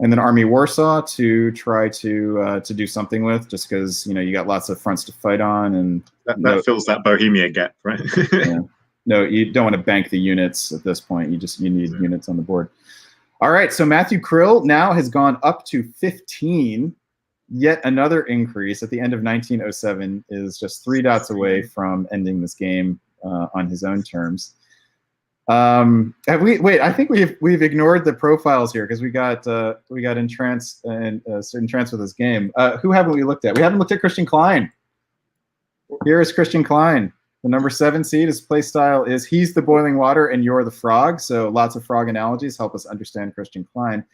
And then Army Warsaw to try to do something with, just because you got lots of fronts to fight on, and that fills that Bohemia gap, right? Yeah. No, you don't want to bank the units at this point. You need units on the board. All right, so Matthew Krill now has gone up to 15. Yet another increase at the end of 1907 is just 3 dots away from ending this game on his own terms. I think we've ignored the profiles here because we got entranced with this game. Who haven't we looked at? We haven't looked at Christian Klein. Here is Christian Klein. The number 7 seed, his play style is he's the boiling water and you're the frog. So lots of frog analogies help us understand Christian Klein.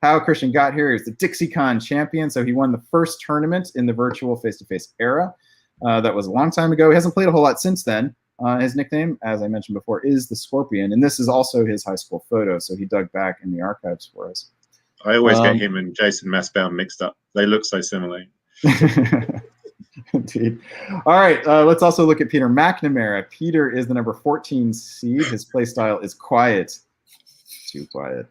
How Christian got here is the DixieCon champion. So he won the first tournament in the virtual face-to-face era. That was a long time ago. He hasn't played a whole lot since then. His nickname, as I mentioned before, is the Scorpion. And this is also his high school photo. So he dug back in the archives for us. I always get him and Jason Massbaum mixed up. They look so similar. Indeed. All right, let's also look at Peter McNamara. Peter is the number 14 seed. His play style is quiet. Too quiet.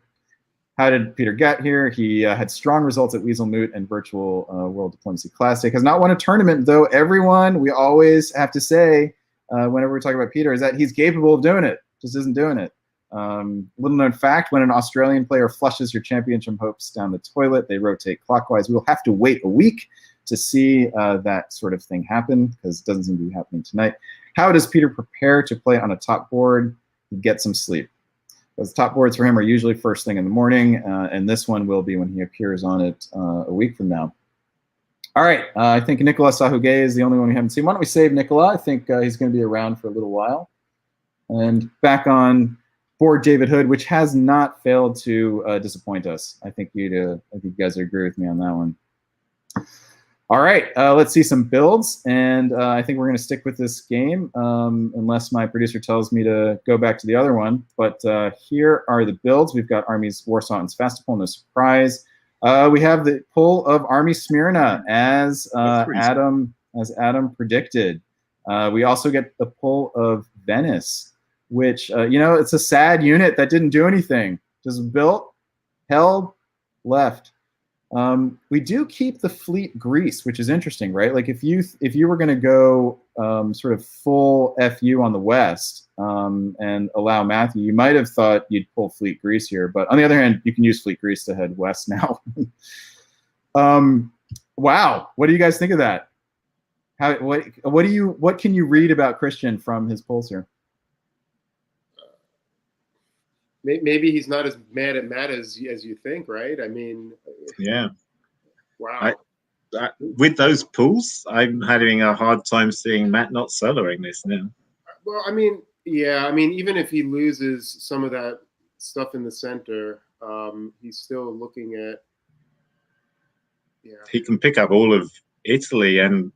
How did Peter get here? He had strong results at Weasel Moot and Virtual World Diplomacy Classic. Has not won a tournament, though. Everyone, we always have to say, whenever we talk about Peter, is that he's capable of doing it. Just isn't doing it. Little known fact, when an Australian player flushes your championship hopes down the toilet, they rotate clockwise. We'll have to wait a week to see that sort of thing happen, because it doesn't seem to be happening tonight. How does Peter prepare to play on a top board? Get some sleep. Those top boards for him are usually first thing in the morning, and this one will be when he appears on it a week from now. All right, I think Nicola Sahugay is the only one we haven't seen. Why don't we save Nicola? I think he's going to be around for a little while. And back on board, David Hood, which has not failed to disappoint us. I think you guys agree with me on that one. All right, let's see some builds, and I think we're going to stick with this game unless my producer tells me to go back to the other one. But here are the builds. We've got Armies Warsaw and Sevastopol, no surprise. We have the pull of Army Smyrna as Adam predicted. We also get the pull of Venice, which it's a sad unit that didn't do anything. Just built, held, left. We do keep the fleet Greece, which is interesting, right? Like if you were going to go sort of full FU on the west and allow Matthew, you might have thought you'd pull fleet Greece here, but on the other hand, you can use fleet Greece to head west now. Wow, what do you guys think of that? What can you read about Christian from his pulls here? Maybe he's not as mad at Matt as you think, right? I mean, yeah. Wow. With those pulls, I'm having a hard time seeing Matt not soloing this now. Well, I mean, yeah. I mean, even if he loses some of that stuff in the center, He's still looking at. Yeah. He can pick up all of Italy, and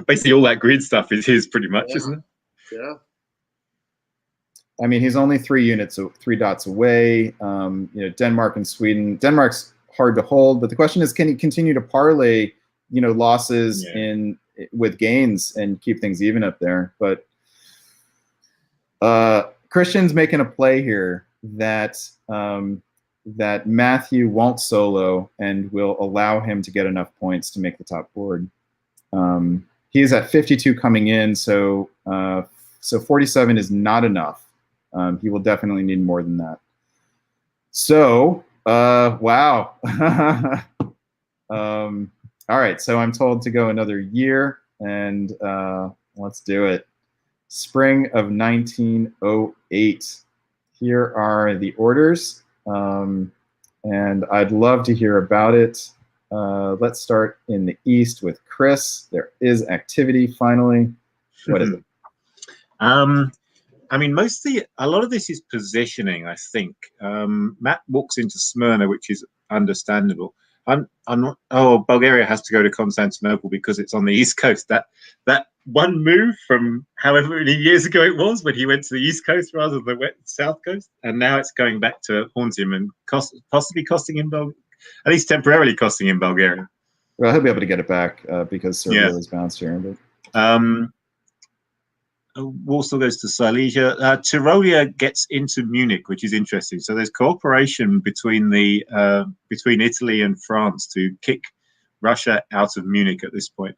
basically all that grid stuff is his, pretty much, isn't it? Yeah. I mean, he's only 3 dots away. Denmark and Sweden. Denmark's hard to hold, but the question is, can he continue to parlay, losses with gains and keep things even up there? But Christian's making a play here that that Matthew won't solo and will allow him to get enough points to make the top board. He is at 52 coming in, so 47 is not enough. He will definitely need more than that. So, wow. All right, so I'm told to go another year, and let's do it. Spring of 1908. Here are the orders, and I'd love to hear about it. Let's start in the East with Chris. There is activity finally. What is it? I mean, a lot of this is positioning, I think. Matt walks into Smyrna, which is understandable. I'm not. Oh, Bulgaria has to go to Constantinople because it's on the East Coast. That one move from however many years ago it was when he went to the East Coast rather than the South Coast, and now it's going back to haunt him and possibly costing him, at least temporarily costing him Bulgaria. Well, he'll be able to get it back because Serbia is bounced here. But. Warsaw goes to Silesia. Tyrolia gets into Munich, which is interesting. So there's cooperation between between Italy and France to kick Russia out of Munich at this point.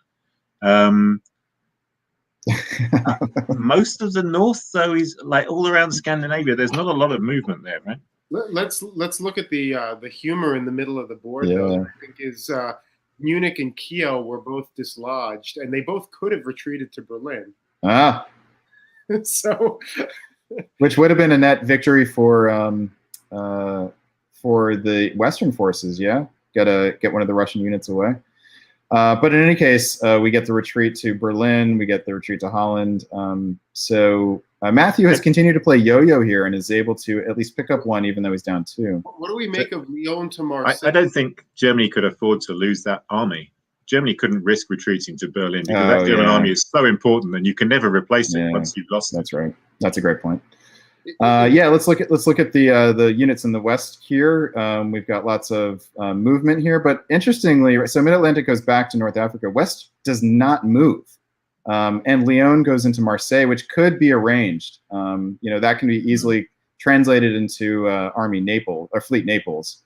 Most of the north, though, is like all around Scandinavia. There's not a lot of movement there, right? Let's look at the humor in the middle of the board. Though, I think is Munich and Kiel were both dislodged, and they both could have retreated to Berlin. Ah. So, which would have been a net victory for the Western forces. Yeah, get one of the Russian units away. But in any case, we get the retreat to Berlin. We get the retreat to Holland. So Matthew has continued to play yo-yo here and is able to at least pick up one, even though he's down 2. What do we make of Lyon to Marseille? I don't think Germany could afford to lose that army. Germany couldn't risk retreating to Berlin because that German army is so important, and you can never replace it once you've lost it. That's right. That's a great point. Let's look at the units in the west here. We've got lots of movement here, but interestingly, so Mid-Atlantic goes back to North Africa. West does not move, and Lyon goes into Marseille, which could be arranged. That can be easily translated into Army Naples or Fleet Naples,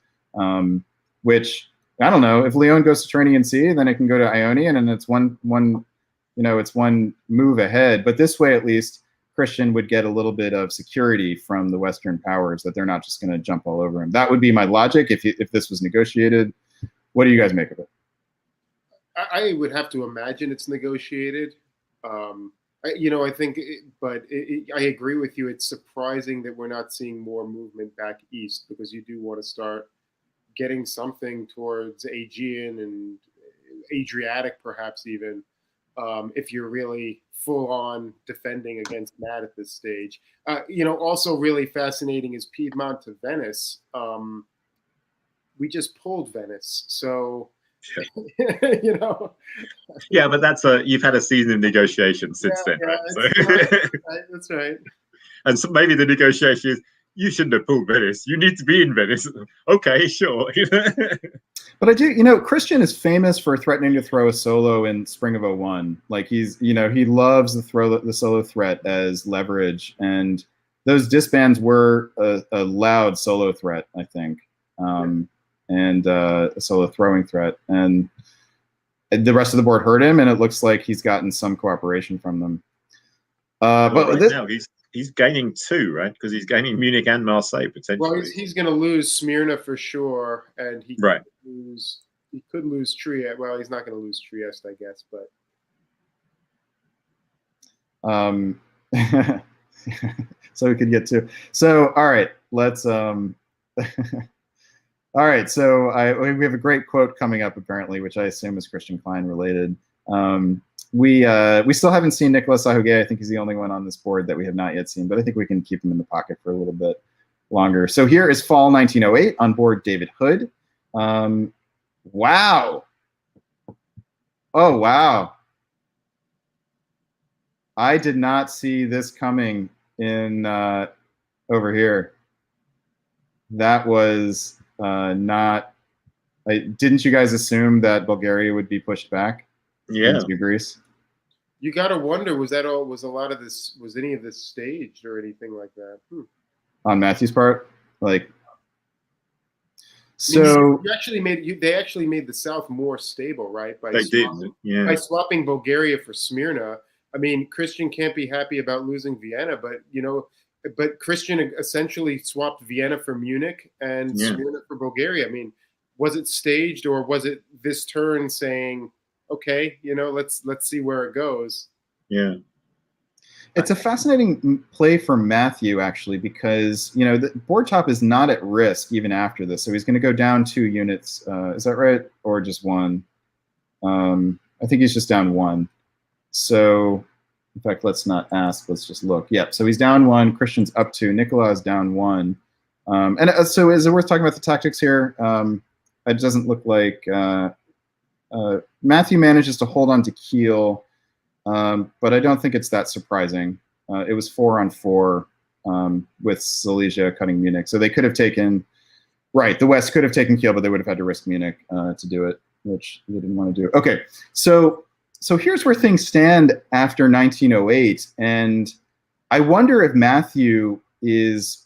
which. I don't know. If Lyon goes to Tyrrhenian Sea, then it can go to Ionian, and it's one move ahead. But this way, at least, Christian would get a little bit of security from the Western powers that they're not just going to jump all over him. That would be my logic if this was negotiated. What do you guys make of it? I would have to imagine it's negotiated. I think, I agree with you. It's surprising that we're not seeing more movement back east because you do want to start getting something towards Aegean and Adriatic, perhaps even, if you're really full on defending against Matt at this stage. Also really fascinating is Piedmont to Venice. We just pulled Venice, so Yeah, but you've had a season of negotiations since then, right? That's right. And so maybe the negotiation is, you shouldn't have pulled Venice. You need to be in Venice. Okay, sure. But I do, Christian is famous for threatening to throw a solo in spring of 01. Like he loves the solo threat as leverage, and those disbands were a loud solo threat, I think, and a solo throwing threat, and the rest of the board heard him, and it looks like he's gotten some cooperation from them. Now he's gaining 2, right? Because he's gaining Munich and Marseille potentially. Well, he's going to lose Smyrna for sure, and he could lose Trieste. Well, he's not going to lose Trieste, I guess, but so we could get 2. So all right, let's all right. So we have a great quote coming up apparently, which I assume is Christian Klein related. We still haven't seen Nicolas Sahuguet. I think he's the only one on this board that we have not yet seen, but I think we can keep him in the pocket for a little bit. longer. So here is fall 1908 on board David Hood. Wow. Oh, wow. I did not see this coming in over here. That was not. Didn't you guys assume that Bulgaria would be pushed back? Yeah. Into Greece? You got to wonder, was that all? Was a lot of this? Was any of this staged or anything like that? On Matthew's part, like. So I mean, they actually made the South more stable, right? By swapping Bulgaria for Smyrna. I mean, Christian can't be happy about losing Vienna, but Christian essentially swapped Vienna for Munich and Smyrna for Bulgaria. I mean, was it staged, or was it this turn saying, okay, let's see where it goes? Yeah. It's a fascinating play for Matthew, actually, because, the board top is not at risk even after this. So he's going to go down 2 units. Is that right? Or just 1? I think he's just down 1. So, in fact, let's not ask. Let's just look. Yep. So he's down 1. Christian's up 2. Nicola is down 1. So is it worth talking about the tactics here? It doesn't look like Matthew manages to hold on to Kiel. But I don't think it's that surprising. It was 4 on 4 with Silesia cutting Munich. So they could have taken, right, the West could have taken Kiel, but they would have had to risk Munich to do it, which they didn't want to do. Okay, so here's where things stand after 1908. And I wonder if Matthew is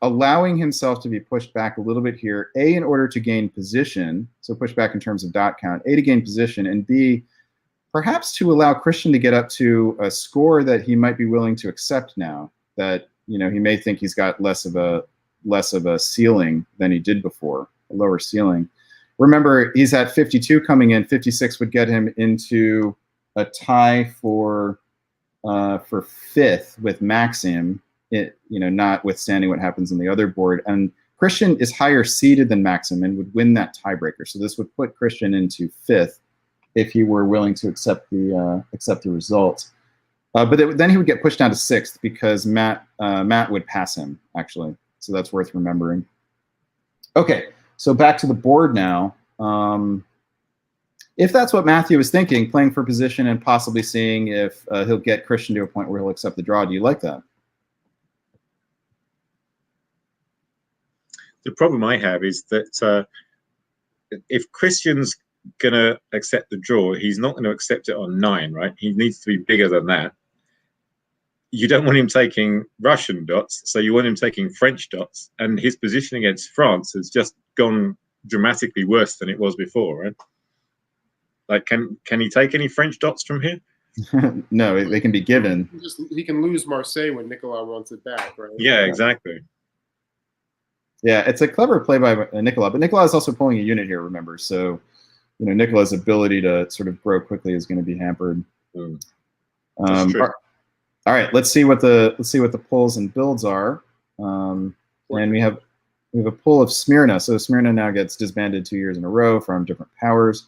allowing himself to be pushed back a little bit here, A, in order to gain position, so push back in terms of dot count, A, to gain position, and B, perhaps to allow Christian to get up to a score that he might be willing to accept now, that he may think he's got less of a ceiling than he did before, a lower ceiling. Remember, he's at 52 coming in. 56 would get him into a tie for 5th with Maxim, notwithstanding what happens on the other board. And Christian is higher seeded than Maxim and would win that tiebreaker. So this would put Christian into 5th. If he were willing to accept the result, but then he would get pushed down to 6th because Matt would pass him, actually. So that's worth remembering. Okay, so back to the board now. If that's what Matthew is thinking, playing for position and possibly seeing if he'll get Christian to a point where he'll accept the draw, do you like that? The problem I have is that if Christian's going to accept the draw, he's not going to accept it on 9, right? He needs to be bigger than that. You don't want him taking Russian dots, so you want him taking French dots, and his position against France has just gone dramatically worse than it was before, right? Like, can he take any French dots from here? No, they can be given. He can lose Marseille when Nicolas wants it back, right? Yeah, exactly. Yeah, it's a clever play by Nicolas, but Nicolas is also pulling a unit here, remember, so Nicola's ability to sort of grow quickly is going to be hampered. That's true. All right, let's see what the pulls and builds are. And we have a pull of Smyrna. So Smyrna now gets disbanded 2 years in a row from different powers.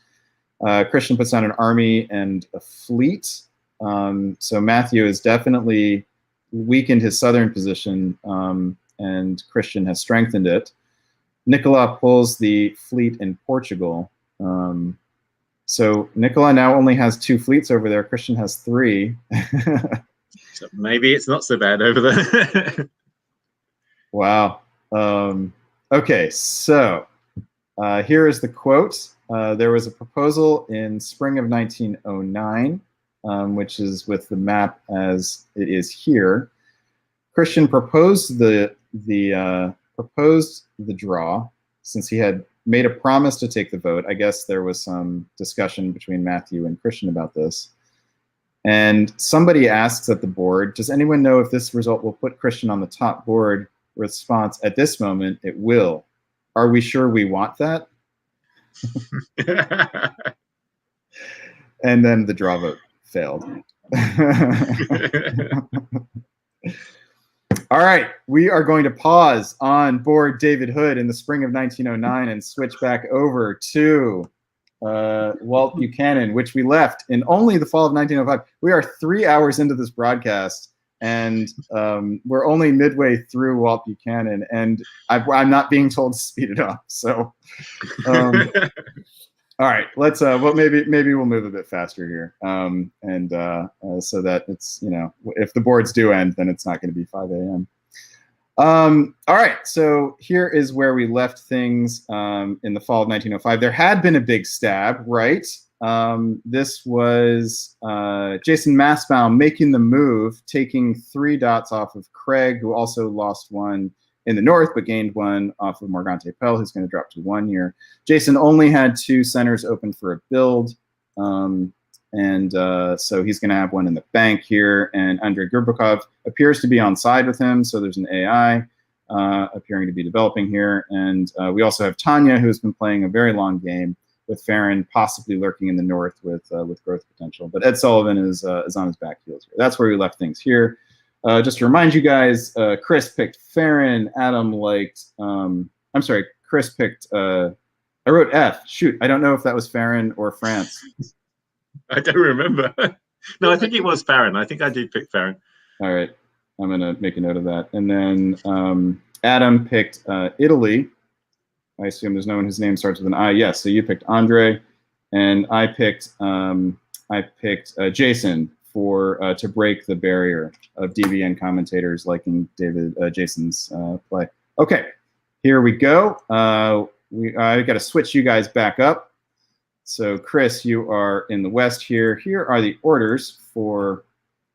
Christian puts down an army and a fleet. So Matthew has definitely weakened his southern position, and Christian has strengthened it. Nicolas pulls the fleet in Portugal. So Nicolas now only has 2 fleets over there. Christian has 3. So maybe it's not so bad over there. Wow. Okay, so here is the quote. There was a proposal in spring of 1909, which is with the map as it is here. Christian proposed the draw, since he had made a promise to take the vote. I guess there was some discussion between Matthew and Christian about this. And somebody asks at the board, does anyone know if this result will put Christian on the top board? Response, at this moment, it will. Are we sure we want that? And then the draw vote failed. All right, we are going to pause on board David Hood in the spring of 1909 and switch back over to Walt Buchanan, which we left in only the fall of 1905. We are 3 hours into this broadcast, and we're only midway through Walt Buchanan, and I'm not being told to speed it up. So, all right, let's. Well, maybe we'll move a bit faster here, so that it's, you know, if the boards do end, then it's not going to be 5 a.m. All right, so here is where we left things in the fall of 1905. There had been a big stab, right? This was Jason Massbaum making the move, taking 3 dots off of Craig, who also lost 1 in the north, but gained 1 off of Morgante Pell, who's going to drop to 1 here. Jason only had 2 centers open for a build, so he's going to have 1 in the bank here, and Andrei Gurbukov appears to be on side with him, so there's an AI appearing to be developing here, and we also have Tanya, who's been playing a very long game, with Farron possibly lurking in the north with growth potential. But Ed Sullivan is on his back heels here. That's where we left things here. Just to remind you guys, Chris picked Farron. Adam liked, I'm sorry, Chris picked, I wrote F. Shoot, I don't know if that was Farron or France. I don't remember. No, I think it was Farron. I think I did pick Farron. All right, I'm going to make a note of that. And then Adam picked Italy. I assume there's no one whose name starts with an I. Yes, so you picked Andre, and I picked Jason for to break the barrier of DBN commentators liking Jason's play. Okay, here we go. I got to switch you guys back up. So Chris, you are in the west here. Here are the orders for.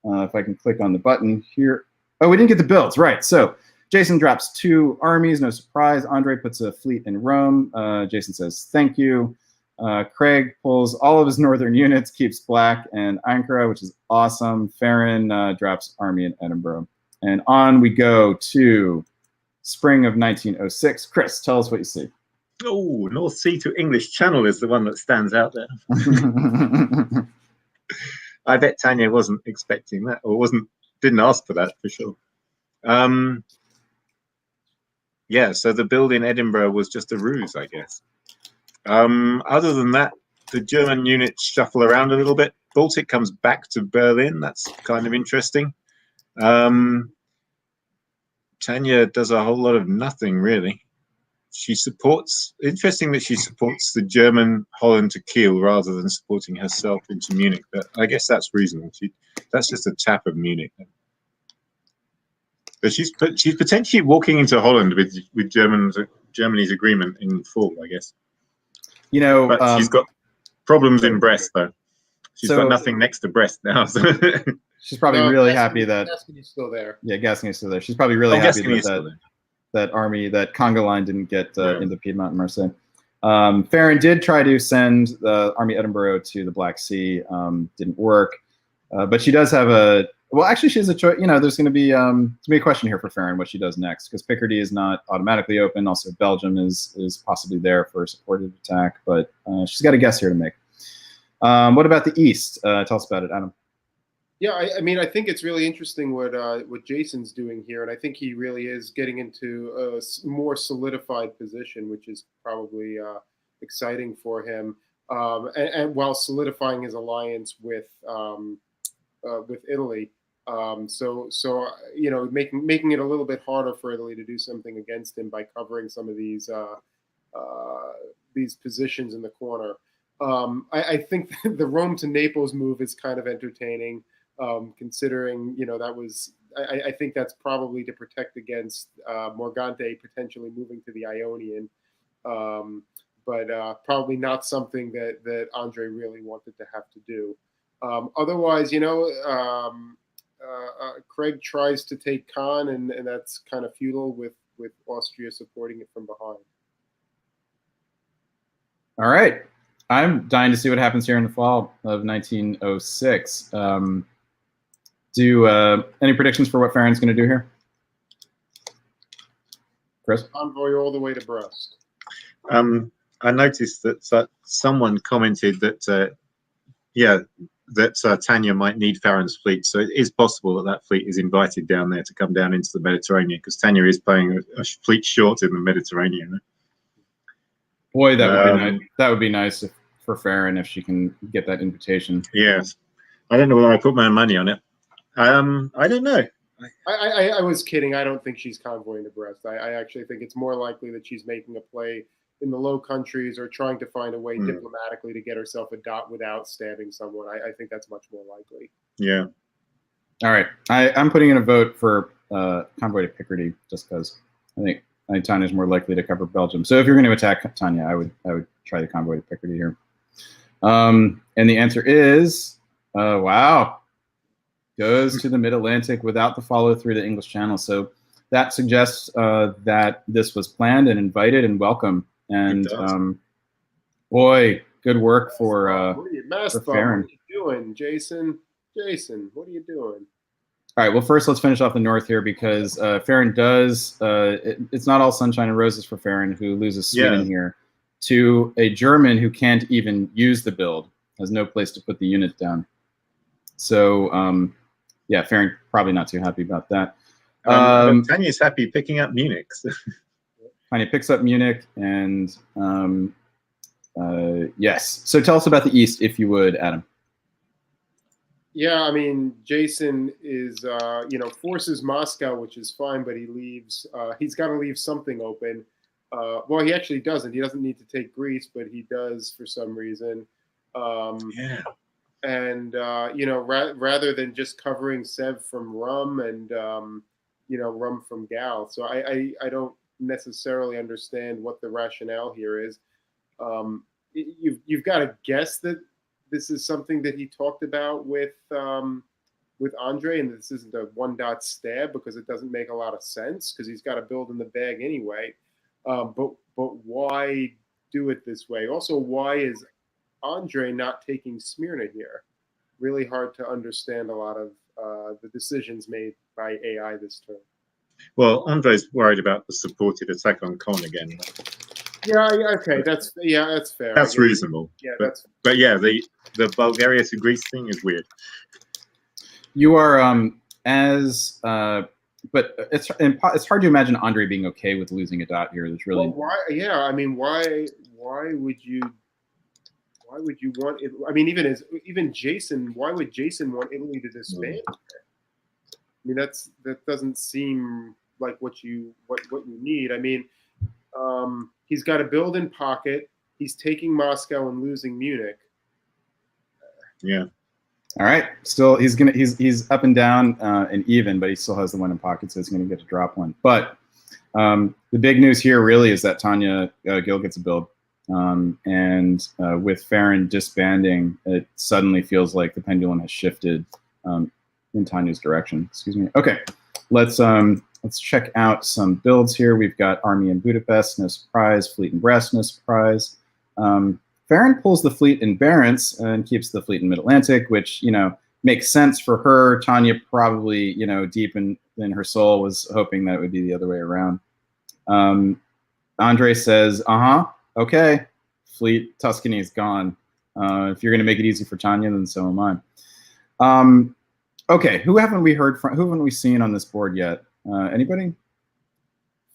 If I can click on the button here. Oh, we didn't get the builds, right? So. Jason drops 2 armies, no surprise. Andre puts a fleet in Rome. Jason says, thank you. Craig pulls all of his northern units, keeps Black and Ankara, which is awesome. Farron drops army in Edinburgh. And on we go to spring of 1906. Chris, tell us what you see. Oh, North Sea to English Channel is the one that stands out there. I bet Tanya wasn't expecting that, or didn't ask for that for sure. Yeah, so the build in Edinburgh was just a ruse, I guess. Other than that, the German units shuffle around a little bit. Baltic comes back to Berlin. That's kind of interesting. Tanya does a whole lot of nothing, really. She supports, interesting that she supports the German Holland to Kiel rather than supporting herself into Munich. But I guess that's reasonable. That's just a tap of Munich. But she's potentially walking into Holland with Germany's agreement in full, I guess. You know, but she's got problems in Brest, though. She's got nothing next to Brest now. So. She's probably really happy that Gascony's still there. Yeah, Gascony's still there. She's probably really happy that army, that Congo line didn't get into Piedmont and Marseille. Farron did try to send the Army Edinburgh to the Black Sea. Didn't work. But she does have a. Well, actually, she has a choice. You know, there's going to be a question here for Farron what she does next, because Picardy is not automatically open. Also, Belgium is possibly there for a supported attack, but she's got a guess here to make. What about the East? Tell us about it, Adam. Yeah, I mean, I think it's really interesting what Jason's doing here, and I think he really is getting into a more solidified position, which is probably exciting for him, and while solidifying his alliance with Italy. So you know, making it a little bit harder for Italy to do something against him by covering some of these positions in the corner. I think the Rome to Naples move is kind of entertaining, considering, you know, that was, I think that's probably to protect against Morgante potentially moving to the Ionian, but probably not something that Andre really wanted to have to do. Otherwise, you know, Craig tries to take Caen, and that's kind of futile with Austria supporting it from behind. All right. I'm dying to see what happens here in the fall of 1906. Any predictions for what Farron's going to do here? Chris? Convoy all the way to Brest. I noticed that someone commented that, that Tanya might need Farron's fleet. So it is possible that fleet is invited down there to come down into the Mediterranean, because Tanya is playing a fleet short in the Mediterranean. Boy, that would be nice for Farron if she can get that invitation. Yes. I don't know whether I put my money on it. I don't know. I was kidding. I don't think she's convoying to Brest. I actually think it's more likely that she's making a play in the Low Countries or trying to find a way diplomatically to get herself a dot without stabbing someone. I think that's much more likely. Yeah. All right. I'm putting in a vote for convoy to Picardy just because I think Tanya's more likely to cover Belgium. So if you're going to attack Tanya, I would try the convoy to Picardy here. And the answer is, wow, goes to the Mid-Atlantic without the follow-through to English Channel. So that suggests that this was planned and invited and welcome. And boy, good work for Farron. What are you doing, Jason? Jason, what are you doing? All right, well, first let's finish off the north here because Farron does, it's not all sunshine and roses for Farron, who loses Sweden here to a German who can't even use the build, has no place to put the unit down. So, yeah, Farron probably not too happy about that. Tanya's happy picking up Munich. Tanya picks up Munich, and yes. So tell us about the East, if you would, Adam. Yeah, I mean, Jason is, forces Moscow, which is fine, but he leaves. He's got to leave something open. Well, he actually doesn't. He doesn't need to take Greece, but he does for some reason. And rather than just covering Sev from Rum and Rum from Gal. So I don't necessarily understand what the rationale here is. You've got to guess that this is something that he talked about with Andre, and this isn't a one-dot stab because it doesn't make a lot of sense because he's got to build in the bag anyway. But why do it this way? Also, why is Andre not taking Smyrna here? Really hard to understand a lot of the decisions made by AI this turn. Well, Andre's worried about the supported attack on Con again. Yeah, okay, that's fair. That's reasonable. Yeah, but yeah, the Bulgaria to Greece thing is weird. You are but it's hard to imagine Andre being okay with losing a dot here. There's really why would you want it? I mean, even Jason, why would Jason want Italy to disband? I mean, that doesn't seem like what you need. I mean, he's got to build in pocket. He's taking Moscow and losing Munich. Yeah. All right. Still, he's up and down and even, but he still has the one in pocket, so he's going to get to drop one. But the big news here really is that Tanya Gill gets a build. And with Farron disbanding, it suddenly feels like the pendulum has shifted in Tanya's direction. Excuse me. Okay, let's check out some builds here. We've got Army in Budapest, no surprise. Fleet in Brest, no surprise. Farron pulls the fleet in Barents and keeps the fleet in Mid-Atlantic, which makes sense for her. Tanya probably deep in her soul was hoping that it would be the other way around. Andre says, okay, fleet Tuscany is gone. If you're going to make it easy for Tanya, then so am I. Okay, who haven't we heard from? Who haven't we seen on this board yet? Anybody?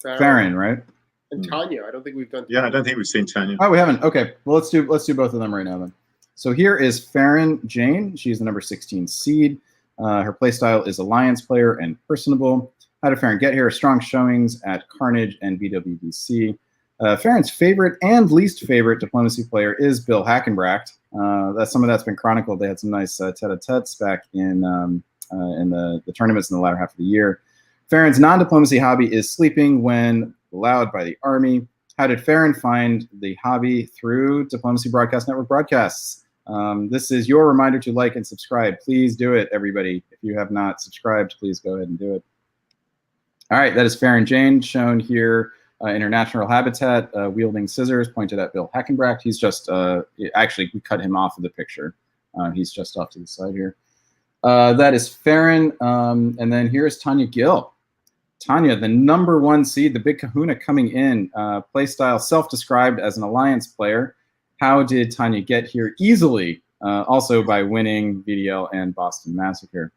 Farron, right? And Tanya. I don't think we've done. Yeah, I don't think we've seen Tanya. Oh, we haven't. Okay, well let's do both of them right now then. So here is Farron Jane. She's the number 16 seed. Her playstyle is Alliance player and personable. How did Farron get here? Strong showings at Carnage and BWDC. Farron's favorite and least favorite diplomacy player is Bill Hackenbracht. Some of that's been chronicled. They had some nice tete-a-tetes back in the tournaments in the latter half of the year. Farron's non-diplomacy hobby is sleeping when allowed by the Army. How did Farron find the hobby? Through Diplomacy Broadcast Network broadcasts. This is your reminder to like and subscribe. Please do it, everybody. If you have not subscribed, please go ahead and do it. All right, that is Farron Jane shown here in her natural habitat, wielding scissors, pointed at Bill Hackenbracht. He's just, actually, we cut him off of the picture. He's just off to the side here. That is Farron, and then here's Tanya Gill. Tanya, the number 1 seed, the big kahuna coming in, playstyle self-described as an Alliance player. How did Tanya get here? Easily, also by winning VDL and Boston Massacre.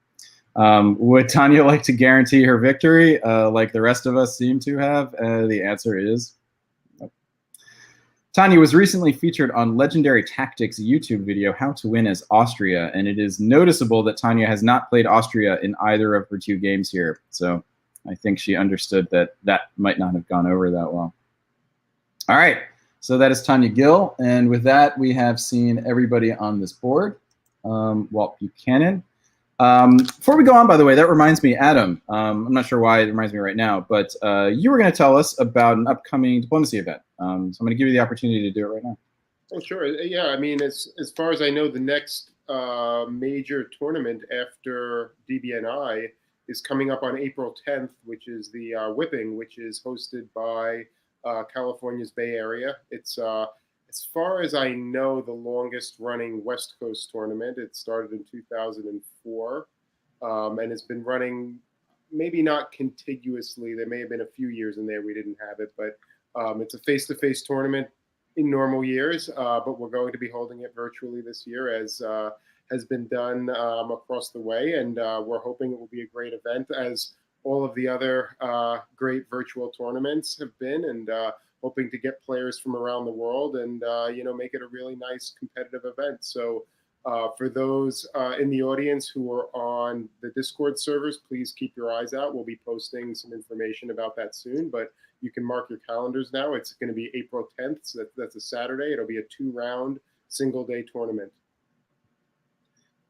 Would Tanya like to guarantee her victory like the rest of us seem to have? The answer is no. Tanya was recently featured on Legendary Tactics YouTube video, How to Win as Austria, and it is noticeable that Tanya has not played Austria in either of her 2 games here. So I think she understood that that might not have gone over that well. All right, so that is Tanya Gill, and with that, we have seen everybody on this board. Walt Buchanan. Before we go on, by the way, that reminds me, Adam, I'm not sure why it reminds me right now, but you were going to tell us about an upcoming diplomacy event. So I'm going to give you the opportunity to do it right now. Oh, sure. Yeah, I mean, as far as I know, the next major tournament after DBNI is coming up on April 10th, which is the Whipping, which is hosted by California's Bay Area. It's, as far as I know, the longest running West Coast tournament. It started in 2004 and it's been running, maybe not contiguously. There may have been a few years in there we didn't have it, but it's a face-to-face tournament in normal years, but we're going to be holding it virtually this year, as has been done across the way, and we're hoping it will be a great event, as all of the other great virtual tournaments have been, and hoping to get players from around the world and make it a really nice competitive event. So for those in the audience who are on the Discord servers, please keep your eyes out. We'll be posting some information about that soon, but you can mark your calendars now. It's going to be April 10th, so that's a Saturday. It'll be a 2-round, single-day tournament.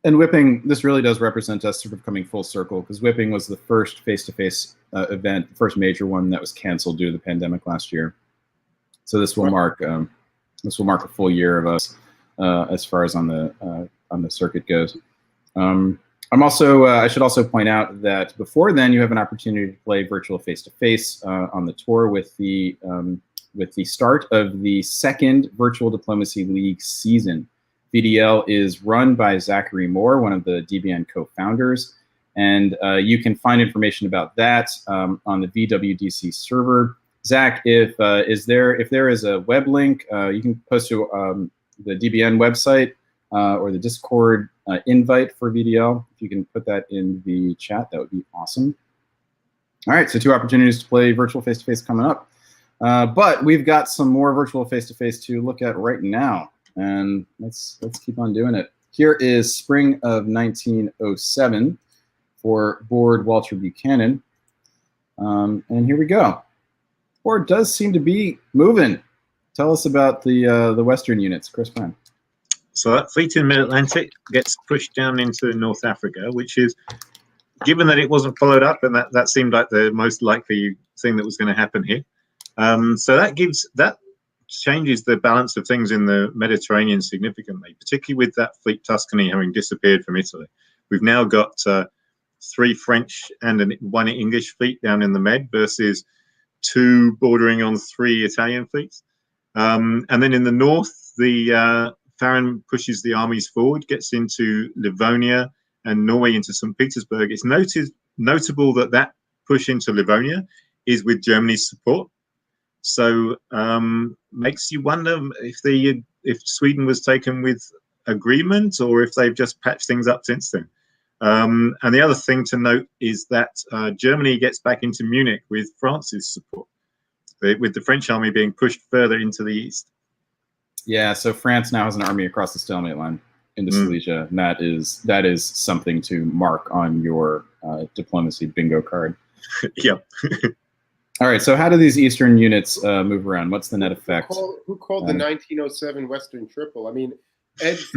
And Whipping, this really does represent us sort of coming full circle, because Whipping was the first face-to-face event, the first major one that was canceled due to the pandemic last year. So this will mark a full year of us as far as on the circuit goes. I should also point out that before then, you have an opportunity to play virtual face-to-face on the tour with the start of the 2nd Virtual Diplomacy League season. VDL is run by Zachary Moore, one of the DBN co-founders, and you can find information about that on the VWDC server. Zach, if there is a web link, you can post to the DBN website or the Discord invite for VDL. If you can put that in the chat, that would be awesome. All right, so 2 opportunities to play virtual face-to-face coming up. But we've got some more virtual face-to-face to look at right now, and let's keep on doing it. Here is spring of 1907 for board Walter Buchanan, and here we go. Board does seem to be moving. Tell us about the Western units, Chris Brown. So that fleet in mid-Atlantic gets pushed down into North Africa, which is, given that it wasn't followed up, and that seemed like the most likely thing that was going to happen here. So that changes the balance of things in the Mediterranean significantly, particularly with that fleet Tuscany having disappeared from Italy. We've now got 3 French and 1 English fleet down in the Med versus 2 bordering on 3 Italian fleets. And then in the north, the Farron pushes the armies forward, gets into Livonia and Norway into St. Petersburg. It's notable that push into Livonia is with Germany's support. So makes you wonder if Sweden was taken with agreement or if they've just patched things up since then. And the other thing to note is that Germany gets back into Munich with France's support, with the French army being pushed further into the east. Yeah, so France now has an army across the stalemate line into Silesia, and that is something to mark on your diplomacy bingo card. Yep. All right, so how do these Eastern units move around? What's the net effect? Who called the 1907 Western Triple? I mean, Ed's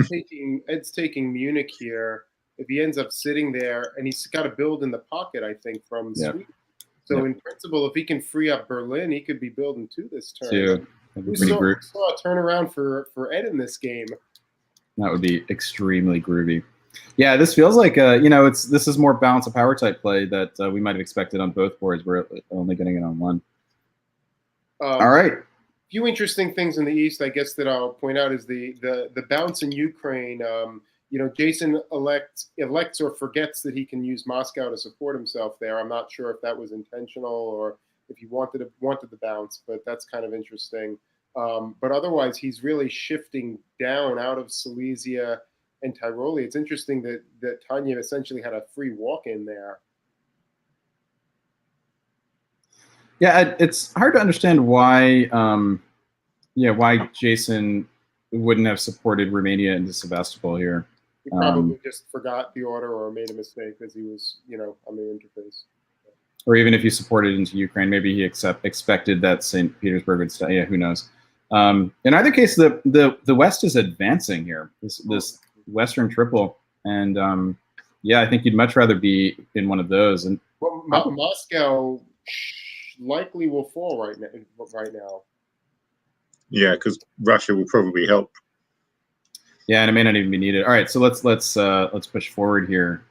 taking Munich here. If he ends up sitting there, and he's got to build in the pocket, I think, from Sweden. So in principle, if he can free up Berlin, he could be building 2 this turn. We saw a turnaround for Ed in this game. That would be extremely groovy. Yeah, this feels like this is more balance of power type play that we might have expected on both boards. We're only getting it on one. All right. A few interesting things in the East, I guess, that I'll point out is the bounce in Ukraine. Jason elects or forgets that he can use Moscow to support himself there. I'm not sure if that was intentional or if he wanted the bounce, but that's kind of interesting. But otherwise, he's really shifting down out of Silesia and Tyrolia. It's interesting that Tanya essentially had a free walk-in there. Yeah, it's hard to understand why why Jason wouldn't have supported Romania into Sevastopol here. He probably just forgot the order or made a mistake as he was, on the interface. Or even if you supported into Ukraine, maybe he expected that St. Petersburg would stay. Yeah, who knows? In either case, the West is advancing here. This Western triple, and I think you'd much rather be in one of those. And Moscow likely will fall right now. Yeah, because Russia will probably help. Yeah, and it may not even be needed. All right, so let's push forward here.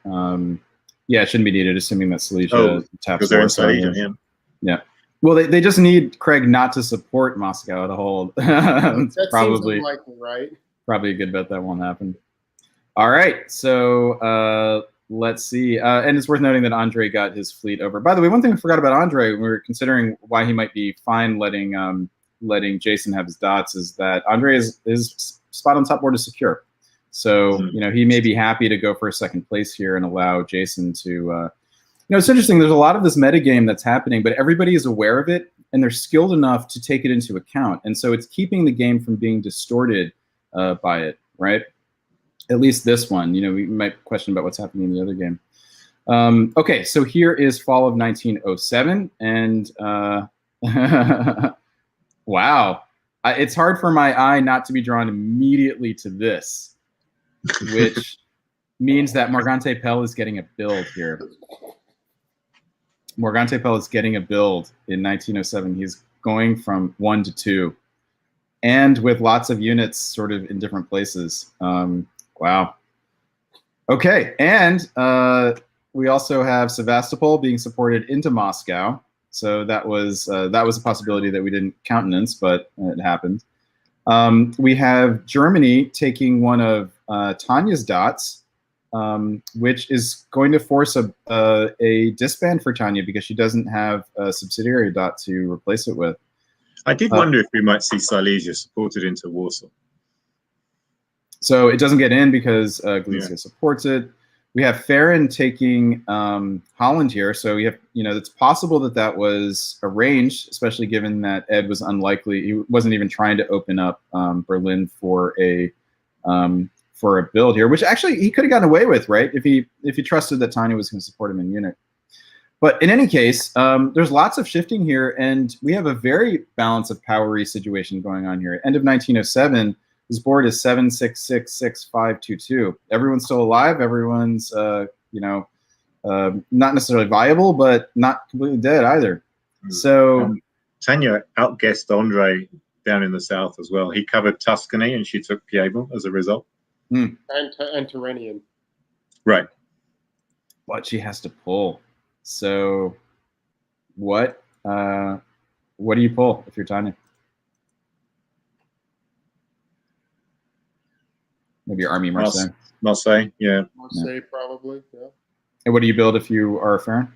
It shouldn't be needed, assuming that Silesia taps. Because they're in Silesia, yeah. Well, they just need Craig not to support Moscow to hold. That probably seems unlikely, right? Probably a good bet that won't happen. All right, so let's see. And it's worth noting that Andre got his fleet over. By the way, one thing I forgot about Andre when we were considering why he might be fine letting Jason have his dots is that Andre is spot on top board is secure. So, he may be happy to go for a second place here and allow Jason to, it's interesting. There's a lot of this metagame that's happening, but everybody is aware of it and they're skilled enough to take it into account. And so it's keeping the game from being distorted by it, right? At least this one, we might question about what's happening in the other game. Okay, so here is fall of 1907. And wow. It's hard for my eye not to be drawn immediately to this, which means that Morgante Pell is getting a build here. Morgante Pell is getting a build in 1907. He's going from 1 to 2, and with lots of units sort of in different places. Wow. Okay, and we also have Sevastopol being supported into Moscow. So that was a possibility that we didn't countenance, but it happened. We have Germany taking one of Tanya's dots, which is going to force a disband for Tanya because she doesn't have a subsidiary dot to replace it with. I did wonder if we might see Silesia supported into Warsaw. So it doesn't get in because Galicia supports it. We have Farron taking Holland here, so we have it's possible that was arranged, especially given that Ed was unlikely. He wasn't even trying to open up Berlin for a build here, which actually he could have gotten away with, right? If he trusted that Tanya was going to support him in Munich. But in any case, there's lots of shifting here, and we have a very balance of powery situation going on here. End of 1907. This board is 7-6-6-6-5-2-2. Everyone's still alive. Everyone's, not necessarily viable, but not completely dead either. So Tanya outguessed Andre down in the south as well. He covered Tuscany, and she took Piedmont as a result. And Tyrrhenian. Right. But she has to pull. So what do you pull if you're Tanya? Maybe Army Marseille. Marseille, yeah. Marseille, probably, yeah. And what do you build if you are a Farron?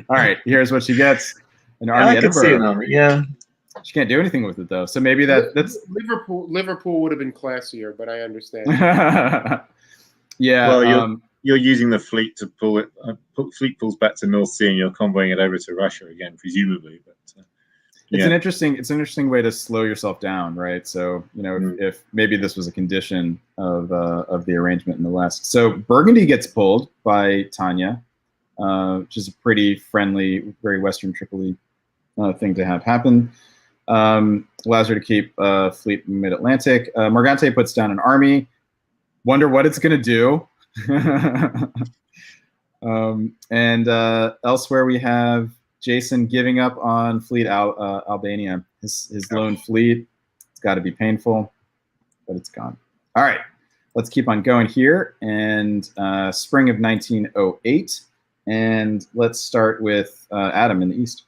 All right, here's what she gets. An Army Edinburgh. Yeah. She can't do anything with it, though. So maybe that's... Liverpool would have been classier, but I understand. Yeah. Well, you're using the fleet to pull it. Fleet pulls back to North Sea, and you're convoying it over to Russia again, presumably. But it's an interesting way to slow yourself down, right? So if maybe this was a condition of the arrangement in the West. So Burgundy gets pulled by Tanya, which is a pretty friendly, very Western Tripoli thing to have happen. Allows her to keep fleet mid-Atlantic. Morgante puts down an army. Wonder what it's going to do. And elsewhere we have Jason giving up on fleet Albania. His lone fleet. It's got to be painful, but it's gone. All right, let's keep on going here. And spring of 1908. And let's start with Adam in the East.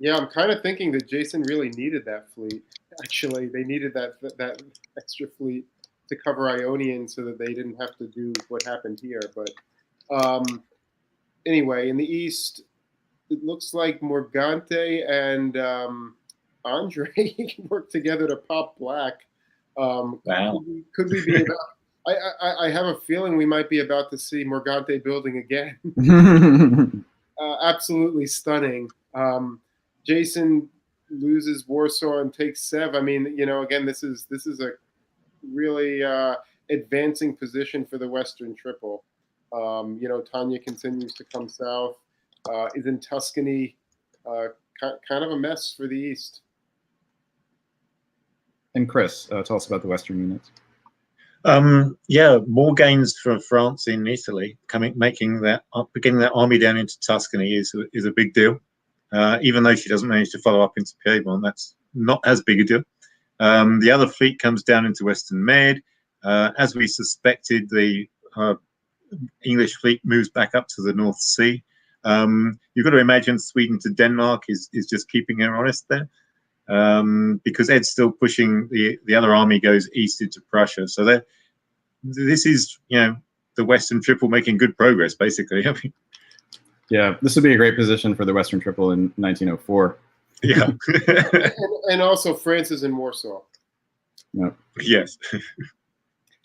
Yeah, I'm kind of thinking that Jason really needed that fleet. Actually, they needed that extra fleet to cover Ionian so that they didn't have to do what happened here. But anyway, in the East, it looks like Morgante and Andre work together to pop black. Wow. Could we be I have a feeling we might be about to see Morgante building again. Absolutely stunning. Jason loses Warsaw and takes Sev. I mean, you know, again, this is a really advancing position for the Western Triple. You know, Tanya continues to come south. Is in Tuscany. Kind of a mess for the East. And Chris, tell us about the Western units. Yeah, more gains from France in Italy, getting that army down into Tuscany is a big deal. Even though she doesn't manage to follow up into Piedmont, that's not as big a deal. The other fleet comes down into Western Med. As we suspected, the English fleet moves back up to the North Sea. You've got to imagine Sweden to Denmark is just keeping her honest there. Because Ed's still pushing the other army goes east into Prussia. So this is, you know, the Western Triple making good progress, basically. I mean, yeah, this would be a great position for the Western Triple in 1904. Yeah. and also France is in Warsaw. Yep. Yes.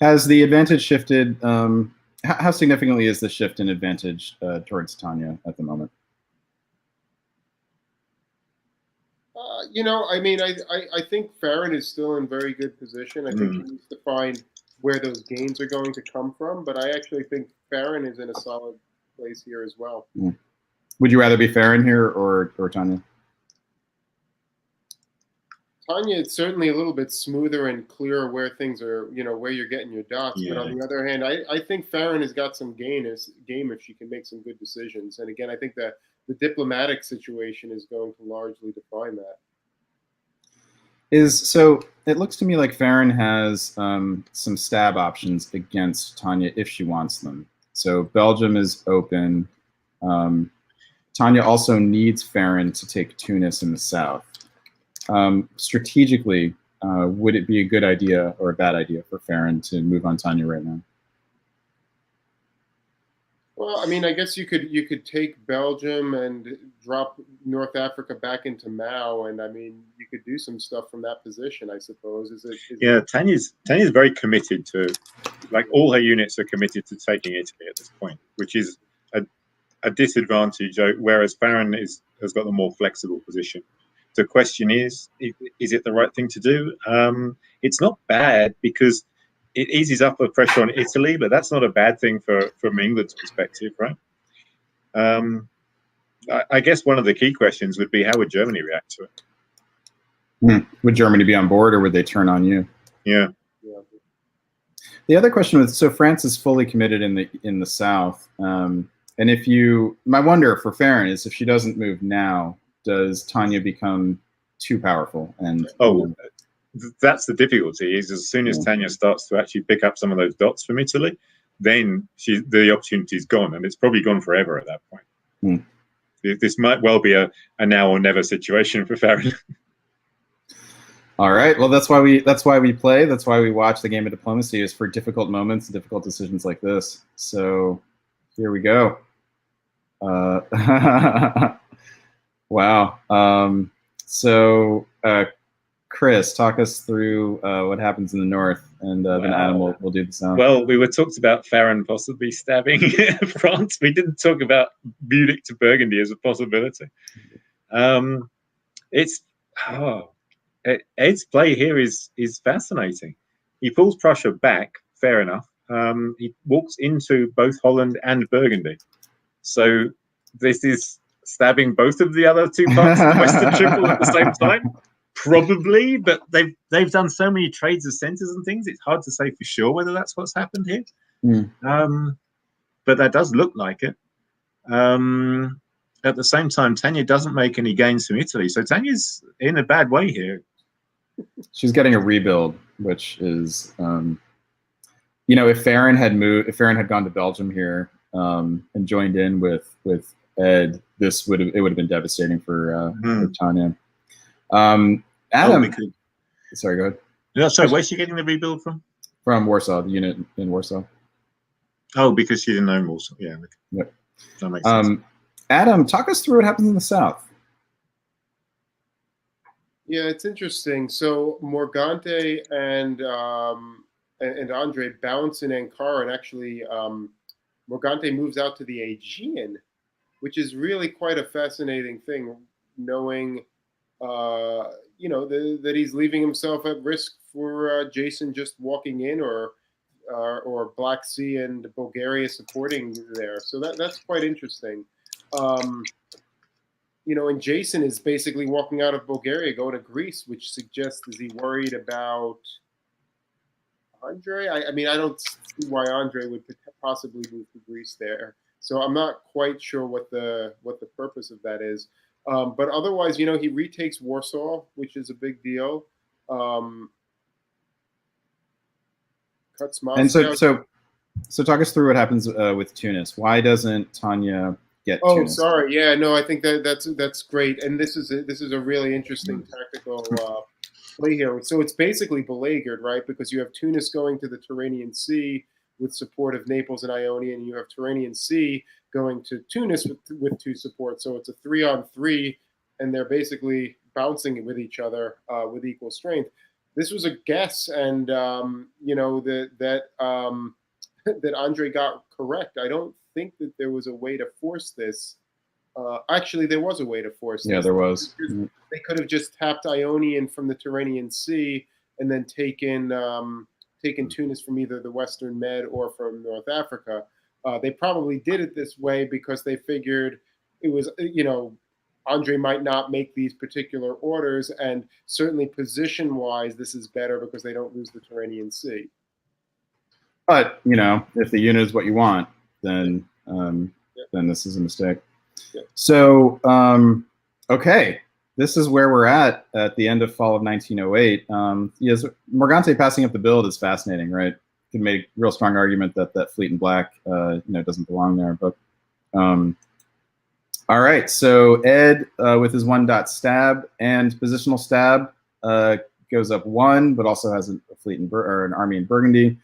Has the advantage shifted? How significantly is the shift in advantage towards Tanya at the moment? You know, I mean, I think Farron is still in very good position. I think he needs to find where those gains are going to come from, but I actually think Farron is in a solid place here as well. Would you rather be Farron here or Tanya? Tanya, it's certainly a little bit smoother and clearer where things are, you know, where you're getting your dots. Yeah. But on the other hand, I think Farron has got some game if she can make some good decisions. And again, I think that the diplomatic situation is going to largely define that. So it looks to me like Farron has some stab options against Tanya if she wants them. So Belgium is open. Tanya also needs Farron to take Tunis in the south. Strategically, would it be a good idea or a bad idea for Farron to move on Tanya right now? Well, I mean, I guess you could take Belgium and drop North Africa back into Mao, and I mean, you could do some stuff from that position, I suppose. Yeah, Tanya's very committed to, like, all her units are committed to taking Italy at this point, which is a disadvantage, whereas Farron has got the more flexible position. The question is it the right thing to do? It's not bad because it eases up the pressure on Italy, but that's not a bad thing from England's perspective, right? I guess one of the key questions would be, how would Germany react to it? Would Germany be on board, or would they turn on you? Yeah. The other question was, so France is fully committed in the south, and my wonder for Farron is, if she doesn't move now, does Tanya become too powerful? And that's the difficulty, is as soon as Tanya starts to actually pick up some of those dots from Italy, then the opportunity's gone, and it's probably gone forever at that point. This might well be a now or never situation for Farron. All right. Well, that's why we play. That's why we watch the game of diplomacy, is for difficult moments, difficult decisions like this. So here we go. Wow. Chris, talk us through what happens in the north, and then Adam will do the sound. Well, we talked about Farron possibly stabbing France. We didn't talk about Munich to Burgundy as a possibility. Ed's play here is fascinating. He pulls Prussia back, fair enough. He walks into both Holland and Burgundy. So this is stabbing both of the other two parts of the Western Triple at the same time. Probably, but they've done so many trades of centers and things, it's hard to say for sure whether that's what's happened here. But that does look like it. At the same time, Tanya doesn't make any gains from Italy, so Tanya's in a bad way here. She's getting a rebuild, which is, if Farron had gone to Belgium here and joined in with Ed, it would have been devastating for Tanya. Adam, sorry, go ahead. Yeah, sorry, where's she getting the rebuild from? From Warsaw, the unit in Warsaw. Oh, because she didn't own Warsaw. Yeah. Yep. That makes sense. Adam, talk us through what happens in the south. Yeah, it's interesting. So Morgante and and Andre bounce in Ankara, and actually Morgante moves out to the Aegean, which is really quite a fascinating thing, knowing that he's leaving himself at risk for Jason just walking in, or Black Sea and Bulgaria supporting there. So that's quite interesting. And Jason is basically walking out of Bulgaria, going to Greece, which suggests, is he worried about Andre? I mean, I don't see why Andre would possibly move to Greece there. So I'm not quite sure what the purpose of that is. But otherwise, he retakes Warsaw, which is a big deal. Cuts Moscow. And so talk us through what happens with Tunis. Why doesn't Tanya get Tunis? Sorry. Yeah, no, I think that's great. And this is a really interesting tactical play here. So it's basically beleaguered, right? Because you have Tunis going to the Tyrrhenian Sea with support of Naples and Ionia, and you have Tyrrhenian Sea going to Tunis with two support. So it's a 3-on-3, and they're basically bouncing with each other with equal strength. This was a guess, and that Andre got correct. I don't think that there was a way to force this. Actually, there was a way to force this. Yeah, there was. They could have just tapped Ionian from the Tyrrhenian Sea and then taken Tunis from either the Western Med or from North Africa. They probably did it this way because they figured it was, Andre might not make these particular orders, and certainly position-wise, this is better because they don't lose the Tyrrhenian Sea. But if the unit is what you want, then this is a mistake. Yeah. So okay, this is where we're at the end of fall of 1908. Yes, Morgante passing up the build is fascinating, right? Could make a real strong argument that fleet in black doesn't belong there, but. All right, so Ed with his 1-dot stab and positional stab goes up 1, but also has a fleet or an army in Burgundy.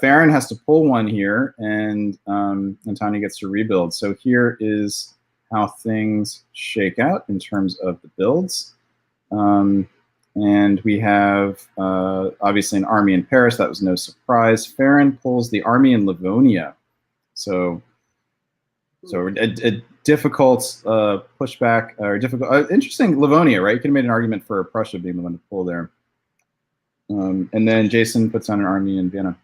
Farron has to pull 1 here, and Tanya gets to rebuild. So here is how things shake out in terms of the builds. And we have obviously an army in Paris. That was no surprise. Farron pulls the army in Livonia. So a difficult pushback, or difficult, interesting Livonia, right? You could have made an argument for Prussia being the one to pull there. And then Jason puts on an army in Vienna.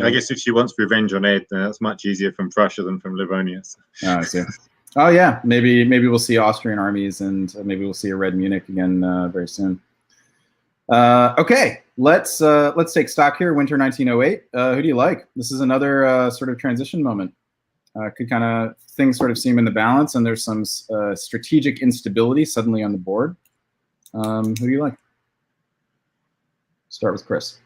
I guess if she wants revenge on Ed, then that's much easier from Prussia than from Livonia. So. I see. Oh yeah, maybe we'll see Austrian armies, and maybe we'll see a Red Munich again very soon. Okay, let's take stock here. Winter 1908. Who do you like? This is another sort of transition moment. Could kind of things sort of seem in the balance, and there's some strategic instability suddenly on the board. Who do you like? Start with Chris.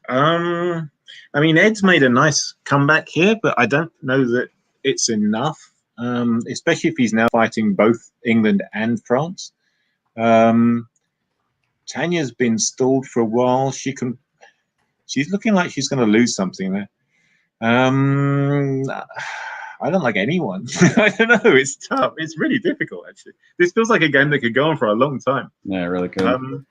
I mean, Ed's made a nice comeback here, but I don't know that it's enough, especially if he's now fighting both England and France. Tanya's been stalled for a while. She's looking like she's going to lose something there. I don't like anyone. I don't know. It's tough. It's really difficult, actually. This feels like a game that could go on for a long time. Yeah, it really could.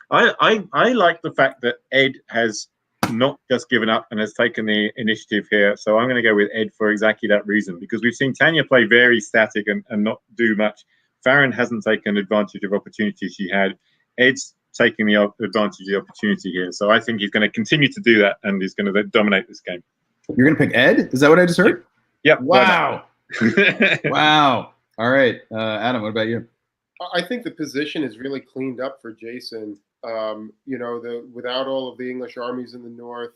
I like the fact that Ed has not just given up and has taken the initiative here. So I'm going to go with Ed for exactly that reason, because we've seen Tanya play very static and not do much. Farron hasn't taken advantage of opportunities she had. Ed's taking the advantage of the opportunity here. So I think he's going to continue to do that, and he's going to dominate this game. You're going to pick Ed? Is that what I just heard? Yep. Wow. Wow. All right. Adam, what about you? I think the position is really cleaned up for Jason. Without all of the English armies in the north,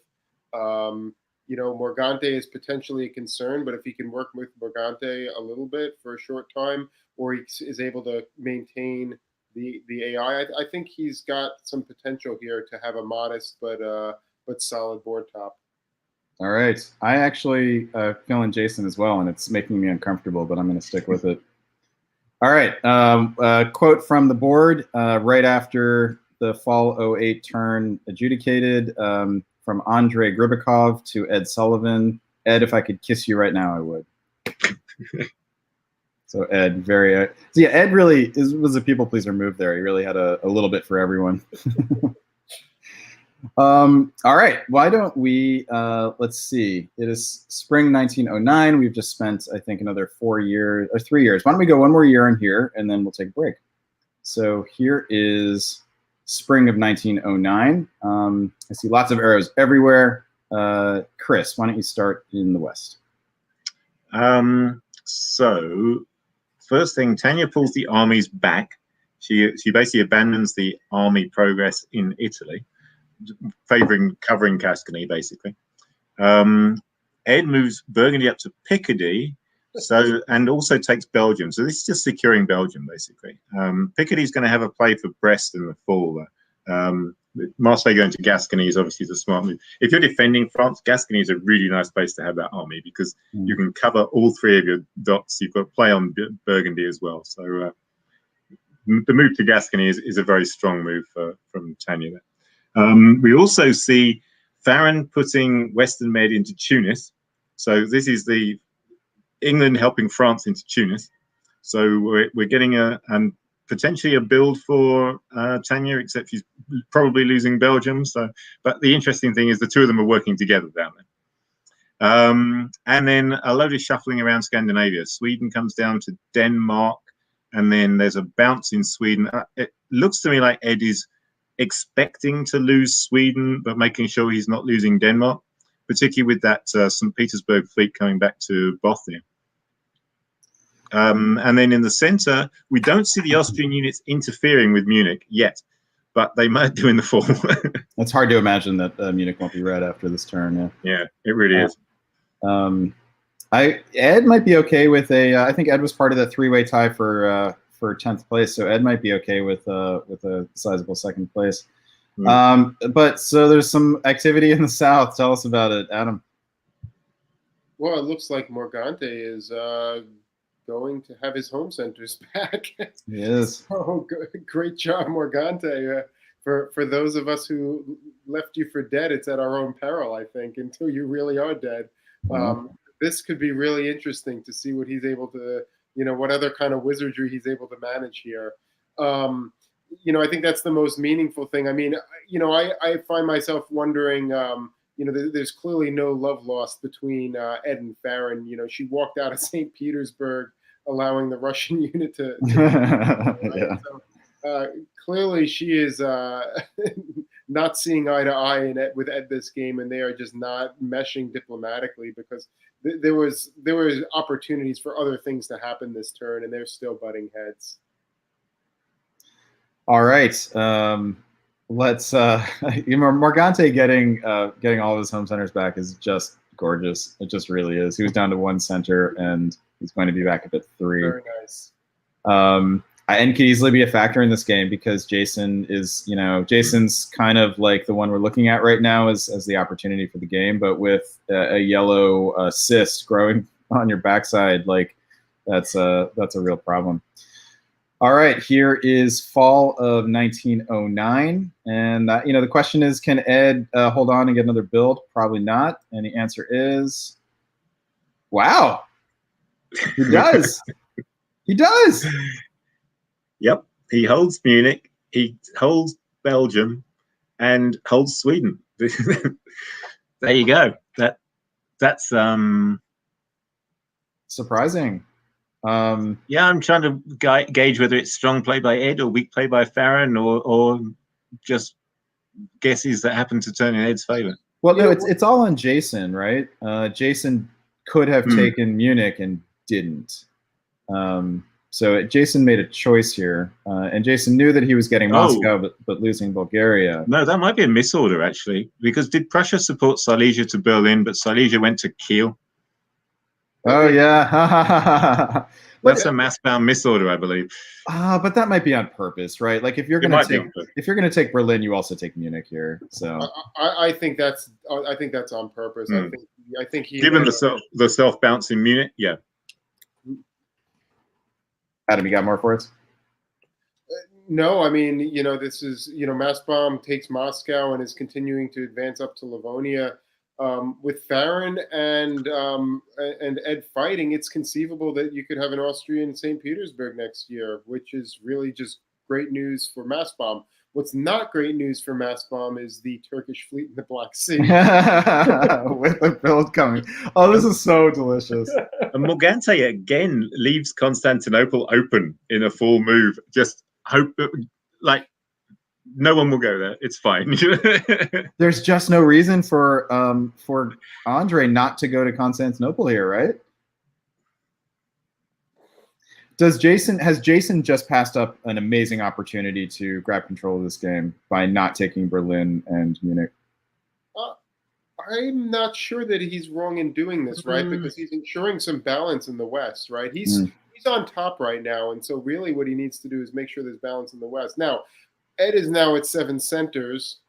Morgante is potentially a concern, but if he can work with Morgante a little bit for a short time, or he is able to maintain the AI, I think he's got some potential here to have a modest but solid board top. All right. I actually feeling Jason as well, and it's making me uncomfortable, but I'm going to stick with it. All right. Quote from the board right after the fall 08 turn adjudicated, from Andrei Gribikov to Ed Sullivan. Ed, if I could kiss you right now, I would. So Ed, Ed really was a people pleaser move there. He really had a little bit for everyone. All right. Why don't we, let's see. It is spring 1909. We've just spent, I think, another 4 years or 3 years. Why don't we go one more year in here and then we'll take a break. So here is spring of 1909. I see lots of arrows everywhere. Chris, why don't you start in the West? So first thing, Tanya pulls the armies back. She basically abandons the army progress in Italy, covering Gascony, basically. Ed moves Burgundy up to Picardy, and also takes Belgium. So this is just securing Belgium, basically. Picardy's going to have a play for Brest in the fall. Marseille going to Gascony is obviously the smart move. If you're defending France, Gascony is a really nice place to have that army because you can cover all three of your dots. You've got play on Burgundy as well. So the move to Gascony is a very strong move from Tanya there. We also see Farron putting Western Med into Tunis. So this is the England helping France into Tunis. So we're getting potentially a build for Tanya, except she's probably losing Belgium. So, but the interesting thing is the two of them are working together down there. And then a load of shuffling around Scandinavia. Sweden comes down to Denmark, and then there's a bounce in Sweden. It looks to me like Ed is expecting to lose Sweden, but making sure he's not losing Denmark, particularly with that St. Petersburg fleet coming back to Bothnia. And then in the center, we don't see the Austrian units interfering with Munich yet, but they might do in the fall. It's hard to imagine that Munich won't be red after this turn. Yeah, it really is. Ed might be okay with I think Ed was part of the three-way tie for 10th place, so Ed might be okay with a sizable second place. But so there's some activity in the south. Tell us about it, Adam. Well, it looks like Morgante is going to have his home centers back. Yes. Oh, great job, Morgante. For those of us who left you for dead, it's at our own peril, I think, until you really are dead. This could be really interesting to see what he's able to, what other kind of wizardry he's able to manage here. I think that's the most meaningful thing. I mean, I find myself wondering, there's clearly no love lost between Ed and Farron. She walked out of St. Petersburg, allowing the Russian unit to yeah. So, clearly she is not seeing eye to eye with Ed this game, and they are just not meshing diplomatically because there were opportunities for other things to happen this turn, and they're still butting heads. All right. Let's Morgante getting all of his home centers back is just gorgeous. It just really is. He was down to one center and he's going to be back up at 3. Very nice. And could easily be a factor in this game because Jason is, Jason's kind of like the one we're looking at right now as the opportunity for the game, but with a yellow cyst growing on your backside, like that's a real problem. All right, here is fall of 1909. And, the question is, can Ed hold on and get another build? Probably not. And the answer is, wow, he does. He does. Yep, he holds Munich, he holds Belgium, and holds Sweden. There you go. That's surprising. Yeah, I'm trying to gauge whether it's strong play by Ed or weak play by Farron or just guesses that happen to turn in Ed's favor. Well, no, it's all on Jason, right? Jason could have taken Munich and didn't. So Jason made a choice here, and Jason knew that he was getting Moscow, but losing Bulgaria. No, that might be a misorder, actually, because did Prussia support Silesia to Berlin, but Silesia went to Kiel? Oh, yeah. That's a mass-bound misorder, I believe. But that might be on purpose, right? Like if you're going to take Berlin, you also take Munich here. So I think that's on purpose. I think he given the self bounce in Munich, yeah. Adam, you got more for us? No, I mean, this is, Massbaum takes Moscow and is continuing to advance up to Livonia. With Farron and Ed fighting, it's conceivable that you could have an Austrian St. Petersburg next year, which is really just great news for Massbaum. What's not great news for Mastbaum is the Turkish fleet in the Black Sea. With the build coming. Oh, this is so delicious. And Morgante again leaves Constantinople open in a full move. Just hope that, like, no one will go there. It's fine. There's just no reason for Andre not to go to Constantinople here, right? Has Jason just passed up an amazing opportunity to grab control of this game by not taking Berlin and Munich? I'm not sure that he's wrong in doing this, right? Because he's ensuring some balance in the West, right? He's on top right now, and so really what he needs to do is make sure there's balance in the West. Now, Ed is now at 7 centers.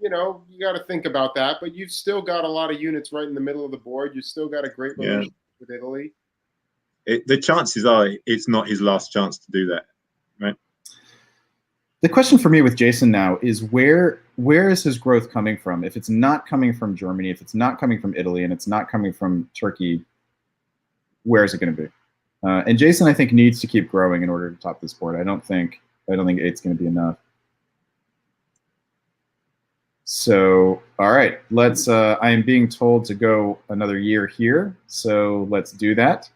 You know, you got to think about that, but you've still got a lot of units right in the middle of the board. You've still got a great relationship with Italy. The chances are it's not his last chance to do that, right? The question for me with Jason now is where is his growth coming from? If it's not coming from Germany, if it's not coming from Italy, and it's not coming from Turkey, where is it going to be? And Jason, I think, needs to keep growing in order to top this board. I don't think 8's going to be enough. So, all right, let's. I am being told to go another year here, so let's do that.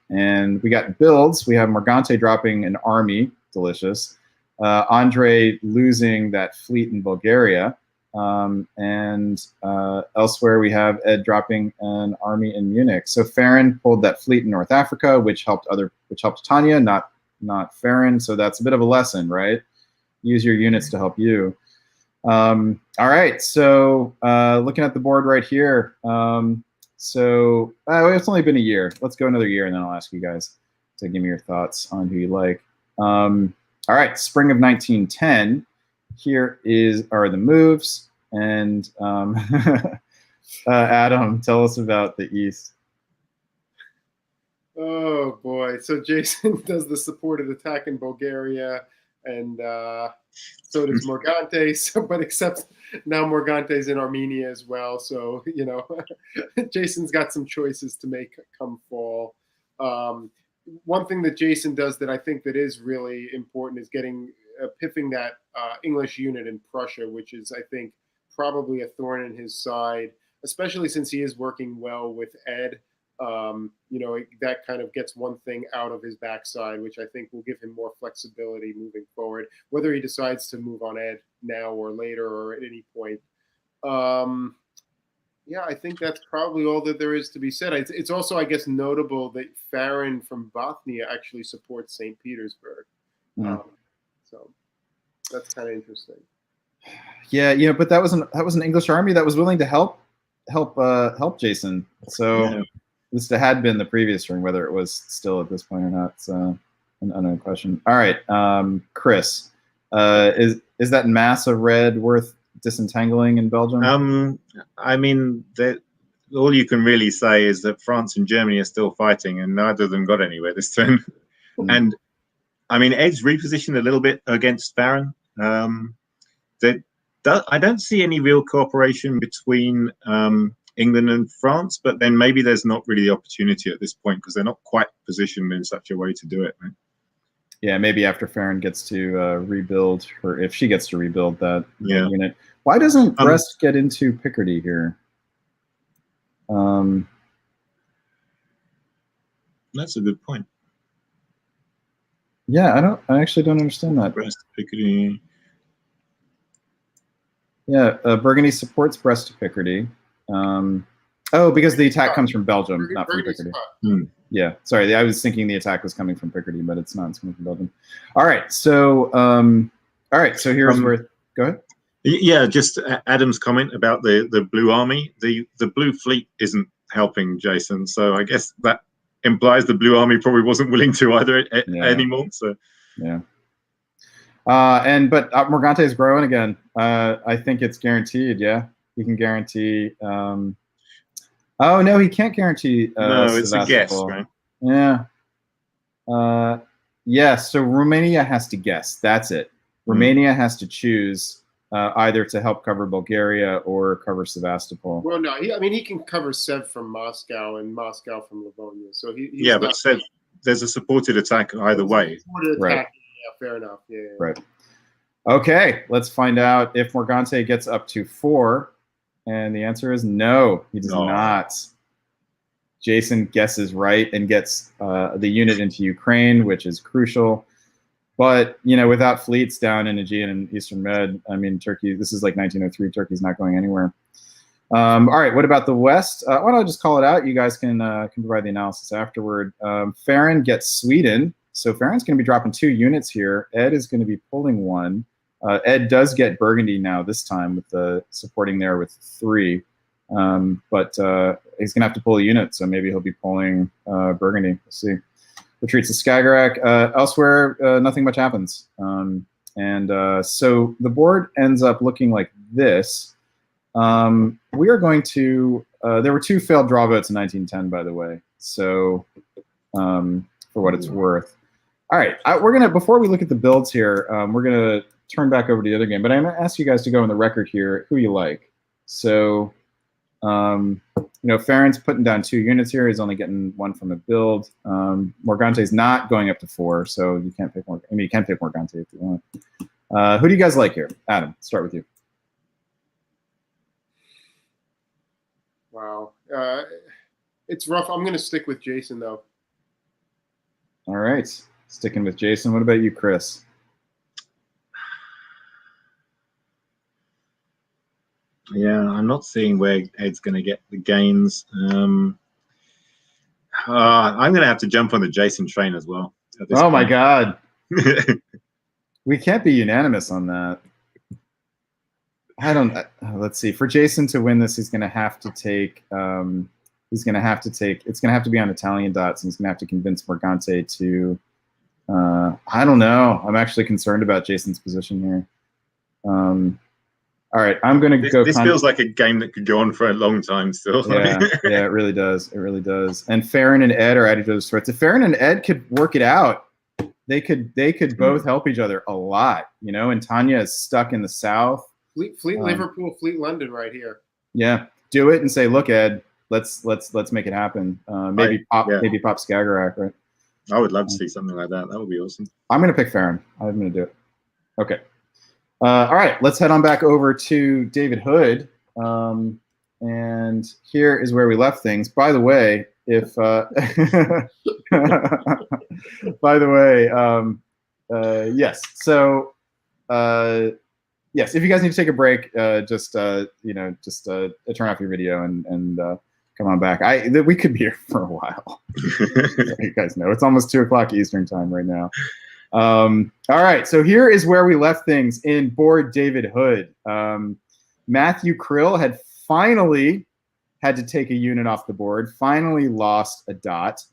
And we got builds. We have Morgante dropping an army, delicious. Andre losing that fleet in Bulgaria. And elsewhere we have Ed dropping an army in Munich. So Farron pulled that fleet in North Africa, which helped Tanya, not Farron. So that's a bit of a lesson, right? Use your units to help you. All right, so looking at the board right here. So it's only been a year. Let's go another year, and then I'll ask you guys to give me your thoughts on who you like. All right, spring of 1910. Here are the moves, and Adam, tell us about the East. Oh boy! So Jason does the supported attack in Bulgaria, and so does Morgante. But except now Morgante's in Armenia as well. So you know, Jason's got some choices to make come fall. One thing that Jason does that I think that is really important is piffing that English unit in Prussia, which is, I think, probably a thorn in his side, especially since he is working well with Ed. You know, that kind of gets one thing out of his backside, which I think will give him more flexibility moving forward, whether he decides to move on Ed now or later or at any point. Yeah, I think that's probably all that there is to be said. It's also, I guess, notable that Farron from Bothnia actually supports St. Petersburg. So that's kind of interesting. Yeah, you know, but that was an English army that was willing to help Jason. So this had been the previous string, whether it was still at this point or not. It's an unknown question. All right, Chris, is that mass of red worth disentangling in Belgium? I mean, all you can really say is that France and Germany are still fighting, and neither of them got anywhere this turn. And I mean, Ed's repositioned a little bit against Farron. I don't see any real cooperation between England and France, but then maybe there's not really the opportunity at this point because they're not quite positioned in such a way to do it. Right? Yeah, maybe after Farron gets to rebuild her, if she gets to rebuild that unit. Why doesn't Brest get into Picardy here? That's a good point. Yeah, I actually don't understand that. Brest, Picardy. Yeah, Burgundy supports Brest to Picardy. Because the attack comes from Belgium, not from Picardy. Yeah, sorry, I was thinking the attack was coming from Picardy, but it's not. It's coming from Belgium. All right, so here's where. Go ahead. Yeah, just Adam's comment about the blue army. The blue fleet isn't helping Jason, so I guess that implies the blue army probably wasn't willing to either anymore. So yeah. But Morgante is growing again. I think it's guaranteed. Yeah, he can guarantee. Oh no, he can't guarantee. No, it's a guess, right? Yeah. Yeah. So Romania has to guess. That's it. Romania has to choose either to help cover Bulgaria or cover Sevastopol. Well, no, he can cover Sev from Moscow and Moscow from Livonia. So but Sev, there's a supported attack either way. Right. fair enough. Yeah. Right. Okay, let's find out if Morgante gets up to 4. And the answer is no, he does not. Jason guesses right and gets the unit into Ukraine, which is crucial. But, you know, without fleets down in Aegean and Eastern Med, I mean, Turkey, this is like 1903. Turkey's not going anywhere. All right, what about the West? Why don't I just call it out? You guys can provide the analysis afterward. Farron gets Sweden. So Farron's going to be dropping 2 units here. Ed is going to be pulling 1. Ed does get Burgundy now this time with the supporting there with 3. But he's going to have to pull a unit, so maybe he'll be pulling Burgundy. We'll see. Retreats to Skagerrak. Elsewhere, nothing much happens. So the board ends up looking like this. We are going to, there were 2 failed draw votes in 1910, by the way. So for what it's worth. All right, we're going to, before we look at the builds here, we're going to turn back over to the other game. But I'm going to ask you guys to go on the record here who you like. So, you know, Farron's putting down 2 units here. He's only getting 1 from a build. Morgante's not going up to 4, so you can't pick Morgante. I mean, you can pick Morgante if you want. Who do you guys like here? Adam, start with you. Wow. It's rough. I'm going to stick with Jason, though. All right. Sticking with Jason. What about you, Chris? Yeah, I'm not seeing where Ed's going to get the gains. I'm going to have to jump on the Jason train as well. Oh, my God. We can't be unanimous on that. I don't. Let's see. For Jason to win this, he's going to have to take. It's going to have to be on Italian dots, and he's going to have to convince Morgante to. I don't know. I'm actually concerned about Jason's position here. All right, I'm going to go. This feels like a game that could go on for a long time still. Yeah, yeah, it really does. It really does. And Farron and Ed are at each other's throats. If Farron and Ed could work it out, they could both help each other a lot. You know, and Tanya is stuck in the south. Fleet Liverpool, Fleet London, right here. Yeah, do it and say, look, Ed, let's make it happen. Maybe pop Skagerrak, right? I would love to see something like that. That would be awesome. I'm going to pick Farron. I'm going to do it. Okay. All right, let's head on back over to David Hood. And here is where we left things. By the way, if yes. So yes, if you guys need to take a break, just turn off your video and come on back. We could be here for a while. You guys know it's almost 2 o'clock Eastern time right now. All right, so here is where we left things in board David Hood. Matthew Krill had finally had to take a unit off the board, finally lost a dot.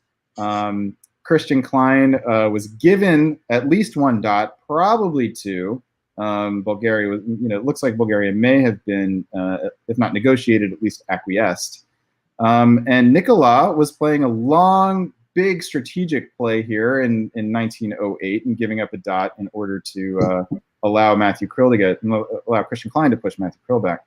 Christian Klein was given at least 1 dot, probably 2. Bulgaria was, it looks like Bulgaria may have been, if not negotiated, at least acquiesced. And Nicola was playing a long, big strategic play here in 1908 and giving up a dot in order to allow Matthew Krill to allow Christian Klein to push Matthew Krill back.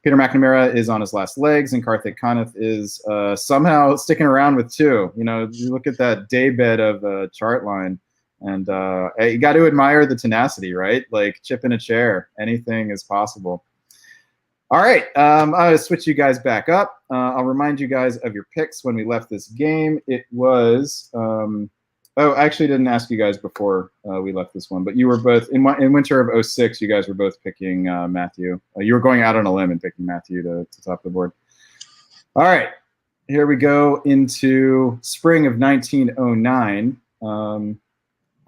Peter McNamara is on his last legs, and Karthik Kanath is somehow sticking around with 2. You look at that daybed of chart line, and you got to admire the tenacity, right? Like chip in a chair, anything is possible. All right, I'll switch you guys back up. I'll remind you guys of your picks when we left this game. It was, I actually didn't ask you guys before we left this one, but you were both, in winter of 06, you guys were both picking Matthew. You were going out on a limb and picking Matthew to top the board. All right, here we go into spring of 1909. Well,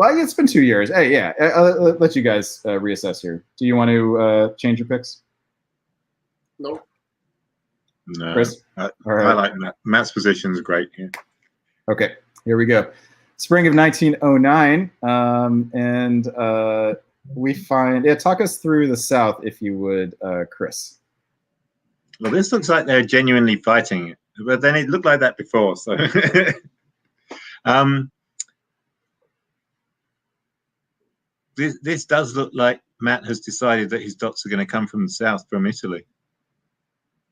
it's been 2 years. Hey, yeah, I'll let you guys reassess here. Do you want to change your picks? Nope. No, Chris? I right. like Matt. Matt's position is great. Yeah. Okay, here we go. Spring of 1909, and we find, talk us through the South, if you would, Chris. Well, this looks like they're genuinely fighting, but then it looked like that before. So, this does look like Matt has decided that his dots are going to come from the south, from Italy.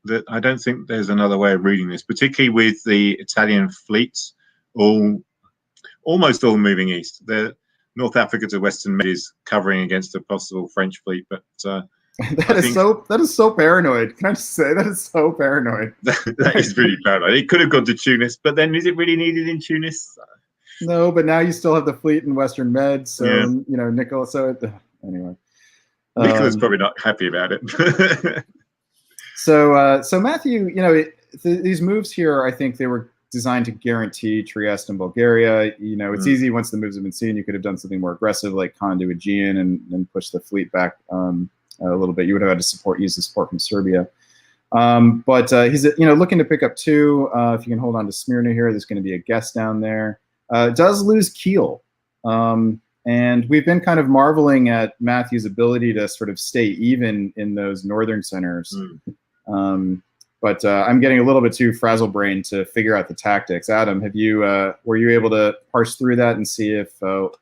That I don't think there's another way of reading this, particularly with the Italian fleets almost all moving east. North Africa to Western Med is covering against a possible French fleet, but that is so paranoid. Can I just say that is so paranoid? that is really paranoid. It could have gone to Tunis, but then is it really needed in Tunis? No, but now you still have the fleet in Western Med, so Yeah. you know, Nicola. So anyway, Nicola's probably not happy about it. So Matthew, you know, these moves here, I think they were designed to guarantee Trieste and Bulgaria. You know, it's easy once the moves have been seen. You could have done something more aggressive, like Khan to Aegean, and push the fleet back a little bit. You would have had to use the support from Serbia. But he's looking to pick up 2. If you can hold on to Smyrna here, there's going to be a guest down there. Does lose Kiel. And we've been kind of marveling at Matthew's ability to sort of stay even in those northern centers. But I'm getting a little bit too frazzle-brained to figure out the tactics. Adam, were you able to parse through that and see if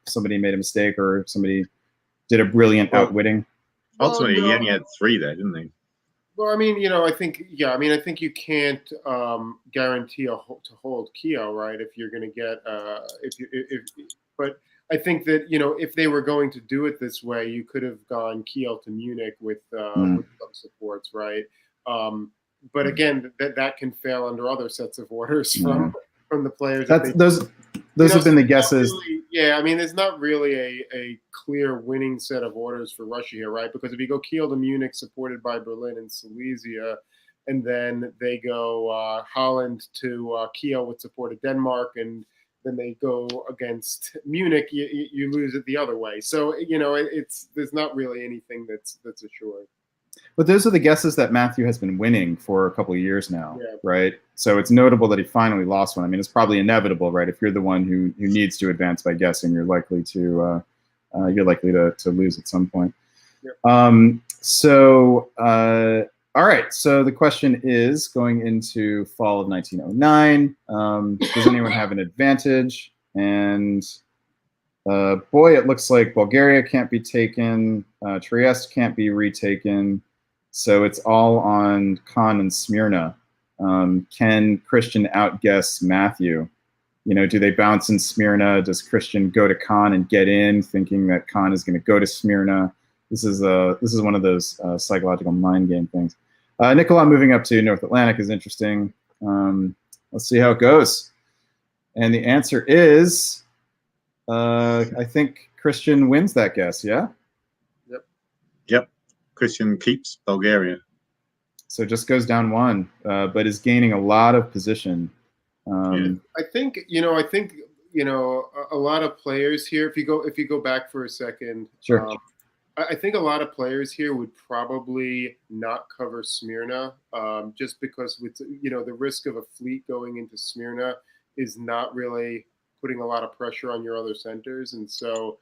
somebody made a mistake or somebody did a brilliant outwitting? Ultimately, he only had 3 there, didn't he? Well, I mean, you know, I think you can't guarantee to hold Kiel, right? If you're going to get, but I think that, you know, if they were going to do it this way, you could have gone Kiel to Munich with some supports, right? But again, that can fail under other sets of orders from the players. Those have been the guesses. Really, I mean, there's not really a clear winning set of orders for Russia here, right? Because if you go Kiel to Munich, supported by Berlin and Silesia, and then they go Holland to Kiel with support of Denmark, and then they go against Munich, you lose it the other way. So, you know, there's not really anything that's assured. But those are the guesses that Matthew has been winning for a couple of years now, right? So it's notable that he finally lost one. I mean, it's probably inevitable, right? If you're the one who needs to advance by guessing, you're likely to lose at some point. All right. So the question is, going into fall of 1909, does anyone have an advantage? And boy, it looks like Bulgaria can't be taken. Trieste can't be retaken. So it's all on Khan and Smyrna. Can Christian outguess Matthew? You know, do they bounce in Smyrna? Does Christian go to Khan and get in, thinking that Khan is going to go to Smyrna? This is one of those psychological mind game things. Nicola moving up to North Atlantic is interesting. Let's see how it goes. And the answer is, I think Christian wins that guess. Yeah. Yep. Christian keeps Bulgaria. So just goes down 1, but is gaining a lot of position. I think a lot of players here. If you go back for a second, sure. I think a lot of players here would probably not cover Smyrna, just because with the risk of a fleet going into Smyrna is not really putting a lot of pressure on your other centers, and so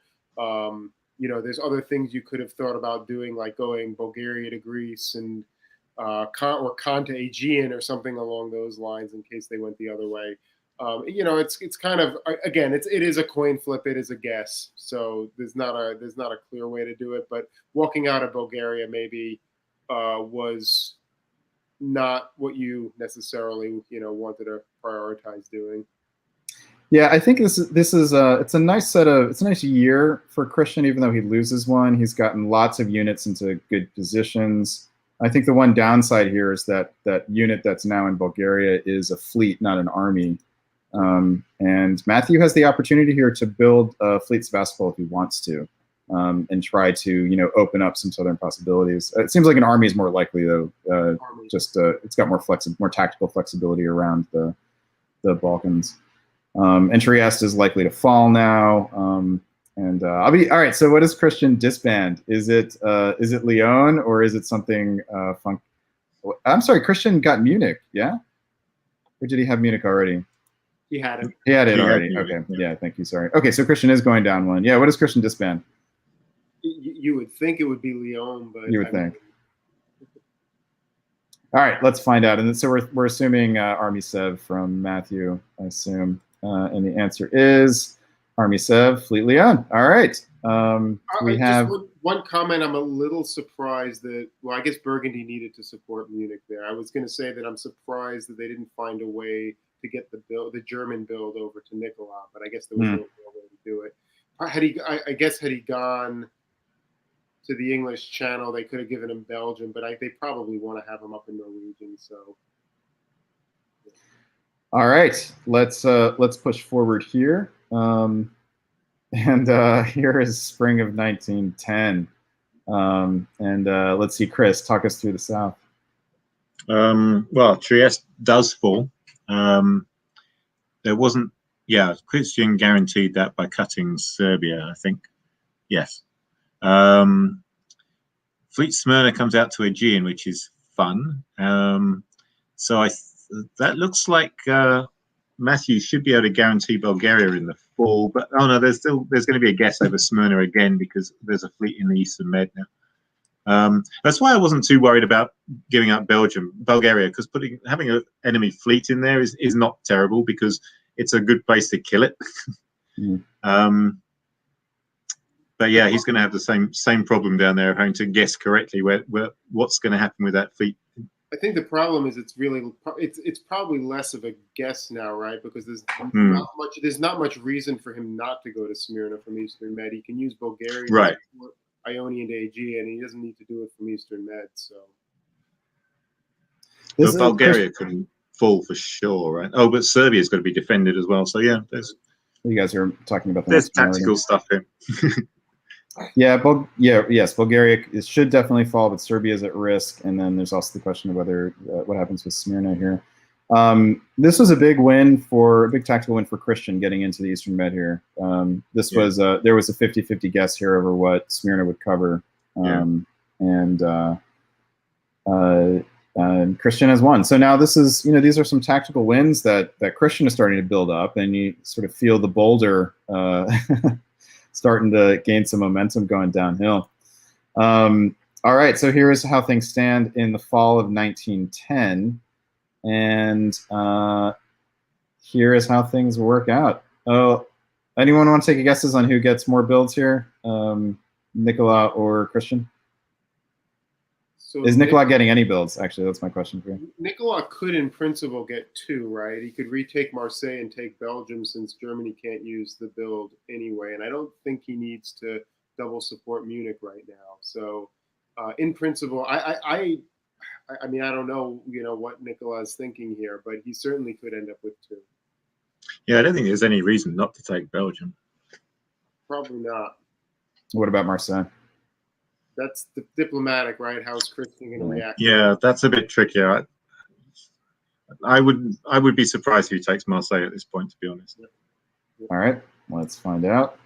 there's other things you could have thought about doing, like going Bulgaria to Greece and Khan to Aegean or something along those lines in case they went the other way. It's kind of, again, it is a coin flip. It is a guess. So there's not a clear way to do it. But walking out of Bulgaria maybe was not what you necessarily wanted to prioritize doing. Yeah, I think this is it's a nice year for Christian, even though he loses one. He's gotten lots of units into good positions. I think the one downside here is that unit that's now in Bulgaria is a fleet, not an army. And Matthew has the opportunity here to build a fleet Sevastopol if he wants to, and try to open up some southern possibilities. It seems like an army is more likely though. It's got more tactical flexibility around the Balkans. And Trieste is likely to fall now. All right. So what is Christian disband? Is it Lyon or is it something I'm sorry, Christian got Munich, yeah? Or did he have Munich already? He had it. He had it already. Okay. Yeah, thank you. Sorry. Okay, so Christian is going down 1. Yeah, what does Christian disband? You would think it would be Lyon, but you would think. All right, let's find out. And so we're assuming Army Sev from Matthew, I assume. And the answer is Army Sev, Fleet Lyon. All right. We have just one comment. I'm a little surprised that, well, I guess Burgundy needed to support Munich there. I was going to say that I'm surprised that they didn't find a way to get the German build over to Nicola, but I guess there was no way to do it. I guess had he gone to the English Channel, they could have given him Belgium, but they probably want to have him up in Norwegian. So, all right, let's push forward here. And here is spring of 1910. Let's see, Chris, talk us through the South. Well, Trieste does fall. There wasn't, Christian guaranteed that by cutting Serbia, I think. Yes. Fleet Smyrna comes out to Aegean, which is fun. So that looks like Matthew should be able to guarantee Bulgaria in the fall. But oh no, there's going to be a guess over Smyrna again because there's a fleet in the Eastern Med now. That's why I wasn't too worried about giving up Bulgaria, because having an enemy fleet in there is not terrible because it's a good place to kill it. But yeah, he's going to have the same problem down there of having to guess correctly what's going to happen with that fleet. I think the problem is it's probably less of a guess now, right? Because there's not much reason for him not to go to Smyrna from Eastern Med. He can use Bulgaria, right? Ionian to Aegean, and he doesn't need to do it from Eastern Med. So Bulgaria couldn't fall for sure, right? Oh, but Serbia's got to be defended as well. So yeah, you guys are talking about there's tactical stuff here. Yes, Bulgaria should definitely fall, but Serbia is at risk. And then there's also the question of whether what happens with Smyrna here. This was a big tactical win for Christian getting into the Eastern Med here. There was a 50-50 guess here over what Smyrna would cover, and Christian has won. So now this is, these are some tactical wins that Christian is starting to build up, and you sort of feel the boulder starting to gain some momentum going downhill. All right, so here is how things stand in the fall of 1910. And here is how things work out. Oh, anyone want to take guesses on who gets more builds here? Nicola or Christian? So is Nicola getting any builds? Actually, that's my question for you. Nicola could, in principle, get 2, right? He could retake Marseille and take Belgium since Germany can't use the build anyway. And I don't think he needs to double support Munich right now. So, in principle, I mean, I don't know, what Nicola is thinking here, but he certainly could end up with 2. Yeah, I don't think there's any reason not to take Belgium. Probably not. What about Marseille? That's the diplomatic, right? How's Christian going to react? Yeah, that's a bit trickier. I would be surprised if he takes Marseille at this point, to be honest. All right, let's find out.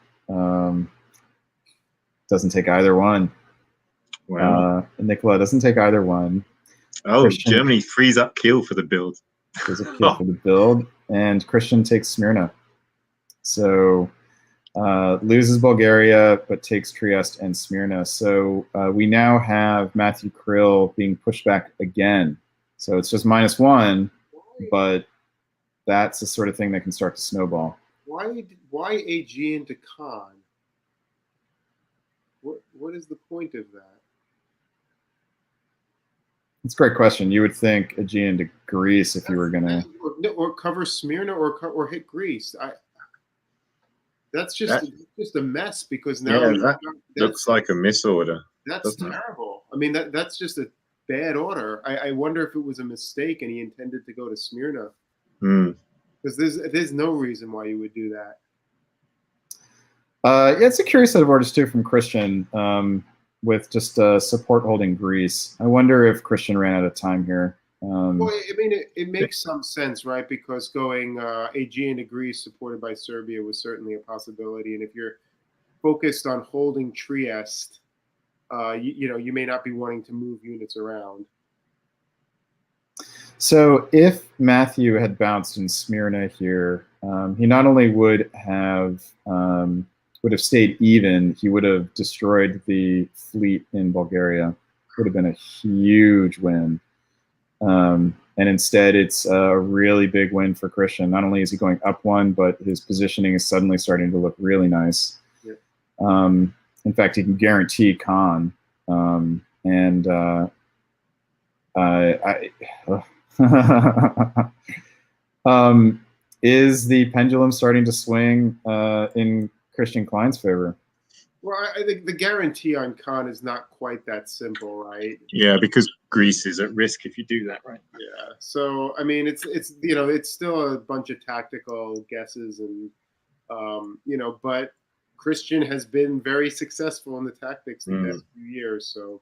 Doesn't take either one. Wow. Nicola doesn't take either one. Oh, Christian, Germany frees up Kiel for the build. There's a kill for the build, and Christian takes Smyrna. So loses Bulgaria, but takes Trieste and Smyrna. So we now have Matthew Krill being pushed back again. So it's just -1, but that's the sort of thing that can start to snowball. Why Aegean to Khan? What is the point of that? It's a great question. You would think Aegean to Greece if you were going to... Or cover Smyrna or hit Greece. That's just a mess because now... Yeah, that looks like a misorder. That's terrible. I mean, that's just a bad order. I wonder if it was a mistake and he intended to go to Smyrna. Because there's no reason why you would do that. Yeah, it's a curious set of orders too from Christian, with just support holding Greece. I wonder if Christian ran out of time here. Well, I mean, it makes some sense, right? Because going Aegean to Greece supported by Serbia was certainly a possibility. And if you're focused on holding Trieste, you may not be wanting to move units around. So if Matthew had bounced in Smyrna here, he not only would have stayed even, he would have destroyed the fleet in Bulgaria. Would have been a huge win. And instead, it's a really big win for Christian. Not only is he going up 1, but his positioning is suddenly starting to look really nice. Yeah. In fact, he can guarantee Khan. Is the pendulum starting to swing in Christian Klein's favor. Well, I think the guarantee on Khan is not quite that simple, right? Yeah, because Greece is at risk if you do that, right? Yeah. So I mean, it's you know, it's still a bunch of tactical guesses, and you know, but Christian has been very successful in the tactics the past few years. So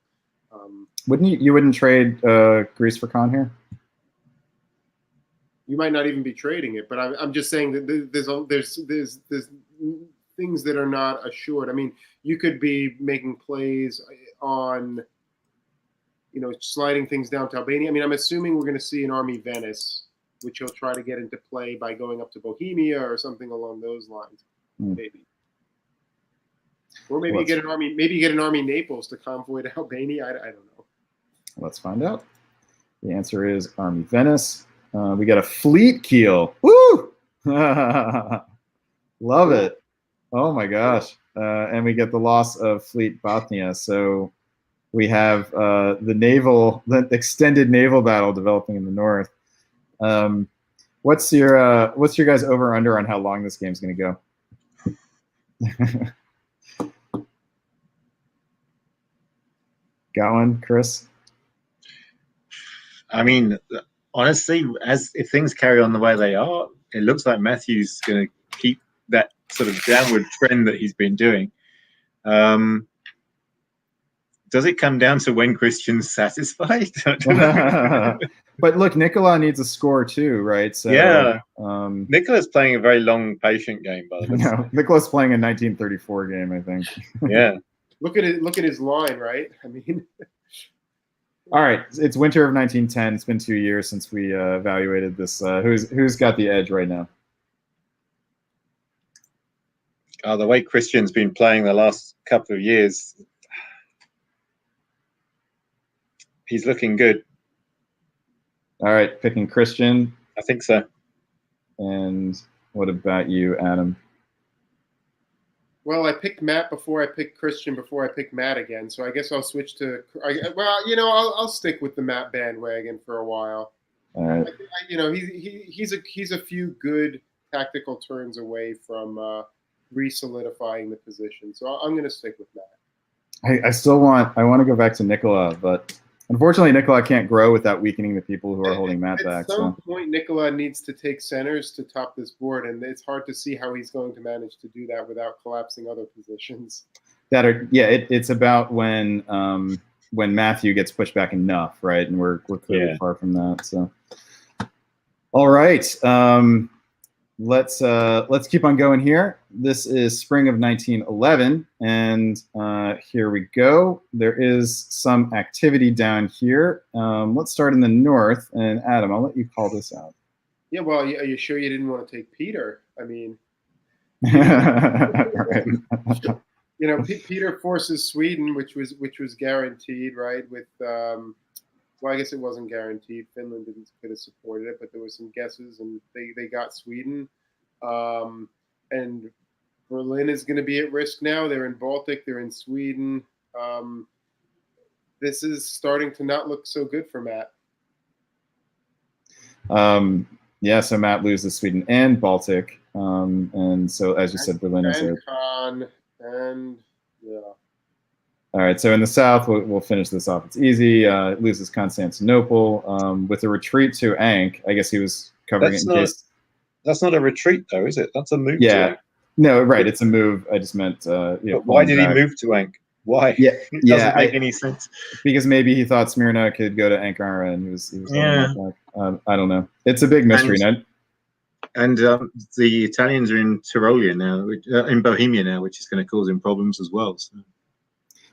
You wouldn't trade Greece for Khan here? you might not even be trading it, but I'm just saying that there's things that are not assured. I mean, you could be making plays on, you know, sliding things down to Albania. I mean, I'm assuming we're going to see an Army Venice, which he'll try to get into play by going up to Bohemia or something along those lines, maybe. Or maybe you get an Army Naples to convoy to Albania. I don't know. Let's find out. The answer is Army Venice. We got a Fleet Keel. Woo! Love it. Oh my gosh. And we get the loss of Fleet Bothnia. So we have the extended naval battle developing in the north. What's your guys over under on how long this game's going to go? Got one, Chris? I mean, honestly, if things carry on the way they are, it looks like Matthew's going to keep that sort of downward trend that he's been doing. Does it come down to when Christian's satisfied? But look, Nicola needs a score too, right? So yeah, Nicola's playing a very long, patient game, by the way. No, Nicola's playing a 1934 game, I think. Yeah. Look at it. Look at his line, right? I mean. All right, it's winter of 1910. It's been 2 years since we evaluated this. Who's got the edge right now? The way Christian's been playing the last couple of years, he's looking good. All right, picking Christian. I think so. And what about you, Adam? Well, I picked Matt before I picked Christian before I picked Matt again, so I guess I'll switch to. Well, you know, I'll stick with the Matt bandwagon for a while. All right. You know, he's a few good tactical turns away from re-solidifying the position, so I'm going to stick with Matt. I want to go back to Nicola, but unfortunately, Nicola can't grow without weakening the people who are holding Matt back. At some point, Nicola needs to take centers to top this board, and it's hard to see how he's going to manage to do that without collapsing other positions. It's about when Matthew gets pushed back enough, right? And we're clearly far from that. So, all right, let's keep on going here. This is spring of 1911, and here we go. There is some activity down here. Let's start in the north, and Adam, I'll let you call this out. Yeah, well, are you sure you didn't want to take Peter? I mean, right. You know, Peter forces Sweden, which was guaranteed, right? With well, I guess it wasn't guaranteed. Finland could have supported it, but there were some guesses, and they got Sweden. And Berlin is going to be at risk now. They're in Baltic. They're in Sweden. This is starting to not look so good for Matt. Yeah, so Matt loses Sweden and Baltic. And so, as you said, Berlin is there. And yeah. All right, so in the south, we'll finish this off. It's easy. It loses Constantinople with a retreat to Ankh. I guess he was covering it in case. That's not a retreat, though, is it? That's a move. Yeah. To Ankh. No, right. It's a move. I just meant. Why did he move to Ankh? Why? Yeah, it doesn't make any sense. Because maybe he thought Smyrna could go to Ankara, and he was I don't know. It's a big mystery. And the Italians are in Tyrolia now, in Bohemia now, which is going to cause him problems as well. So.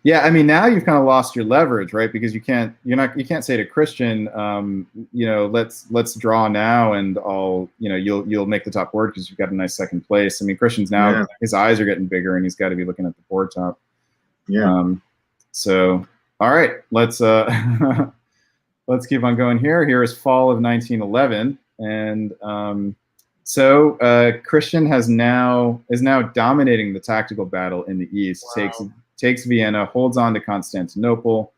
Yeah, I mean, now you've kind of lost your leverage, right? Because you can't say to Christian, let's draw now, and you'll make the top board because you've got a nice second place. I mean, Christian's now his eyes are getting bigger, and he's got to be looking at the board top. Yeah. So, all right, let's let's keep on going here. Here is fall of 1911, and so Christian is now dominating the tactical battle in the east. Wow. Takes Vienna, holds on to Constantinople,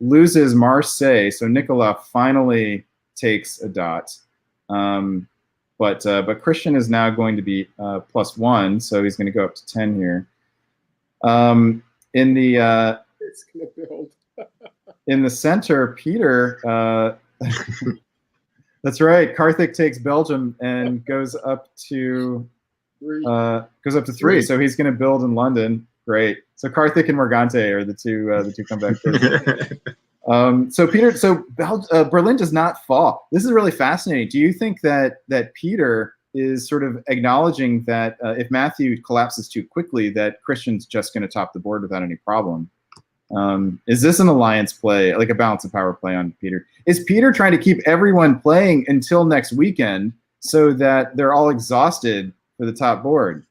loses Marseille. So Nicola finally takes a dot. but Christian is now going to be +1, so he's going to go up to 10 here. In the It's gonna build. in the center, Peter. That's right. Karthik takes Belgium and goes up to 3. So he's going to build in London. Great. So Karthik and Morgante are the two comeback kids. So Peter, Berlin does not fall. This is really fascinating. Do you think that Peter is sort of acknowledging that if Matthew collapses too quickly, that Christian's just going to top the board without any problem? Is this an alliance play, like a balance of power play on Peter? Is Peter trying to keep everyone playing until next weekend so that they're all exhausted for the top board?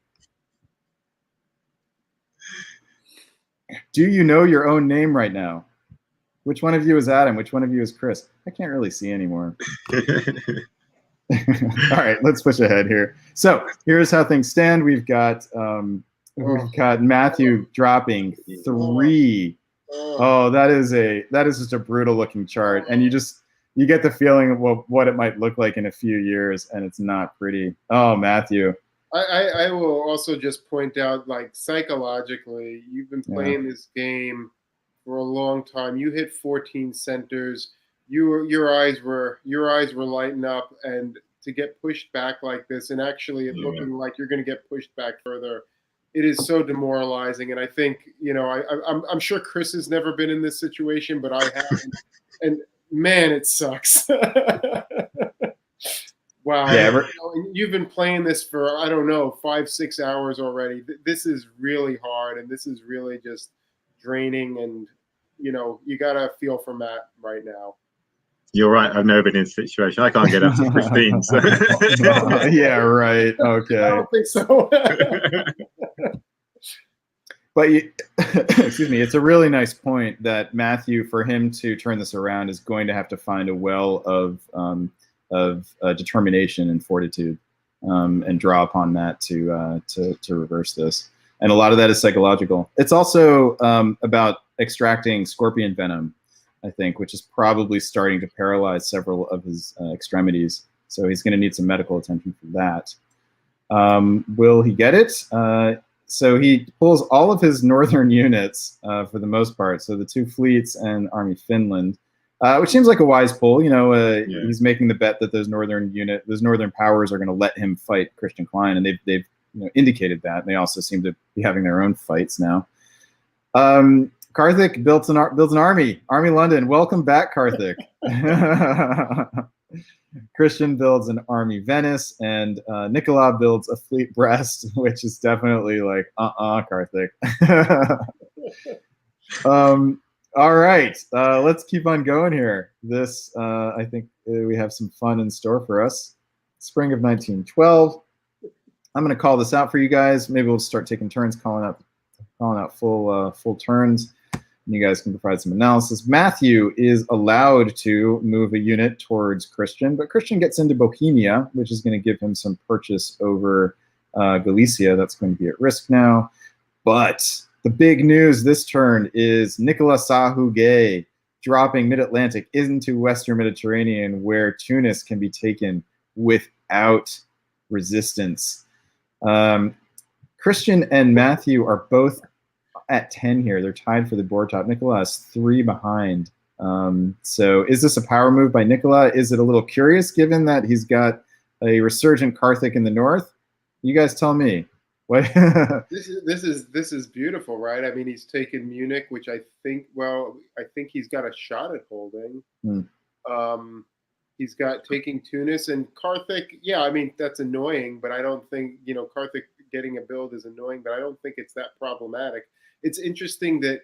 Do you know your own name right now? Which one of you is Adam? Which one of you is Chris? I can't really see anymore. All right, let's push ahead here. So here's how things stand. We've got Matthew dropping 3. Oh, that is just a brutal looking chart, and you get the feeling of what it might look like in a few years, and it's not pretty. Oh, Matthew. I will also just point out, like, psychologically, you've been playing this game for a long time. You hit 14 centers. Your eyes were lighting up, and to get pushed back like this, and actually it looking like you're going to get pushed back further, it is so demoralizing. And I think, I'm sure Chris has never been in this situation, but I have, and man, it sucks. Wow. Yeah, you've been playing this for, I don't know, 5-6 hours already. This is really hard, and this is really just draining. And, you got to feel for Matt right now. You're right. I've never been in this situation. I can't get up to 15. So. Yeah, right. Okay. I don't think so. But excuse me, it's a really nice point that Matthew, for him to turn this around, is going to have to find a well of determination and fortitude, and draw upon that to reverse this. And a lot of that is psychological. It's also about extracting scorpion venom, I think, which is probably starting to paralyze several of his extremities. So he's going to need some medical attention for that. Will he get it? So he pulls all of his northern units for the most part. So the 2 fleets and Army Finland, which seems like a wise pull. He's making the bet that those northern powers are going to let him fight Christian Klein, and they've indicated that. And they also seem to be having their own fights now. Karthik builds an army. Army London. Welcome back, Karthik. Christian builds an army Venice, and Nicola builds a fleet Brest, which is definitely like, Karthik. All right, let's keep on going here. This, I think we have some fun in store for us. Spring of 1912. I'm going to call this out for you guys. Maybe we'll start taking turns calling out full turns. And you guys can provide some analysis. Matthew is allowed to move a unit towards Christian, but Christian gets into Bohemia, which is going to give him some purchase over Galicia. That's going to be at risk now. But the big news this turn is Nicolas Sahuguet dropping mid-Atlantic into Western Mediterranean, where Tunis can be taken without resistance. Christian and Matthew are both at 10 here. They're tied for the board top. Nicolas 3 behind. So is this a power move by Nicola? Is it a little curious given that he's got a resurgent Karthik in the north? You guys tell me. What? This is beautiful, right? I mean, he's taken Munich, which I think he's got a shot at holding. He's got taking Tunis and Karthik. Yeah, I mean, that's annoying, but I don't think, Karthik getting a build is annoying, but I don't think it's that problematic. It's interesting that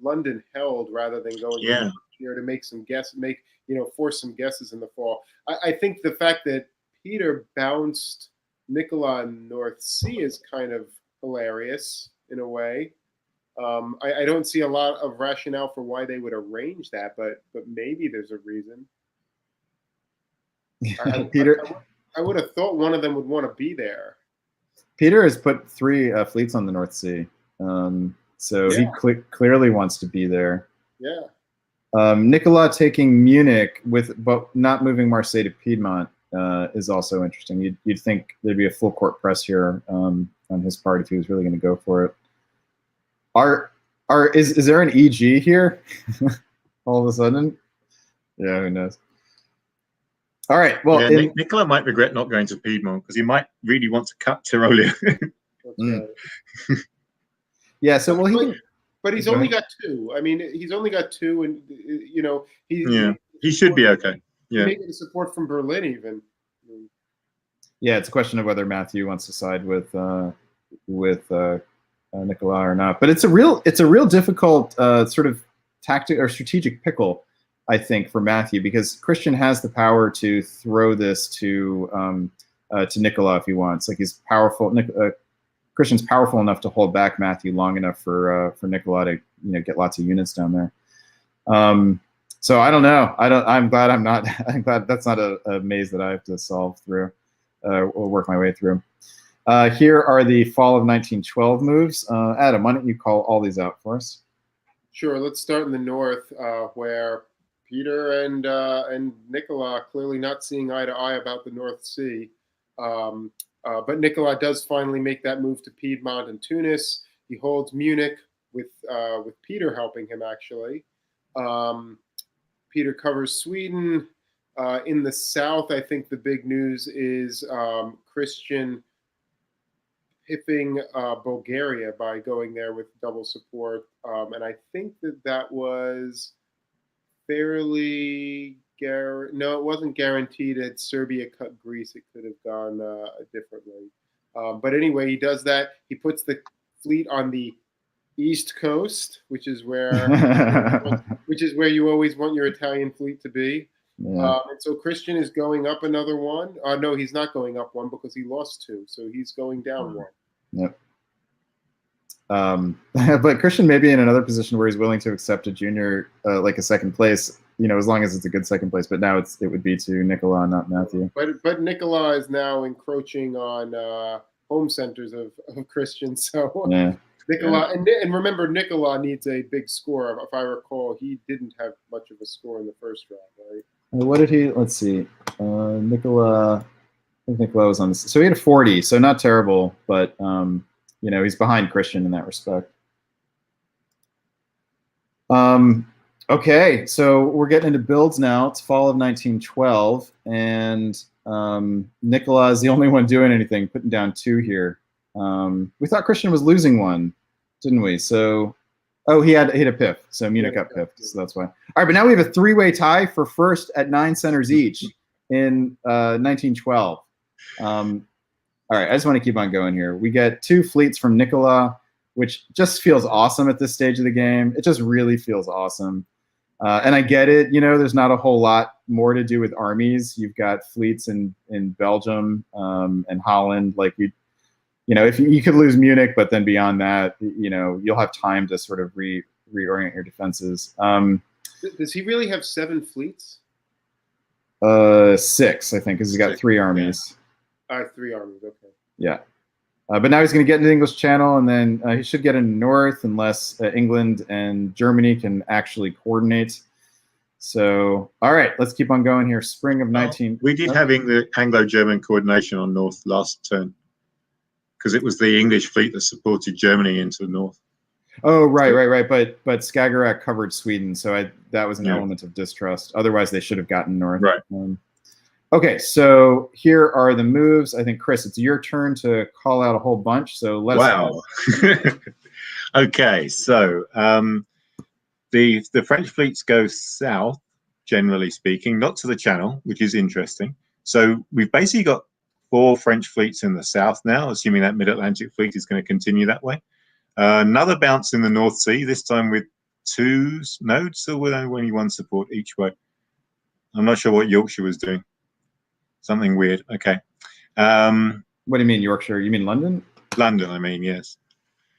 London held rather than going here to make some force some guesses in the fall. I think the fact that Peter bounced Nicola in North Sea is kind of hilarious in a way. I don't see a lot of rationale for why they would arrange that, but maybe there's a reason. Peter, I would have thought one of them would want to be there. Peter has put 3 fleets on the North Sea, so he clearly wants to be there. Yeah. Nicola taking Munich but not moving Marseille to Piedmont. is also interesting. You'd think there'd be a full court press here on his part if he was really going to go for it. Is there an EG here? All of a sudden? Yeah, who knows? All right. Well, yeah, Nicola might regret not going to Piedmont because he might really want to cut Tyrolia. Yeah. So but he's only got 2. I mean, he's only got 2, and you know he should be okay. Yeah, maybe the support from Berlin even. Yeah, it's a question of whether Matthew wants to side with Nicola or not. But it's a real difficult sort of tactic or strategic pickle, I think, for Matthew, because Christian has the power to throw this to Nicola if he wants. Like, he's powerful. Christian's powerful enough to hold back Matthew long enough for Nicola to get lots of units down there. So I don't know. I'm glad I'm not. I'm glad that's not a maze that I have to solve through or work my way through. Here are the fall of 1912 moves. Adam, why don't you call all these out for us? Sure. Let's start in the north, where Peter and Nicola clearly not seeing eye to eye about the North Sea. But Nicola does finally make that move to Piedmont and Tunis. He holds Munich with Peter helping him, actually. Peter covers Sweden. In the south, I think the big news is Christian pipping Bulgaria by going there with double support. And I think that was fairly no, it wasn't guaranteed. Had Serbia cut Greece, it could have gone differently. But anyway, he does that. He puts the fleet on the east coast, which is where you always want your Italian fleet to be. Yeah. And so Christian is going up another one. No, he's not going up one because he lost 2, so he's going down 1. Yep. But Christian may be in another position where he's willing to accept a junior, like a second place, as long as it's a good second place. But now it would be to Nicola, not Matthew. But Nicola is now encroaching on home centers of Christian. So yeah. Nicola, and remember, Nicola needs a big score. If I recall, he didn't have much of a score in the first round, right? What did he? Let's see. Nicola. I think Nicola was on this. So he had a 40. So not terrible, but he's behind Christian in that respect. Okay, so we're getting into builds now. It's fall of 1912, and Nicola is the only one doing anything, putting down 2 here. We thought Christian was losing 1, didn't we? So, he had a piff. So Munich got piffed, so that's why. All right, but now we have a 3-way tie for first at 9 centers each in 1912. All right, I just want to keep on going here. We get 2 fleets from Nicola, which just feels awesome at this stage of the game. It just really feels awesome. And I get it, there's not a whole lot more to do with armies. You've got fleets in Belgium and Holland. Like, if you could lose Munich, but then beyond that, you'll have time to sort of reorient your defenses. Does he really have 7 fleets? 6, I think, because he's got 3 armies. 3 armies, okay. Yeah. But now he's going to get into the English Channel, and then he should get into North unless England and Germany can actually coordinate. So, all right, let's keep on going here. Spring of 19... We did having the Anglo-German coordination on North last turn, because it was the English fleet that supported Germany into the North. Oh, right. But Skagerrak covered Sweden, so that was an element of distrust. Otherwise, they should have gotten North. Right. Okay, so here are the moves. I think, Chris, it's your turn to call out a whole bunch. So let's. Wow. Okay, so the French fleets go south, generally speaking, not to the Channel, which is interesting. So we've basically got 4 French fleets in the south now, assuming that Mid-Atlantic fleet is going to continue that way. Another bounce in the North Sea, this time with 2 nodes, so with only 1 support each way. I'm not sure what Yorkshire was doing. Something weird. Okay. What do you mean, Yorkshire? You mean London? London, I mean, yes.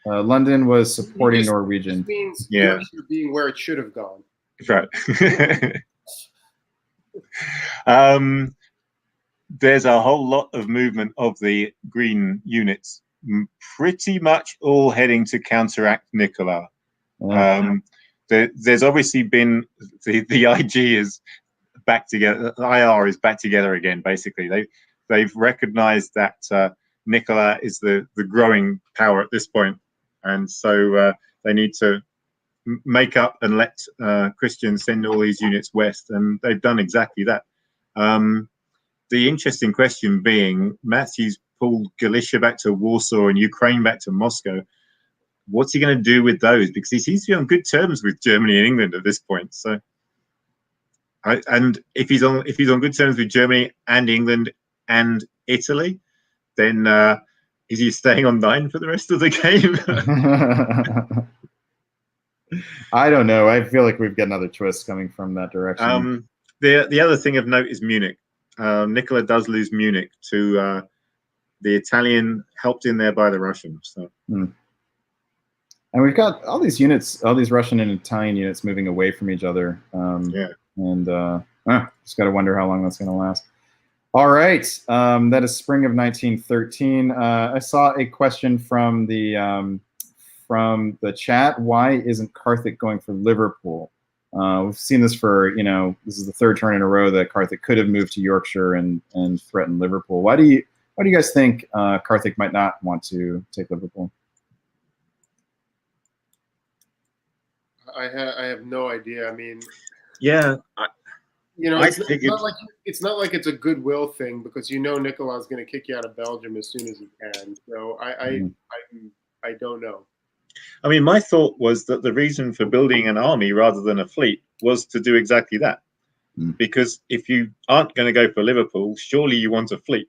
London was supporting Norwegian. This means Yeah. Yorkshire being where it should have gone. Right. There's a whole lot of movement of the green units, pretty much all heading to counteract Nicola. There's obviously been the IG is back together. IR is back together again. Basically, they've recognised that Nicola is the growing power at this point, and so they need to make up and let Christian send all these units west, and they've done exactly that. The interesting question being, Matthew's pulled Galicia back to Warsaw and Ukraine back to Moscow. What's he going to do with those? Because he seems to be on good terms with Germany and England at this point. So, and if he's on good terms with Germany and England and Italy, then is he staying on 9 for the rest of the game? I don't know. I feel like we've got another twist coming from that direction. The other thing of note is Munich. Nicola does lose Munich to the Italian, helped in there by the Russians. So. And we've got all these units, all these Russian and Italian units moving away from each other. Yeah. And just got to wonder how long that's going to last. All right. That is spring of 1913. I saw a question from the chat. Why isn't Carthage going for Liverpool? We've seen this for, this is the 3rd turn in a row that Carthage could have moved to Yorkshire and threatened Liverpool. Why do you guys think Carthage might not want to take Liverpool? I have no idea. I mean, yeah, it's not like it's a goodwill thing, because Nicola's going to kick you out of Belgium as soon as he can. So I don't know. I mean, my thought was that the reason for building an army rather than a fleet was to do exactly that. Because if you aren't going to go for Liverpool, surely you want a fleet.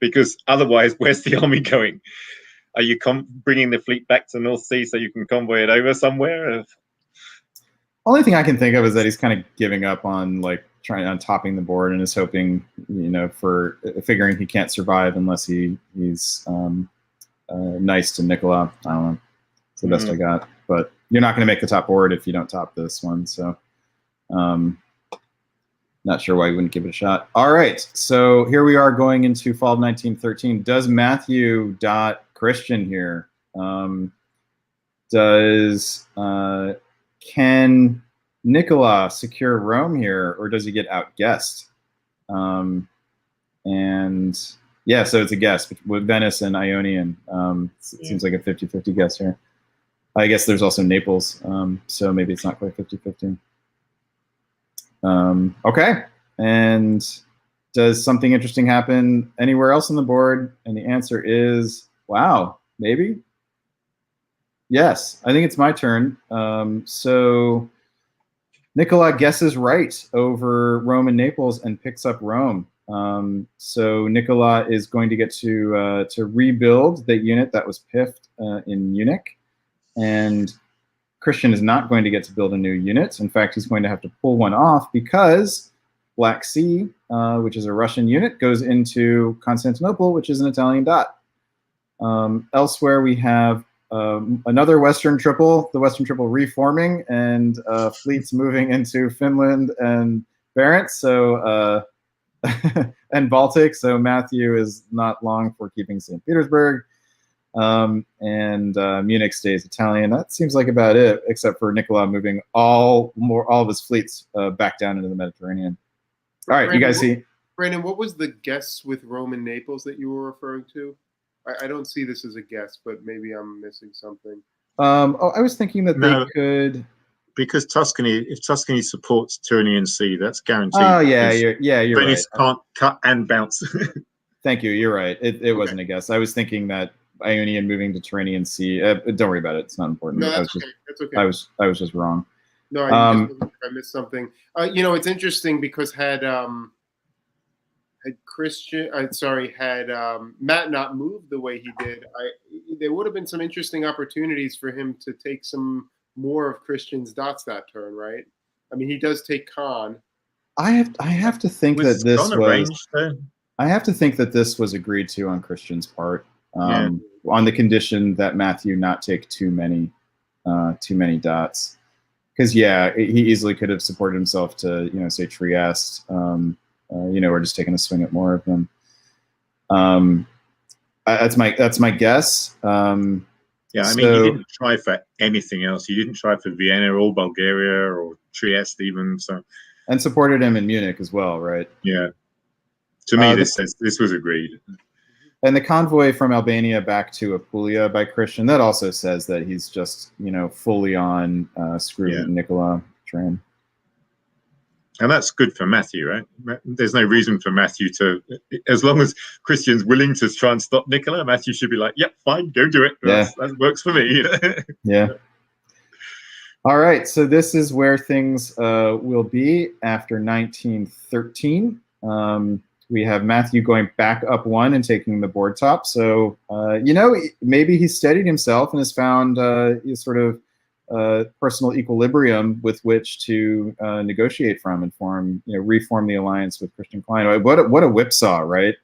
Because otherwise, where's the army going? Are you bringing the fleet back to North Sea so you can convoy it over somewhere? Only thing I can think of is that he's kind of giving up on trying on topping the board and is hoping, for figuring he can't survive unless he's nice to Nicola. I don't know. It's the best I got. But you're not going to make the top board if you don't top this one. So not sure why you wouldn't give it a shot. All right. So here we are going into fall of 1913. Does Matthew dot Christian here? Can Nicola secure Rome here, or does he get outguessed? And yeah, so it's a guess with Venice and Ionian. It seems like a 50-50 guess here. I guess there's also Naples, so maybe it's not quite 50-50. Okay, and does something interesting happen anywhere else on the board? And the answer is, wow, maybe? Yes, I think it's my turn. So Nicola guesses right over Rome and Naples and picks up Rome. So Nicola is going to get to rebuild the unit that was piffed in Munich. And Christian is not going to get to build a new unit. In fact, he's going to have to pull one off because Black Sea, which is a Russian unit, goes into Constantinople, which is an Italian dot. Elsewhere, we have another Western Triple, the Western Triple reforming, and fleets moving into Finland and Barents, so and Baltic. So Matthew is not long for keeping St. Petersburg, and Munich stays Italian. That seems like about it, except for Nicola moving all of his fleets back down into the Mediterranean. All right, Brandon, you guys see. Brandon, what was the guess with Rome and Naples that you were referring to? I don't see this as a guess, but maybe I'm missing something. I was thinking that they could, because Tuscany. If Tuscany supports Tyrrhenian Sea, that's guaranteed. Oh yeah, you're Venice right. can't cut and bounce. Thank you. You're right. It wasn't a guess. I was thinking that Ionian moving to Tyrrhenian Sea. Don't worry about it. It's not important. No, that's okay. That's okay. I was just wrong. No, I missed something. It's interesting because had Matt not moved the way he did, there would have been some interesting opportunities for him to take some more of Christian's dots that turn, right? I mean, he does take Khan. I have to think that this was. I have to think that this was agreed to on Christian's part, on the condition that Matthew not take too many dots, because he easily could have supported himself to say Trieste. We're just taking a swing at more of them. That's my guess. You didn't try for anything else. You didn't try for Vienna or Bulgaria or Trieste even. So and supported him in Munich as well, right? Yeah. To me, this was agreed. And the convoy from Albania back to Apulia by Christian, that also says that he's just, fully on screw Nicola train. And that's good for Matthew, right? There's no reason for Matthew to, as long as Christian's willing to try and stop Nicola, Matthew should be like, yep, fine, go do it. That works for me. Yeah. All right, so this is where things will be after 1913. We have Matthew going back up one and taking the board top. So, maybe he's steadied himself and has found his sort of personal equilibrium with which to negotiate from and reform the alliance with Christian Klein. What a whipsaw, right?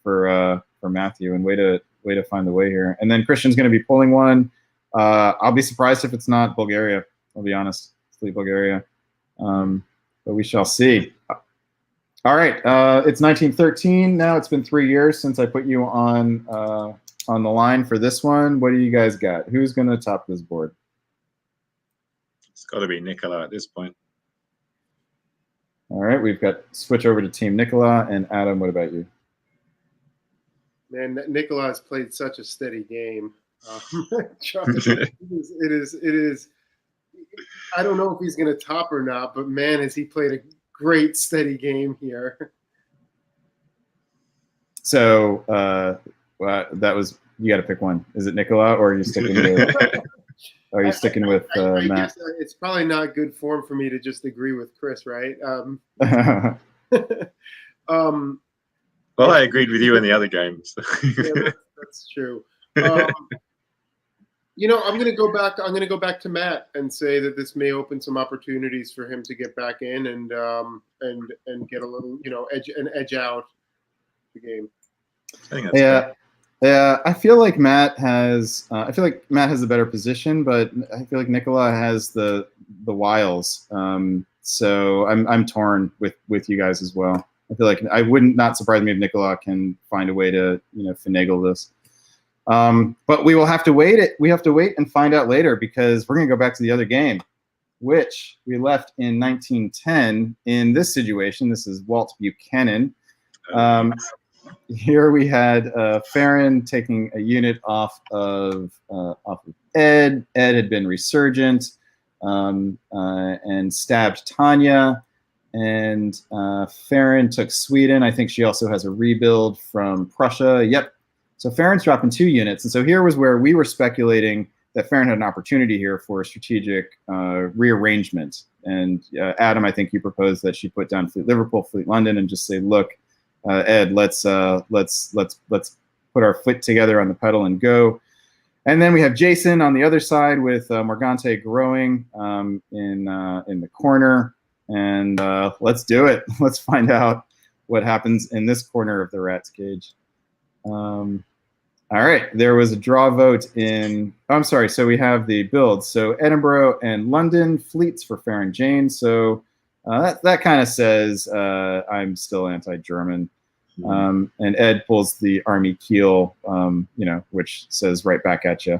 For Matthew, and way to find the way here. And then Christian's going to be pulling one. I'll be surprised if it's not Bulgaria. I'll be honest, it's Bulgaria, but we shall see. All right, it's 1913 now. It's been 3 years since I put you on the line for this one. What do you guys got? Who's going to top this board? It's got to be Nicola at this point. All right, we've got switch over to Team Nicola. And Adam, what about you? Man, Nicola has played such a steady game. It is. I don't know if he's going to top or not, but man, has he played a great steady game here. So that was, you got to pick one. Is it Nicola, or are you sticking with? I Matt? guess it's probably not good form for me to just agree with Chris, right? Well, I agreed with you in the other games. Yeah, that's true. I'm going to go back. I'm going to go back to Matt and say that this may open some opportunities for him to get back in and get a little, edge out the game. Yeah. I feel like Matt has. A better position, but I feel like Nicola has the wiles. So I'm torn with you guys as well. I feel like I wouldn't not surprise me if Nicola can find a way to finagle this. But we will have to wait. We have to wait and find out later, because we're going to go back to the other game, which we left in 1910 in this situation. This is Walt Buchanan. Here we had Farron taking a unit off of Ed. Ed had been resurgent and stabbed Tanya. And Farron took Sweden. I think she also has a rebuild from Prussia. Yep. So Farron's dropping 2 units. And so here was where we were speculating that Farron had an opportunity here for a strategic rearrangement. And Adam, I think you proposed that she put down Fleet Liverpool, Fleet London, and just say, look, Ed, let's put our foot together on the pedal and go. And then we have Jason on the other side with Morgante growing in the corner. And let's do it. Let's find out what happens in this corner of the rat's cage. All right, there was a draw vote in. Oh, I'm sorry. So we have the builds. So Edinburgh and London fleets for Farron Jane. So that kind of says I'm still anti-German. And Ed pulls the Army Kiel, which says right back at you.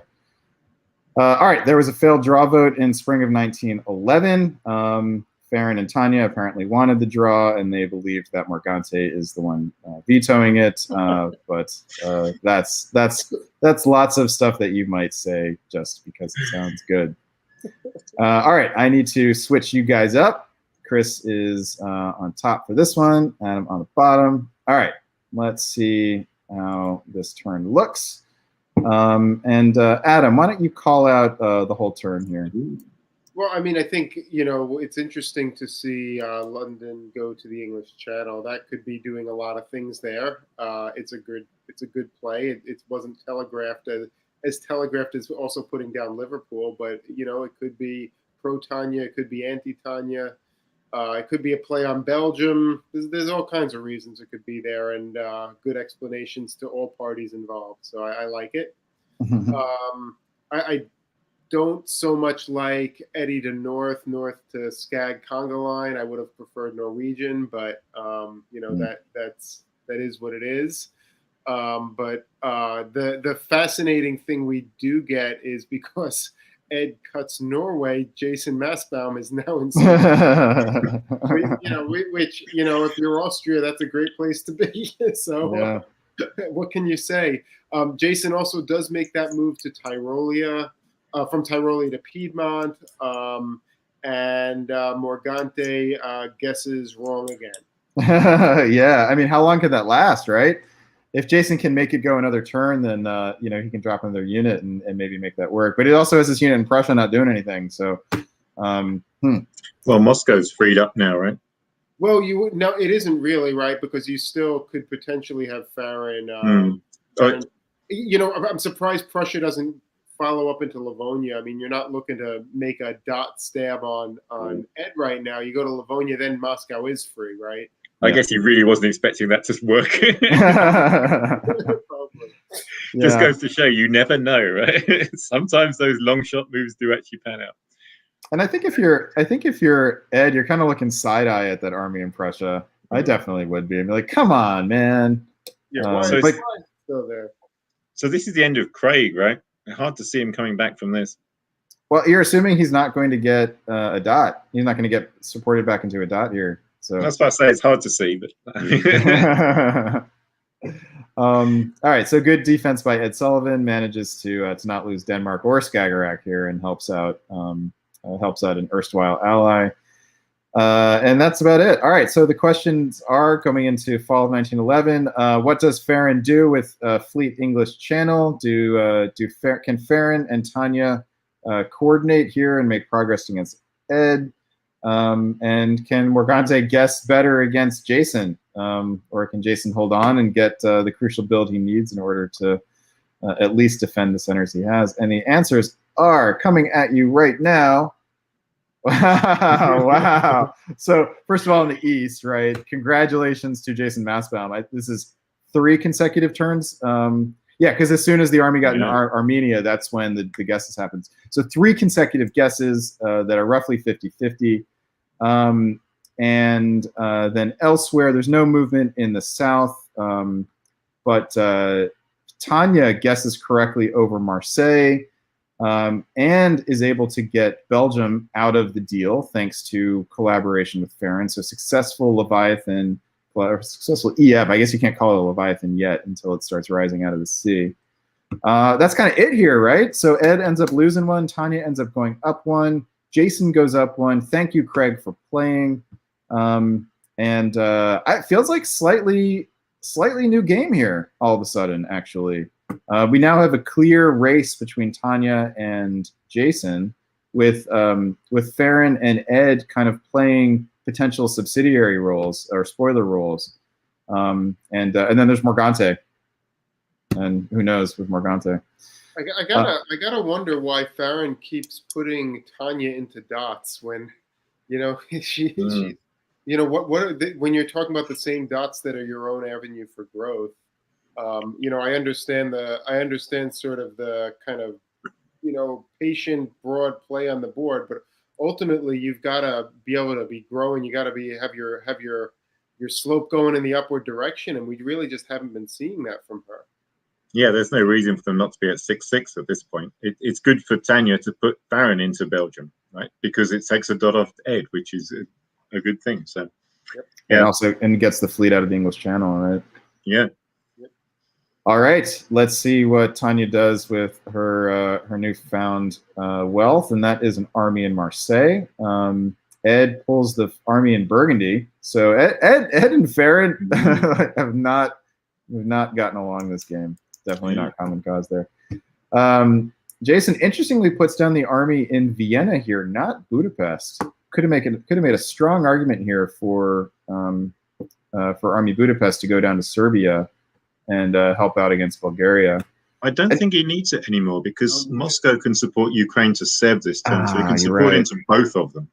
All right, there was a failed draw vote in spring of 1911. Farron and Tanya apparently wanted the draw, and they believed that Morgante is the one vetoing it. But that's lots of stuff that you might say just because it sounds good. All right, I need to switch you guys up. Chris is on top for this one, Adam on the bottom. All right, let's see how this turn looks. And Adam, why don't you call out the whole turn here? Well, I mean, I think, it's interesting to see London go to the English Channel. That could be doing a lot of things there. It's a good play. It wasn't telegraphed as telegraphed as also putting down Liverpool, but, it could be pro-Tanya, it could be anti-Tanya. It could be a play on Belgium. There's all kinds of reasons it could be there, and good explanations to all parties involved. So I like it. I don't so much like Eddie to north to Skag Congo line. I would have preferred Norwegian, but that is what it is. But the fascinating thing we do get is because Ed cuts Norway, Jason Massbaum is now in Serbia. Which if you're Austria, that's a great place to be. So Yeah. What can you say? Jason also does make that move to Tyrolia, from Tyrolia to Piedmont, and Morgante guesses wrong again. Yeah, I mean, how long could that last, right? If Jason can make it go another turn, then he can drop another unit and maybe make that work. But he also has this unit in Prussia not doing anything. So, well, Moscow's freed up now, right? Well, no, it isn't really, right, because you still could potentially have Farron. I'm surprised Prussia doesn't follow up into Livonia. I mean, you're not looking to make a dot stab on Ed right now. You go to Livonia, then Moscow is free, right? I guess he really wasn't expecting that to work. Just goes to show you never know, right? Sometimes those long shot moves do actually pan out. And I think if you're Ed, you're kind of looking side eye at that army in Prussia. I definitely would be. I'd be like, come on, man. Yeah, so still there. So this is the end of Craig, right? Hard to see him coming back from this. Well, you're assuming he's not going to get a dot. He's not going to get supported back into a dot here. So that's why I say it's hard to see. But all right. So good defense by Ed Sullivan, manages to not lose Denmark or Skagerrak here, and helps out an erstwhile ally. And that's about it. All right. So the questions are coming into fall of 1911. What does Farron do with Fleet English Channel? Can Farron and Tanya coordinate here and make progress against Ed? And can Morgante guess better against Jason? Or can Jason hold on and get the crucial build he needs in order to at least defend the centers he has? And the answers are coming at you right now. Wow. So first of all, in the East, right? Congratulations to Jason Massbaum. This is 3 consecutive turns. Yeah, because as soon as the army got in Armenia, that's when the guesses happens. So 3 consecutive guesses that are roughly 50-50. And then elsewhere, there's no movement in the South. But Tanya guesses correctly over Marseille. And is able to get Belgium out of the deal thanks to collaboration with Farron. So successful Leviathan, successful EF. I guess you can't call it a Leviathan yet until it starts rising out of the sea. That's kind of it here, right? So Ed ends up losing 1. Tanya ends up going up 1. Jason goes up 1. Thank you, Craig, for playing. It feels like slightly new game here all of a sudden, actually. We now have a clear race between Tanya and Jason, with Farron and Ed kind of playing potential subsidiary roles or spoiler roles, and then there's Morgante, and who knows with Morgante. I gotta wonder why Farron keeps putting Tanya into dots when, she when you're talking about the same dots that are your own avenue for growth. I understand sort of the kind of, patient, broad play on the board, but ultimately you've got to be able to be growing. You got to have your slope going in the upward direction, and we really just haven't been seeing that from her. Yeah, there's no reason for them not to be at 6-6 at this point. It's good for Tanya to put Farron into Belgium, right? Because it takes a dot off Ed, which is a good thing. So, yeah, and gets the fleet out of the English Channel, right? Yeah. All right, let's see what Tanya does with her newfound wealth, and that is an army in Marseille. Ed pulls the army in Burgundy. So Ed and Farron have not gotten along this game. Definitely not common cause there. Jason interestingly puts down the army in Vienna here, not Budapest. Could have made a strong argument here for Army Budapest to go down to Serbia and help out against Bulgaria. I don't think he needs it anymore because Moscow can support Ukraine to Sev this turn, so he can support into both of them.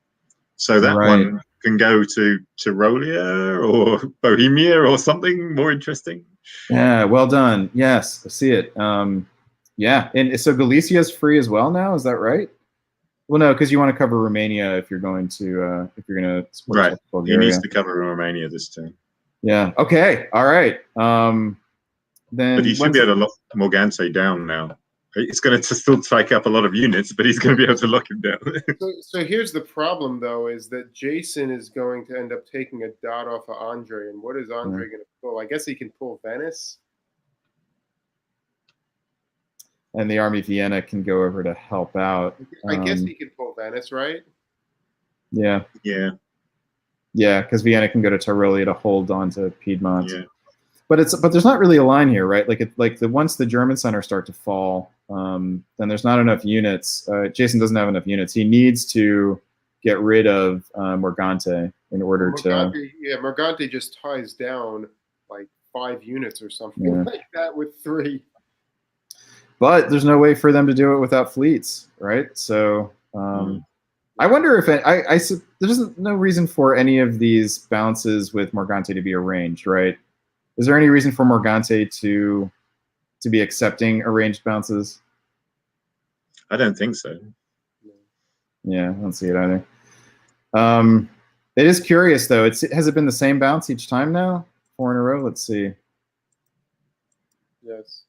So that one can go to Tyrolia or Bohemia or something more interesting. Yeah, well done. Yes, I see it. Yeah, and so Galicia is free as well now. Is that right? Well, no, because you want to cover Romania if you're going to support Bulgaria. He needs to cover Romania this turn. Yeah. Okay. All right. Then, but he should be able to lock Morgante down now it's going to still take up a lot of units, but he's going to be able to lock him down. So here's the problem, though, is that Jason is going to end up taking a dot off of Andre, and what is Andre going to pull? I guess he can pull Venice. And the Army Vienna can go over to help out. I guess he can pull Venice, right? Yeah. Yeah. Yeah, because Vienna can go to Tyrolia to hold on to Piedmont. Yeah. But there's not really a line here, right? Once the German centers start to fall, then there's not enough units. Jason doesn't have enough units. He needs to get rid of Morgante in order to. Yeah, Morgante just ties down like 5 units or something like that with 3. But there's no way for them to do it without fleets, right? So I wonder if there's no reason for any of these bounces with Morgante to be arranged, right? Is there any reason for Morgante to be accepting arranged bounces? I don't think so. Yeah, I don't see it either. It is curious though. Has it been the same bounce each time now? 4 in a row. Let's see. Yes.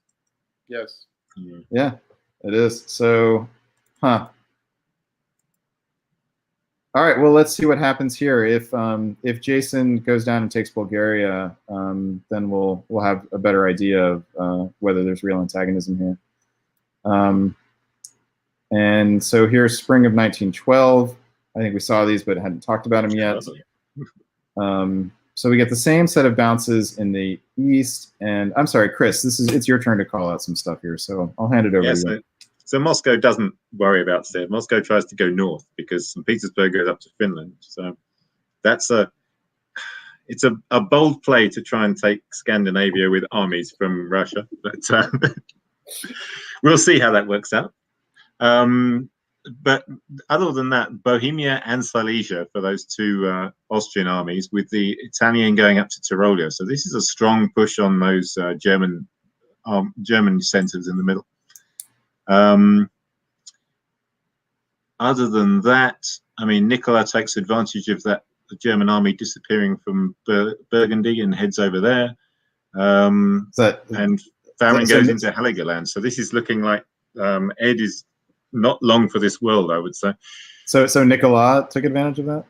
Yes. Yeah, it is. So, All right. Well, let's see what happens here. If Jason goes down and takes Bulgaria, then we'll have a better idea of whether there's real antagonism here. And so here's spring of 1912. I think we saw these, but hadn't talked about them yet. So we get the same set of bounces in the east. And I'm sorry, Chris, it's your turn to call out some stuff here. So I'll hand it over to you. So Moscow doesn't worry about Serbia. Moscow tries to go north because St. Petersburg goes up to Finland. So it's a bold play to try and take Scandinavia with armies from Russia. But we'll see how that works out. But other than that, Bohemia and Silesia for those 2 Austrian armies, with the Italian going up to Tyrolia. So this is a strong push on those German centers in the middle. Other than that, I mean, Nicola takes advantage of the German army disappearing from Burgundy and heads over there. And Farron goes into Heligoland. So this is looking like Ed is not long for this world, I would say. So Nicola took advantage of that?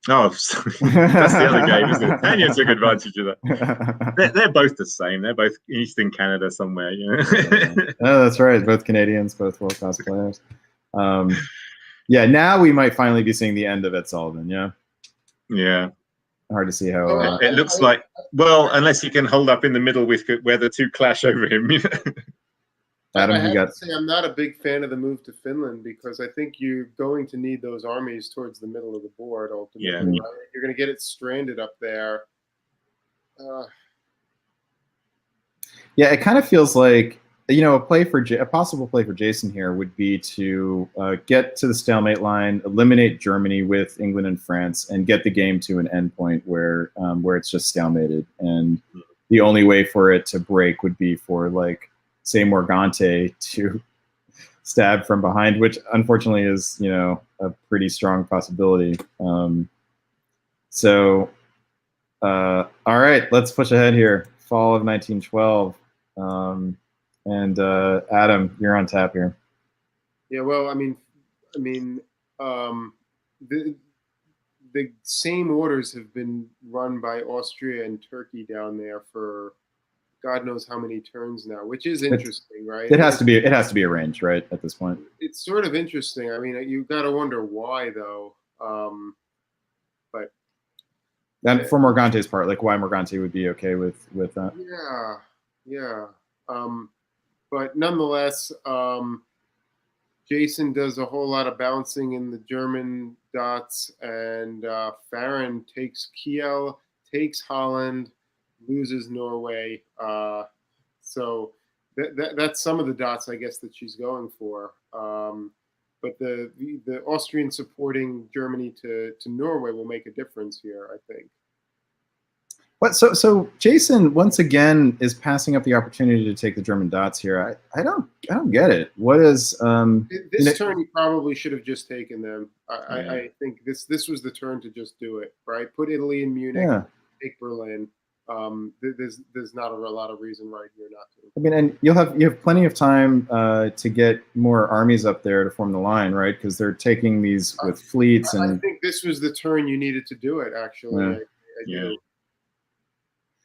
Oh, that's the other game, isn't it? Tanya took advantage of that. They're both the same. They're both Eastern Canada somewhere, you know. Oh, that's right. Both Canadians, both world-class players. Yeah, now we might finally be seeing the end of Ed Sullivan, yeah? Yeah. Hard to see how... it looks like, well, unless he can hold up in the middle with where the 2 clash over him. Adam, I have to say I'm not a big fan of the move to Finland because I think you're going to need those armies towards the middle of the board ultimately. Yeah. Right? You're going to get it stranded up there. Yeah, it kind of feels like, you know, a possible play for Jason here would be to get to the stalemate line, eliminate Germany with England and France, and get the game to an endpoint where it's just stalemated. And the only way for it to break would be for, like, say, Morgante to stab from behind, which unfortunately is, you know, a pretty strong possibility. All right, let's push ahead here. Fall of 1912. And Adam, you're on tap here. Yeah, well, I mean, the same orders have been run by Austria and Turkey down there for God knows how many turns now, which is interesting, right? It has to be arranged, right, at this point. It's sort of interesting. I mean, you've got to wonder why, though. But and for Morgante's part, like why Morgante would be okay with that. Yeah. But nonetheless, Jason does a whole lot of bouncing in the German dots, and Farron takes Kiel, takes Holland, loses Norway. So that's some of the dots, I guess, that she's going for. But the Austrian supporting Germany to Norway will make a difference here, I think. What? So Jason once again is passing up the opportunity to take the German dots here. I don't get it. What is this turn? He probably should have just taken them. I think this was the turn to just do it, right? Put Italy in Munich, take Berlin. there's not a lot of reason right here not to. I mean, and you have plenty of time to get more armies up there to form the line, right? Because they're taking these with fleets, and I think this was the turn you needed to do it. Actually, Yeah. I do.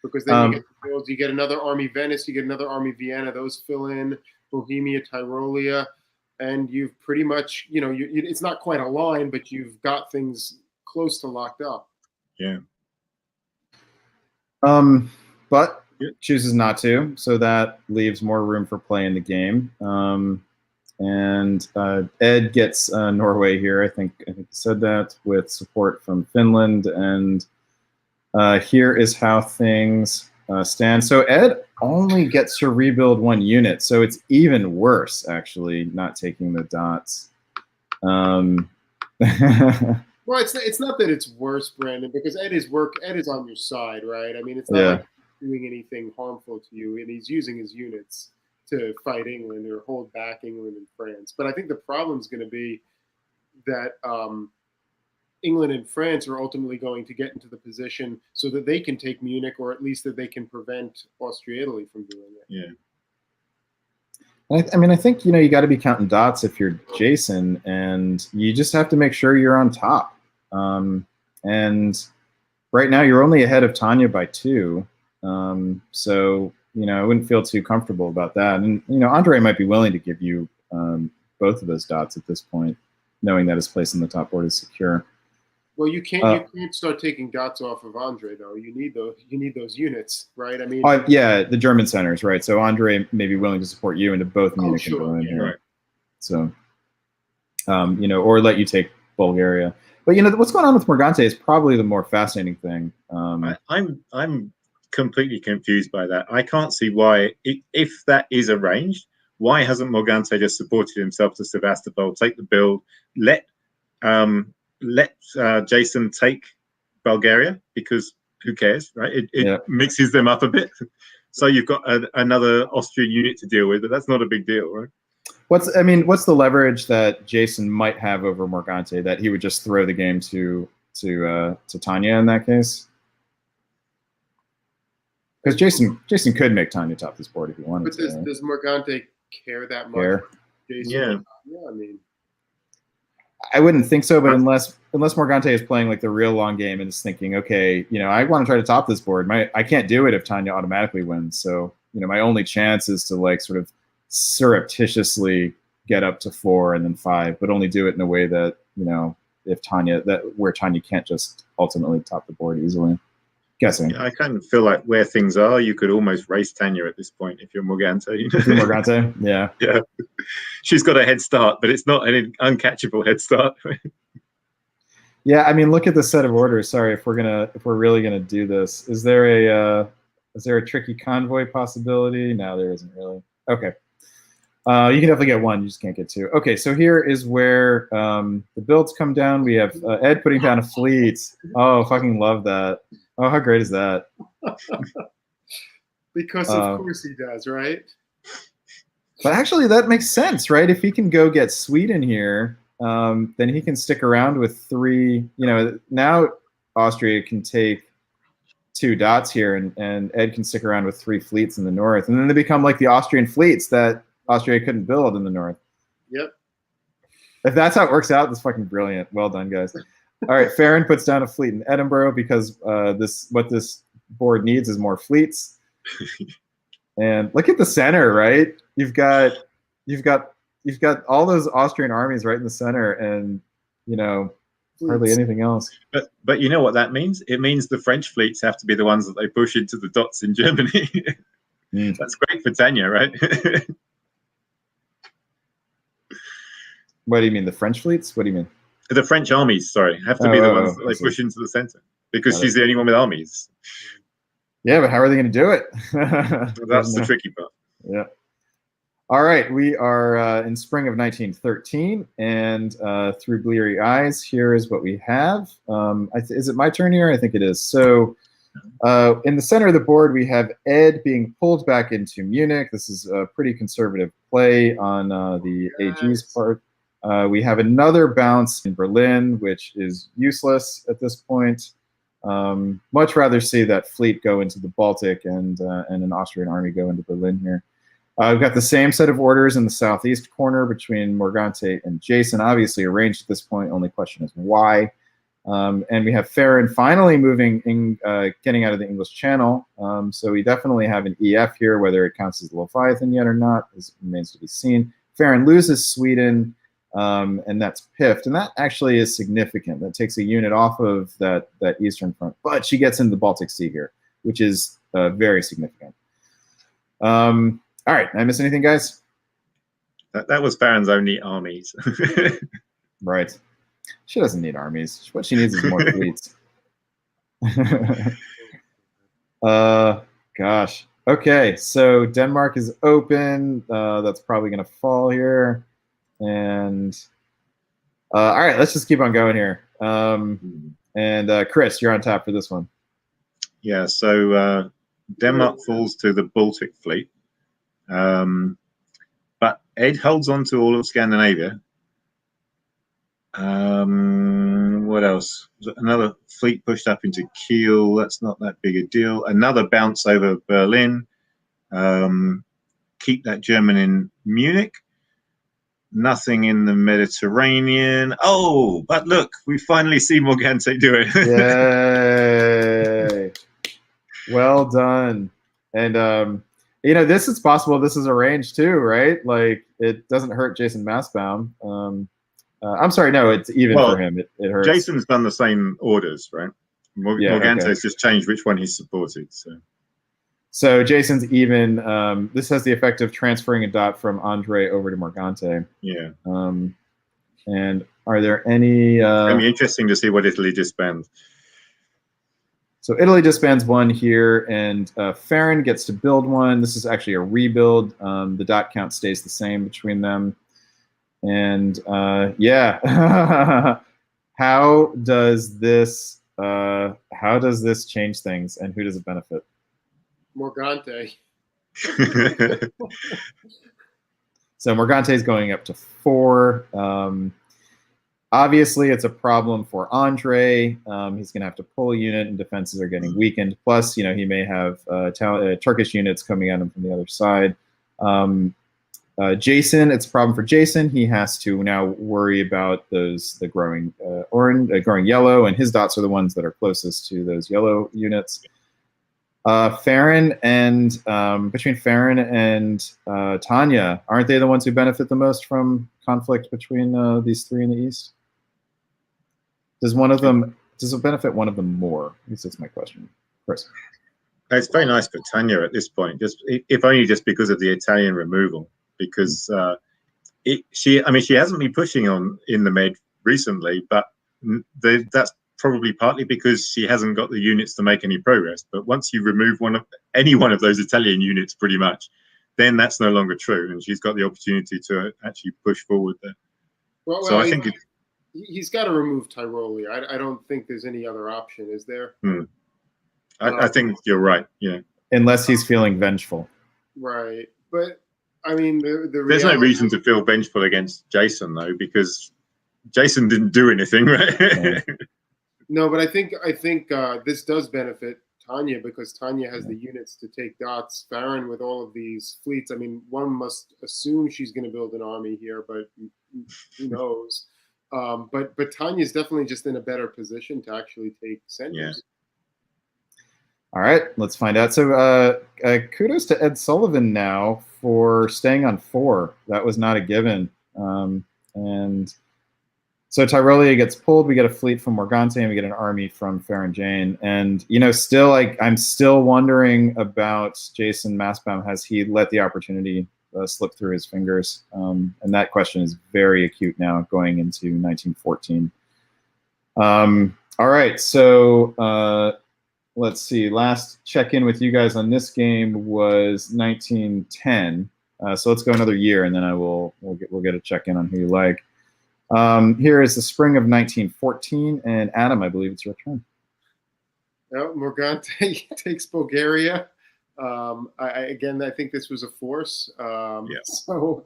Because then you get the builds, you get another army Venice, you get another army Vienna. Those fill in Bohemia, Tyrolia, and you've pretty much, it's not quite a line, but you've got things close to locked up. Yeah. But chooses not to, so that leaves more room for play in the game. And Ed gets Norway here. I think he said that, with support from Finland. And here is how things stand. So Ed only gets to rebuild 1 unit, so it's even worse, actually, not taking the dots. Well, it's not that it's worse, Brandon, because Ed is on your side, right? I mean, it's not like he's doing anything harmful to you, and he's using his units to fight England or hold back England and France. But I think the problem is going to be that England and France are ultimately going to get into the position so that they can take Munich, or at least that they can prevent Austria-Italy from doing it. Yeah. I mean, I think, you got to be counting dots if you're Jason, and you just have to make sure you're on top. And right now you're only ahead of Tanya by 2. So, I wouldn't feel too comfortable about that. And, Andre might be willing to give you both of those dots at this point, knowing that his place in the top board is secure. Well, you can't start taking dots off of Andre, though. You need those units, right? I mean, yeah, the German centers, right? So Andre may be willing to support you into both Munich and Berlin here. Right. So, or let you take Bulgaria. But what's going on with Morgante is probably the more fascinating thing. I'm completely confused by that. I can't see why, if that is arranged, why hasn't Morgante just supported himself to Sevastopol, take the build, let Jason take Bulgaria, because who cares, right? It mixes them up a bit. So you've got another Austrian unit to deal with, but that's not a big deal, right? What's the leverage that Jason might have over Morgante, that he would just throw the game to Tanya in that case? Because Jason could make Tanya top this board if he wanted to. But does Morgante care that much? Jason? Yeah, I mean, I wouldn't think so, but unless Morgante is playing like the real long game and is thinking, okay, I want to try to top this board. I can't do it if Tanya automatically wins. So, my only chance is to like sort of surreptitiously get up to 4 and then 5, but only do it in a way that, where Tanya can't just ultimately top the board easily. Guessing. Yeah, I kind of feel like where things are, you could almost race Tanya at this point if you're Morgante. If you're Morgante, yeah. Yeah. She's got a head start, but it's not an uncatchable head start. Yeah, I mean, look at the set of orders. Sorry, if we're really gonna do this, is there a tricky convoy possibility? No, there isn't really. Okay. You can definitely get 1, you just can't get 2. Okay, so here is where the builds come down. We have Ed putting down a fleet. Oh, fucking love that. Oh, how great is that? Because of course he does, right? But actually, that makes sense, right? If he can go get Sweden here, then he can stick around with 3. Now Austria can take 2 dots here, and Ed can stick around with 3 fleets in the north, and then they become like the Austrian fleets that Austria couldn't build in the north. Yep. If that's how it works out, that's fucking brilliant. Well done, guys. All right, Farron puts down a fleet in Edinburgh because what this board needs is more fleets. And look at the center, right? You've got all those Austrian armies right in the center, and hardly anything else. But you know what that means? It means the French fleets have to be the ones that they push into the dots in Germany. That's great for Tanya, right? What do you mean, the French fleets? What do you mean? The French armies, sorry, have to be the ones that they push into the center, because she's the only one with armies. Yeah, but how are they going to do it? That's the tricky part. Yeah. All right, we are in spring of 1913, and through bleary eyes, here is what we have. Is it my turn here? I think it is. So in the center of the board, we have Ed being pulled back into Munich. This is a pretty conservative play on the AG's part. We have another bounce in Berlin, which is useless at this point. Much rather see that fleet go into the Baltic and an Austrian army go into Berlin here. We've got the same set of orders in the southeast corner between Morgante and Jason, obviously arranged at this point. Only question is why. And we have Farron finally moving in, getting out of the English Channel. So we definitely have an EF here. Whether it counts as Leviathan yet or not remains to be seen. Farron loses Sweden, and that's piffed. And that actually is significant. That takes a unit off of that Eastern Front. But she gets into the Baltic Sea here, which is very significant. All right, did I miss anything, guys? That was Farron's only armies. Right. She doesn't need armies. What she needs is more fleets. Gosh. Okay, so Denmark is open. That's probably going to fall here. And all right, let's just keep on going here. And Chris, you're on top for this one. Yeah, so Denmark falls to the Baltic fleet. But Ed holds on to all of Scandinavia. What else? Another fleet pushed up into Kiel. That's not that big a deal. Another bounce over Berlin. Keep that German in Munich. Nothing in the Mediterranean. Oh, but look, we finally see Morgante do it. Yay! Well done. And you know, this is possible. This is arranged too, right? Like, it doesn't hurt Jason Massbaum. I'm sorry, no, it's even for him. It hurts. Jason's done the same orders, right? Morgante's just changed which one he's supported. So Jason's even. This has the effect of transferring a dot from Andre over to Morgante. Yeah. And are there any? It'll be interesting to see what Italy disbands. So Italy disbands one here, and Farron gets to build one. This is actually a rebuild. The dot count stays the same between them. And yeah, how does this change things, and who does it benefit? Morgante. So Morgante is going up to 4. Obviously, it's a problem for Andre. He's going to have to pull a unit, and defenses are getting weakened. Plus, you know, he may have Turkish units coming at him from the other side. Jason, it's a problem for Jason. He has to now worry about the growing orange, growing yellow, and his dots are the ones that are closest to those yellow units. Farron and between Farron and Tanya, aren't they the ones who benefit the most from conflict between these three in the East? Does it benefit one of them more? At least that's my question. Chris. It's very nice for Tanya at this point, if only just because of the Italian removal. Because she hasn't been pushing on in the Med recently, but that's probably partly because she hasn't got the units to make any progress. But once you remove any one of those Italian units, pretty much, then that's no longer true, and she's got the opportunity to actually push forward there. Well, so I think he's got to remove Tiroli. I don't think there's any other option, is there? I think you're right. Yeah, unless he's feeling vengeful. Right, but I mean, there's no reason to feel vengeful against Jason though, because Jason didn't do anything, right? Yeah. No, but I think this does benefit Tanya, because Tanya has the units to take dots. Farron with all of these fleets. I mean, one must assume she's going to build an army here, but who knows? But Tanya's definitely just in a better position to actually take centers. Yeah. All right, let's find out. So kudos to Ed Sullivan now for staying on 4. That was not a given. And so Tyrolia gets pulled. We get a fleet from Morgante, and we get an army from Farron Jane. And, you know, still, I'm still wondering about Jason Massbaum. Has he let the opportunity slip through his fingers? And that question is very acute now going into 1914. All right, so let's see. Last check-in with you guys on this game was 1910. So let's go another year, and then we'll get a check-in on who you like. Here is the spring of 1914, and Adam, I believe it's your turn. Morgante takes Bulgaria. I think this was a force. So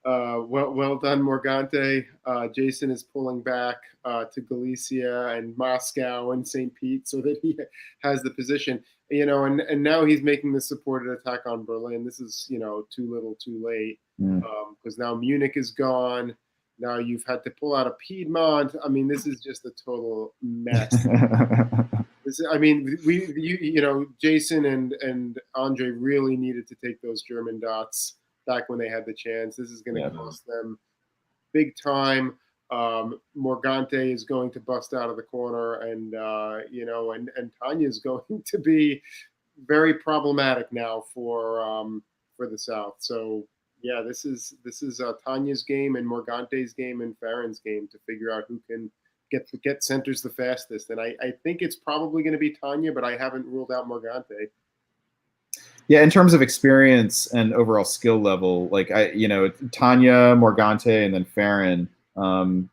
Well done, Morgante. Jason is pulling back to Galicia and Moscow and St. Pete so that he has the position. And now he's making the supported attack on Berlin. This is, too little, too late, because now Munich is gone. Now you've had to pull out of Piedmont. I mean, this is just a total mess. Jason and Andre really needed to take those German dots back when they had the chance. This is going to cost them big time. Morgante is going to bust out of the corner, and Tanya is going to be very problematic now for the South. So yeah, this is Tanya's game and Morgante's game and Farron's game to figure out who can get centers the fastest. And I think it's probably going to be Tanya, but I haven't ruled out Morgante. Yeah, in terms of experience and overall skill level, like Tanya, Morgante, and then Farron,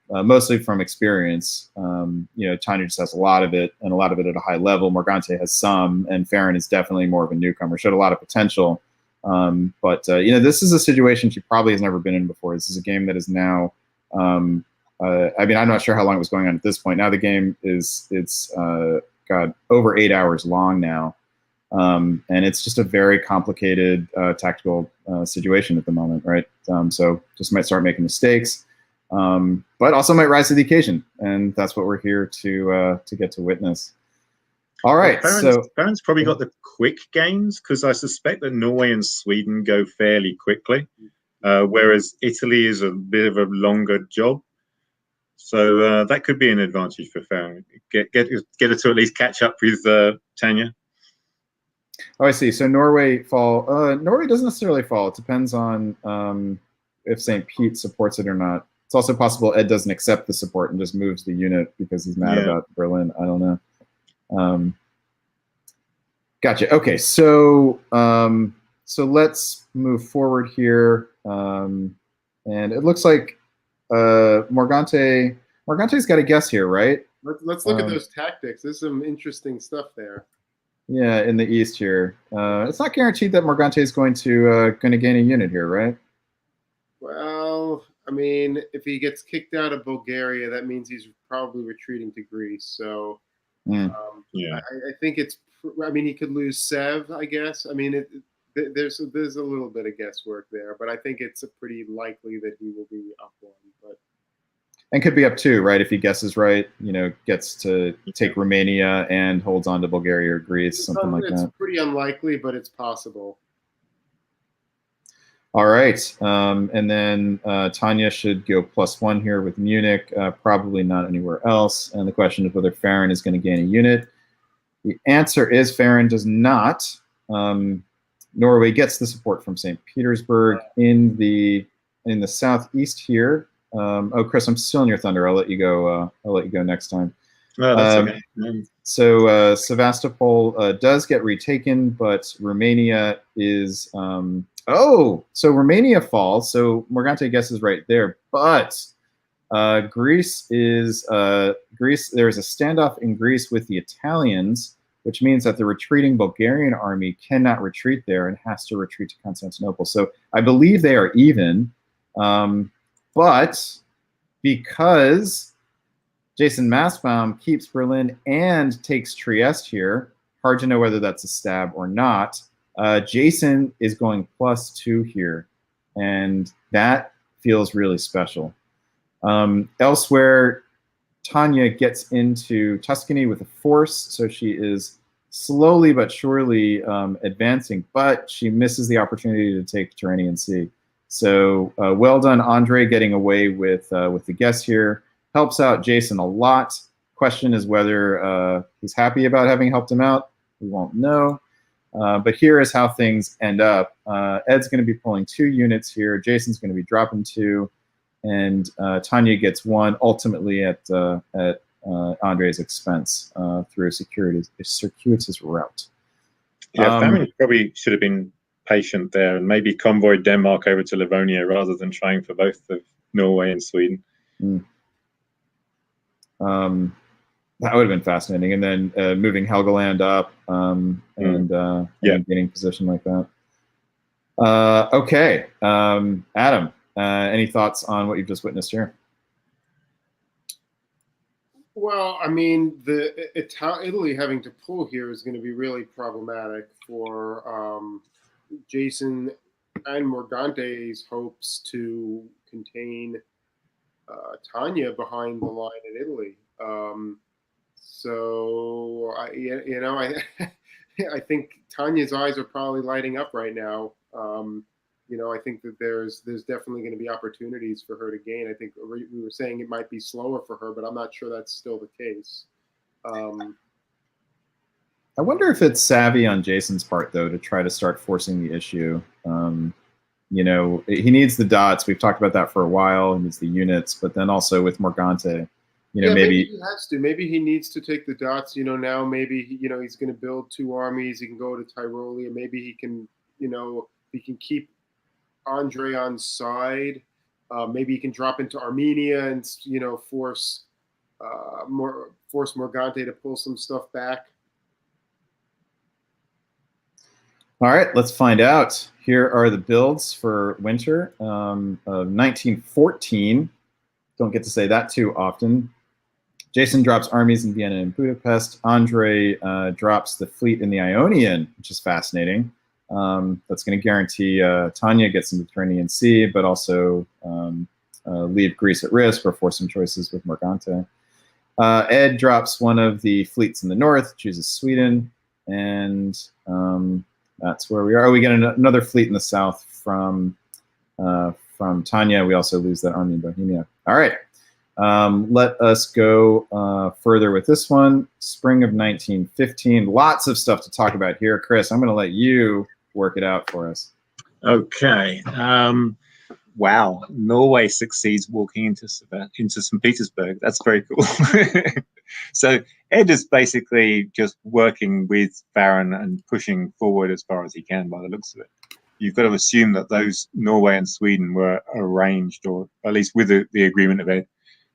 mostly from experience. Tanya just has a lot of it, and a lot of it at a high level. Morgante has some, and Farron is definitely more of a newcomer. Showed a lot of potential, but this is a situation she probably has never been in before. This is a game that is now. I'm not sure how long it was going on at this point. Now the game it's over 8 hours long now. And it's just a very complicated tactical situation at the moment, right? So just might start making mistakes, but also might rise to the occasion, and that's what we're here to get to witness. All right, Farron's probably got the quick games, because I suspect that Norway and Sweden go fairly quickly, whereas Italy is a bit of a longer job. So that could be an advantage for Farron. Get her to at least catch up with Tanya. Oh, I see. So Norway fall. Norway doesn't necessarily fall. It depends on if St. Pete supports it or not. It's also possible Ed doesn't accept the support and just moves the unit because he's mad about Berlin. I don't know. Gotcha. Okay, so let's move forward here, and it looks like Morgante's got a guess here, right? Let's look at those tactics. There's some interesting stuff there. Yeah, in the east here. It's not guaranteed that Morgante is going to gain a unit here, right? Well, I mean, if he gets kicked out of Bulgaria, that means he's probably retreating to Greece. So, I think it's. I mean, he could lose Sev, I guess. I mean, there's a little bit of guesswork there, but I think it's pretty likely that he will be up one. But. And could be up two, right? If he guesses right, gets to take Romania and holds on to Bulgaria or Greece, something like that. It's pretty unlikely, but it's possible. All right. And then Tanya should go +1 here with Munich, probably not anywhere else. And the question is whether Farron is going to gain a unit. The answer is Farron does not. Norway gets the support from St. Petersburg in the southeast here. Chris, I'm still in your thunder. I'll let you go. I'll let you go next time. Oh, that's okay. So Sevastopol does get retaken, but Romania is. So Romania falls. So Morgante guesses right there, but Greece is Greece. There is a standoff in Greece with the Italians, which means that the retreating Bulgarian army cannot retreat there and has to retreat to Constantinople. So I believe they are even. But because Jason Mastbaum keeps Berlin and takes Trieste here, hard to know whether that's a stab or not, Jason is going +2 here, and that feels really special. Elsewhere, Tanya gets into Tuscany with a force, so she is slowly but surely advancing, but she misses the opportunity to take Tyrrhenian Sea. So well done, Andre, getting away with the guess here. Helps out Jason a lot. Question is whether he's happy about having helped him out. We won't know. But here is how things end up. Ed's going to be pulling 2 units here. Jason's going to be dropping 2. And Tanya gets 1, ultimately at Andre's expense through a circuitous route. Yeah, Farron probably should have been patient there and maybe convoyed Denmark over to Livonia rather than trying for both of Norway and Sweden. That would have been fascinating. And then moving Helgoland up and getting position like that. Okay, Adam, any thoughts on what you've just witnessed here? Well, I mean, Italy having to pull here is going to be really problematic for Jason and Morgante's hopes to contain Tanya behind the line in Italy. So I think Tanya's eyes are probably lighting up right now. I think that there's definitely going to be opportunities for her to gain. I think we were saying it might be slower for her, but I'm not sure that's still the case. I wonder if it's savvy on Jason's part, though, to try to start forcing the issue. He needs the dots. We've talked about that for a while. He needs the units, but then also with Morgante, maybe he has to. Maybe he needs to take the dots. Now maybe he's going to build 2 armies. He can go to Tyrolia. Maybe he can keep Andre on side. Maybe he can drop into Armenia and force Morgante to pull some stuff back. All right, let's find out. Here are the builds for winter of 1914. Don't get to say that too often. Jason drops armies in Vienna and Budapest. Andre drops the fleet in the Ionian, which is fascinating. That's going to guarantee Tanya gets into the Mediterranean Sea, but also leave Greece at risk or force some choices with Morgante. Ed drops one of the fleets in the north, chooses Sweden, and that's where we are. Oh, we get another fleet in the south from Tanya. We also lose that army in Bohemia. All right. Let us go further with this one. Spring of 1915. Lots of stuff to talk about here. Chris, I'm going to let you work it out for us. Okay. Wow. Norway succeeds walking into St. Petersburg. That's very cool. So Ed is basically just working with Baron and pushing forward as far as he can by the looks of it. You've got to assume that those Norway and Sweden were arranged, or at least with the agreement of Ed.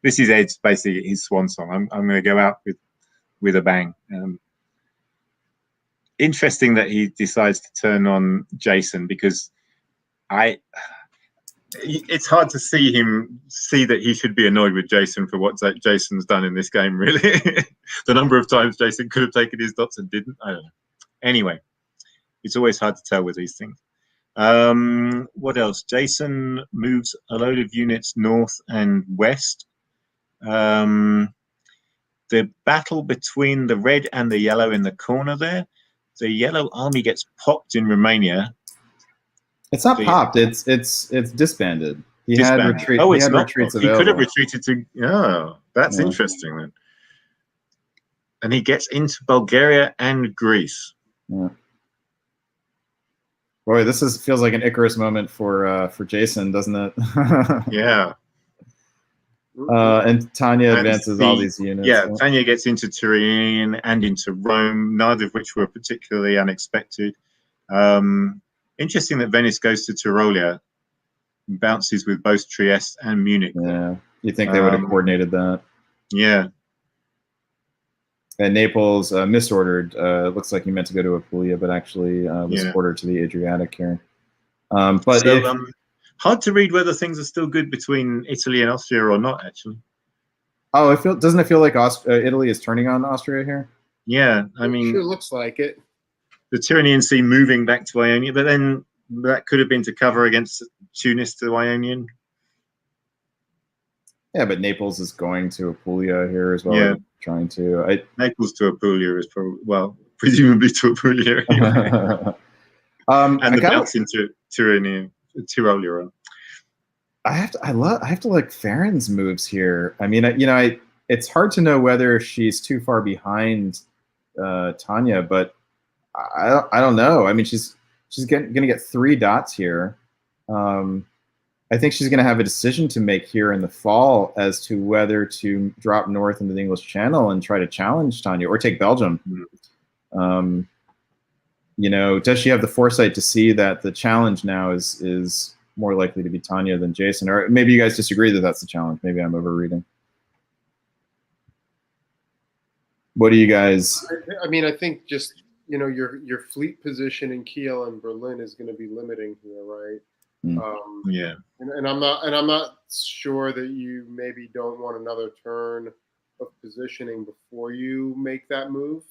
This is Ed's basically his swan song. I'm going to go out with a bang. Interesting that he decides to turn on Jason, because it's hard to see that he should be annoyed with Jason for what Jason's done in this game, really. The number of times Jason could have taken his dots and didn't, I don't know. Anyway, it's always hard to tell with these things. What else? Jason moves a load of units north and west. The battle between the red and the yellow in the corner there. The yellow army gets popped in Romania. It's not popped. It's disbanded. He had retreats. Oh, he had retreats available. He could have retreated to. Oh, that's interesting then. And he gets into Bulgaria and Greece. Yeah. Boy, this feels like an Icarus moment for Jason, doesn't it? Yeah. And Tanya advances all these units. Yeah, Tanya gets into Turin and into Rome, neither of which were particularly unexpected. Interesting that Venice goes to Tyrolia, bounces with both Trieste and Munich. Yeah, you think they would have coordinated that? Yeah. And Naples misordered. Looks like he meant to go to Apulia, but actually was ordered to the Adriatic here. Hard to read whether things are still good between Italy and Austria or not, actually. Oh, doesn't it feel like Italy is turning on Austria here? Yeah, I mean, it sure looks like it. The Tyrrhenian Sea moving back to Ionia, but then that could have been to cover against Tunis to Ionian. Yeah, but Naples is going to Apulia here as well. Yeah, trying to. Naples to Apulia is presumably to Apulia. Anyway. And the bounce into Tyrolia. I have to like Farron's moves here. I mean, it's hard to know whether she's too far behind Tanya, but I don't know. I mean, she's going to get 3 dots here. I think she's going to have a decision to make here in the fall as to whether to drop north into the English Channel and try to challenge Tanya or take Belgium. Does she have the foresight to see that the challenge now is more likely to be Tanya than Jason? Or maybe you guys disagree that that's the challenge. Maybe I'm overreading. What do you guys? I mean, I think just your fleet position in Kiel and Berlin is going to be limiting here, right? Yeah. And I'm not sure that you maybe don't want another turn of positioning before you make that move.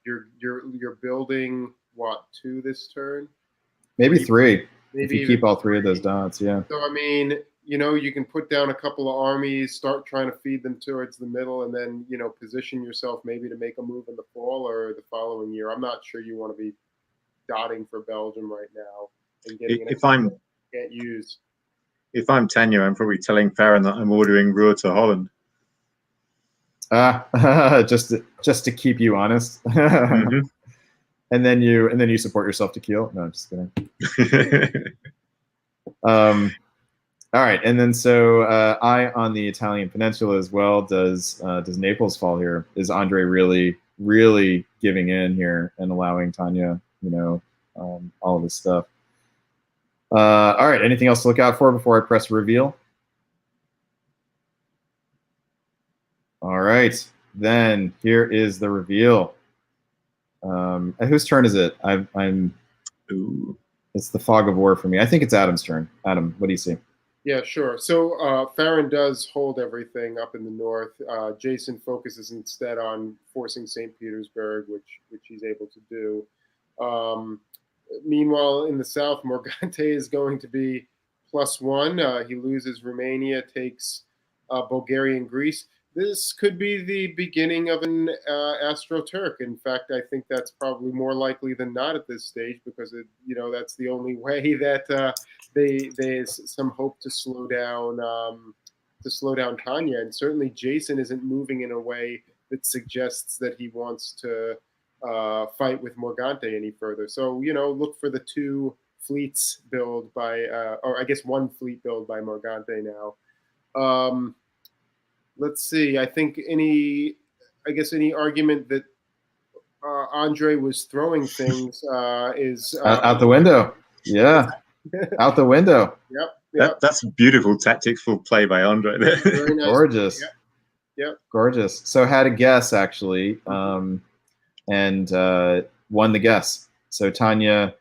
You're building what, 2 this turn? Maybe 3. Maybe if you even keep all 3 of those dots, yeah. So I mean, you can put down a couple of armies, start trying to feed them towards the middle, and then position yourself maybe to make a move in the fall or the following year. I'm not sure you want to be dotting for Belgium right now and getting If I'm can't use. If I'm Tanya, I'm probably telling Farron that I'm ordering Ruhr to Holland. Just to keep you honest. Mm-hmm. and then you support yourself to Kiel. No, I'm just kidding. All right, and then so eye on the Italian peninsula as well. Does Naples fall here? Is Andre really giving in here and allowing Tanya, all of this stuff? All right, anything else to look out for before I press reveal? All right, then here is the reveal. Whose turn is it? Ooh. It's the fog of war for me. I think it's Adam's turn. Adam, what do you see? Yeah, sure. So Farron does hold everything up in the north. Jason focuses instead on forcing St. Petersburg, which he's able to do. Meanwhile, in the south, Morgante is going to be +1. He loses Romania, takes Bulgaria and Greece. This could be the beginning of an Astro-Turk. In fact, I think that's probably more likely than not at this stage, because that's the only way that there's some hope to slow down Tanya. And certainly Jason isn't moving in a way that suggests that he wants to fight with Morgante any further. So look for the 2 fleets build by, or I guess 1 fleet build by Morgante now. Let's see. I think any argument that Andre was throwing things is out the window. Yeah, out the window. Yep. That's beautiful tactical play by Andre. Very nice. Gorgeous. Yep. Gorgeous. So had a guess actually, and won the guess. So Tanya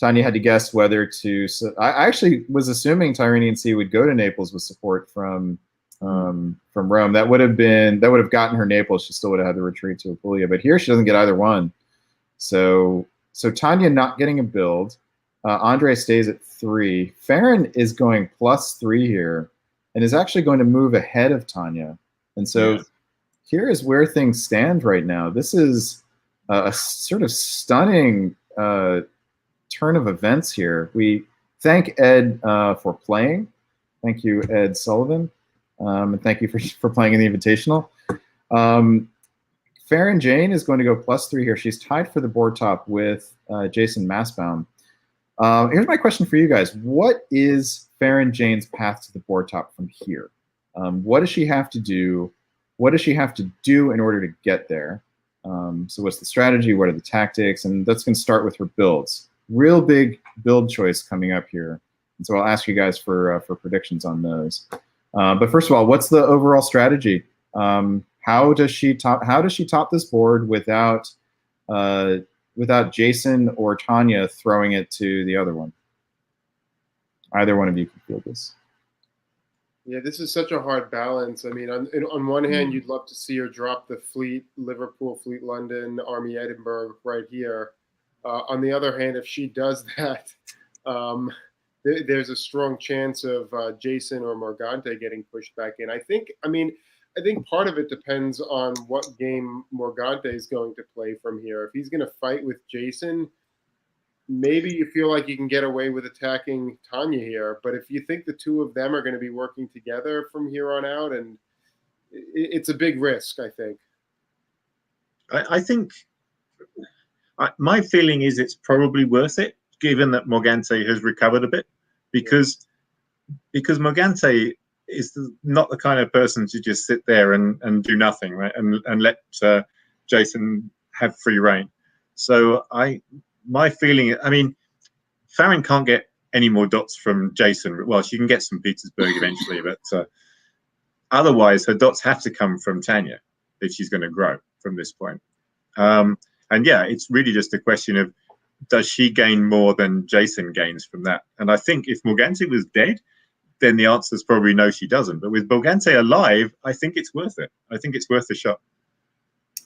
had to guess whether to. So I actually was assuming Tyrrhenian Sea would go to Naples with support from Rome. That would have gotten her Naples. She still would have had to retreat to Apulia. But here she doesn't get either one. So Tanya not getting a build. Andre stays at 3. Farron is going +3 here, and is actually going to move ahead of Tanya. And so here is where things stand right now. This is a sort of stunning turn of events here. We thank Ed for playing. Thank you, Ed Sullivan. And thank you for playing in the Invitational. Farron Jane is going to go +3 here. She's tied for the board top with Jason Massbaum. Here's my question for you guys. What is Farron Jane's path to the board top from here? What does she have to do? What does she have to do in order to get there? So what's the strategy? What are the tactics? And that's going to start with her builds. Real big build choice coming up here. And so I'll ask you guys for predictions on those. But first of all, what's the overall strategy? How does she top this board without Jason or Tanya throwing it to the other one? Either one of you can field this. Yeah, this is such a hard balance. I mean, on one hand, you'd love to see her drop the fleet, Liverpool, Fleet London, Army Edinburgh right here. On the other hand, if she does that, there's a strong chance of Jason or Morgante getting pushed back in. I think part of it depends on what game Morgante is going to play from here. If he's going to fight with Jason, maybe you feel like you can get away with attacking Tanya here. But if you think the 2 of them are going to be working together from here on out, and it's a big risk, I think. I think my feeling is it's probably worth it, given that Morgante has recovered a bit, because Morgante is not the kind of person to just sit there and do nothing, right? And let Jason have free reign. So my feeling, I mean, Farron can't get any more dots from Jason. Well, she can get some Petersburg eventually, but otherwise her dots have to come from Tanya if she's going to grow from this point. And yeah, it's really just a question of, does she gain more than Jason gains from that? And I think if Morgante was dead, then the answer is probably no, she doesn't. But with Morgante alive, I think it's worth it. I think it's worth a shot.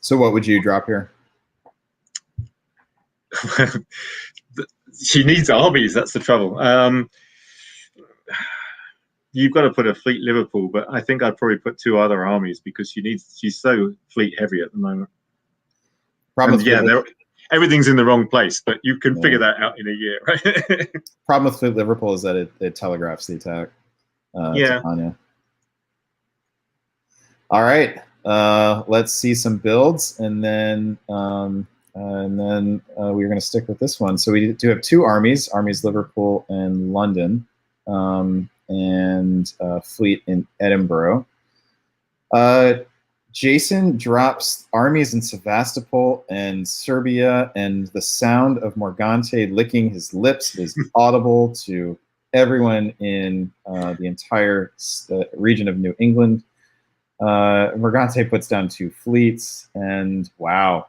So what would you drop here? She needs armies. That's the trouble. You've got to put a fleet Liverpool, but I think I'd probably put 2 other armies because she's so fleet heavy at the moment. Everything's in the wrong place, but you can figure that out in a year, right? Problem with Liverpool is that it telegraphs the attack. To Tanya. All right, let's see some builds, and then we're going to stick with this one. So we do have 2 armies Liverpool and London, and fleet in Edinburgh. Jason drops armies in Sevastopol and Serbia, and the sound of Morgante licking his lips is audible to everyone in the entire region of New England. Morgante puts down 2 fleets, and wow.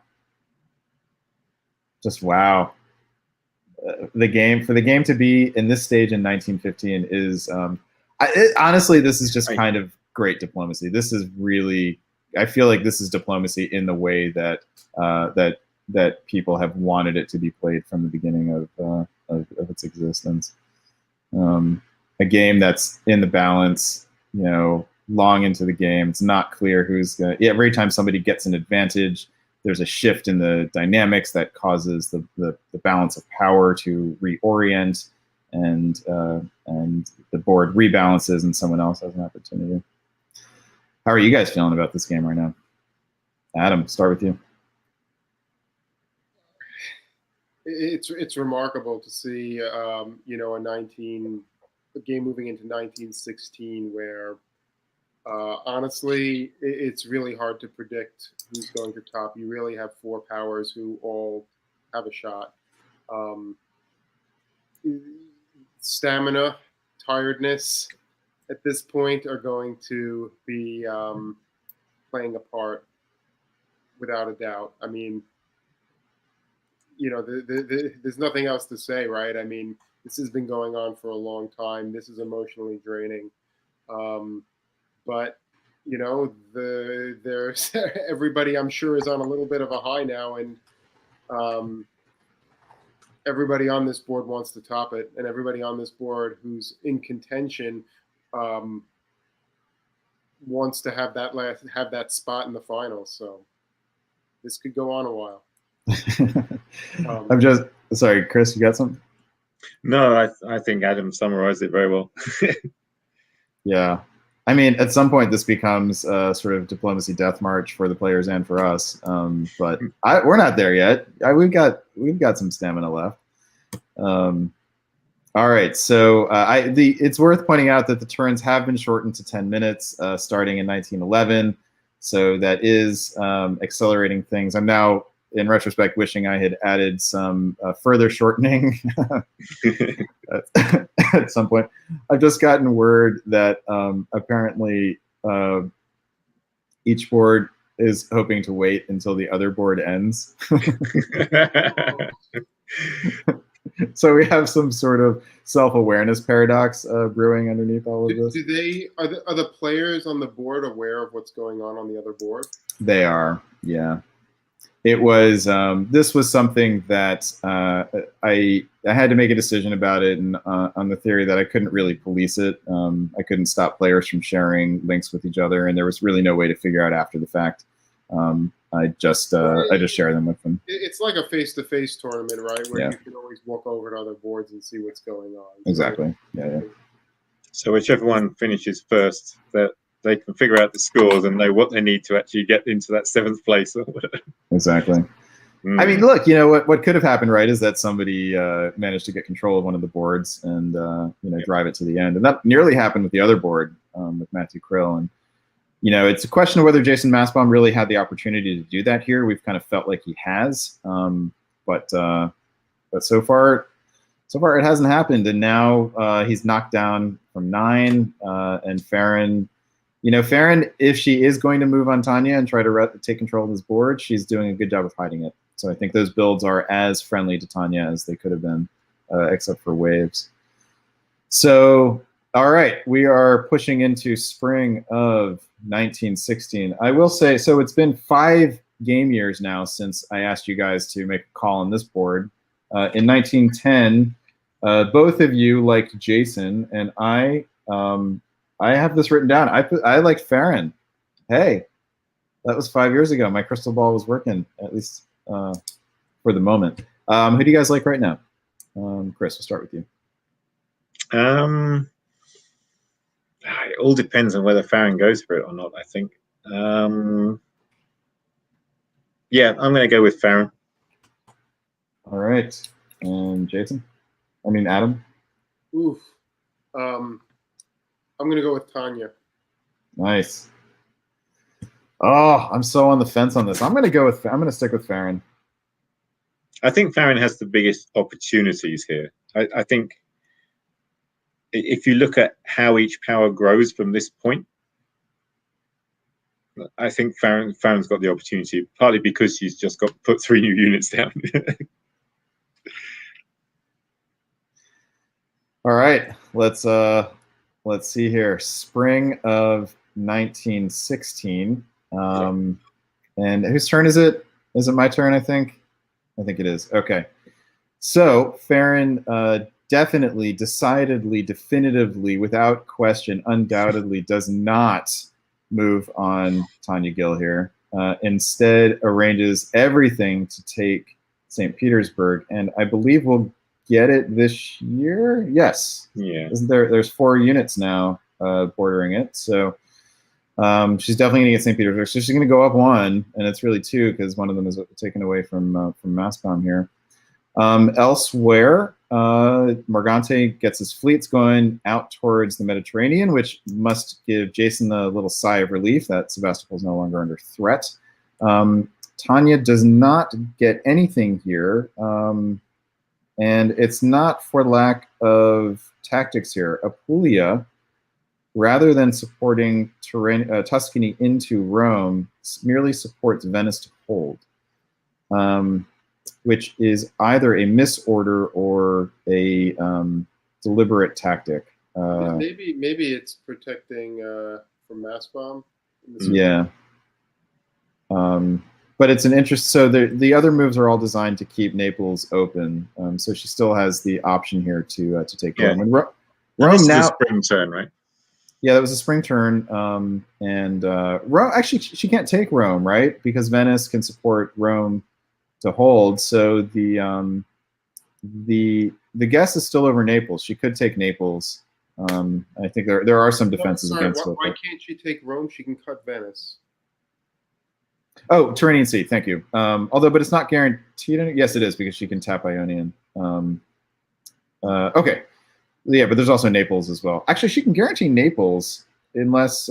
Just wow. For the game to be in this stage in 1915 is, honestly, this is just kind of great diplomacy. This is really, I feel like this is diplomacy in the way that that people have wanted it to be played from the beginning of its existence. A game that's in the balance, long into the game. It's not clear who's going to. Every time somebody gets an advantage, there's a shift in the dynamics that causes the balance of power to reorient, and the board rebalances, and someone else has an opportunity. How are you guys feeling about this game right now? Adam, start with you. It's remarkable to see, a game moving into 1916 where, honestly, it's really hard to predict who's going to top. You really have 4 powers who all have a shot. Stamina, tiredness at this point are going to be playing a part without a doubt. I mean, there's nothing else to say, right? I mean, this has been going on for a long time. This is emotionally draining. But, there's everybody, I'm sure, is on a little bit of a high now, and everybody on this board wants to top it, and everybody on this board who's in contention wants to have that spot in the finals. So this could go on a while. I'm just sorry, Chris, you got something? No, I think Adam summarized it very well. Yeah. I mean, at some point, this becomes a sort of diplomacy death march for the players and for us. But we're not there yet. We've got some stamina left. All right, so it's worth pointing out that the turns have been shortened to 10 minutes starting in 1911. So that is accelerating things. I'm now, in retrospect, wishing I had added some further shortening at some point. I've just gotten word that apparently each board is hoping to wait until the other board ends. So we have some sort of self-awareness paradox brewing underneath all of this. Are the players on the board aware of what's going on the other board? They are, yeah. It was this was something that I had to make a decision about it, and on the theory that I couldn't really police it. I couldn't stop players from sharing links with each other, and there was really no way to figure out after the fact. I just share them with them. It's like a face-to-face tournament, right? Where you can always walk over to other boards and see what's going on. Exactly. Yeah. So whichever one finishes first, that they can figure out the scores and know what they need to actually get into that 7th place. Exactly. I mean, look, what could have happened, right, is that somebody managed to get control of one of the boards and drive it to the end, and that nearly happened with the other board with Matthew Krill. And it's a question of whether Jason Massbaum really had the opportunity to do that here. We've kind of felt like he has, but so far it hasn't happened. And now he's knocked down from 9, and Farron. Farron, if she is going to move on Tanya and try to take control of this board, she's doing a good job of hiding it. So I think those builds are as friendly to Tanya as they could have been, except for waves. So, all right, we are pushing into spring of 1916. I will say, so it's been 5 game years now since I asked you guys to make a call on this board. In 1910, both of you liked Jason, and I have this written down. I liked Farron. Hey, that was 5 years ago. My crystal ball was working, at least for the moment. Who do you guys like right now? Chris, we'll start with you. It all depends on whether Farron goes for it or not, I think. Yeah, I'm going to go with Farron. All right. And Jason? I mean, Adam? Oof. I'm going to go with Tanya. Nice. Oh, I'm so on the fence on this. I'm going to stick with Farron. I think Farron has the biggest opportunities here. I think if you look at how each power grows from this point, I think Farron's got the opportunity, partly because she's just got to put 3 new units down. All right, let's see here. Spring of 1916. And whose turn is it? Is it my turn, I think? I think it is. Okay. So Farron definitely, decidedly, definitively, without question, undoubtedly does not move on Tanya Gill here. Instead arranges everything to take St. Petersburg, and I believe we'll get it this year. Yes. Yeah. Isn't there's 4 units now bordering it, so she's definitely going to get St. Petersburg. So she's going to go up 1, and it's really 2 because one of them is taken away from Masscom here. Elsewhere, Morgante gets his fleets going out towards the Mediterranean, which must give Jason a little sigh of relief that Sebastopol is no longer under threat. Tanya does not get anything here, and it's not for lack of tactics here. Apulia, rather than supporting Tuscany into Rome, merely supports Venice to hold. Which is either a misorder or a deliberate tactic. Maybe it's protecting from mass bomb. Yeah. But it's an interest. So the other moves are all designed to keep Naples open. So she still has the option here to take Rome. And Rome now. Is a spring turn, right? Yeah, that was a spring turn. And Rome actually she can't take Rome, right? Because Venice can support Rome to hold. So the guess is still over Naples. She could take Naples. I think there are some defenses against it. Why can't she take Rome? She can cut Venice. Oh, Tyrrhenian Sea. Thank you. But it's not guaranteed. Yes, it is because she can tap Ionian. Okay. Yeah, but there's also Naples as well. Actually, she can guarantee Naples unless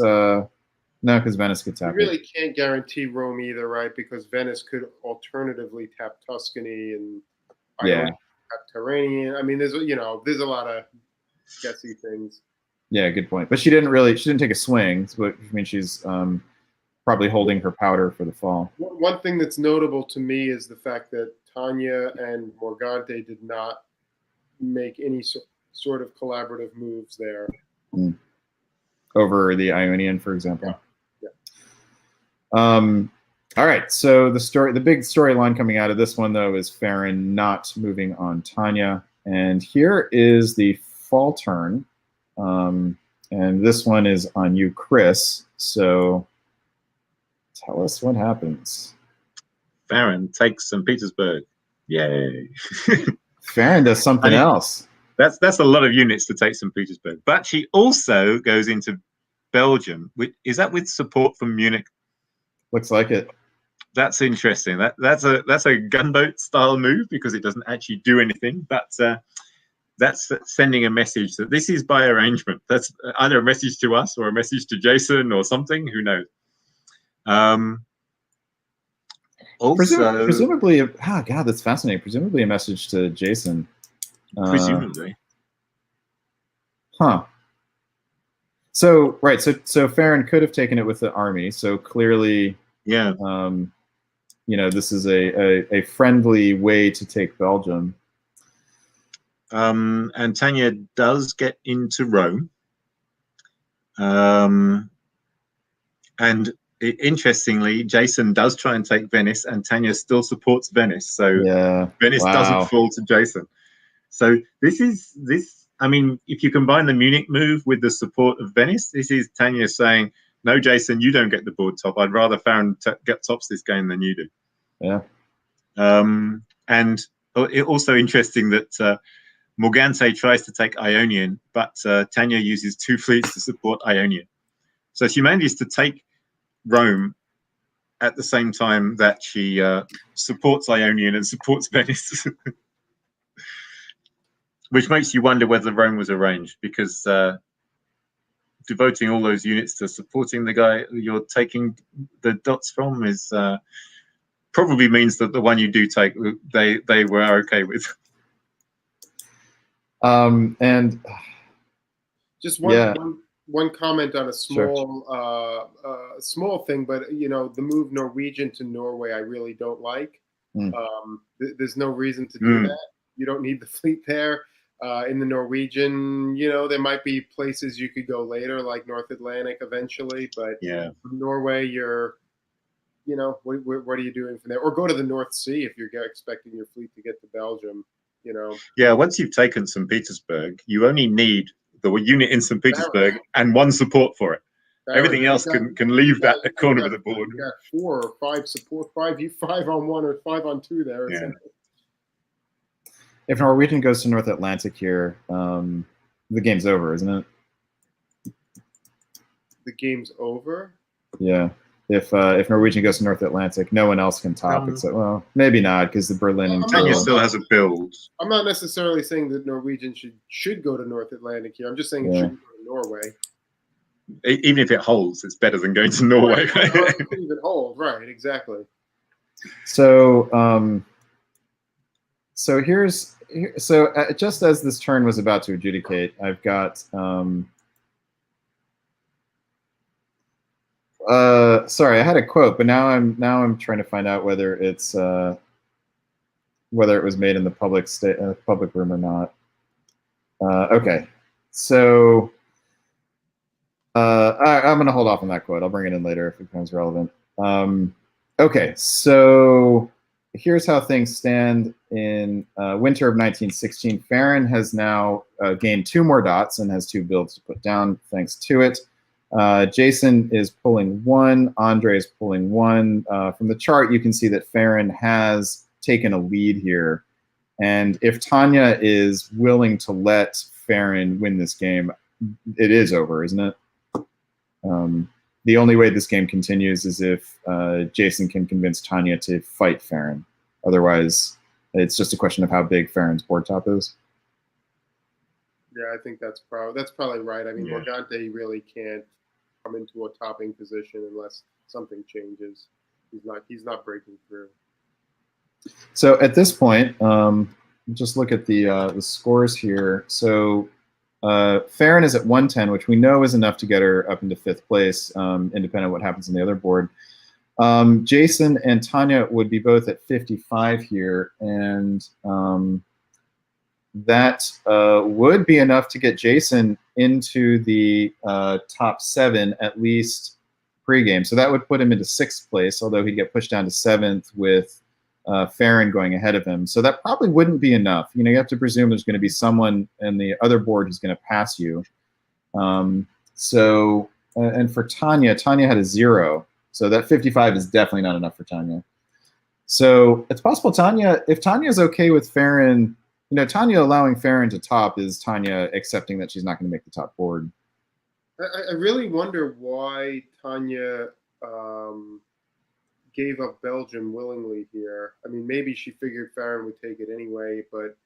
no, because Venice could tap. You really can't guarantee Rome either, right? Because Venice could alternatively tap Tuscany and tap Tyrrhenian. I mean, there's a lot of guessy things. Yeah, good point. But she didn't take a swing, which means she's probably holding her powder for the fall. One thing that's notable to me is the fact that Tanya and Morgante did not make any sort of collaborative moves there. Over the Ionian, for example. All right, so the big storyline coming out of this one, though, is Farron not moving on Tanya. And here is the fall turn. And this one is on you, Chris. So tell us what happens. Farron takes St. Petersburg. Yay. Farron does something else. That's a lot of units to take St. Petersburg. But she also goes into Belgium. Is that with support from Munich? Looks like it. That's interesting. That's a gunboat style move because it doesn't actually do anything. But that's sending a message that this is by arrangement. That's either a message to us or a message to Jason or something. Who knows? Also, presumably, oh God, that's fascinating. Presumably a message to Jason. Presumably. Huh. So right, so Farron could have taken it with the army. So clearly, yeah. this is a friendly way to take Belgium. And Tanya does get into Rome. And interestingly, Jason does try and take Venice, and Tanya still supports Venice. So Venice doesn't fall to Jason. So I mean, if you combine the Munich move with the support of Venice, this is Tanya saying, no, Jason, you don't get the board top. I'd rather Farron get tops this game than you do. Yeah. And it also interesting that Morgante tries to take Ionian, but Tanya uses 2 fleets to support Ionian. So she manages to take Rome at the same time that she supports Ionian and supports Venice. Which makes you wonder whether Rome was arranged, because devoting all those units to supporting the guy you're taking the dots from is probably means that the one you do take, they were okay with. And just one comment on a small small thing, but the move Norwegian to Norway I really don't like. There's no reason to do that. You don't need the fleet there. In the Norwegian, there might be places you could go later, like North Atlantic eventually, but from Norway, you're, what are you doing from there? Or go to the North Sea if you're expecting your fleet to get to Belgium, Yeah, once you've taken St. Petersburg, you only need the unit in St. Petersburg and 1 support for it. Everything else can leave that corner of the board. You got 4 or 5 support, 5 on 1 or 5 on 2 there. Yeah. If Norwegian goes to North Atlantic here, the game's over, isn't it? The game's over? Yeah. If Norwegian goes to North Atlantic, no one else can top it. So, well, maybe not, because the Berlin and Tanya still has a build. I'm not necessarily saying that Norwegian should go to North Atlantic here. I'm just saying it shouldn't go to Norway. Even if it holds, it's better than going to Norway. Right. It could even hold, right? Exactly. So, just as this turn was about to adjudicate, I've got sorry, I had a quote, but now I'm trying to find out whether it's whether it was made in the public room or not. Okay, so I'm going to hold off on that quote. I'll bring it in later if it becomes relevant. Okay, so here's how things stand in winter of 1916. Farron has now gained 2 more dots and has 2 builds to put down thanks to it. Jason is pulling 1. Andre is pulling 1. From the chart, you can see that Farron has taken a lead here. And if Tanya is willing to let Farron win this game, it is over, isn't it? The only way this game continues is if Jason can convince Tanya to fight Farron. Otherwise, it's just a question of how big Farron's board top is. Yeah, I think that's probably right. I mean, Morgante really can't come into a topping position unless something changes. He's not breaking through. So at this point, just look at the scores here. So Farron is at 110, which we know is enough to get her up into 5th place, independent of what happens on the other board. Jason and Tanya would be both at 55 here, and that would be enough to get Jason into the top 7, at least pregame. So that would put him into 6th place, although he'd get pushed down to 7th with Farron going ahead of him. So that probably wouldn't be enough. You have to presume there's going to be someone in the other board who's going to pass you. And for Tanya had a 0. So that 55 is definitely not enough for Tanya. So it's possible if Tanya's okay with Farron, Tanya allowing Farron to top is Tanya accepting that she's not going to make the top board. I really wonder why Tanya gave up Belgium willingly here. I mean, maybe she figured Farron would take it anyway, but,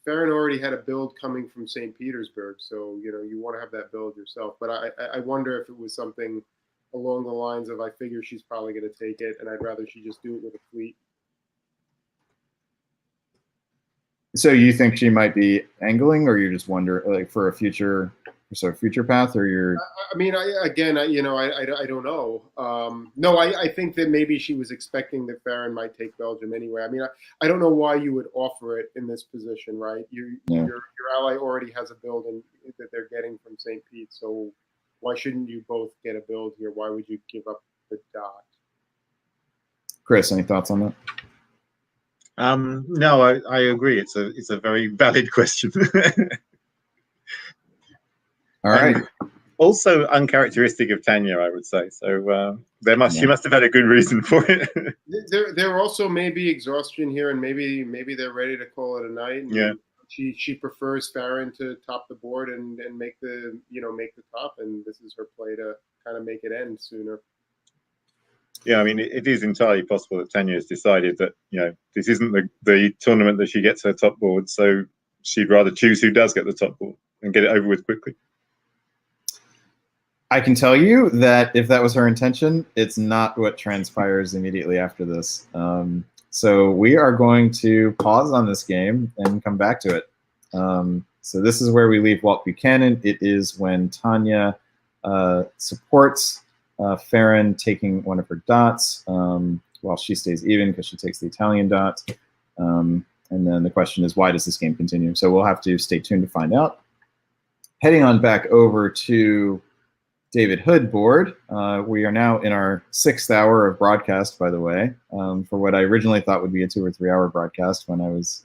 Farron already had a build coming from St. Petersburg, so, you want to have that build yourself. But I wonder if it was something along the lines of, I figure she's probably going to take it, and I'd rather she just do it with a fleet. So you think she might be angling, or you just wonder, like, for a future So future path, or your? I mean, I don't know. No, I think that maybe she was expecting that Farron might take Belgium anyway. I mean, I don't know why you would offer it in this position, right? Your ally already has a build that they're getting from St. Pete, so why shouldn't you both get a build here? Why would you give up the dot? Chris, any thoughts on that? No, I agree. It's a very valid question. All right. And also uncharacteristic of Tanya, I would say. So she must have had a good reason for it. There also may be exhaustion here, and maybe they're ready to call it a night. And yeah. She prefers Farron to top the board and make the top, and this is her play to kind of make it end sooner. Yeah, I mean, it is entirely possible that Tanya has decided that, this isn't the tournament that she gets her top board, so she'd rather choose who does get the top board and get it over with quickly. I can tell you that if that was her intention, it's not what transpires immediately after this. So we are going to pause on this game and come back to it. So this is where we leave Walt Buchanan. It is when Tanya supports Farron taking one of her dots while she stays even because she takes the Italian dot. And then the question is, why does this game continue? So we'll have to stay tuned to find out. Heading on back over to David Hood board. We are now in our 6th hour of broadcast, by the way, for what I originally thought would be a 2 or 3 hour broadcast when I was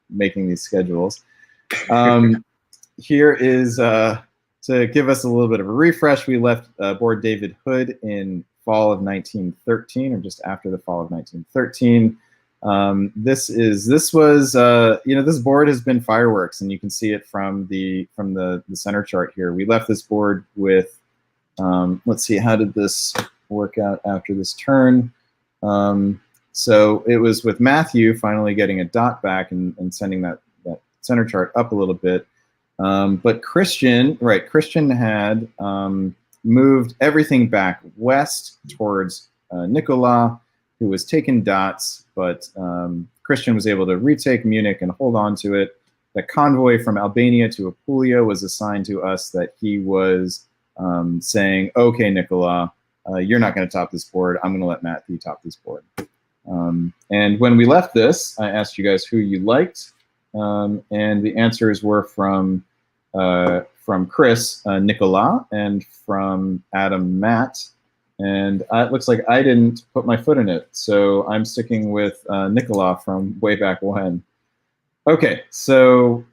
making these schedules. Here is... to give us a little bit of a refresh, we left board David Hood in fall of 1913, or just after the fall of 1913. This board has been fireworks, and you can see it from the center chart here. We left this board with, let's see, how did this work out after this turn? So it was with Matthew finally getting a dot back and sending that center chart up a little bit. But Christian had moved everything back west towards Nicola, who was taking dots, but Christian was able to retake Munich and hold on to it. The convoy from Albania to Apulia was assigned to us that he was saying, okay, Nicola, you're not going to top this board. I'm going to let Matthew top this board. And when we left this, I asked you guys who you liked. And the answers were from Chris, Nicola, and from Adam, Matt. And it looks like I didn't put my foot in it, so I'm sticking with Nicola from way back when. Okay, so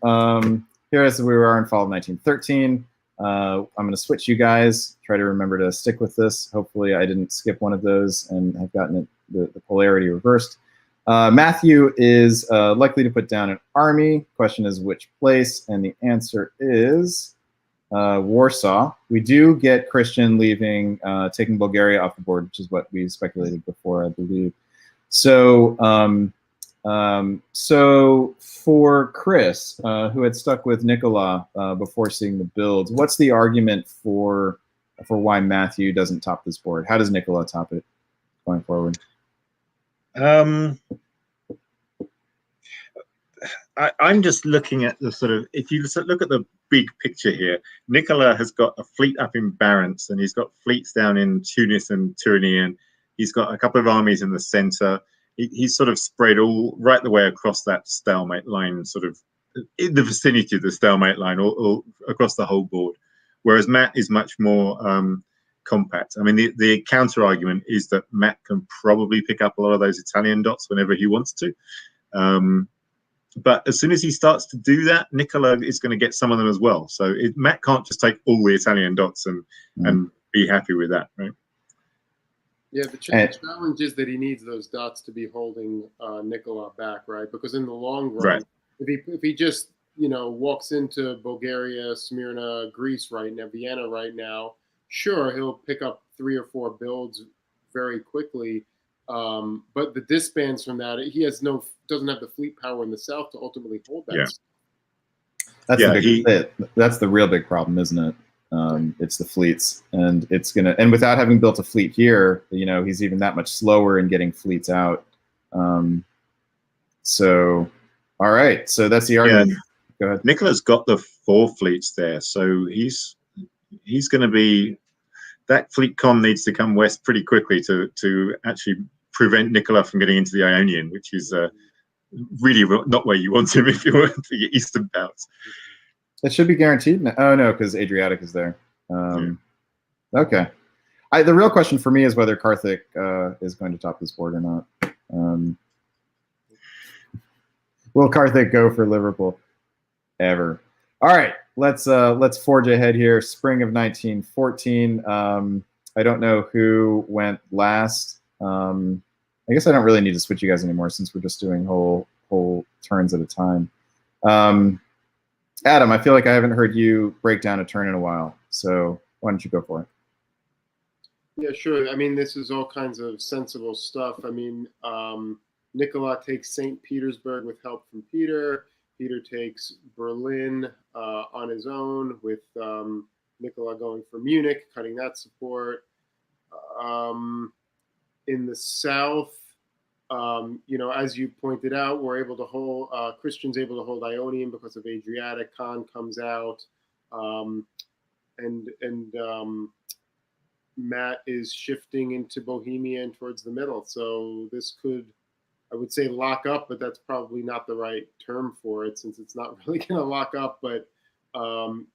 here as we are in fall of 1913. I'm going to switch you guys, try to remember to stick with this. Hopefully I didn't skip one of those and have gotten the polarity reversed. Matthew is likely to put down an army. Question is which place, and the answer is Warsaw. We do get Christian leaving, taking Bulgaria off the board, which is what we speculated before, I believe. So, so for Chris, who had stuck with Nicola before seeing the builds, what's the argument for why Matthew doesn't top this board? How does Nicola top it going forward? I'm just looking at the sort of, if you look at the big picture here, Nicola has got a fleet up in Barents, and he's got fleets down in Tunis and Tyranny, and he's got a couple of armies in the center. He's sort of spread all right the way across that stalemate line, sort of in the vicinity of the stalemate line, all across the whole board. Whereas Matt is much more compact. I mean, the counter argument is that Matt can probably pick up a lot of those Italian dots whenever he wants to. But as soon as he starts to do that, Nicola is going to get some of them as well. So Matt can't just take all the Italian dots and be happy with that, right? Yeah, the challenge is that he needs those dots to be holding Nicola back, right? Because in the long run, right, if he just walks into Bulgaria, Smyrna, Greece right now, Vienna right now, sure, he'll pick up 3 or 4 builds very quickly. But the disbands from that, he doesn't have the fleet power in the south to ultimately hold that. Yeah. That's the real big problem, isn't it? It's the fleets, and and without having built a fleet here, he's even that much slower in getting fleets out. So, all right, so that's the argument. Yeah. Go ahead. Nicola's got the 4 fleets there, so he's going to be, that fleet con needs to come west pretty quickly to actually prevent Nicola from getting into the Ionian, which is really not where you want him if you want for your eastern bouts. It should be guaranteed. Oh no, because Adriatic is there. Okay. The real question for me is whether Karthik is going to top this board or not. Will Karthik go for Liverpool ever? All right, let's forge ahead here. Spring of 1914. I don't know who went last. I guess I don't really need to switch you guys anymore since we're just doing whole turns at a time. Adam, I feel like I haven't heard you break down a turn in a while, so why don't you go for it? Yeah, sure. I mean, this is all kinds of sensible stuff. I mean, Nicola takes St. Petersburg with help from Peter. Peter takes Berlin on his own with Nicola going for Munich, cutting that support. In the south, you know, as you pointed out, we're able to hold, Christian's able to hold Ionian because of Adriatic. Khan comes out, and Matt is shifting into Bohemia and towards the middle. So this could, I would say, lock up, but that's probably not the right term for it since it's not really going to lock up. But,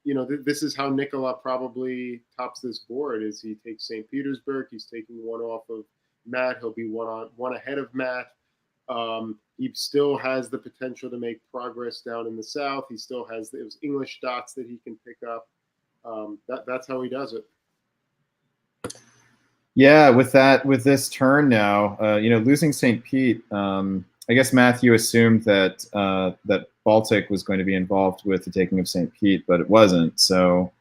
you know, this is how Nicola probably tops this board is he takes St. Petersburg. He's taking one off of Matt. He'll be one ahead of Matt. He still has the potential to make progress down in the south. He still has those English dots that he can pick up. That's how he does it. Yeah, with this turn now, you know, losing St. Pete, I guess Matthew assumed that that Baltic was going to be involved with the taking of St. Pete, but it wasn't. So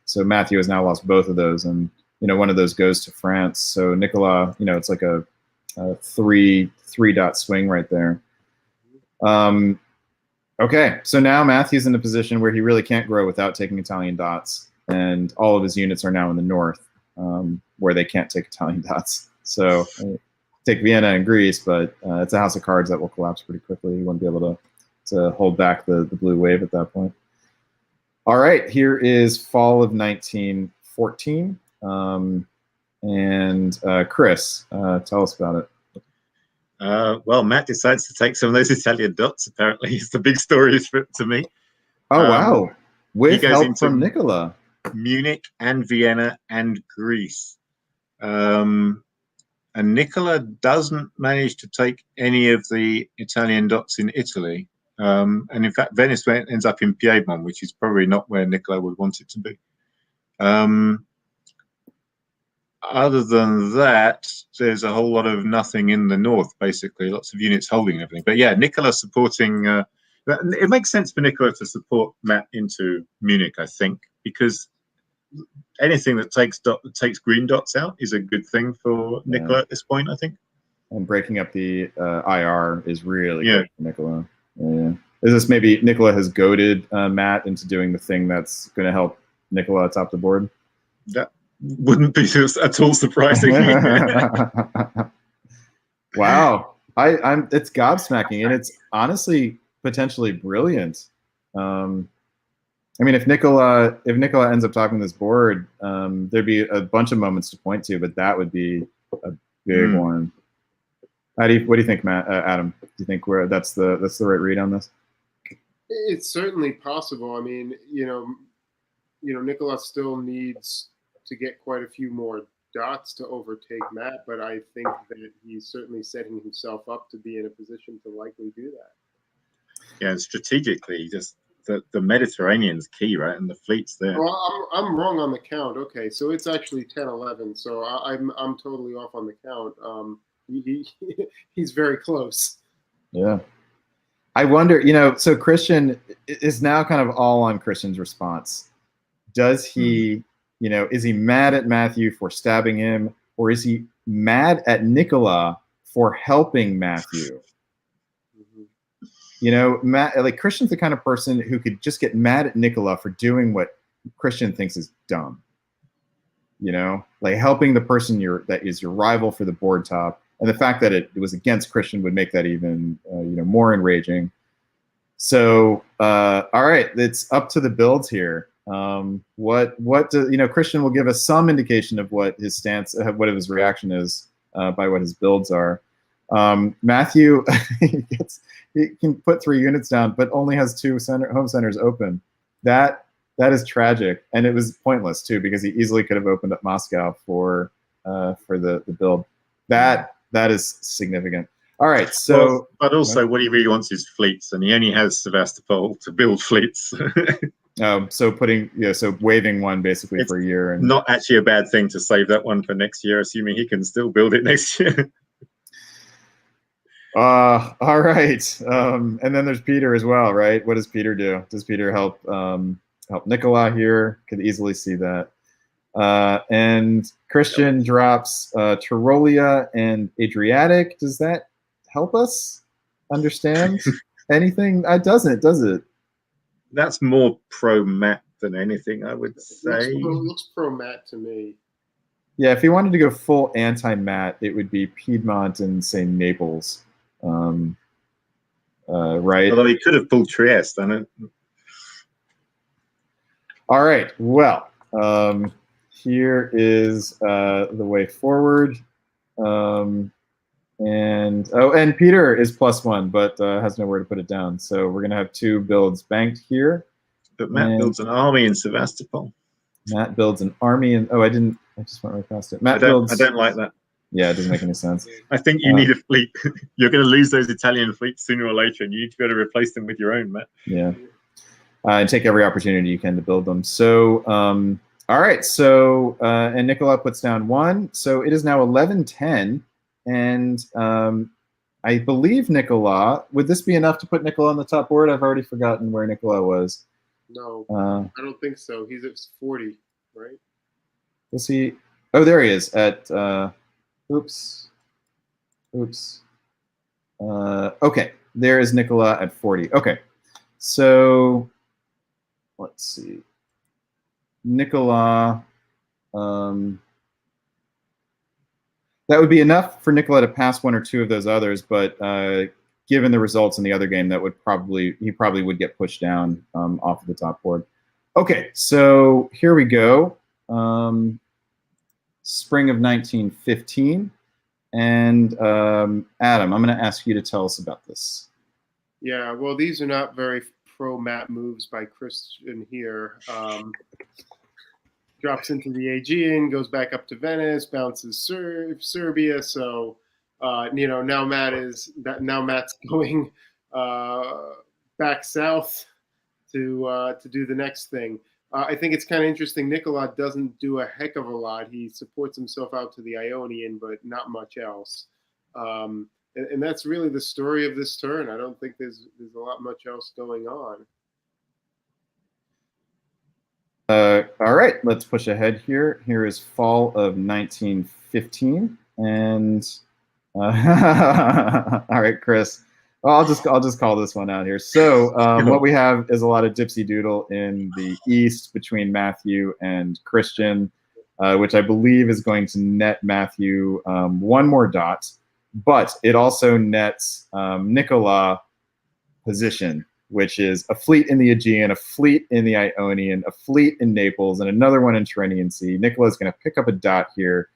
so Matthew has now lost both of those, and you know, one of those goes to France. So Nicola, you know, it's like a three dot swing right there. Okay, so now Matthew's in a position where he really can't grow without taking Italian dots, and all of his units are now in the north, where they can't take Italian dots. So take Vienna and Greece, but it's a house of cards that will collapse pretty quickly. You won't be able to hold back the blue wave at that point. All right, here is fall of 1914. And Chris, tell us about it. Well, Matt decides to take some of those Italian dots. Apparently, it's the big story to me. Oh wow! With goes help into from Nicola. Munich and Vienna and Greece. And Nicola doesn't manage to take any of the Italian dots in Italy. And in fact, Venice ends up in Piedmont, which is probably not where Nicola would want it to be. Other than that, there's a whole lot of nothing in the north, basically. Lots of units holding everything. But yeah, Nicola supporting... it makes sense for Nicola to support Matt into Munich, I think, because anything that takes green dots out is a good thing for Nicola at this point, I think. And breaking up the IR is really good for Nicola. Yeah. Is this maybe Nicola has goaded Matt into doing the thing that's going to help Nicola top the board? That wouldn't be at all surprising. Wow, it's gobsmacking, and it's honestly potentially brilliant. I mean, if Nicola ends up topping this board, there'd be a bunch of moments to point to, but that would be a big one. What do you think, Matt? Adam? Do you think that's the right read on this? It's certainly possible. I mean, you know, Nicola still needs to get quite a few more dots to overtake Matt, but I think that he's certainly setting himself up to be in a position to likely do that. Yeah, and strategically, just the Mediterranean's key, right? And the fleet's there. Well, I'm wrong on the count. Okay, so it's actually 10-11. So I'm totally off on the count. He's very close. Yeah. I wonder, you know, so Christian is now kind of all on Christian's response. Does he, you know, is he mad at Matthew for stabbing him, or is he mad at Nicola for helping Matthew? You know, like Christian's the kind of person who could just get mad at Nicola for doing what Christian thinks is dumb. You know, like helping the person that is your rival for the board top, and the fact that it was against Christian would make that even you know, more enraging. So, all right, it's up to the builds here. What do, you know, Christian will give us some indication of what his stance, what his reaction is by what his builds are. Matthew, he can put 3 units down, but only has 2 home centers open. That is tragic, and it was pointless too because he easily could have opened up Moscow for the build. That is significant. All right, so well, but also what he really wants is fleets, and he only has Sevastopol to build fleets. so putting so waiving one basically for a year, and not actually a bad thing to save that one for next year, assuming he can still build it next year. All right, and then there's Peter as well, right? What does Peter do? Does Peter help Nicola here? Could easily see that. And Christian drops Tyrolia and Adriatic. Does that help us understand anything? It doesn't, does it? That's more pro-Matt than anything, I would say. Looks pro-Matt to me. Yeah, if he wanted to go full anti-Matt, it would be Piedmont and, say, Naples. Right? Although he could have pulled Trieste, I don't. All right, well, here is the way forward. And Peter is +1, but has nowhere to put it down. So we're going to have 2 builds banked here. But Matt builds an army in Sevastopol. Matt builds an army in. Oh, I just went right past it. Matt I don't like that. Yeah, it doesn't make any sense. I think you need a fleet. You're going to lose those Italian fleets sooner or later, and you need to be able to replace them with your own, Matt. Yeah. And take every opportunity you can to build them. So, all right. So, and Nicola puts down 1. So it is now 11-10. And I believe Nicola, would this be enough to put Nicola on the top board? I've already forgotten where Nicola was. No, I don't think so. He's at 40, right? Was he? Oh, there he is at, oops. Okay, there is Nicola at 40. Okay, so let's see. Nicola, that would be enough for Nicola to pass 1 or 2 of those others, but given the results in the other game, that would he probably would get pushed down off of the top board. Okay, so here we go. Spring of 1915. And Adam, I'm going to ask you to tell us about this. Yeah, well, these are not very pro-Matt moves by Christian here. Drops into the Aegean, goes back up to Venice, bounces Serbia. So, now Matt's going back south to do the next thing. I think it's kind of interesting. Nicola doesn't do a heck of a lot. He supports himself out to the Ionian, but not much else. And that's really the story of this turn. I don't think there's a lot much else going on. All right, let's push ahead here. Here is fall of 1915, and all right, Chris. Well, I'll just call this one out here. So what we have is a lot of dipsy doodle in the east between Matthew and Christian, which I believe is going to net Matthew 1 more dot, but it also nets Nicola position, which is a fleet in the Aegean, a fleet in the Ionian, a fleet in Naples, and another one in Tyrrhenian Sea. Nicola is going to pick up a dot here.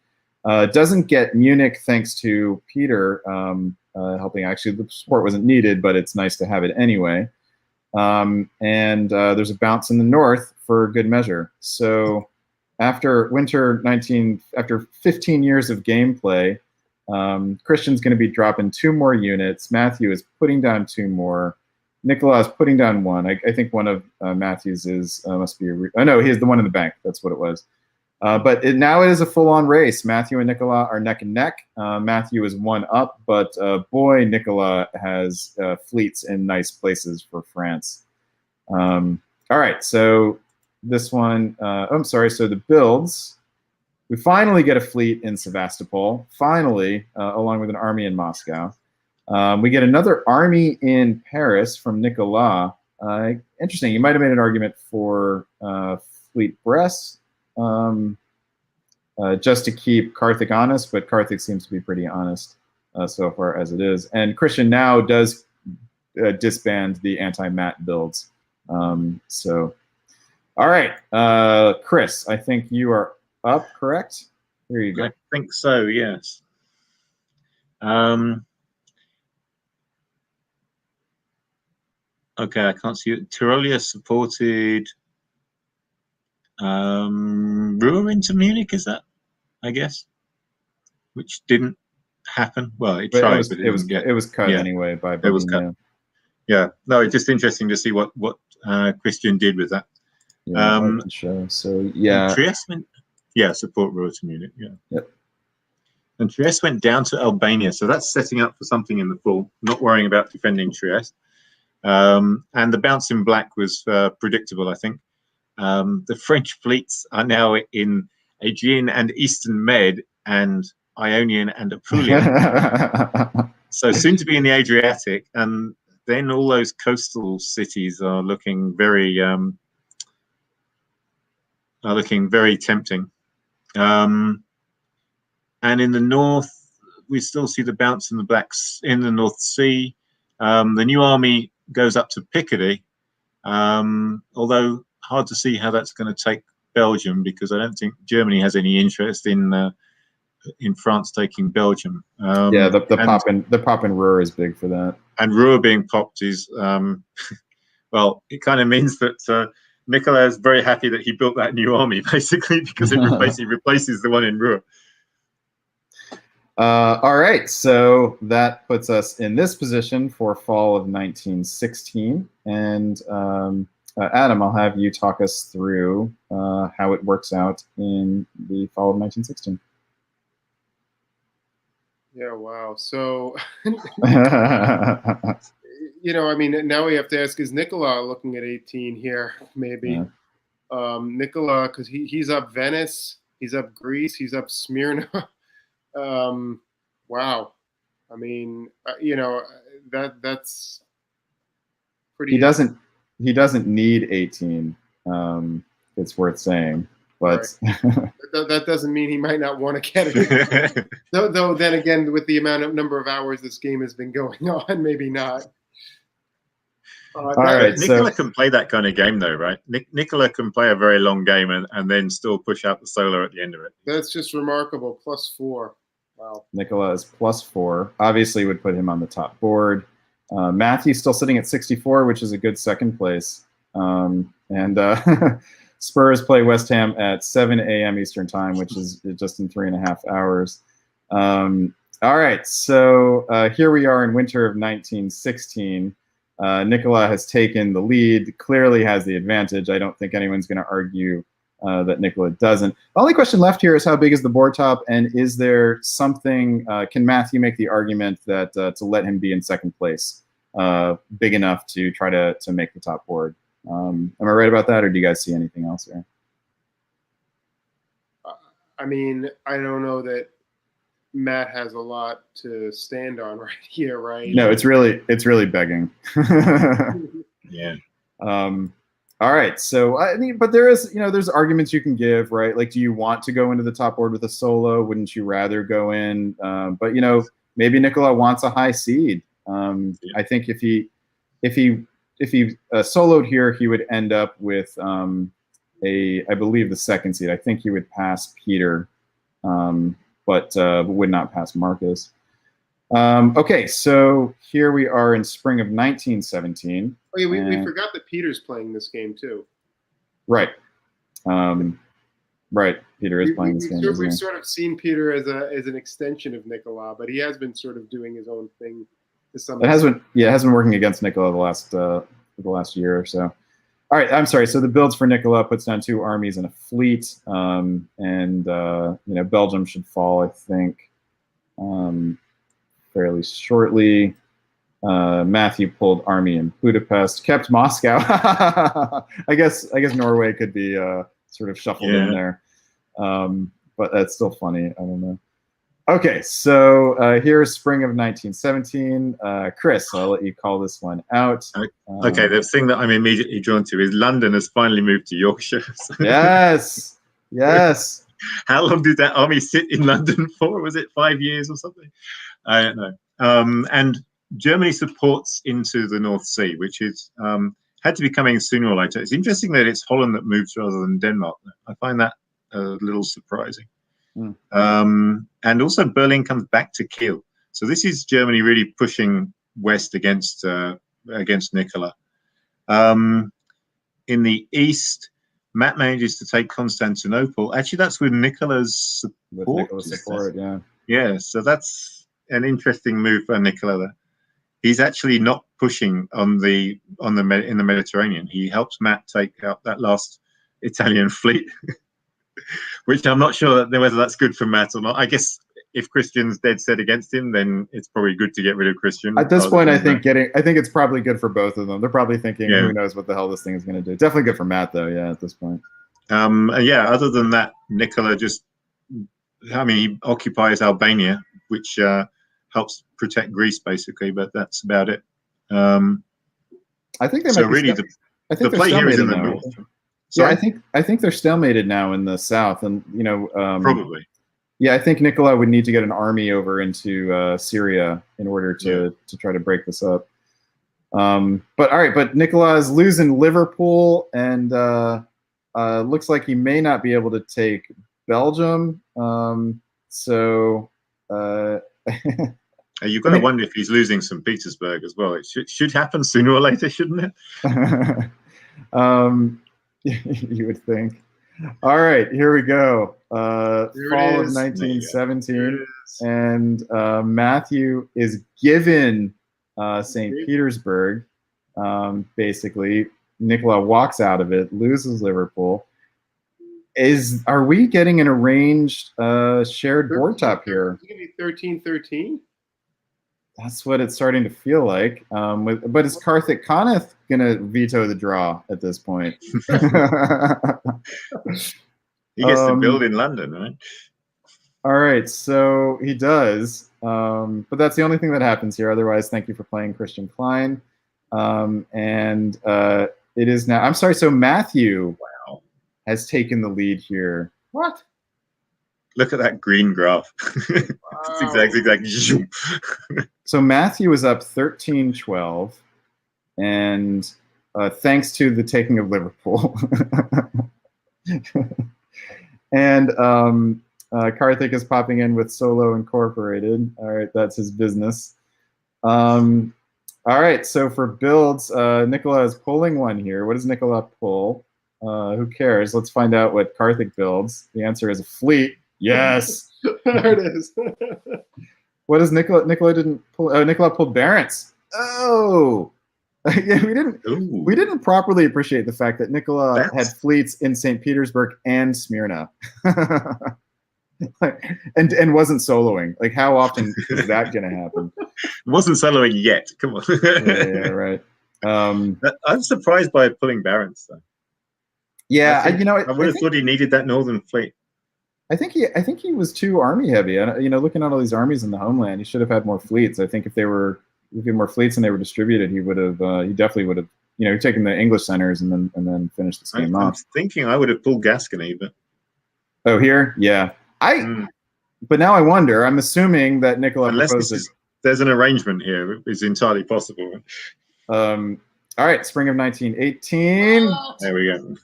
Doesn't get Munich thanks to Peter helping. Actually, the support wasn't needed, but it's nice to have it anyway. And there's a bounce in the north for good measure. So after 15 years of gameplay, Christian's going to be dropping 2 more units. Matthew is putting down 2 more. Nicola is putting down 1. I think one of Matthew's is must be no, he has the one in the bank. That's what it was. But now it is a full-on race. Matthew and Nicola are neck and neck. Matthew is 1 up, but boy, Nicola has fleets in nice places for France. All right, so this one, I'm sorry, so the builds. We finally get a fleet in Sevastopol, finally, along with an army in Moscow. We get another army in Paris from Nicolas. Interesting. You might have made an argument for Fleet Brest just to keep Carthage honest, but Carthage seems to be pretty honest so far as it is. And Christian now does disband the anti-Matt builds. So, all right, Chris, I think you are up, correct? Here you go. I think so, yes. Okay, I can't see it. Tyrolia supported Ruhr into Munich, is that, I guess? Which didn't happen. Well, it tried, but it was cut anyway by Bohemia. It was cut. Yeah, no, it's just interesting to see what Christian did with that. Yeah, I can show. So yeah, Trieste went, support Ruhr to Munich. Yeah. Yep. And Trieste went down to Albania, so that's setting up for something in the fall. Not worrying about defending Trieste. And the bounce in black was predictable, I think. The French fleets are now in Aegean and Eastern Med and Ionian and Apulian. So soon to be in the Adriatic, and then all those coastal cities are looking very tempting. And in the north, we still see the bounce in the blacks in the North Sea. The new army goes up to Picardy, although hard to see how that's going to take Belgium, because I don't think Germany has any interest in France taking Belgium. The pop in Ruhr is big for that. And Ruhr being popped is, well, it kind of means that Nicola is very happy that he built that new army, basically, because it replaces the one in Ruhr. All right, so that puts us in this position for fall of 1916. And Adam, I'll have you talk us through how it works out in the fall of 1916. Yeah, wow. So, I mean, now we have to ask, is Nicola looking at 18 here? Maybe. Yeah. Nicola, because he's up Venice, he's up Greece, he's up Smyrna. Wow. I mean, that's pretty. He doesn't need 18. It's worth saying, but right. that doesn't mean he might not want to get it. Though then again, with the number of hours this game has been going on, maybe not. All right, Nicola can play that kind of game, though, right? Nicola can play a very long game and then still push out the solo at the end of it. That's just remarkable. +4. Wow. Nicola is +4. Obviously, would put him on the top board. Matthew's still sitting at 64, which is a good second place. And Spurs play West Ham at 7 a.m. Eastern time, which is just in 3.5 hours. All right, so here we are in winter of 1916. Nicola has taken the lead, clearly has the advantage. I don't think anyone's going to argue that Nicola doesn't. The only question left here is how big is the board top, and is there something, can Matthew make the argument that to let him be in second place big enough to try to make the top board? Am I right about that, or do you guys see anything else here? I mean, I don't know that Matt has a lot to stand on right here, right? No, it's really begging. Yeah. All right, so I mean, but there is, there's arguments you can give, right? Like, do you want to go into the top board with a solo? Wouldn't you rather go in? But maybe Nicola wants a high seed. I think if he soloed here, he would end up with I believe the second seed. I think he would pass Peter, but would not pass Marcus. Okay, so here we are in spring of 1917. Oh yeah, we forgot that Peter's playing this game too. Right. Right. Peter is playing this game. We've sort of seen Peter as an extension of Nicola, but he has been sort of doing his own thing to some extent. It has been working against Nicola the last year or so. All right, I'm sorry. So the builds for Nicola puts down 2 armies and a fleet, and Belgium should fall, I think, fairly shortly. Matthew pulled army in Budapest, kept Moscow. I guess Norway could be sort of shuffled in there, but that's still funny. I don't know. Okay, so here's spring of 1917. Chris, I'll let you call this one out. Okay, the thing that I'm immediately drawn to is London has finally moved to Yorkshire. Yes. How long did that army sit in London for? Was it 5 years or something? I don't know. And Germany supports into the North Sea, which is had to be coming sooner or later. It's interesting that it's Holland that moves rather than Denmark. I find that a little surprising. And also Berlin comes back to Kiel. So this is Germany really pushing west against Nicola. In the east, Matt manages to take Constantinople. Actually, that's with Nicola's support. With Nicola's support, yeah. Yeah, so that's an interesting move for Nicola there. He's actually not pushing in the Mediterranean. He helps Matt take out that last Italian fleet, which I'm not sure whether that's good for Matt or not. I guess if Christian's dead set against him, then it's probably good to get rid of Christian. At this point, I think it's probably good for both of them. They're probably thinking, who knows what the hell this thing is going to do. Definitely good for Matt, though. Yeah, at this point. Yeah. Other than that, Nicola he occupies Albania, which helps protect Greece, basically. But that's about it. I think they might the play here is in the north. Sorry? Yeah, I think they're stalemated now in the south, and probably. Yeah, I think Nicola would need to get an army over into Syria in order to try to break this up. But Nicola is losing Liverpool, and looks like he may not be able to take Belgium. You've got to wonder if he's losing St. Petersburg as well. It should happen sooner or later, shouldn't it? You would think. All right, here we go. Fall of 1917, and Matthew is given St. Petersburg. Basically, Nicola walks out of it, loses Liverpool. Are we getting an arranged shared board top here? It's gonna be 13-13. That's what it's starting to feel like. But is Karthik Kanath gonna veto the draw at this point? He gets to build in London, right? All right, so he does. But that's the only thing that happens here. Otherwise, thank you for playing, Christian Klein. And it is now. I'm sorry. So Matthew has taken the lead here. What? Look at that green graph. Wow. Zigzag. So Matthew is up 13-12, and thanks to the taking of Liverpool. And Karthik is popping in with Solo Incorporated. All right, that's his business. All right, so for builds, Nicola is pulling one here. What does Nicola pull? Who cares? Let's find out what Karthik builds. The answer is a fleet. Yes. There it is. What does Nicola? Nicola didn't pull. Oh, Nicola pulled Barents. Oh, yeah. We didn't properly appreciate the fact that Nicola had fleets in St. Petersburg and Smyrna, and wasn't soloing. Like, how often is that going to happen? Wasn't soloing yet. Come on. Yeah, right. I'm surprised by pulling Barents, though. Yeah, I would have thought he needed that northern fleet. I think he was too army heavy. Looking at all these armies in the homeland, he should have had more fleets. I think if he had more fleets and they were distributed, he would have. He definitely would have. Taken the English centers and then finished this game off. I'm thinking I would have pulled Gascony, but here, yeah, But now I wonder. I'm assuming that Nicola proposes. There's an arrangement here. It's entirely possible. All right, spring of 1918. There we go.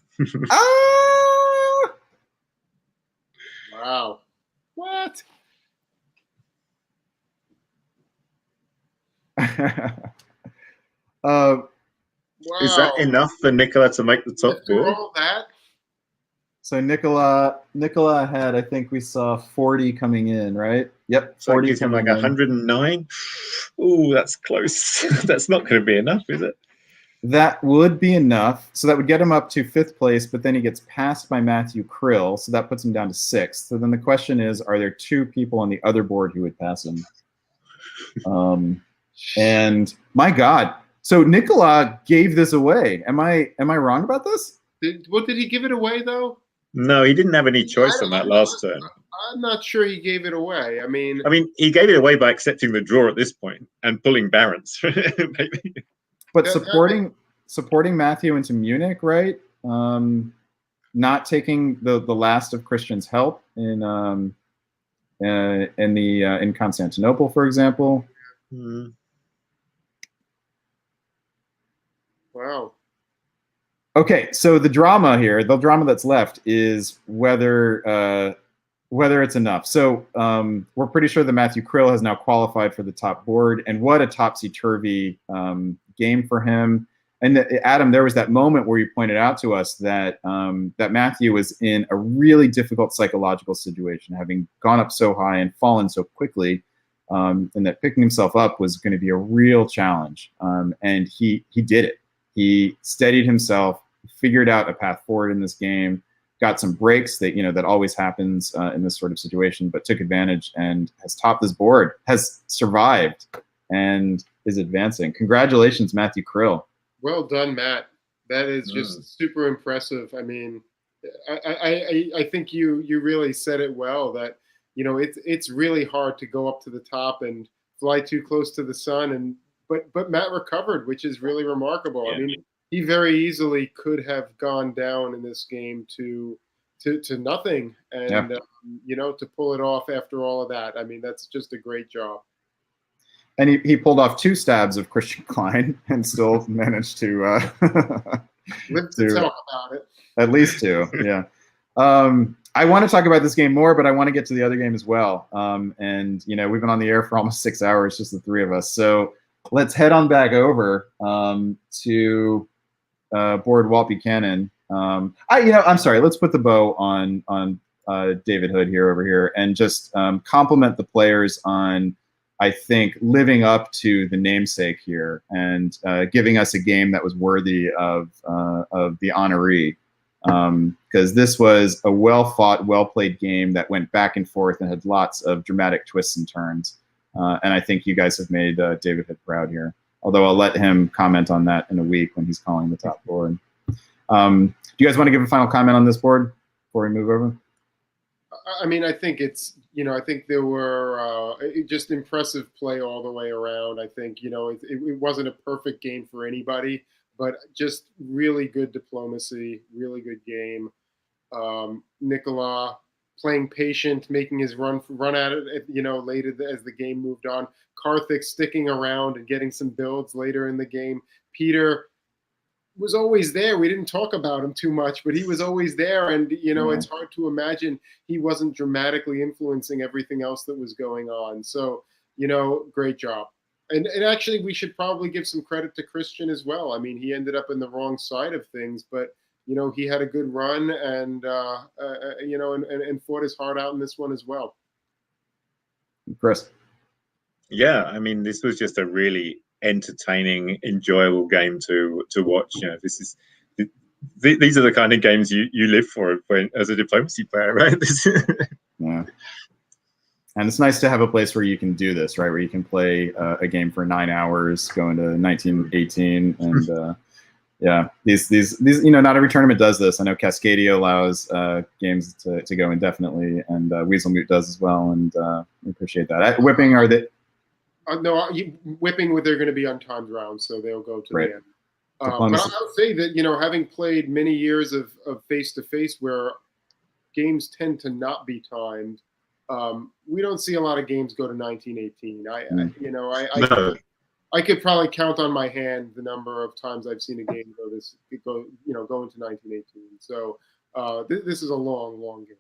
Wow. What? Wow. Is that enough for Nicola to make the top four? All that? So Nicola had, I think we saw 40 coming in, right? Yep, 40 coming like 109. Ooh, that's close. That's not going to be enough, is it? That would be enough. So that would get him up to 5th place, but then he gets passed by Matthew Krill, so that puts him down to 6th. So then the question is, are there 2 people on the other board who would pass him? And my God, so Nicola gave this away. Am I wrong about this? Did he give it away though? No, he didn't have any choice on that last turn. I'm not sure he gave it away. I mean, he gave it away by accepting the draw at this point and pulling Barents. Maybe. But supporting Matthew into Munich, right? Not taking the last of Christian's help in Constantinople, for example. Wow. Okay, so the drama here, the drama that's left, is whether it's enough. So we're pretty sure that Matthew Krill has now qualified for the top board, and what a topsy-turvy game for him. And Adam, there was that moment where you pointed out to us that that Matthew was in a really difficult psychological situation, having gone up so high and fallen so quickly, and that picking himself up was going to be a real challenge. And he did it. He steadied himself, figured out a path forward in this game, got some breaks that that always happens in this sort of situation, but took advantage and has topped this board, has survived, and is advancing. Congratulations, Matthew Krill. Well done, Matt. That is just super impressive. I mean, I think you really said it well, that it's really hard to go up to the top and fly too close to the sun, but Matt recovered, which is really remarkable. Yeah. I mean, he very easily could have gone down in this game to nothing, and to pull it off after all of that. I mean, that's just a great job. And he pulled off 2 stabs of Christian Klein and still managed to live to talk about it. At least 2, yeah. I want to talk about this game more, but I want to get to the other game as well. And we've been on the air for almost 6 hours, just the 3 of us. So let's head on back over to board Walt Buchanan. I'm sorry. Let's put the bow on David Hood over here, and just compliment the players on, I think, living up to the namesake here and giving us a game that was worthy of the honoree. Because this was a well-fought, well-played game that went back and forth and had lots of dramatic twists and turns. And I think you guys have made David Hood proud here. Although I'll let him comment on that in a week when he's calling the top board. Do you guys want to give a final comment on this board before we move over? I mean, I think it's, I think there were just impressive play all the way around. I think, it wasn't a perfect game for anybody, but just really good diplomacy, really good game. Nicola playing patient, making his run at it, later as the game moved on. Karthik sticking around and getting some builds later in the game. Peter was always there. We didn't talk about him too much, but he was always there. And, it's hard to imagine he wasn't dramatically influencing everything else that was going on. So, great job. And actually, we should probably give some credit to Christian as well. I mean, he ended up in the wrong side of things, but, he had a good run and, and fought his heart out in this one as well. Chris. Yeah, I mean, this was just a really entertaining, enjoyable game to watch. These are the kind of games you live for as a diplomacy player, right? Yeah. And it's nice to have a place where you can do this, right? Where you can play a game for 9 hours, go into 1918, and these not every tournament does this. I know Cascadia allows games to go indefinitely, and Weaselmute does as well, and we appreciate that. Whipping, are they? No, Whipping, they're going to be on timed rounds, so they'll go to the end. But I'll say that, having played many years of face-to-face where games tend to not be timed, we don't see a lot of games go to 1918. I could probably count on my hand the number of times I've seen a game go into 1918. So this is a long, long game.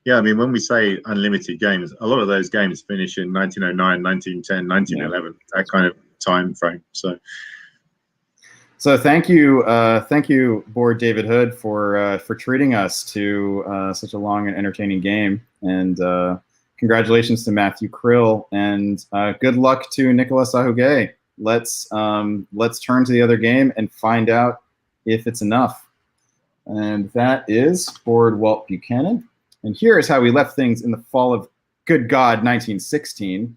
Yeah, I mean, when we say unlimited games, a lot of those games finish in 1909, 1910, 1911, that kind of time frame. So thank you, board David Hood, for treating us to such a long and entertaining game, and congratulations to Matthew Krill, and good luck to Nicolas Ahuge. Let's turn to the other game and find out if it's enough. And that is board Walt Buchanan. And here is how we left things in the fall of, good God, 1916.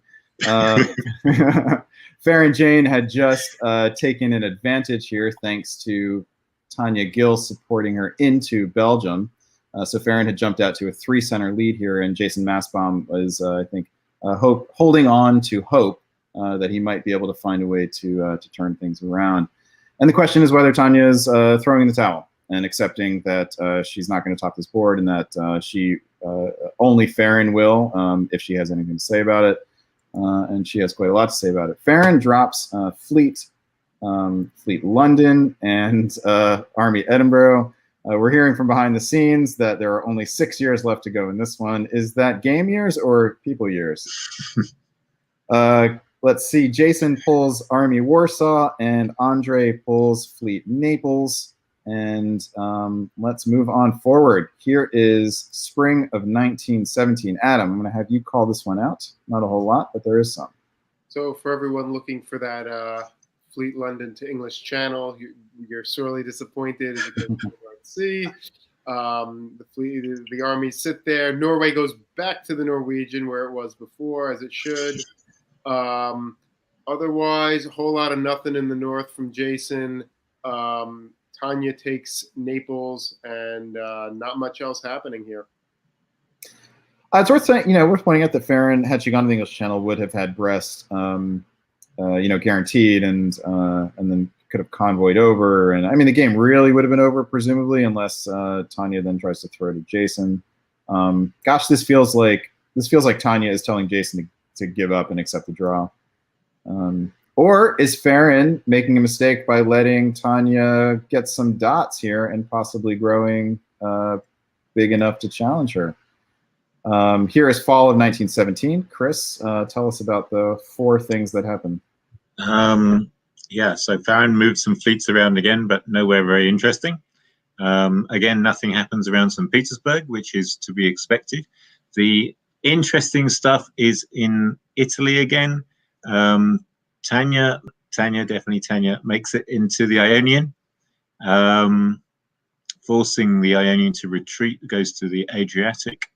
Farron Jane had just taken an advantage here thanks to Tanya Gill supporting her into Belgium. So Farron had jumped out to a 3-center lead here, and Jason Massbaum was, I think, holding on to hope that he might be able to find a way to turn things around. And the question is whether Tanya is throwing the towel and accepting that she's not going to top this board, and that she only Farron will if she has anything to say about it. And she has quite a lot to say about it. Farron drops Fleet Fleet London, and Army Edinburgh. We're hearing from behind the scenes that there are only 6 years left to go in this one. Is that game years or people years? Let's see. Jason pulls Army Warsaw, and Andre pulls Fleet Naples. And let's move on forward. Here is spring of 1917. Adam, I'm going to have you call this one out. Not a whole lot, but there is some. So for everyone looking for that Fleet London to English channel, you're sorely disappointed as you go to the North Sea. The armies sit there. Norway goes back to the Norwegian where it was before, as it should. Otherwise, a whole lot of nothing in the north from Jason. Tanya takes Naples, and not much else happening here. It's worth saying, worth pointing out that Farron, had she gone to the English Channel, would have had Brest, guaranteed, and then could have convoyed over. And I mean, the game really would have been over, presumably, unless Tanya then tries to throw to Jason. Gosh, this feels like Tanya is telling Jason to give up and accept the draw. Or is Farron making a mistake by letting Tanya get some dots here and possibly growing big enough to challenge her? Here is fall of 1917. Chris, tell us about the 4 things that happened. Yeah, so Farron moved some fleets around again, but nowhere very interesting. Again, nothing happens around St. Petersburg, which is to be expected. The interesting stuff is in Italy again. Tanya makes it into the Ionian, forcing the Ionian to retreat, goes to the Adriatic.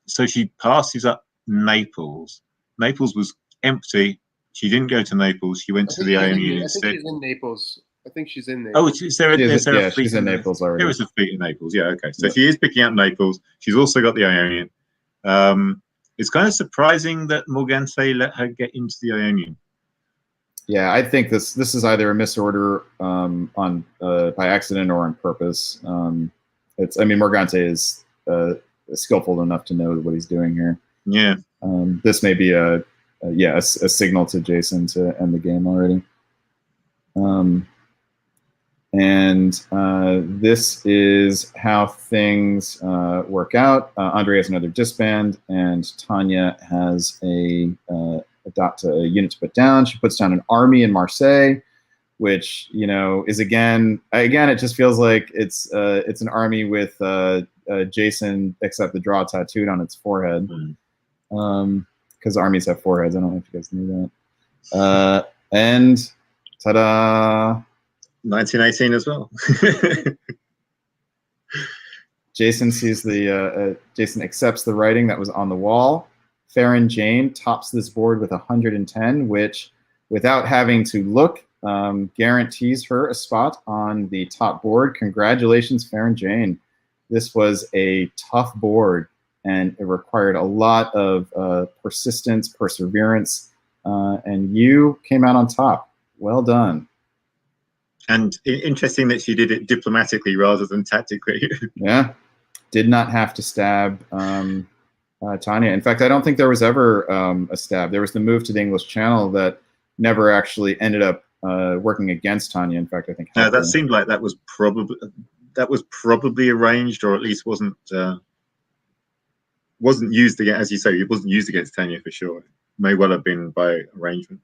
So she passes up Naples. Naples was empty. She didn't go to Naples. She went to the Ionian instead. I think she's in Naples. I think she's in Naples. Oh, is there a fleet? She's in Naples already. There is a fleet in Naples. Yeah, okay. So she is picking up Naples. She's also got the Ionian. It's kind of surprising that Morgante let her get into the Ionian. Yeah, I think this is either a misorder by accident or on purpose. Morgante is skillful enough to know what he's doing here. Yeah. This may be a signal to Jason to end the game already. This is how things work out. Andre has another disband, and Tanya has a unit to put down. She puts down an army in Marseille, which is again it just feels like it's an army with Jason except the draw tattooed on its forehead, because armies have foreheads. I don't know if you guys knew that. And ta-da! 1918 as well. Jason sees Jason accepts the writing that was on the wall. Farron Jane tops this board with 110, which, without having to look, guarantees her a spot on the top board. Congratulations, Farron Jane. This was a tough board, and it required a lot of persistence, perseverance, and you came out on top. Well done. And interesting that she did it diplomatically rather than tactically. Yeah, did not have to stab Tanya. In fact, I don't think there was ever a stab. There was the move to the English Channel that never actually ended up working against Tanya. In fact, I think that seemed like that was probably arranged, or at least wasn't used against, as you say, it wasn't used against Tanya for sure. It may well have been by arrangement.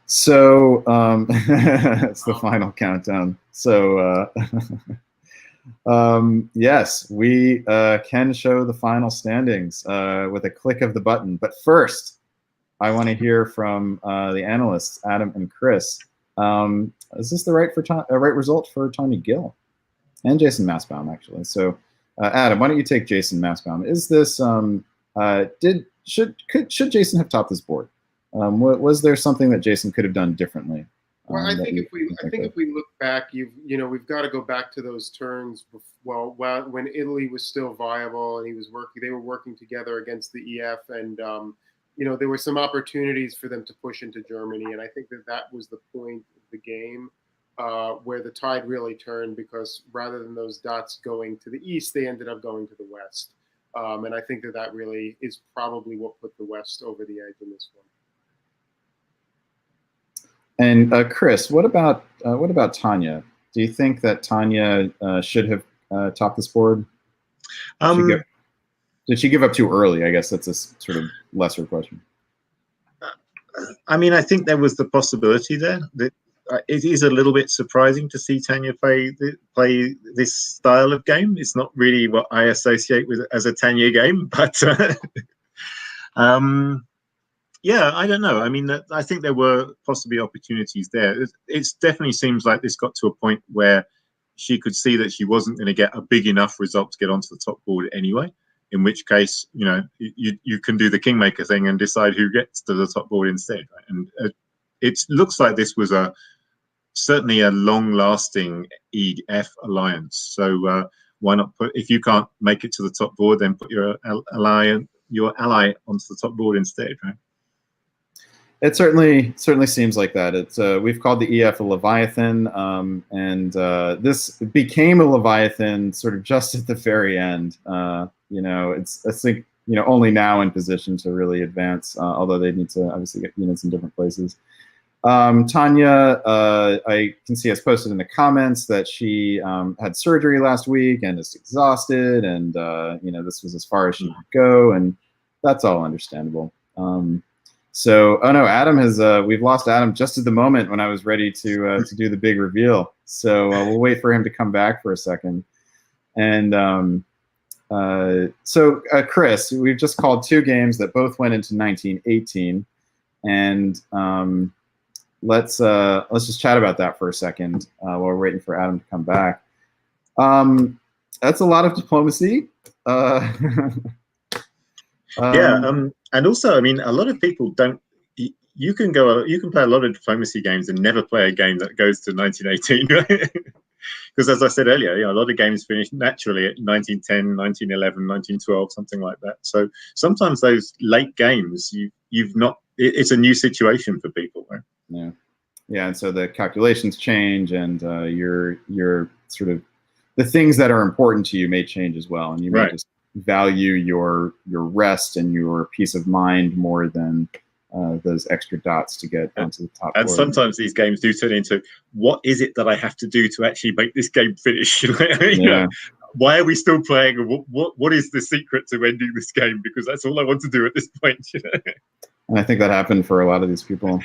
So it's the final countdown. So yes, we can show the final standings with a click of the button. But first, I want to hear from the analysts, Adam and Chris. Is this the right result for Tanya Gill and Jason Massbaum, actually? So Adam, why don't you take Jason Massbaum? Is this should Jason have topped this board? Was there something that Jason could have done differently? Well, I think if we look back, we've got to go back to those turns. When Italy was still viable and they were working together against the EF, and there were some opportunities for them to push into Germany, and I think that was the point of the game where the tide really turned, because rather than those dots going to the east, they ended up going to the west, and I think that really is probably what put the West over the edge in this one. And Chris, what about Tanya? Do you think that Tanya should have topped this board? Did she give up too early? I guess that's a sort of lesser question. I mean, I think there was the possibility there. That it is a little bit surprising to see Tanya play this style of game. It's not really what I associate with as a Tanya game, but yeah, I don't know. I mean, I think there were possibly opportunities there. It definitely seems like this got to a point where she could see that she wasn't going to get a big enough result to get onto the top board anyway. In which case, you know, you can do the kingmaker thing and decide who gets to the top board instead. Right? And it looks like this was certainly a long-lasting E-F alliance. So why not put, if you can't make it to the top board, then put your ally onto the top board instead, right? It certainly seems like that. It's we've called the EF a Leviathan, and this became a Leviathan sort of just at the very end. You know, it's I think only now in position to really advance, although they need to obviously get units in different places. Tanya, I can see has posted in the comments that she had surgery last week and is exhausted, and this was as far as she could go, and that's all understandable. So, oh no, Adam has, we've lost Adam just at the moment when I was ready to do the big reveal. So we'll wait for him to come back for a second. And so Chris, we've just called two games that both went into 1918. And let's just chat about that for a second while we're waiting for Adam to come back. That's a lot of diplomacy. Yeah, and also, I mean, a lot of people don't. You can play a lot of diplomacy games and never play a game that goes to 1918, right? Because as I said earlier, a lot of games finish naturally at 1910, 1911, 1912, something like that. So sometimes those late games, you've not. It's a new situation for people, right? Yeah, yeah, and so the calculations change, and your sort of the things that are important to you may change as well, and you may just value your rest and your peace of mind more than those extra dots to get onto the top. And sometimes these games do turn into, what is it that I have to do to actually make this game finish? Why are we still playing? What is the secret to ending this game? Because that's all I want to do at this point. And I think that happened for a lot of these people.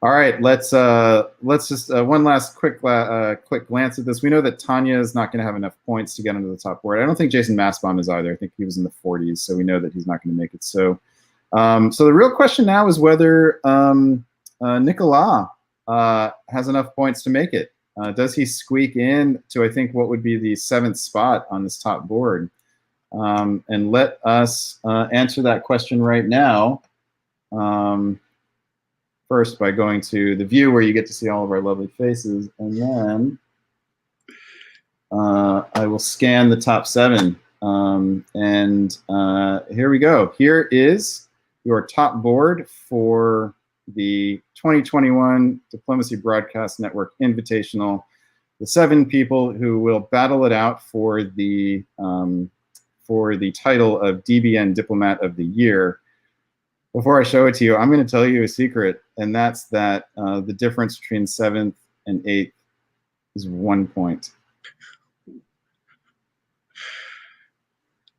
All right, let's just one last quick glance at this. We know that Tanya is not going to have enough points to get onto the top board. I don't think Jason Massbaum is either. I think he was in the 40s, so we know that he's not going to make it. So, so the real question now is whether Nicolas has enough points to make it. Does he squeak in to, I think, what would be the 7th spot on this top board? And let us answer that question right now. First, by going to the view where you get to see all of our lovely faces, and then I will scan the top 7. And here we go. Here is your top board for the 2021 Diplomacy Broadcast Network Invitational. The 7 people who will battle it out for the title of DBN Diplomat of the Year. Before I show it to you, I'm going to tell you a secret, and that's that the difference between 7th and 8th is 1 point.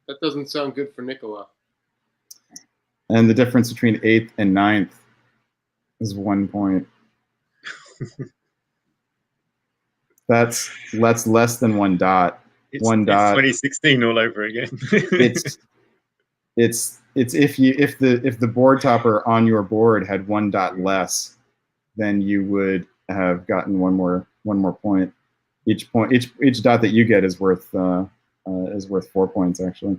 That doesn't sound good for Nicola. And the difference between 8th and 9th is 1 point. That's less than 1 dot. It's 2016 all over again. It's if the board topper on your board had 1 dot less, then you would have gotten one more point. Each dot that you get is worth 4 points actually.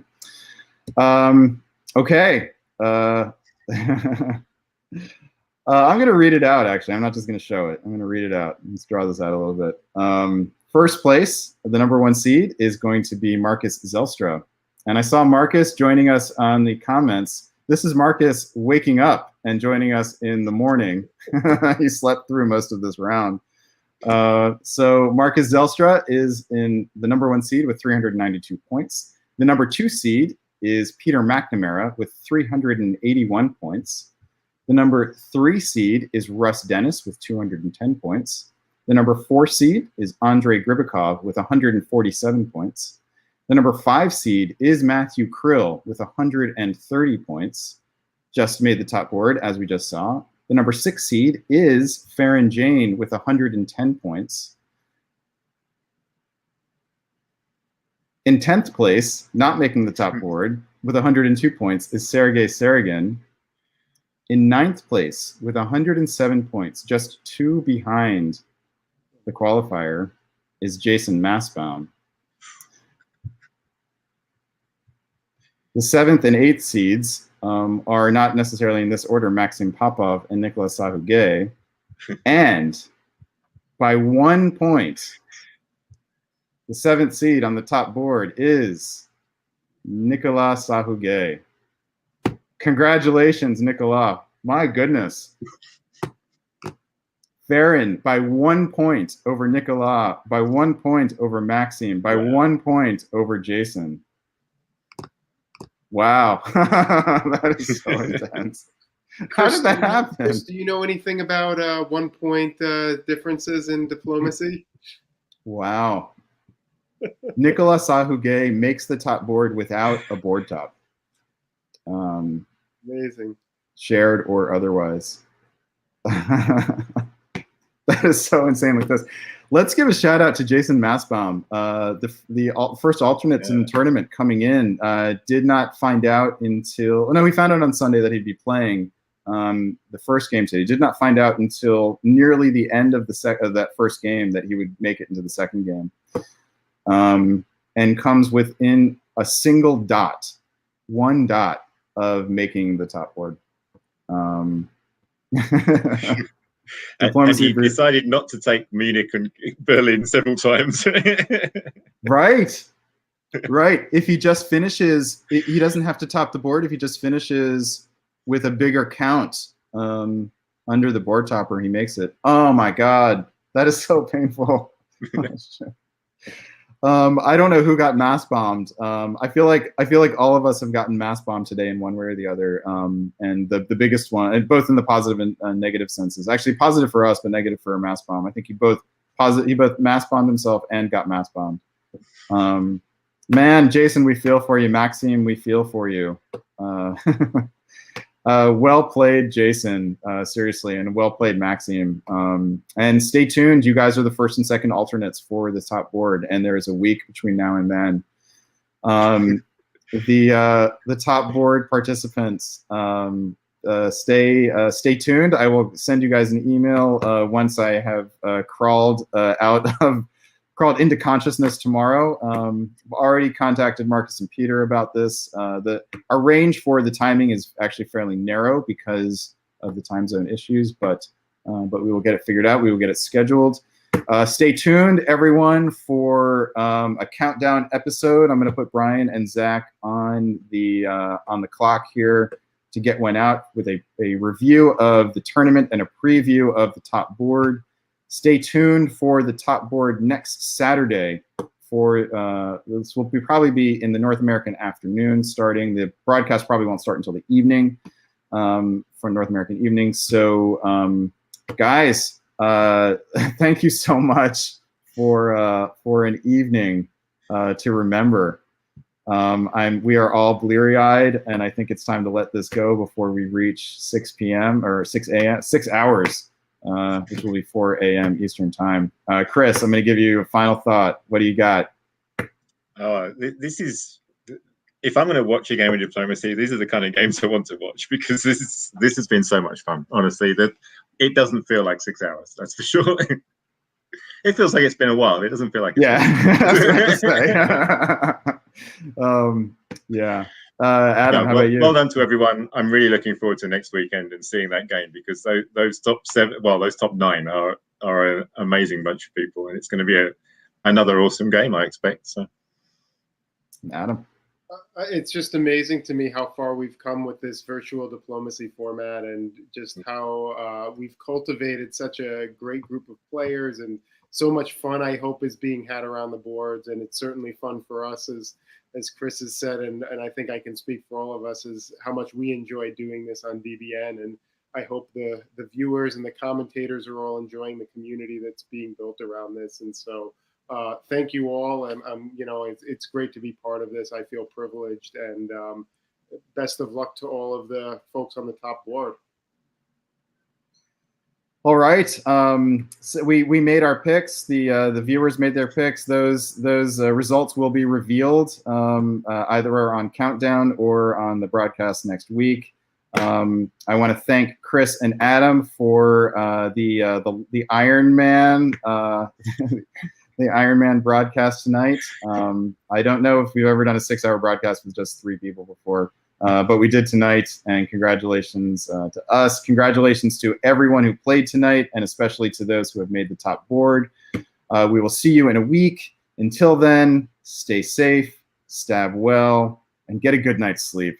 Okay. I'm going to read it out, actually. I'm not just going to show it. I'm going to read it out. Let's draw this out a little bit. First place, the number 1 seed, is going to be Marcus Zelstra. And I saw Marcus joining us on the comments. This is Marcus waking up and joining us in the morning. He slept through most of this round. So Marcus Zelstra is in the number 1 seed with 392 points. The number 2 seed is Peter McNamara with 381 points. The number 3 seed is Russ Dennis with 210 points. The number 4 seed is Andrei Gribikov with 147 points. The number 5 seed is Matthew Krill with 130 points. Just made the top board, as we just saw. The number 6 seed is Farron Jane with 110 points. In 10th place, not making the top board, with 102 points, is Sergei Saragin. In 9th place, with 107 points, just 2 behind the qualifier, is Jason Massbaum. The 7th and 8th seeds are not necessarily in this order, Maxim Popov and Nicolas Sahuguet. And by 1 point, the 7th seed on the top board is Nicolas Sahuguet. Congratulations, Nicolas. My goodness. Farron by 1 point over Nicolas, by 1 point over Maxime, by 1 point over Jason. Wow. That is so intense. How did that happen? Chris, do you know anything about 1 point differences in diplomacy? Wow. Nicolas Sahuguet makes the top board without a board top. Amazing. Shared or otherwise. That is so insane with this. Let's give a shout out to Jason Massbaum, the first alternates in the tournament coming in. Did not find out until, no, we found out on Sunday that he'd be playing the first game today. Did not find out until nearly the end of that first game that he would make it into the second game. And comes within a single dot, 1 dot of making the top board. And he decided not to take Munich and Berlin several times. Right. If he just finishes, he doesn't have to top the board. If he just finishes with a bigger count under the board topper, he makes it. Oh my God, that is so painful. I don't know who got mass bombed. I feel like all of us have gotten mass bombed today in one way or the other. And the biggest one, and both in the positive and negative senses. Actually, positive for us, but negative for a mass bomb. I think he both mass bombed himself and got mass bombed. Man, Jason, we feel for you. Maxime, we feel for you. Well played, Jason, seriously, and well played, Maxime. And stay tuned. You guys are the first and second alternates for the top board, and there is a week between now and then. The top board participants, stay tuned. I will send you guys an email once I have crawled into consciousness tomorrow. I've already contacted Marcus and Peter about this. Our range for the timing is actually fairly narrow because of the time zone issues, but we will get it figured out. We will get it scheduled. Stay tuned, everyone, for a countdown episode. I'm going to put Brian and Zach on the clock here to get one out with a review of the tournament and a preview of the top board. Stay tuned for the top board next Saturday. This will probably be in the North American afternoon starting. The broadcast probably won't start until the evening for North American evening. So, guys, thank you so much for an evening to remember. We are all bleary-eyed, and I think it's time to let this go before we reach 6 p.m. or 6 a.m. 6 hours. Which will be 4 a.m. Eastern time. Chris, I'm going to give you a final thought. What do you got? This is, if I'm going to watch a game of diplomacy, these are the kind of games I want to watch, because this has been so much fun. Honestly, that it doesn't feel like 6 hours. That's for sure. It feels like it's been a while. It doesn't feel like it's yeah. Adam, how about you? Well done to everyone. I'm really looking forward to next weekend and seeing that game, because those top 9 are an amazing bunch of people, and it's going to be another awesome game, I expect. So, Adam, it's just amazing to me how far we've come with this virtual diplomacy format, and just how we've cultivated such a great group of players, and so much fun, I hope, is being had around the boards. And it's certainly fun for us, as Chris has said, and I think I can speak for all of us, is how much we enjoy doing this on DBN. And I hope the viewers and the commentators are all enjoying the community that's being built around this. And so thank you all. And it's great to be part of this. I feel privileged, and best of luck to all of the folks on the top board. All right. So we made our picks. The viewers made their picks. Those results will be revealed either on Countdown or on the broadcast next week. I want to thank Chris and Adam for the Iron Man the Iron Man broadcast tonight. I don't know if we've ever done a 6-hour broadcast with just 3 people before. But we did tonight, and congratulations to us. Congratulations to everyone who played tonight, and especially to those who have made the top board. We will see you in a week. Until then, stay safe, stab well, and get a good night's sleep.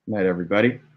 Good night, everybody.